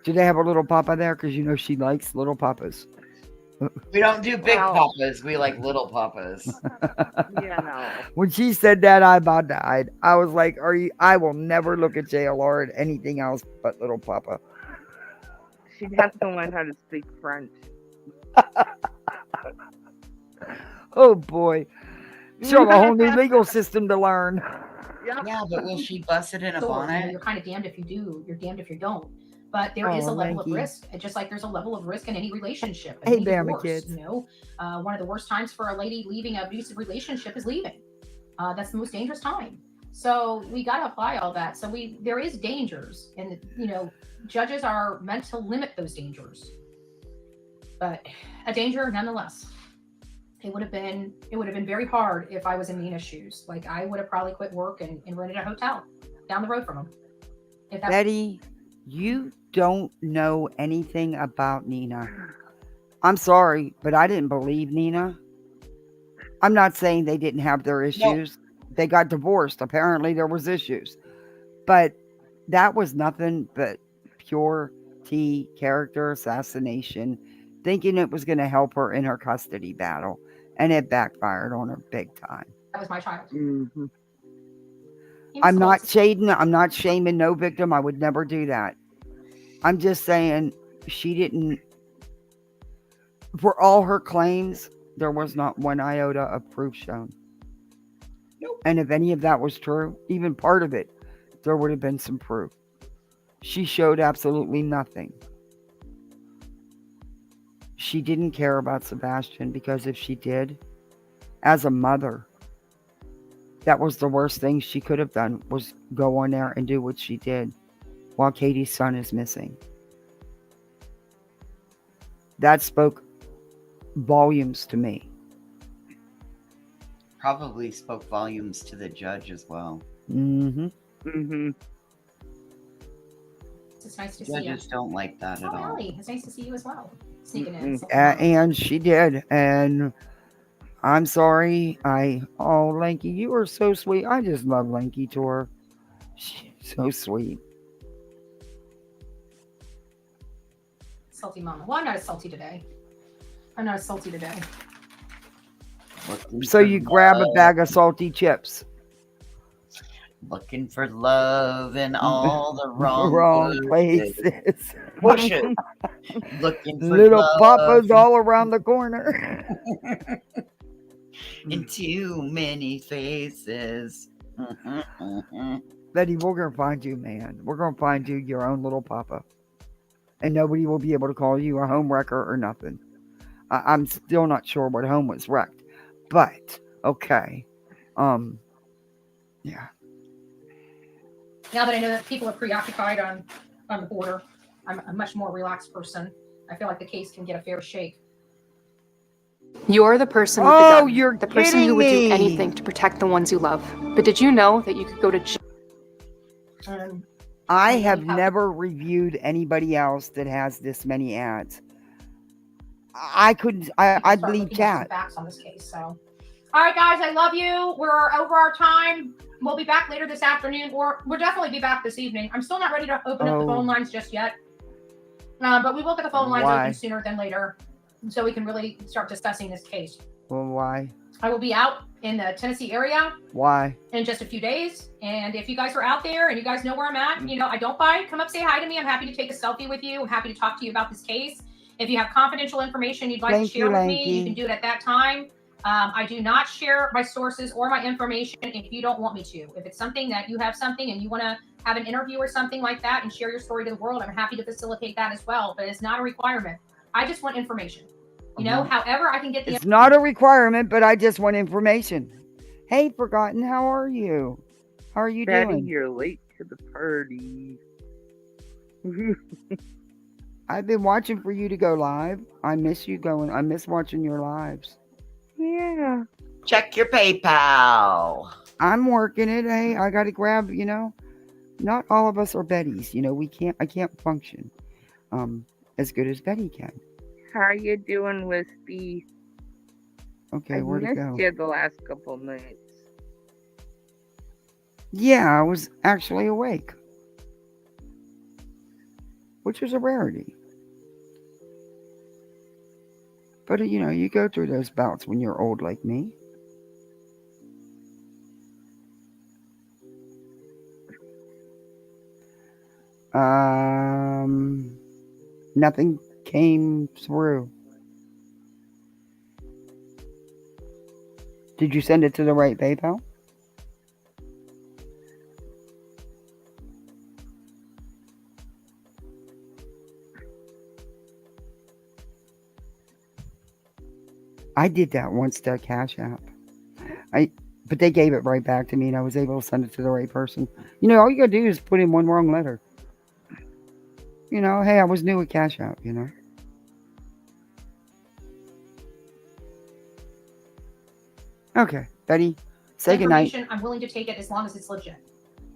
Do they have a little papa there? Because she likes little papas. We don't do big papas. We like little papas. Yeah, no. When she said that, I about died. I was like, I will never look at JLR at anything else but little papa. She'd have to learn how to speak French. Oh, boy. She'll have a whole new legal system to learn. Yeah, but will she bust it in a bonnet? You're kind of damned if you do. You're damned if you don't. But there is a level of risk, just like there's a level of risk in any relationship. Hey, Bama kids. One of the worst times for a lady leaving an abusive relationship is leaving. That's the most dangerous time. So we got to apply all that. So there is dangers, and judges are meant to limit those dangers. But a danger nonetheless. It would have been very hard if I was in Nina's shoes. Like I would have probably quit work and rented a hotel down the road from him. Betty, you don't know anything about Nina. I'm sorry, but I didn't believe Nina. I'm not saying they didn't have their issues. No. They got divorced. Apparently there was issues. But that was nothing but pure T character assassination, thinking it was going to help her in her custody battle. And it backfired on her big time. That was my child. Mm-hmm. I'm not shaming no victim. I would never do that. I'm just saying she didn't, for all her claims, there was not one iota of proof shown. Nope. And if any of that was true, even part of it, there would have been some proof. She showed absolutely nothing. She didn't care about Sebastian, because if she did, as a mother, that was the worst thing she could have done, was go on there and do what she did while Katie's son is missing. That spoke volumes to me. Probably spoke volumes to the judge as well. Mm-hmm. Mm-hmm. It's nice to see you. Judges don't like that at all. Allie, it's nice to see you as well. Sneaking in. And she did. And I'm sorry. Lanky, you are so sweet. I just love Lanky to her. She's so sweet. Salty mama. Well, I'm not as salty today. So you grab a bag of salty chips. Looking for love in all the wrong places. Push it. Looking for little love papas all around the corner. in too many faces. Betty, we're gonna find you, man. We're gonna find you your own little papa, and nobody will be able to call you a home wrecker or nothing. I'm still not sure what home was wrecked, but okay. Yeah. Now that I know that people are preoccupied on the border, I'm a much more relaxed person. I feel like the case can get a fair shake. You're the person with the gun. You're the person who would kidding do me. anything to protect the ones you love. But did you know that you could go to jail? I have never reviewed anybody else that has this many ads. I believe chat. Facts on this case. So, all right, guys, I love you. We're over our time. We'll be back later this afternoon, or we'll definitely be back this evening. I'm still not ready to open up the phone lines just yet, but we will get the phone lines open sooner than later, so we can really start discussing this case. Well, why? I will be out in the Tennessee area. Why? In just a few days. And if you guys are out there and you guys know where I'm at, I don't bite. Come up, say hi to me. I'm happy to take a selfie with you. I'm happy to talk to you about this case. If you have confidential information you'd like to share with me, you can do it at that time. I do not share my sources or my information if you don't want me to. If it's something that you have something and you want to have an interview or something like that and share your story to the world, I'm happy to facilitate that as well. But it's not a requirement. I just want information. However I can get the. It's not a requirement, but I just want information. Hey, Forgotten, how are you? How are you doing? You're late to the party. I've been watching for you to go live. I miss you going. I miss watching your lives. Yeah. Check your PayPal. I'm working it. Hey, I got to grab, not all of us are Bettys. I can't function as good as Betty can. How are you doing, Wispy? Okay, where'd it go? I missed you the last couple nights. Yeah, I was actually awake, which is a rarity. But, you go through those bouts when you're old like me. Nothing came through. Did you send it to the right PayPal? I did that once to Cash App. But they gave it right back to me and I was able to send it to the right person. All you gotta do is put in one wrong letter. Hey, I was new at Cash App, Okay, Betty, say goodnight. I'm willing to take it as long as it's legit.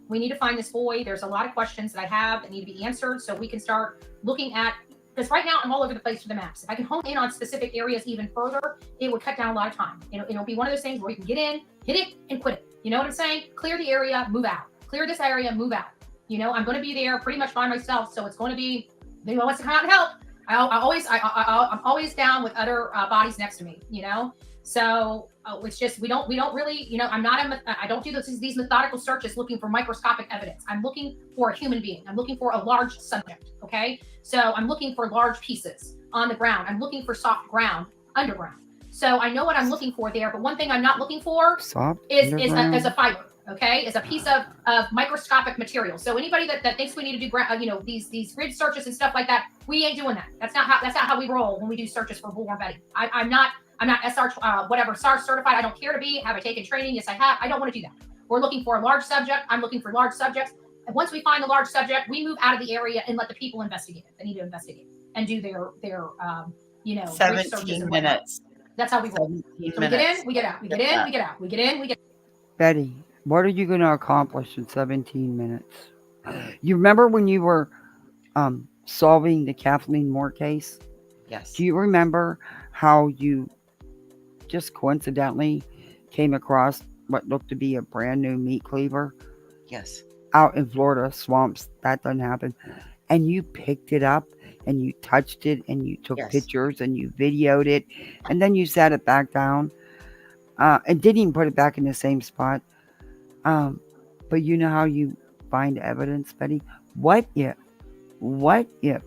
We need to find this boy. There's a lot of questions that I have that need to be answered so we can start looking at, because right now I'm all over the place for the maps. If I can hone in on specific areas even further, it would cut down a lot of time. It'll be one of those things where you can get in, hit it, and quit it. You know what I'm saying? Clear the area, move out. Clear this area, move out. I'm going to be there pretty much by myself, so it's going to be, if anyone wants to come out and help, I'm always down with other bodies next to me, you know? So it's just, we don't really, you know, I don't do these methodical searches looking for microscopic evidence. I'm looking for a human being. I'm looking for a large subject. Okay. So I'm looking for large pieces on the ground. I'm looking for soft ground underground. So I know what I'm looking for there, but one thing I'm not looking for is a fiber. Okay, is a piece of microscopic material. So anybody that thinks we need to do you know, these grid searches and stuff like that, we ain't doing that. That's not how we roll when we do searches for Bullhorn Betty. I'm not SR whatever SAR certified. I don't care to be. Have I taken training? Yes, I have. I don't want to do that. We're looking for a large subject. I'm looking for large subjects. And once we find the large subject, we move out of the area and let the people investigate it. They need to investigate and do their you know, 17 minutes. That's how we roll. So we get in, we get out. We get in, we get out. We get in, we get. Betty, what are you going to accomplish in 17 minutes? You remember when you were solving the Kathleen Moore case? Yes. Do you remember how you just coincidentally came across what looked to be a brand new meat cleaver? Yes. Out in Florida swamps. That doesn't happen. And you picked it up and you touched it and you took pictures and you videoed it and then you sat it back down and didn't even put it back in the same spot. But you know how you find evidence, Betty? What if,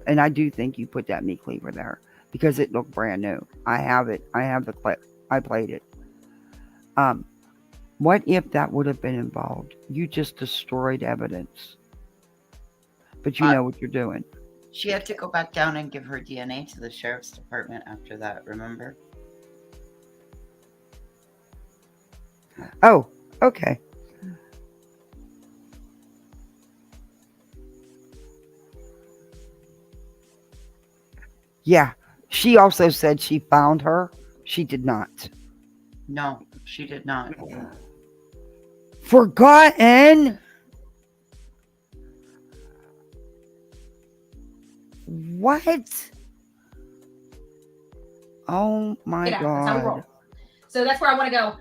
and I do think you put that meat cleaver there because it looked brand new. I have it. I have the clip. I played it. What if that would have been involved? You just destroyed evidence. But you know what you're doing. She had to go back down and give her DNA to the sheriff's department after that, remember? Oh, okay. Yeah. She also said she found her. She did not. No, she did not. Forgotten? What? Oh my God. That's how we roll. So that's where I want to go.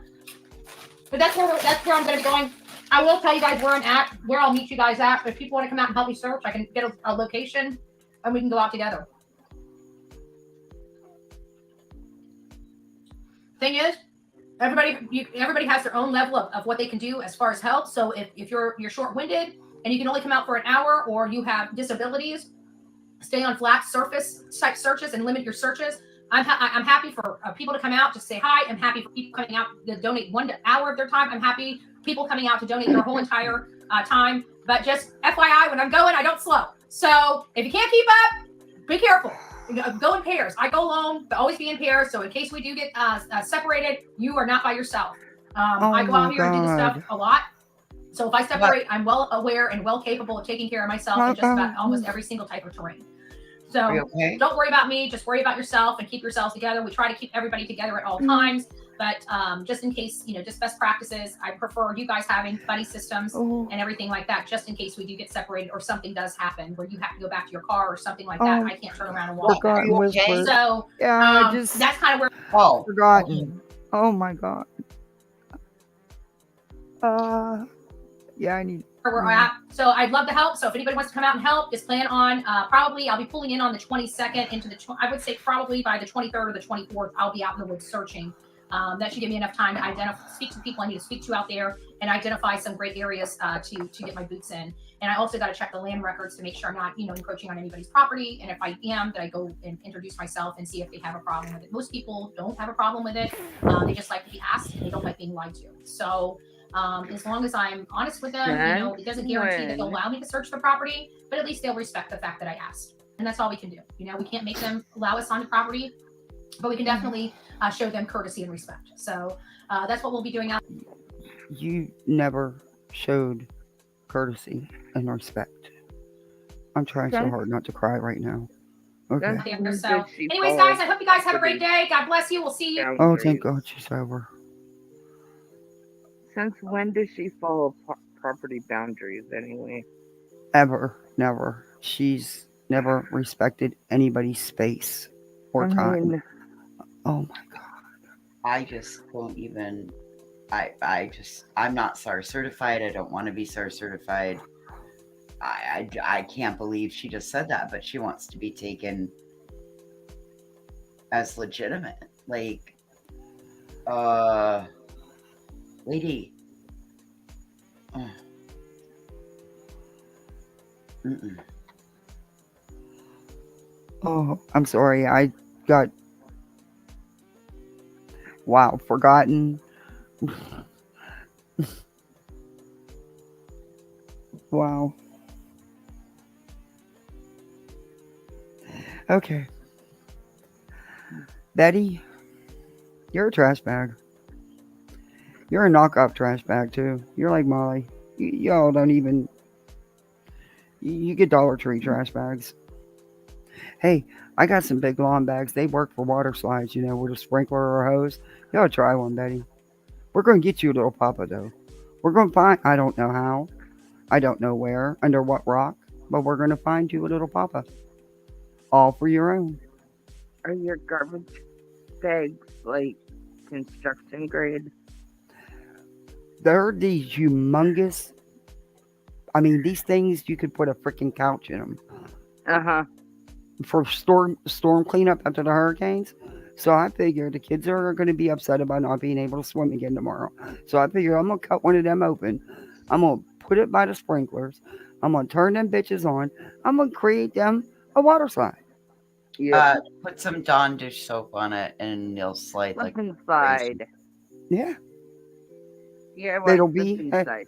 But that's where I'm going to be going. I will tell you guys where I'm at, where I'll meet you guys at. If people want to come out and help me search, I can get a location and we can go out together. Thing is, everybody has their own level of what they can do as far as help. So if you're short-winded and you can only come out for an hour, or you have disabilities, stay on flat surface type searches and limit your searches. I'm happy for people to come out to say hi. I'm happy for people coming out to donate 1 hour of their time. I'm happy people coming out to donate their whole entire time. But just FYI, when I'm going, I don't slow. So if you can't keep up, be careful. Go in pairs. I go alone, but always be in pairs. So in case we do get separated, you are not by yourself. I go out here and do this stuff a lot. So if I separate, I'm well aware and well capable of taking care of myself in just about almost every single type of terrain. So don't worry about me. Just worry about yourself and keep yourselves together. We try to keep everybody together at all times. But just in case, you know, just best practices, I prefer you guys having buddy systems and everything like that, just in case we do get separated or something does happen where you have to go back to your car or something like that. I can't turn around and walk back. Okay? So yeah, that's kind of where. Oh, forgotten. Oh my God. Yeah, I need. Where we're at. So I'd love to help. So if anybody wants to come out and help, just plan on probably I'll be pulling in on the 22nd into the I would say probably by the 23rd or the 24th I'll be out in the woods searching. That should give me enough time to identify, speak to people I need to speak to out there, and identify some great areas to get my boots in. And I also got to check the land records to make sure I'm not, you know, encroaching on anybody's property. And if I am, that I go and introduce myself and see if they have a problem with it. Most people don't have a problem with it. They just like to be asked and they don't like being lied to. So as long as I'm honest with them, you know, it doesn't guarantee that they'll allow me to search the property, but at least they'll respect the fact that I asked. And that's all we can do. You know, we can't make them allow us on the property, but we can definitely show them courtesy and respect. So that's what we'll be doing out. You never showed courtesy and respect. I'm trying so hard not to cry right now. Okay. So anyways, guys, I hope you guys have a great day. God bless you. We'll see you. Oh, thank God she's over. Since when does she follow property boundaries anyway? Ever. Never. She's never respected anybody's space or time. Oh my God. I just won't even, I'm not SAR certified. I don't want to be SAR certified. I can't believe she just said that, but she wants to be taken as legitimate. Like, lady. Oh. Mm-mm. Oh, I'm sorry. I got forgotten. Wow. Okay. Betty, you're a trash bag. You're a knockoff trash bag too. You're like Molly. Y'all don't even. You get Dollar Tree trash bags. Hey, I got some big lawn bags. They work for water slides, with a sprinkler or a hose. Y'all try one, Betty. We're going to get you a little papa, though. We're going to find, I don't know how. I don't know where, under what rock, but we're going to find you a little papa. All for your own. Are your garbage bags like construction grade? They're these humongous. I mean, these things, you could put a freaking couch in them. Uh-huh. For storm cleanup after the hurricanes. So I figure the kids are going to be upset about not being able to swim again tomorrow. So I figure I'm going to cut one of them open. I'm going to put it by the sprinklers. I'm going to turn them bitches on. I'm going to create them a water slide. Yeah. Put some Dawn dish soap on it and they'll slide like inside. Yeah. Yeah, It'll be inside.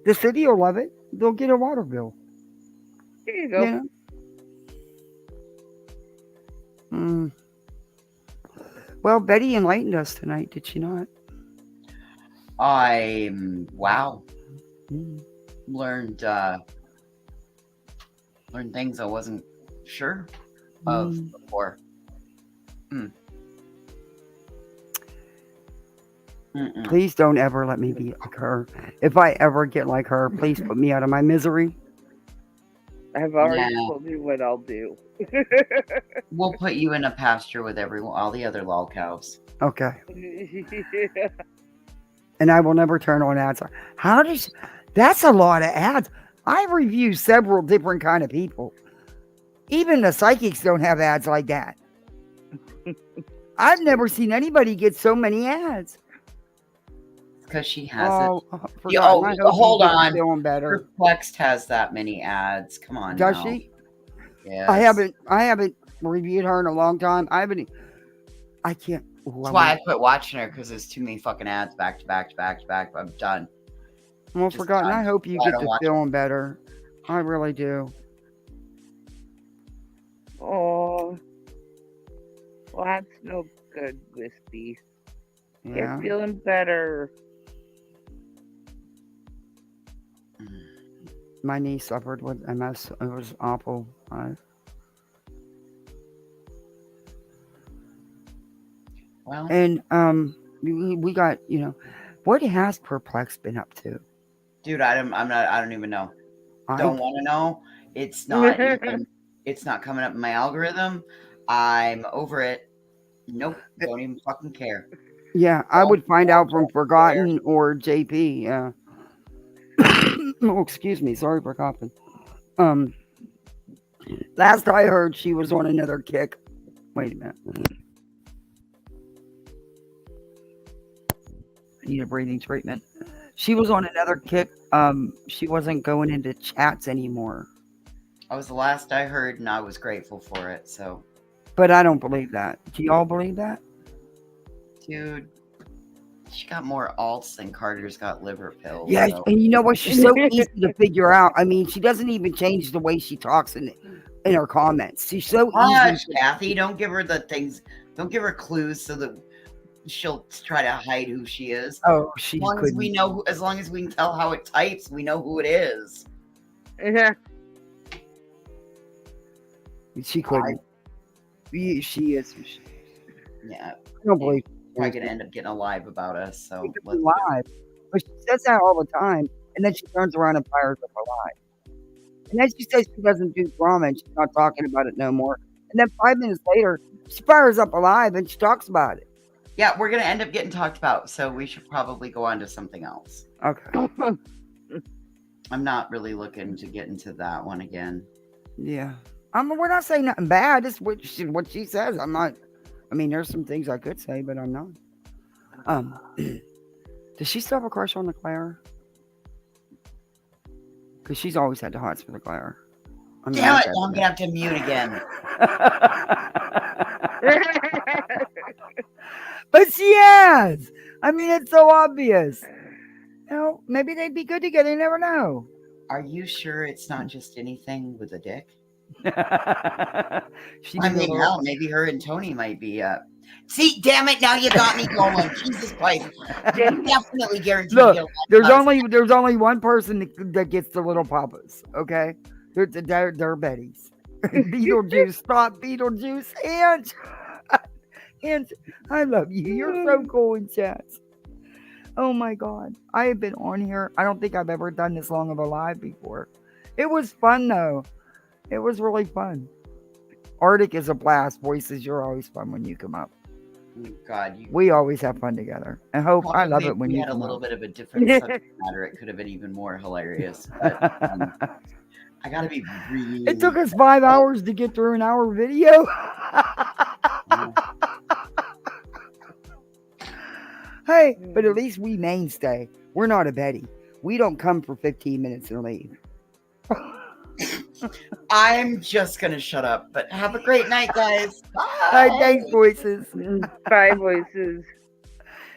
The city will love it. They'll get a water bill. There you go. Yeah. Well, Betty enlightened us tonight, did she not? Wow. Learned things I wasn't sure of before. Please don't ever let me be like her. If I ever get like her, please put me out of my misery. I've already told you what I'll do. We'll put you in a pasture with all the other lol cows. Okay. And I will never turn on ads. That's a lot of ads. I review several different kind of people. Even the psychics don't have ads like that. I've never seen anybody get so many ads. Because she has it. Hold on. Feeling better. Perplexed has that many ads. Come on. Does she? Yes. I haven't reviewed her in a long time. I can't. That's why I quit watching her, because there's too many fucking ads back to back to back to back. I'm done. Well, forgotten. I hope you get to feeling better. I really do. Oh, well, that's no good, Wispy. Yeah. Get feeling better. My niece suffered with MS. It was awful. And we got, what has Perplex been up to? Dude, I don't even know. Don't want to know. It's not it's not coming up in my algorithm. I'm over it. Nope. Don't even fucking care. Yeah, I would find out from Forgotten or JP. Yeah. Oh, excuse me. Sorry for coughing. Last I heard, she was on another kick. Wait a minute. I need a breathing treatment. She was on another kick. She wasn't going into chats anymore. I was the last I heard, and I was grateful for it. So, but I don't believe that. Do y'all believe that? Dude, she got more alts than Carter's got liver pills. Yeah, so. And you know what? She's so easy to figure out. I mean, she doesn't even change the way she talks in her comments. She's so easy. Kathy, don't give her the things. Don't give her clues so that she'll try to hide who she is. Oh, as long as we know, as long as we can tell how it types, we know who it is. Yeah. She couldn't. She is. Yeah. I don't believe. Probably gonna end up getting alive about us. So let's live. But she says that all the time, and then she turns around and fires up alive. And then she says she doesn't do drama and she's not talking about it no more. And then 5 minutes later, she fires up alive and she talks about it. Yeah, we're gonna end up getting talked about, so we should probably go on to something else. Okay. I'm not really looking to get into that one again. Yeah. We're not saying nothing bad. It's what she says. I'm not. I mean, there's some things I could say, but I'm not. Does she still have a crush on the Claire? Because she's always had the hots for the Claire. I mean, Damn it! I'm gonna have to mute again. But she has. I mean, it's so obvious. You know, maybe they'd be good together. You never know. Are you sure it's not just anything with a dick? She I mean, hell, maybe her and Tony might be up. See, damn it! Now you got me going. Jesus Christ! You definitely guarantee. Look, there's only one person that gets the little papas. Okay, they're Bettys. Beetlejuice, stop Beetlejuice, and I love you. You're so cool in chats. Oh my God, I have been on here. I don't think I've ever done this long of a live before. It was fun though. It was really fun. Arctic is a blast. Voices, you're always fun when you come up. God, we always have fun together. And Hope, I love it when you had a come little up. bit of a different subject matter. It could have been even more hilarious. But, I gotta be really. It took us 5 hours to get through an hour video. Hey, but at least we mainstay. We're not a Betty. We don't come for 15 minutes and leave. I'm just gonna shut up, but have a great night, guys. Bye. Hi, thanks, Voices. Bye, Voices.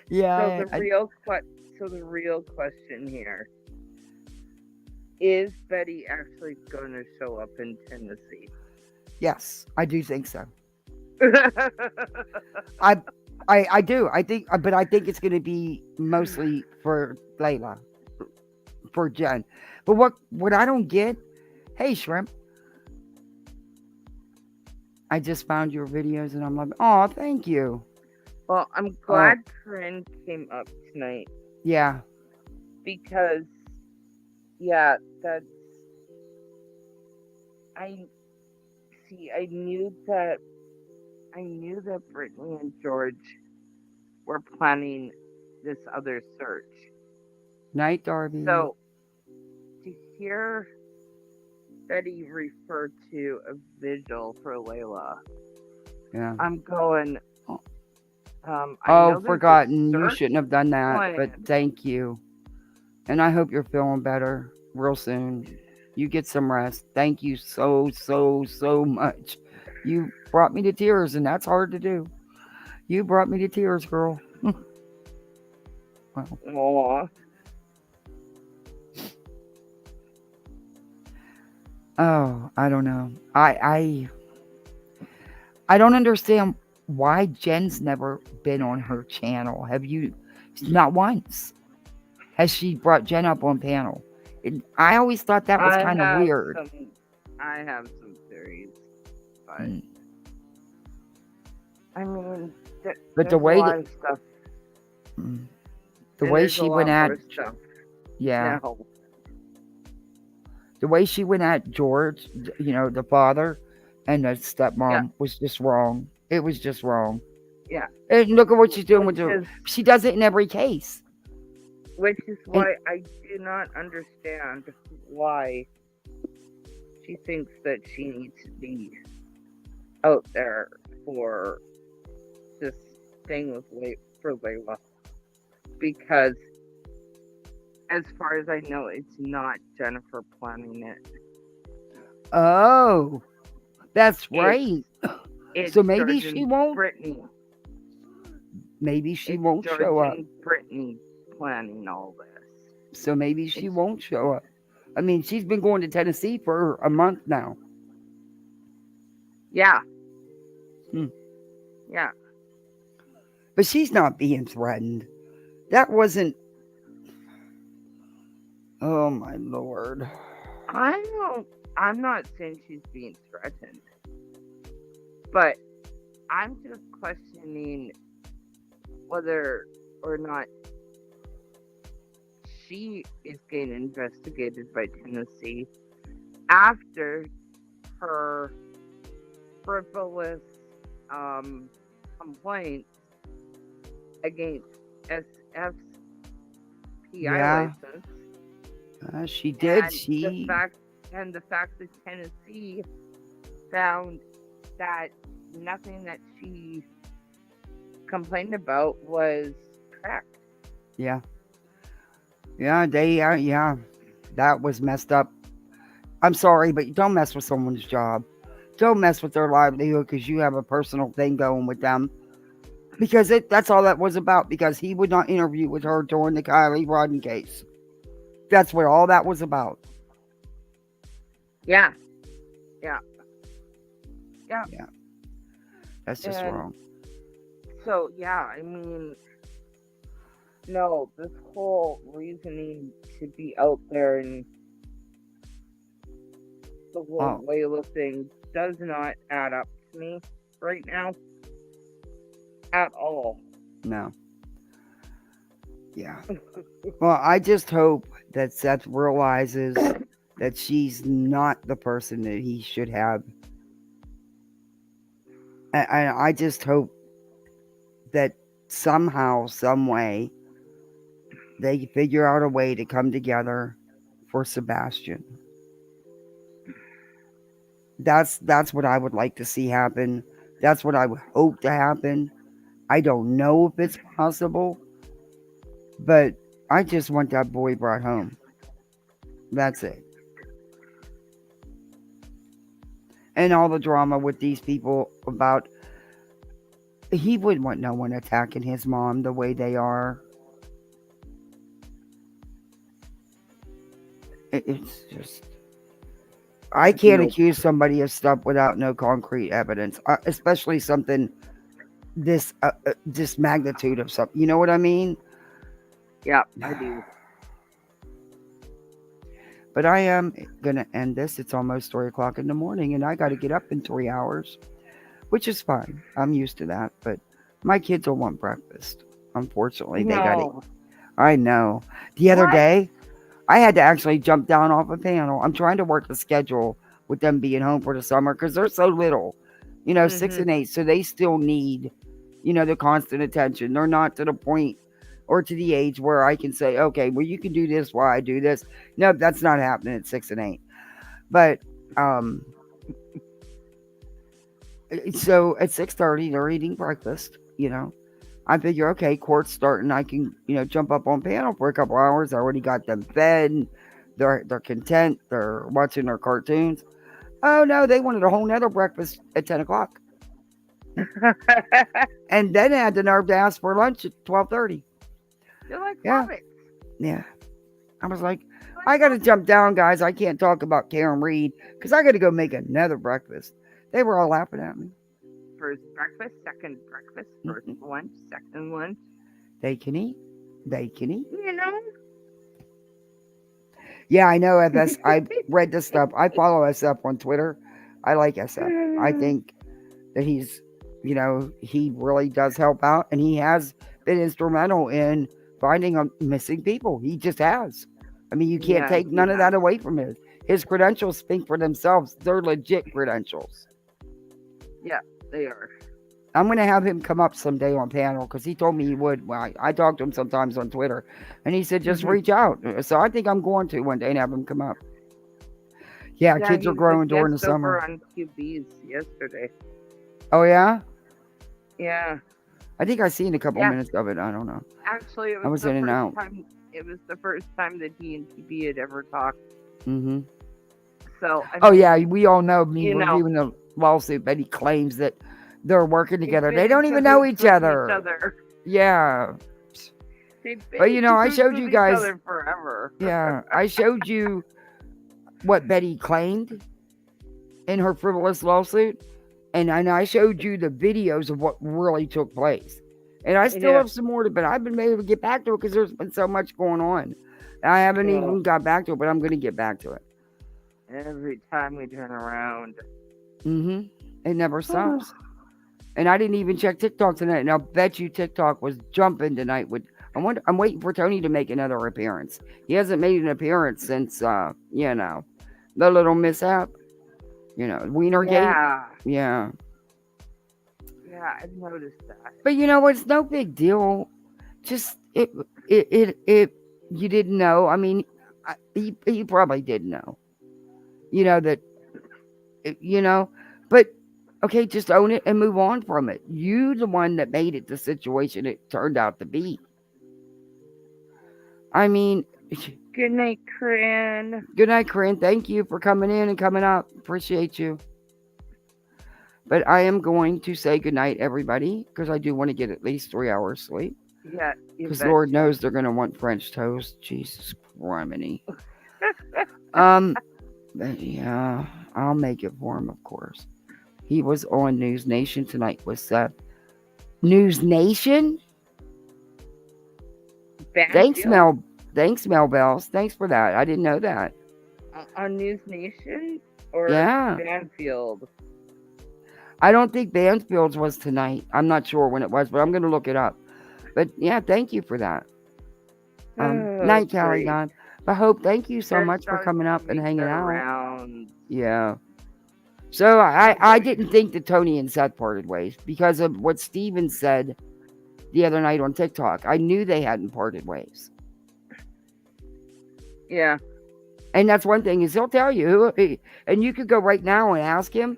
Yeah. So the real question here is: Betty actually going to show up in Tennessee? Yes, I do think so. I do. I think, but I think it's going to be mostly for Layla, for Jen. But what I don't get. Hey, Shrimp. I just found your videos and I'm like, oh, thank you. Well, I'm glad Corinne came up tonight. Yeah. Because, yeah, I knew that Brittany and George were planning this other search. Night, Darby. So, to hear Betty refer to a vigil for Layla. Yeah. I'm going. I forgotten. You shouldn't have done that. But thank you. And I hope you're feeling better real soon. You get some rest. Thank you so much. You brought me to tears, and that's hard to do. You brought me to tears, girl. Wow. Aww. Oh, I don't know. I don't understand why Jen's never been on her channel. Have you? Not once has she brought Jen up on panel. I always thought that was kind of weird. I have some theories, but I mean, but the way that stuff. The way she went at, yeah. No. The way she went at George, the father and the stepmom was just wrong. It was just wrong. Yeah. And look at what she's doing with her. She does it in every case. Which is why I do not understand why she thinks that she needs to be out there for this thing for Layla. Because as far as I know, it's not Jennifer planning it. Oh, that's right. So maybe George she won't. Brittany. Maybe she won't show up. Brittany planning all this. So maybe she won't show up. I mean, she's been going to Tennessee for a month now. Yeah. Yeah. But she's not being threatened. That wasn't. Oh my Lord. I'm not saying she's being threatened. But I'm just questioning whether or not she is getting investigated by Tennessee after her frivolous complaints against SF's PI license. She did. And the fact that Tennessee found that nothing that she complained about was correct. Yeah. Yeah, that was messed up. I'm sorry, but don't mess with someone's job. Don't mess with their livelihood because you have a personal thing going with them. Because that's all that was about. Because he would not interview with her during the Kylie Rodden case. That's what all that was about. Yeah. That's just wrong. So, yeah, I mean, no, this whole reasoning to be out there and the whole Layla thing does not add up to me right now. At all. No. Yeah. Well, I just hope that Seth realizes that she's not the person that he should have. And I just hope that somehow, some way, they figure out a way to come together for Sebastian. That's what I would like to see happen. That's what I would hope to happen. I don't know if it's possible, but I just want that boy brought home. That's it. And all the drama with these people about he wouldn't want no one attacking his mom the way they are. It's just I can't accuse somebody of stuff without no concrete evidence, especially something this magnitude of something. You know what I mean? Yeah, I do. But I am gonna end this. It's almost 3:00 in the morning, and I got to get up in 3 hours, which is fine. I'm used to that. But my kids will want breakfast. Unfortunately, they got it. I know. The other day, I had to actually jump down off a panel. I'm trying to work the schedule with them being home for the summer because they're so little, 6 and 8. So they still need, the constant attention. They're not to the point or to the age where I can say, okay, well, you can do this while I do this. No, that's not happening at 6 and 8. But, so at 6:30, they're eating breakfast, I figure, okay, court's starting. I can, jump up on panel for a couple hours. I already got them fed. They're content. They're watching their cartoons. Oh no, they wanted a whole nother breakfast at 10 o'clock. And then I had the nerve to ask for lunch at 12:30. You're like, Yeah. I was like, I got to jump down, guys. I can't talk about Karen Reed because I got to go make another breakfast. They were all laughing at me. First breakfast, second breakfast, first lunch, second lunch. They can eat. You know? Yeah, I know. I read this stuff. I follow SF on Twitter. I like SF. I think that he's, he really does help out. And he has been instrumental in finding missing people. He just has. I mean, you can't take none of that away from him. His credentials speak for themselves. They're legit credentials. Yeah, they are. I'm going to have him come up someday on panel because he told me he would. Well, I talk to him sometimes on Twitter. And he said, just reach out. So I think I'm going to one day and have him come up. Yeah, kids are growing during the summer. Over on QBs yesterday. Oh, yeah? Yeah. I think I seen a couple minutes of it. I don't know. Actually, I was in and out. It was the first time that he and QB had ever talked. Mm-hmm. So. We all know me reviewing the lawsuit, but he claims that they're working together. They don't even know each other. Yeah. But I showed you guys forever. Yeah, I showed you what Betty claimed in her frivolous lawsuit, and I showed you the videos of what really took place. And I still have some more but I've been able to get back to it because there's been so much going on. I haven't even got back to it, but I'm going to get back to it. Every time we turn around. Mm-hmm. It never stops. And I didn't even check TikTok tonight. And I'll bet you TikTok was jumping tonight. I'm waiting for Tony to make another appearance. He hasn't made an appearance since, the little mishap. Wienergate. Yeah. Yeah, I've noticed that. But it's no big deal. Just, you didn't know. I mean, he probably did know. That, But okay, just own it and move on from it. You the one that made it the situation it turned out to be. I mean, good night, Corinne. Good night, Corinne. Thank you for coming in and coming up. Appreciate you. But I am going to say good night, everybody, because I do want to get at least 3 hours sleep. Yeah, because Lord knows they're going to want French toast. Jesus criminy. But yeah, I'll make it for him, of course. He was on News Nation tonight with Seth. News Nation? Thanks, Mel. Thanks, Mel Bells. Thanks for that. I didn't know that. On News Nation or Banfield? I don't think Banfield's was tonight. I'm not sure when it was, but I'm going to look it up. But yeah, thank you for that. Night, Callie Don. But Hope, thank you so much for coming up and hanging out. Yeah. So I didn't think that Tony and Seth parted ways because of what Steven said the other night on TikTok. I knew they hadn't parted ways. Yeah. And that's one thing is he'll tell you. And you could go right now and ask him,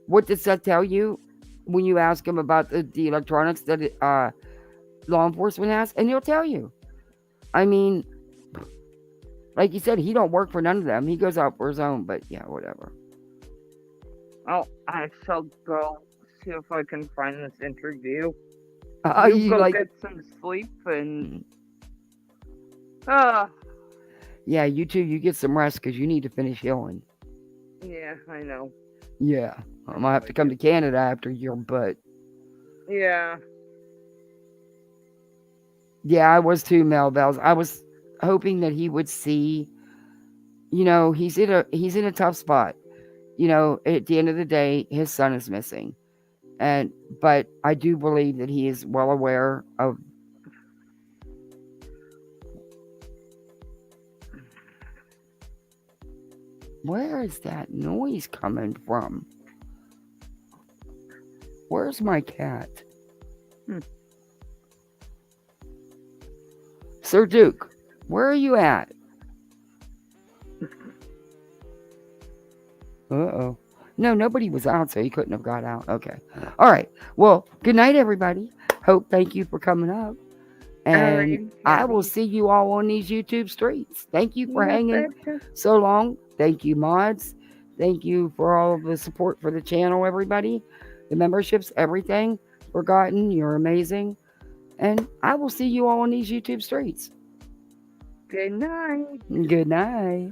what did Seth tell you when you ask him about the electronics that law enforcement has? And he'll tell you. I mean, like you said, he don't work for none of them. He goes out for his own, but yeah, whatever. Oh, I shall go see if I can find this interview. You go get some sleep and... Yeah, you too. You get some rest because you need to finish healing. Yeah, I know. Yeah. I'm going to have to come to Canada after your butt. Yeah. Yeah, I was too, Mel Bells. I was hoping that he would see, he's in a tough spot. At the end of the day, his son is missing. But I do believe that he is well aware of where is that noise coming from? Where's my cat? Sir Duke, where are you at? Uh-oh. No, nobody was out, so he couldn't have got out. Okay. All right. Well, good night, everybody. Hope, thank you for coming up. And I will see you all on these YouTube streets. Thank you for hanging so long. Thank you, mods. Thank you for all of the support for the channel, everybody. The memberships, everything. Forgotten, you're amazing. And I will see you all on these YouTube streets. Good night. Good night.